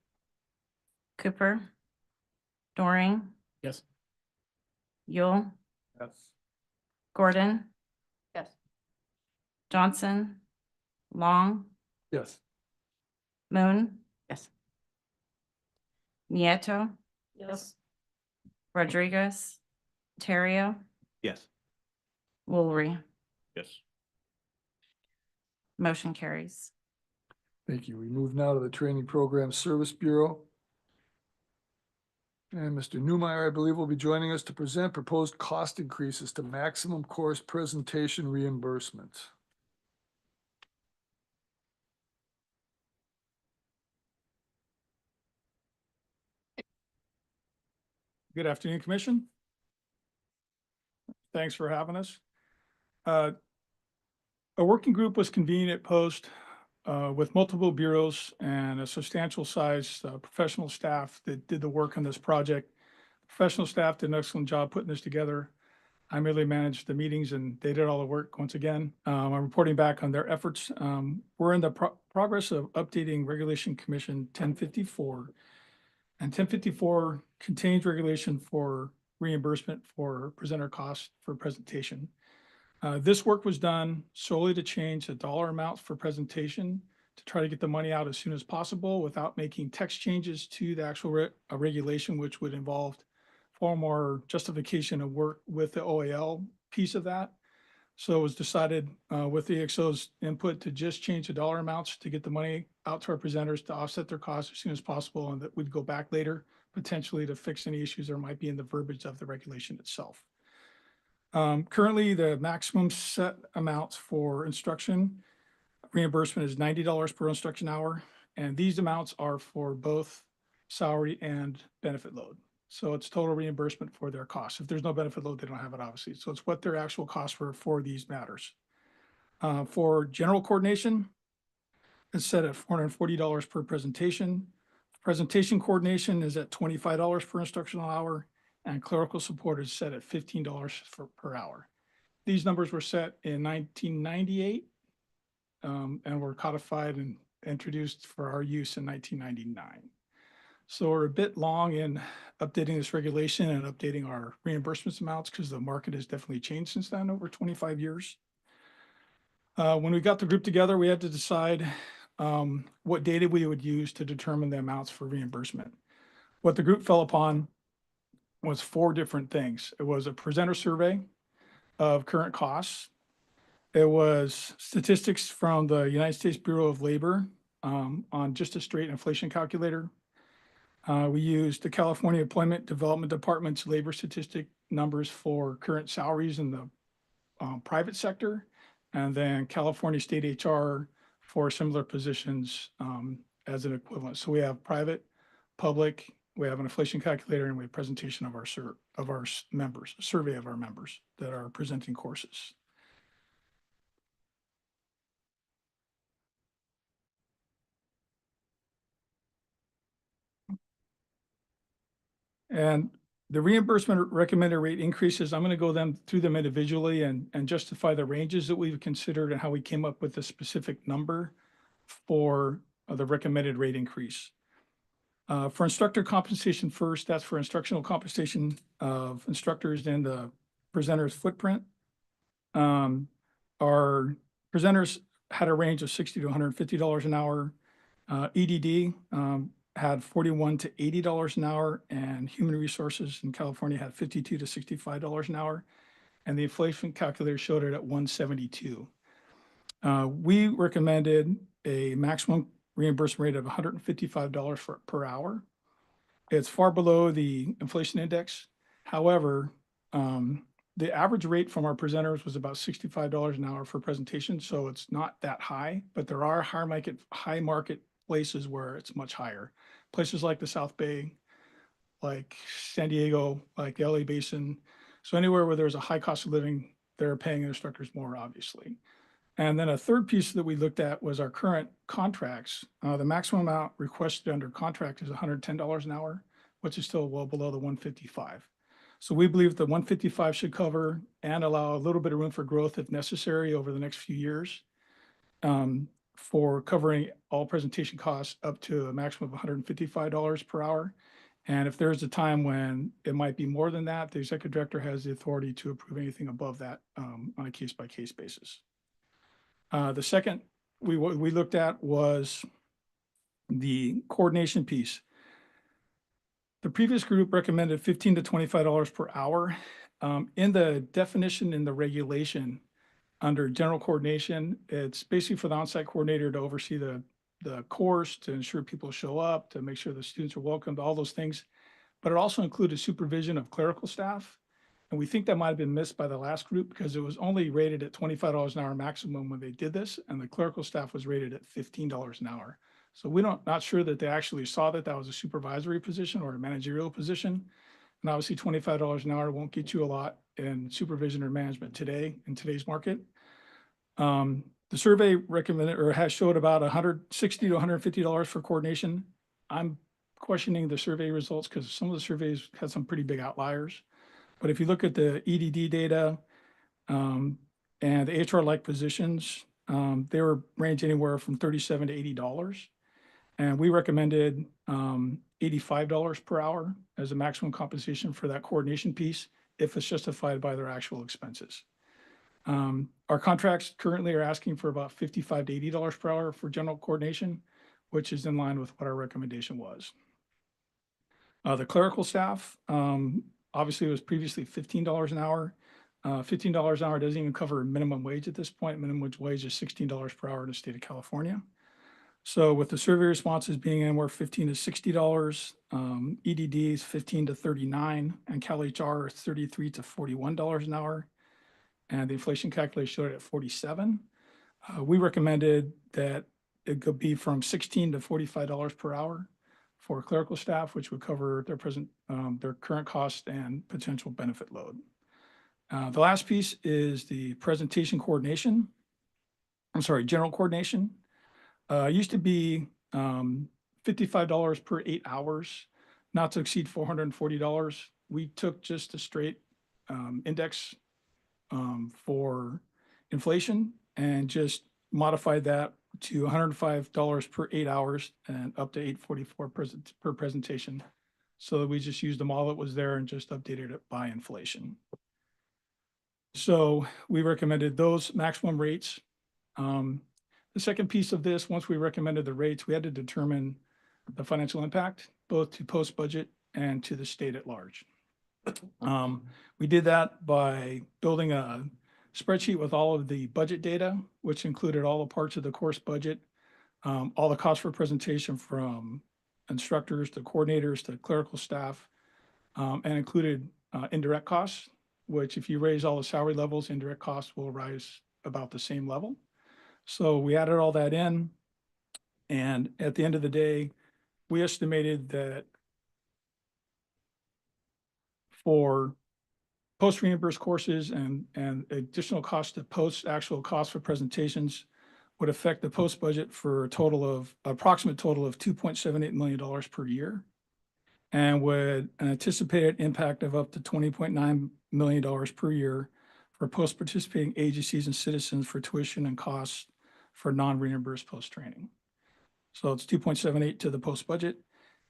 Cooper, Doring, Yes. Yule, Yes. Gordon, Yes. Johnson, Long, Yes. Moon, Yes. Nieto, Yes. Rodriguez, Terrio, Yes. Woolery. Yes. Motion carries. Thank you. We move now to the Training Program Service Bureau. And Mr. Newmeyer, I believe, will be joining us to present proposed cost increases to maximum course presentation reimbursement. Good afternoon, Commission. Thanks for having us. A working group was convened at Post with multiple bureaus and a substantial size professional staff that did the work on this project. Professional staff did an excellent job putting this together. I merely managed the meetings and they did all the work once again. I'm reporting back on their efforts. We're in the progress of updating Regulation Commission 1054. And 1054 contains regulation for reimbursement for presenter costs for presentation. This work was done solely to change the dollar amounts for presentation to try to get the money out as soon as possible without making text changes to the actual regulation, which would involve far more justification of work with the OAL piece of that. So it was decided with the EXO's input to just change the dollar amounts to get the money out to our presenters to offset their costs as soon as possible, and that we'd go back later potentially to fix any issues there might be in the verbiage of the regulation itself. Currently, the maximum set amounts for instruction reimbursement is $90 per instruction hour, and these amounts are for both salary and benefit load. So it's total reimbursement for their costs. If there's no benefit load, they don't have it, obviously. So it's what their actual costs were for these matters. For general coordination, it's set at $440 per presentation. Presentation coordination is at $25 per instructional hour, and clerical support is set at $15 per hour. These numbers were set in 1998 and were codified and introduced for our use in 1999. So we're a bit long in updating this regulation and updating our reimbursements amounts because the market has definitely changed since then, over 25 years. When we got the group together, we had to decide what data we would use to determine the amounts for reimbursement. What the group fell upon was 4 different things. It was a presenter survey of current costs. It was statistics from the United States Bureau of Labor on just a straight inflation calculator. We used the California Employment Development Department's labor statistic numbers for current salaries in the private sector, and then California State HR for similar positions as an equivalent. So we have private, public, we have an inflation calculator, and we have presentation of our members, a survey of our members that are presenting courses. And the reimbursement recommended rate increases, I'm going to go through them individually and justify the ranges that we've considered and how we came up with a specific number for the recommended rate increase. For instructor compensation first, that's for instructional compensation of instructors in the presenter's footprint. Our presenters had a range of $60 to $150 an hour. EDD had $41 to $80 an hour, and human resources in California had $52 to $65 an hour. And the inflation calculator showed it at $172. We recommended a maximum reimbursement rate of $155 per hour. It's far below the inflation index. However, the average rate from our presenters was about $65 an hour for presentation, so it's not that high, but there are high market places where it's much higher. Places like the South Bay, like San Diego, like the LA Basin. So anywhere where there's a high cost of living, they're paying instructors more, obviously. And then a third piece that we looked at was our current contracts. The maximum amount requested under contract is $110 an hour, which is still well below the $155. So we believe the $155 should cover and allow a little bit of room for growth if necessary over the next few years for covering all presentation costs up to a maximum of $155 per hour. And if there's a time when it might be more than that, the executive director has the authority to approve anything above that on a case-by-case basis. The second we looked at was the coordination piece. The previous group recommended $15 to $25 per hour. In the definition in the regulation under general coordination, it's basically for the on-site coordinator to oversee the course, to ensure people show up, to make sure the students are welcomed, all those things. But it also included supervision of clerical staff. And we think that might have been missed by the last group because it was only rated at $25 an hour maximum when they did this, and the clerical staff was rated at $15 an hour. So not sure that they actually saw that was a supervisory position or a managerial position. And obviously $25 an hour won't get you a lot in supervision or management today in today's market. The survey recommended or has showed about $160 to $150 for coordination. I'm questioning the survey results because some of the surveys had some pretty big outliers. But if you look at the EDD data and the HR-like positions, they were range anywhere from $37 to $80. And we recommended $85 per hour as a maximum compensation for that coordination piece if it's justified by their actual expenses. Our contracts currently are asking for about $55 to $80 per hour for general coordination, which is in line with what our recommendation was. The clerical staff, obviously it was previously $15 an hour. $15 an hour doesn't even cover minimum wage at this point. Minimum wage is $16 per hour in the state of California. So with the survey responses being anywhere $15 to $60, EDD is $15 to $39, and Cal HR is $33 to $41 an hour. And the inflation calculator showed it at 47. We recommended that it could be from $16 to $45 per hour for clerical staff, which would cover their current cost and potential benefit load. The last piece is the presentation coordination. General coordination. Used to be $55 per 8 hours, not to exceed $440. We took just a straight index for inflation and just modified that to $105 per 8 hours and up to $844 per presentation. So we just used the model that was there and just updated it by inflation. So we recommended those maximum rates. The second piece of this, once we recommended the rates, we had to determine the financial impact, both to post budget and to the state at large. We did that by building a spreadsheet with all of the budget data, which included all the parts of the course budget, all the costs for presentation from instructors to coordinators to clerical staff, and included indirect costs, which if you raise all the salary levels, indirect costs will rise about the same level. So we added all that in. And at the end of the day, we estimated that for post reimbursed courses and additional cost to post actual costs for presentations would affect the post budget for a total of approximate total of $2.78 million per year, and would an anticipated impact of up to $20.9 million per year for post participating agencies and citizens for tuition and costs for non-reimbursed post training. So it's 2.78 to the post budget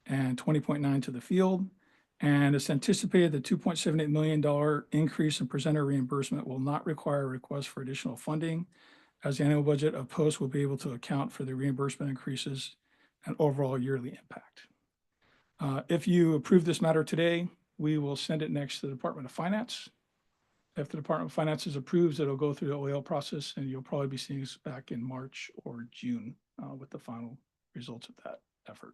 and 20.9 to the field. And it's anticipated the $2.78 million increase in presenter reimbursement will not require a request for additional funding, as the annual budget of post will be able to account for the reimbursement increases and overall yearly impact. If you approve this matter today, we will send it next to the Department of Finance. If the Department of Finances approves, it'll go through the OAL process, and you'll probably be seeing us back in March or June with the final results of that effort.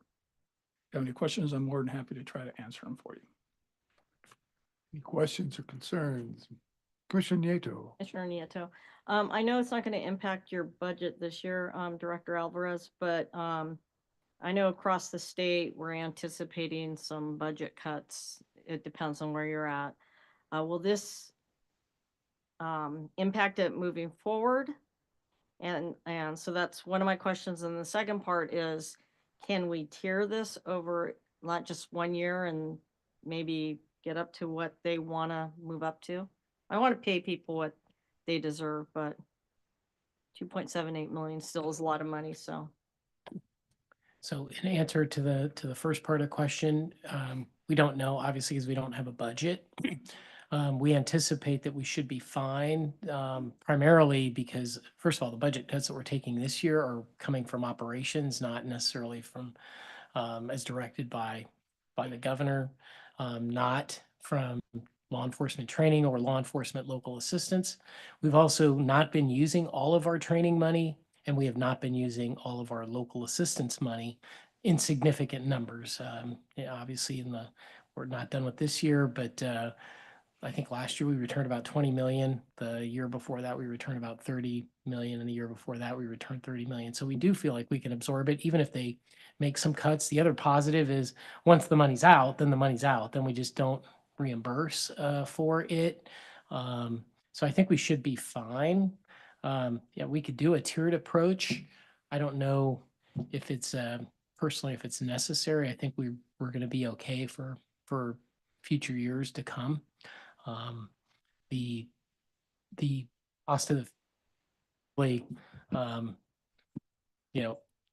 If you have any questions, I'm more than happy to try to answer them for you. Any questions or concerns? Commissioner Nieto. Commissioner Nieto. I know it's not going to impact your budget this year, Director Alvarez, but I know across the state, we're anticipating some budget cuts. It depends on where you're at. Will this impact it moving forward? And so that's one of my questions. And the second part is, can we tier this over not just 1 year and maybe get up to what they want to move up to? I want to pay people what they deserve, but 2.78 million still is a lot of money. So in answer to the first part of the question, we don't know, obviously, because we don't have a budget. We anticipate that we should be fine, primarily because, first of all, the budget cuts that we're taking this year are coming from operations, not necessarily from, as directed by the governor, not from law enforcement training or law enforcement local assistance. We've also not been using all of our training money, and we have not been using all of our local assistance money in significant numbers. Obviously, we're not done with this year, but I think last year we returned about 20 million. The year before that, we returned about 30 million. And the year before that, we returned 30 million. So we do feel like we can absorb it, even if they make some cuts. The other positive is once the money's out, then the money's out. Then we just don't reimburse for it. So I think we should be fine. Yeah, we could do a tiered approach. I don't know if it's personally, if it's necessary. I think we're going to be okay for future years to come. The cost of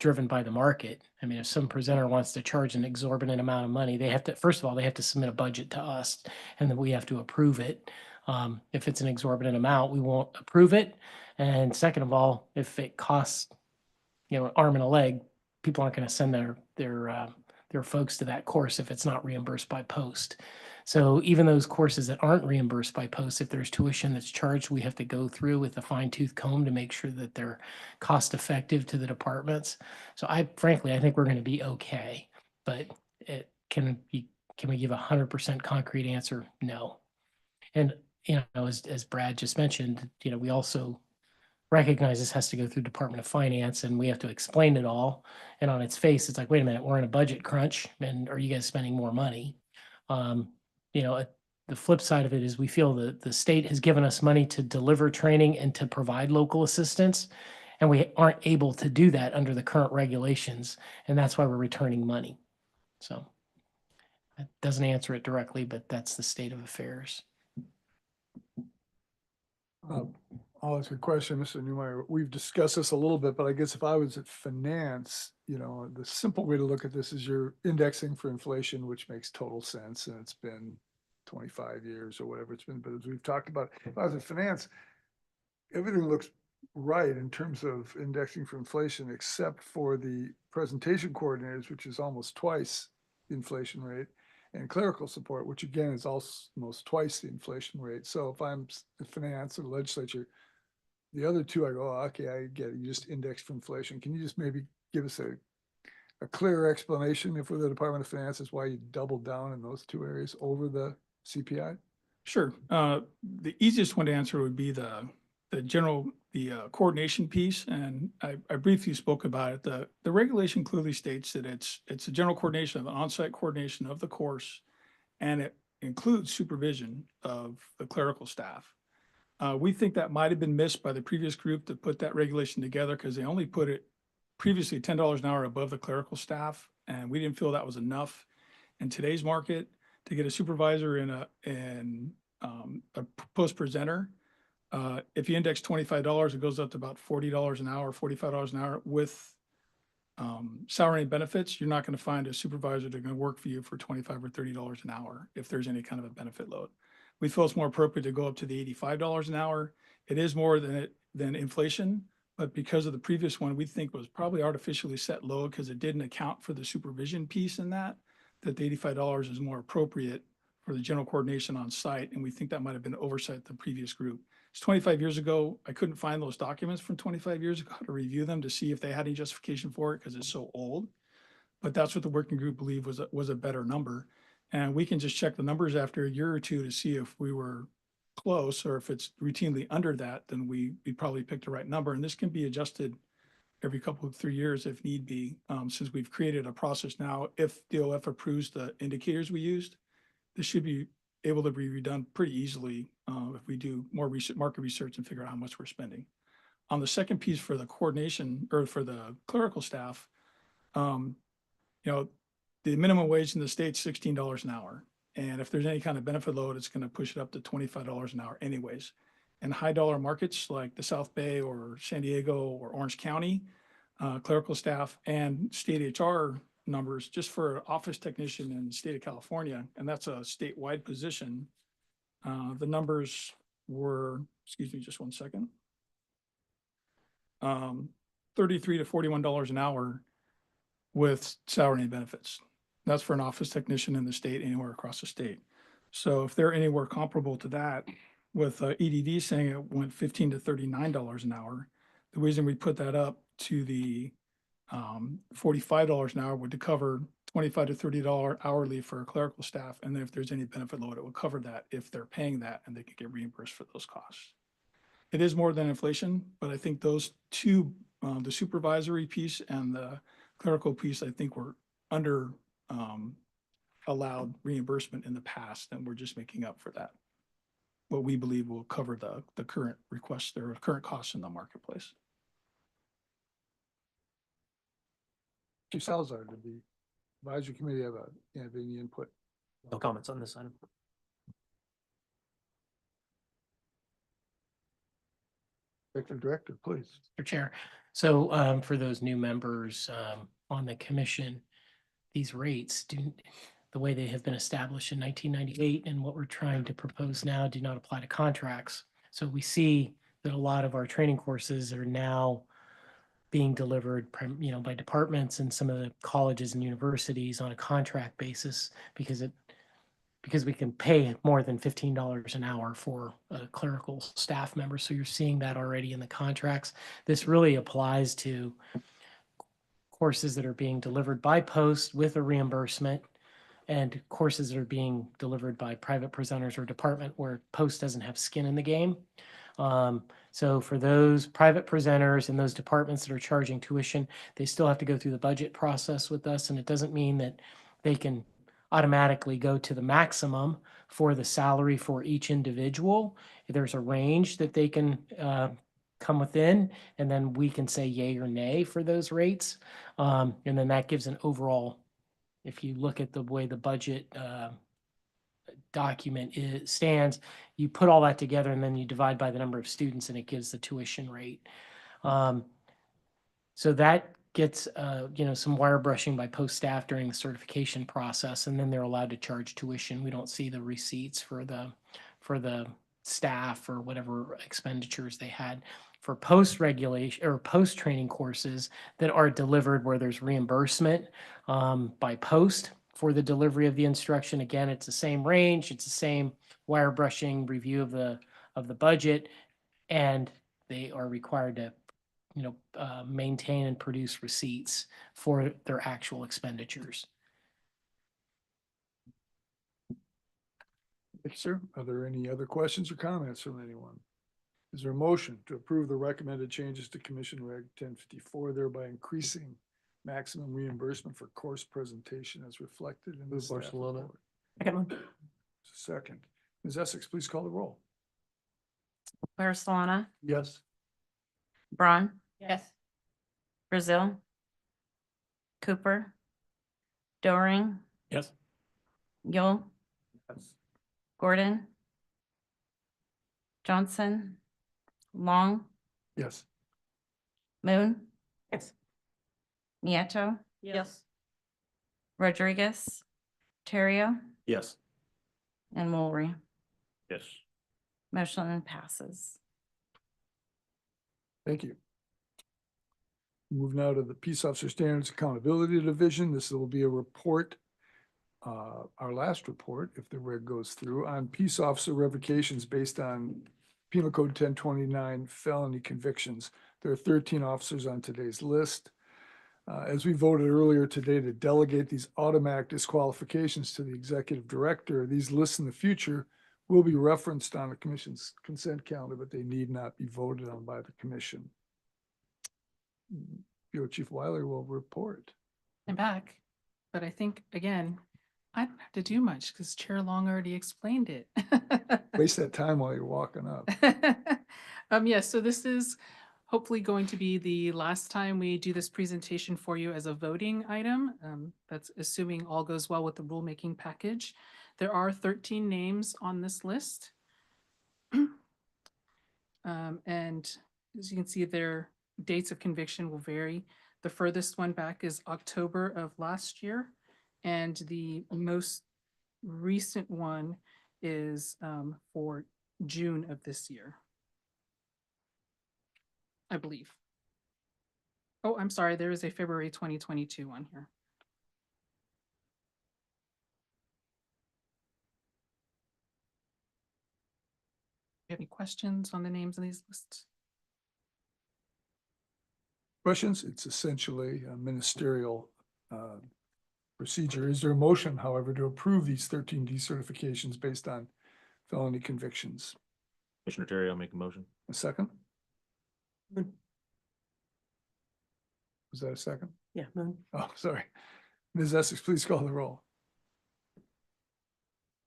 driven by the market. I mean, if some presenter wants to charge an exorbitant amount of money, they have to, first of all, they have to submit a budget to us, and then we have to approve it. If it's an exorbitant amount, we won't approve it. And second of all, if it costs, an arm and a leg, people aren't going to send their folks to that course if it's not reimbursed by post. So even those courses that aren't reimbursed by post, if there's tuition that's charged, we have to go through with a fine tooth comb to make sure that they're cost effective to the departments. So frankly, I think we're going to be okay, but can we give 100% concrete answer? No. And, as Brad just mentioned, we also recognize this has to go through Department of Finance, and we have to explain it all. And on its face, it's like, wait a minute, we're in a budget crunch, and are you guys spending more money? The flip side of it is we feel that the state has given us money to deliver training and to provide local assistance, and we aren't able to do that under the current regulations, and that's why we're returning money. So that doesn't answer it directly, but that's the state of affairs. Oh, that's a good question, Mr. Newmeyer. We've discussed this a little bit, but I guess if I was at finance, the simple way to look at this is you're indexing for inflation, which makes total sense, and it's been 25 years or whatever it's been, but as we've talked about, if I was at finance, everything looks right in terms of indexing for inflation, except for the presentation coordinators, which is almost twice the inflation rate, and clerical support, which again is almost twice the inflation rate. So if I'm in finance or the legislature, the other two, I go, oh, okay, I get it. You just index for inflation. Can you just maybe give us a clearer explanation if we're the Department of Finances, why you doubled down in those two areas over the CPI? Sure. The easiest one to answer would be the coordination piece, and I briefly spoke about it. The regulation clearly states that it's a general coordination of the on-site coordination of the course, and it includes supervision of the clerical staff. We think that might have been missed by the previous group that put that regulation together, because they only put it previously $10 an hour above the clerical staff, and we didn't feel that was enough in today's market to get a supervisor and a post presenter. If you index $25, it goes up to about $40 an hour, $45 an hour with salary and benefits. You're not going to find a supervisor that's going to work for you for $25 or $30 an hour if there's any kind of a benefit load. We feel it's more appropriate to go up to the $85 an hour. It is more than inflation, but because of the previous one, we think was probably artificially set low because it didn't account for the supervision piece in that the $85 is more appropriate for the general coordination on site. And we think that might have been oversight of the previous group. It's 25 years ago. I couldn't find those documents from 25 years ago to review them to see if they had any justification for it because it's so old. But that's what the working group believed was a better number. And we can just check the numbers after a year or two to see if we were close, or if it's routinely under that, then we probably picked the right number. And this can be adjusted every couple of 3 years if need be, since we've created a process now. If DOF approves the indicators we used, this should be able to be redone pretty easily if we do more market research and figure out how much we're spending. On the second piece for the coordination or for the clerical staff, the minimum wage in the state's $16 an hour. And if there's any kind of benefit load, it's going to push it up to $25 an hour anyways. In high dollar markets like the South Bay or San Diego or Orange County, clerical staff and state HR numbers just for an office technician in the state of California, and that's a statewide position. The numbers were, excuse me, just one second, $33 to $41 an hour with salary and benefits. That's for an office technician in the state, anywhere across the state. So if they're anywhere comparable to that, with EDD saying it went $15 to $39 an hour, the reason we put that up to the $45 an hour would to cover $25 to $30 hourly for clerical staff. And then if there's any benefit load, it would cover that if they're paying that and they could get reimbursed for those costs. It is more than inflation, but I think those two, the supervisory piece and the clerical piece, I think were under allowed reimbursement in the past, and we're just making up for that. What we believe will cover the current requests or current costs in the marketplace. Chief Salazar, did the advisory committee have any input? No comments on this item. Director, please. Mr. Chair, so for those new members on the commission, these rates the way they have been established in 1998 and what we're trying to propose now do not apply to contracts. So we see that a lot of our training courses are now being delivered, by departments and some of the colleges and universities on a contract basis because we can pay more than $15 an hour for a clerical staff member. So you're seeing that already in the contracts. This really applies to courses that are being delivered by post with a reimbursement and courses that are being delivered by private presenters or department where post doesn't have skin in the game. So for those private presenters and those departments that are charging tuition, they still have to go through the budget process with us. And it doesn't mean that they can automatically go to the maximum for the salary for each individual. There's a range that they can come within, and then we can say yay or nay for those rates. And then that gives an overall, if you look at the way the budget document stands. You put all that together and then you divide by the number of students and it gives the tuition rate. So that gets, some wire brushing by post staff during the certification process, and then they're allowed to charge tuition. We don't see the receipts for the staff or whatever expenditures they had. For post regulation or post training courses that are delivered where there's reimbursement by post for the delivery of the instruction, again, it's the same range, it's the same wire brushing review of the budget, and they are required to maintain and produce receipts for their actual expenditures. Thank you, sir. Are there any other questions or comments from anyone? Is there a motion to approve the recommended changes to Commission Reg 1054, thereby increasing maximum reimbursement for course presentation as reflected in the Move staff Barcelona. report? Second. Second. Ms. Essex, please call the roll. Barcelona, Yes. Braun, Yes. Brazil, Cooper, Doring, Yes. Yule, Gordon, Johnson, Long, Yes. Moon, Yes. Nieto, Yes. Rodriguez, Terrio, Yes. and Mulry. Yes. Motion passes. Thank you. Move now to the Peace Officer Standards Accountability Division. This will be a report, our last report, if the reg goes through, on peace officer revocations based on Penal Code 1029 felony convictions. There are 13 officers on today's list. As we voted earlier today to delegate these automatic disqualifications to the executive director, these lists in the future will be referenced on the commission's consent calendar, but they need not be voted on by the commission. Bureau Chief Wiley will report. I'm back, but I think, again, I don't have to do much because Chair Long already explained it. Waste that time while you're walking up. Yes, so this is hopefully going to be the last time we do this presentation for you as a voting item. That's assuming all goes well with the rulemaking package. There are 13 names on this list. And as you can see, their dates of conviction will vary. The furthest one back is October of last year, and the most recent one is for June of this year, I believe. Oh, I'm sorry, there is a February 2022 one here. You have any questions on the names of these lists? Questions? It's essentially a ministerial procedure. Is there a motion, however, to approve these 13 decertifications based on felony convictions? Commissioner Terry, I'll make a motion. A second? Was that a second? Yeah. Moon. Oh, sorry. Ms. Essex, please call the roll.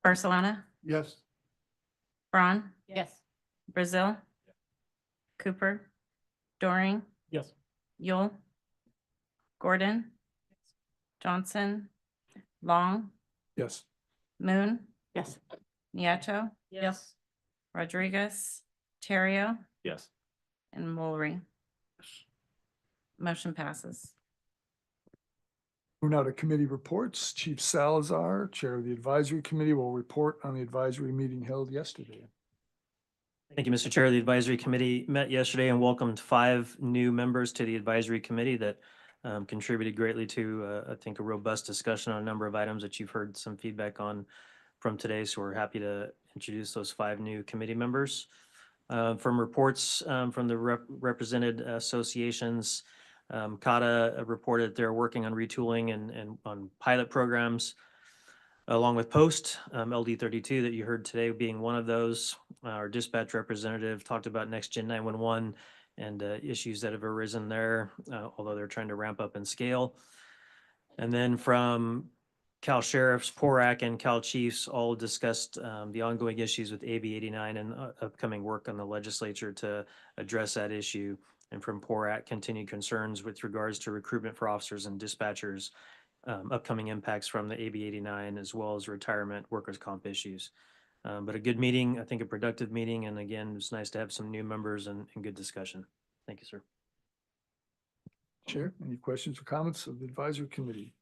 Barcelona, Yes. Braun, Yes. Brazil, Cooper, Doring, Yes. Yule, Gordon, Johnson, Long, Yes. Moon, Yes. Nieto, Yes. Rodriguez, Terrio, Yes. and Mulry. Motion passes. We're now to committee reports. Chief Salazar, Chair of the Advisory Committee, will report on the advisory meeting held yesterday. Thank you, Mr. Chair. The Advisory Committee met yesterday and welcomed 5 new members to the Advisory Committee that contributed greatly to, I think, a robust discussion on a number of items that you've heard some feedback on from today. So we're happy to introduce those 5 new committee members. From reports from the represented associations, CATA reported they're working on retooling and on pilot programs along with POST, LD32 that you heard today being one of those. Our dispatch representative talked about Next Gen 911 and issues that have arisen there, although they're trying to ramp up and scale. And then from Cal Sheriffs, PORAC, and Cal Chiefs all discussed the ongoing issues with AB 89 and upcoming work on the legislature to address that issue. And from PORAC, continued concerns with regards to recruitment for officers and dispatchers upcoming impacts from the AB 89 as well as retirement workers' comp issues. But a good meeting, I think a productive meeting. And again, it's nice to have some new members and good discussion. Thank you, sir. Chair, any questions or comments of the advisory committee?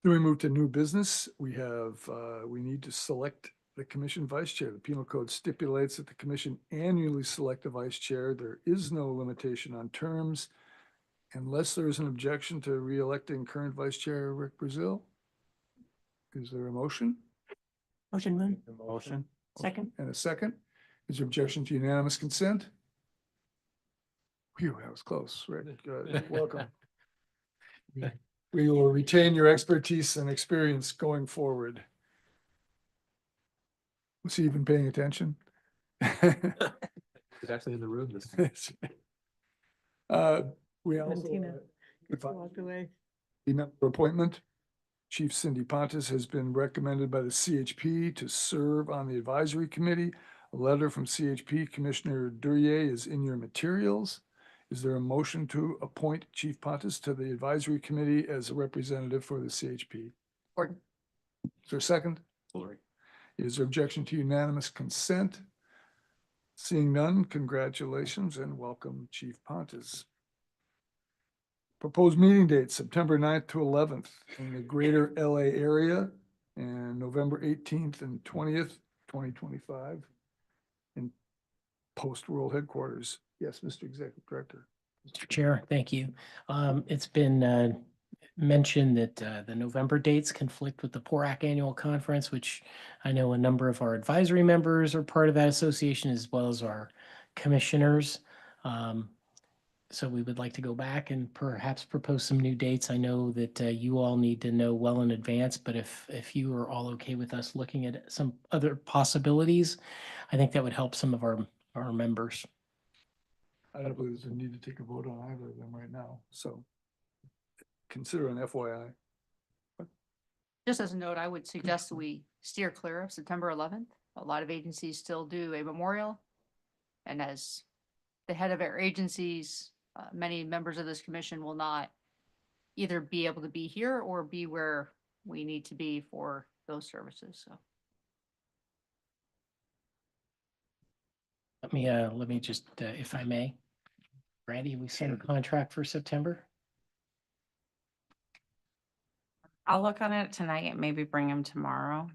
Then we move to new business. We need to select the commission vice chair. The penal code stipulates that the commission annually select a vice chair. There is no limitation on terms unless there is an objection to re-electing current vice chair Rick Brazil. Is there a motion? Motion, Moon. Motion. Second. And a second. Is there objection to unanimous consent? Phew, that was close, Rick. Welcome. We will retain your expertise and experience going forward. Was he even paying attention? He's actually in the room this time. We also. Valentina walked away. The member appointment. Chief Cindy Pontus has been recommended by the CHP to serve on the advisory committee. A letter from CHP Commissioner Duryea is in your materials. Is there a motion to appoint Chief Pontus to the advisory committee as a representative for the CHP? Gordon. Is there a second? Sorry. Is there objection to unanimous consent? Seeing none, congratulations and welcome, Chief Pontus. Proposed meeting dates, September 9th to 11th in the greater LA area and November 18th and 20th, 2025 in post-world headquarters. Yes, Mr. Executive Director. Mr. Chair, thank you. It's been mentioned that the November dates conflict with the PORAC Annual Conference, which I know a number of our advisory members are part of that association as well as our commissioners. So we would like to go back and perhaps propose some new dates. I know that you all need to know well in advance, but if you are all okay with us looking at some other possibilities, I think that would help some of our members. I don't believe there's a need to take a vote on either of them right now, so consider an FYI. Just as a note, I would suggest that we steer clear of September 11th. A lot of agencies still do a memorial. And as the head of our agencies, many members of this commission will not either be able to be here or be where we need to be for those services. So let me just, if I may, Randy, we sent a contract for September. I'll look on it tonight and maybe bring him tomorrow.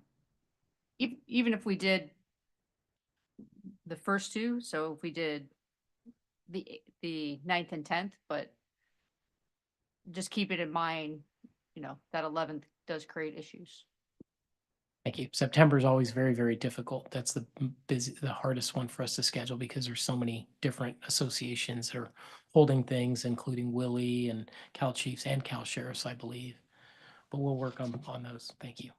even if we did the first two, so if we did the 9th and 10th, but just keep it in mind, that 11th does create issues. Thank you. September is always very, very difficult. That's the hardest one for us to schedule because there's so many different associations that are holding things, including Willie and Cal Chiefs and Cal Sheriffs, I believe. But we'll work on those. Thank you.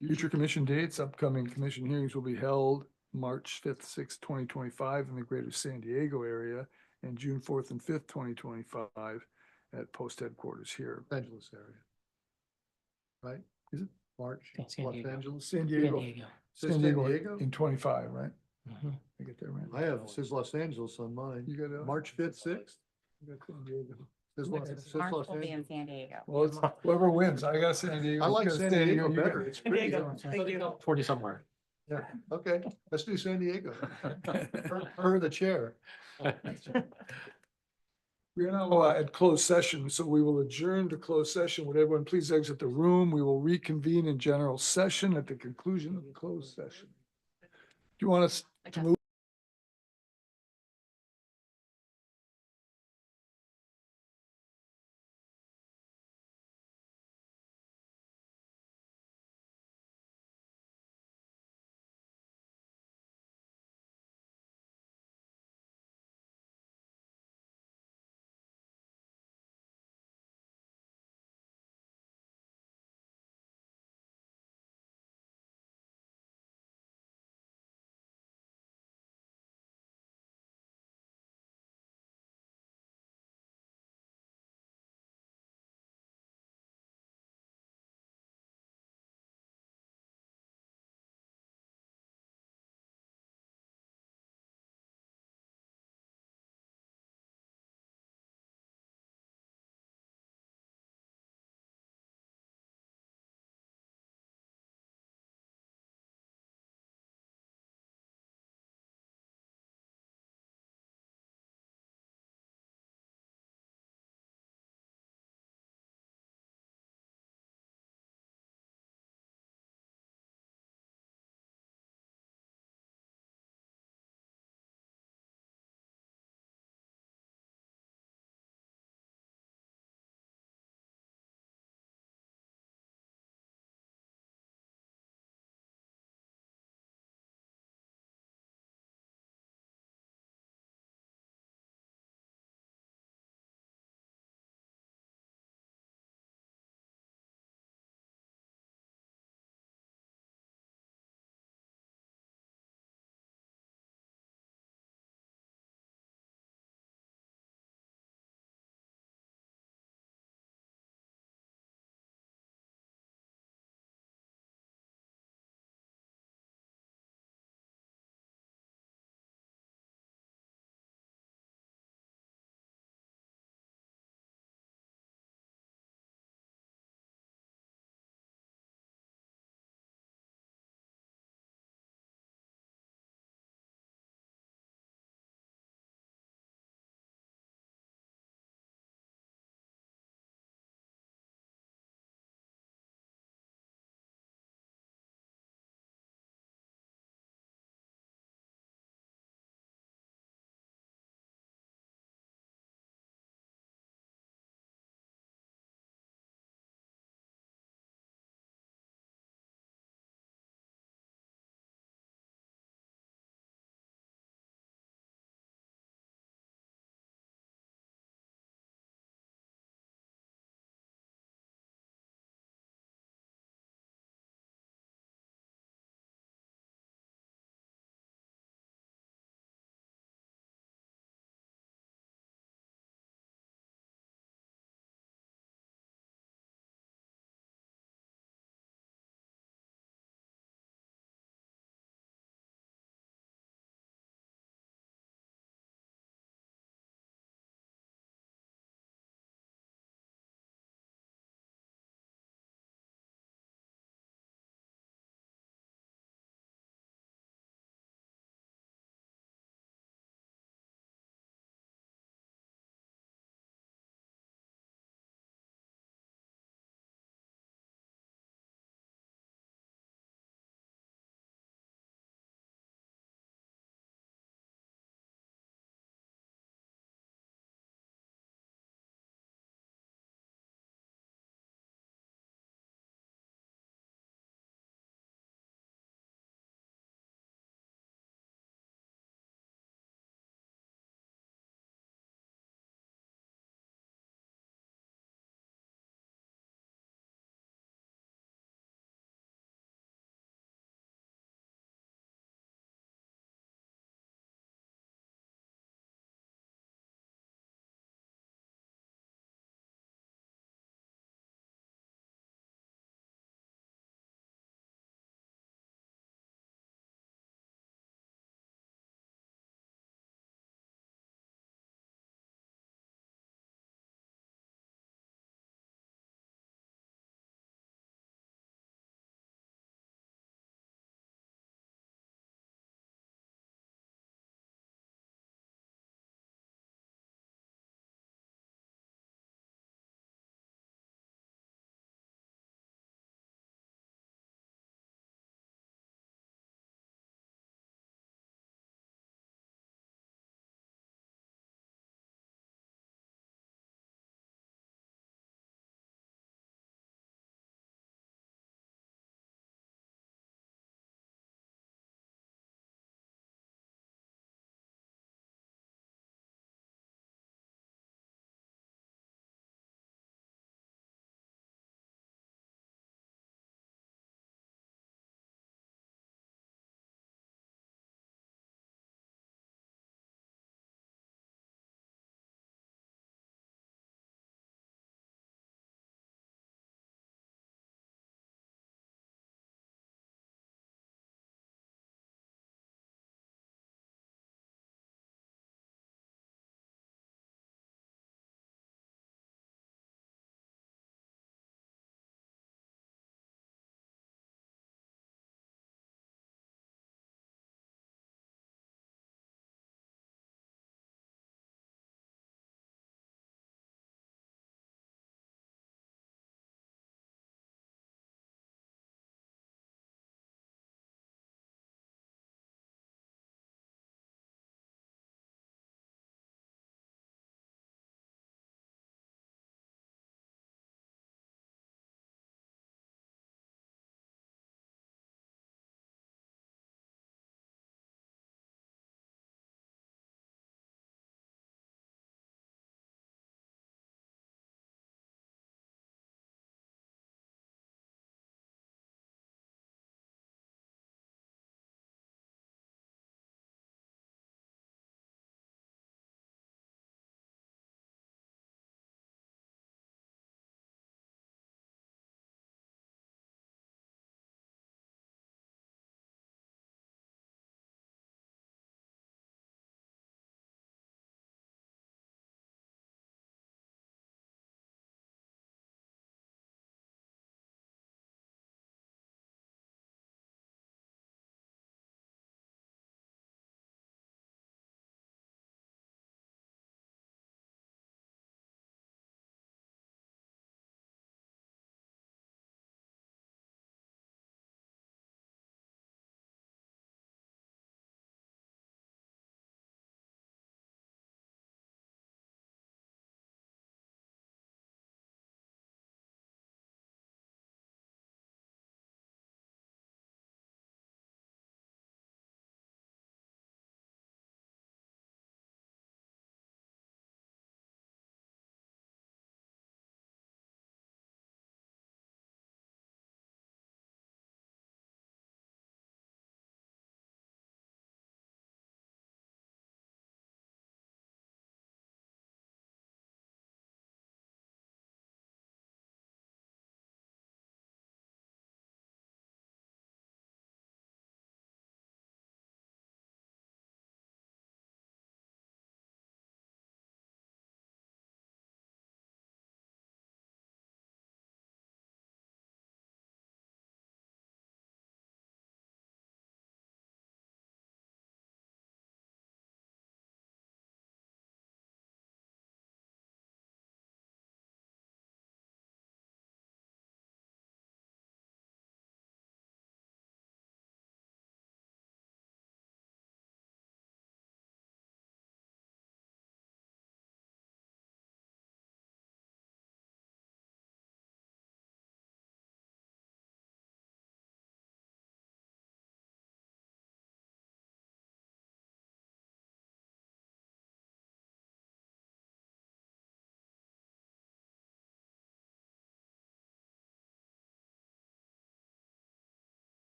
Future commission dates, upcoming commission hearings will be held March 5th, 6th, 2025 in the greater San Diego area and June 4th and 5th, 2025 at post headquarters here. Los Angeles area. Right? Is it? March, San Los Diego. Angeles. San Diego. Says San San Diego Diego? in 25, right? Mhm. I get that right. I have, it says Los Angeles on mine. You got March 5th, 6th. You got San Diego. Says March Los will be in Angeles. San Diego. Well, it's whoever wins. I got San Diego. I like You got San Diego you got- better. It's pretty. Thank you. 40 somewhere. Yeah, okay, let's do San Diego. Her the chair. We are now at closed session, so we will adjourn to closed session. Would everyone please exit the room? We will reconvene in general session at the conclusion of the closed session. Do you want us to move?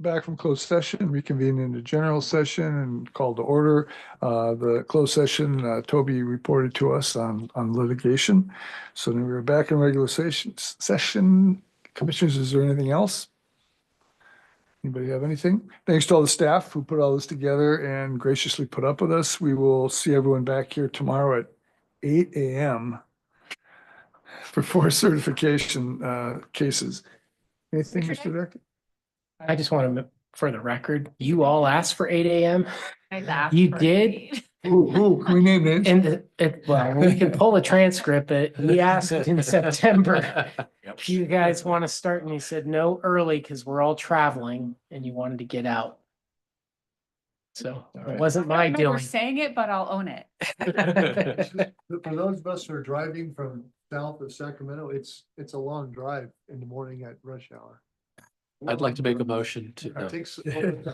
back from closed session, reconvene into general session and call to order. The closed session, Toby reported to us on litigation. So then we were back in regular session. Commissioners, is there anything else? Anybody have anything? Thanks to all the staff who put all this together and graciously put up with us. We will see everyone back here tomorrow at 8 a.m. for 4 certification cases. Anything, Mr. Director? I just want to, for the record, you all asked for 8 a.m. I laughed You for did? eight. Ooh, can we name names? And well, we can pull a transcript, but we asked in September, if you guys want to start, and you said no early because we're all traveling and you wanted to get out. So it wasn't I my don't remember doing. saying it, but I'll own it. For those of us who are driving from south of Sacramento, it's a long drive in the morning at rush hour. I'd like to make a motion to, no. It takes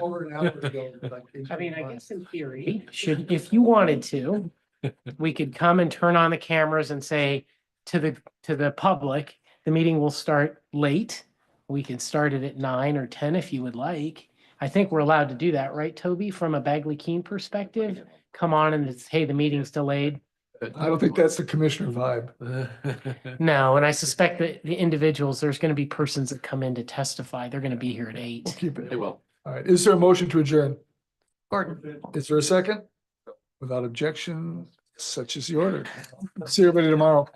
over an hour to go. like I mean, 18 I miles. guess in theory, if you wanted to, we could come and turn on the cameras and say to the public, the meeting will start late. We can start it at 9 or 10 if you would like. I think we're allowed to do that, right, Toby? From a Bagley Keene perspective, come on and it's, hey, the meeting's delayed. I don't think that's the commissioner vibe. No, and I suspect that the individuals, there's going to be persons that come in to testify. They're going to be here at We'll 8. keep it. They will. All right. Is there a motion to adjourn? Gordon. Is there a second? Without objection, such is the order. See everybody tomorrow.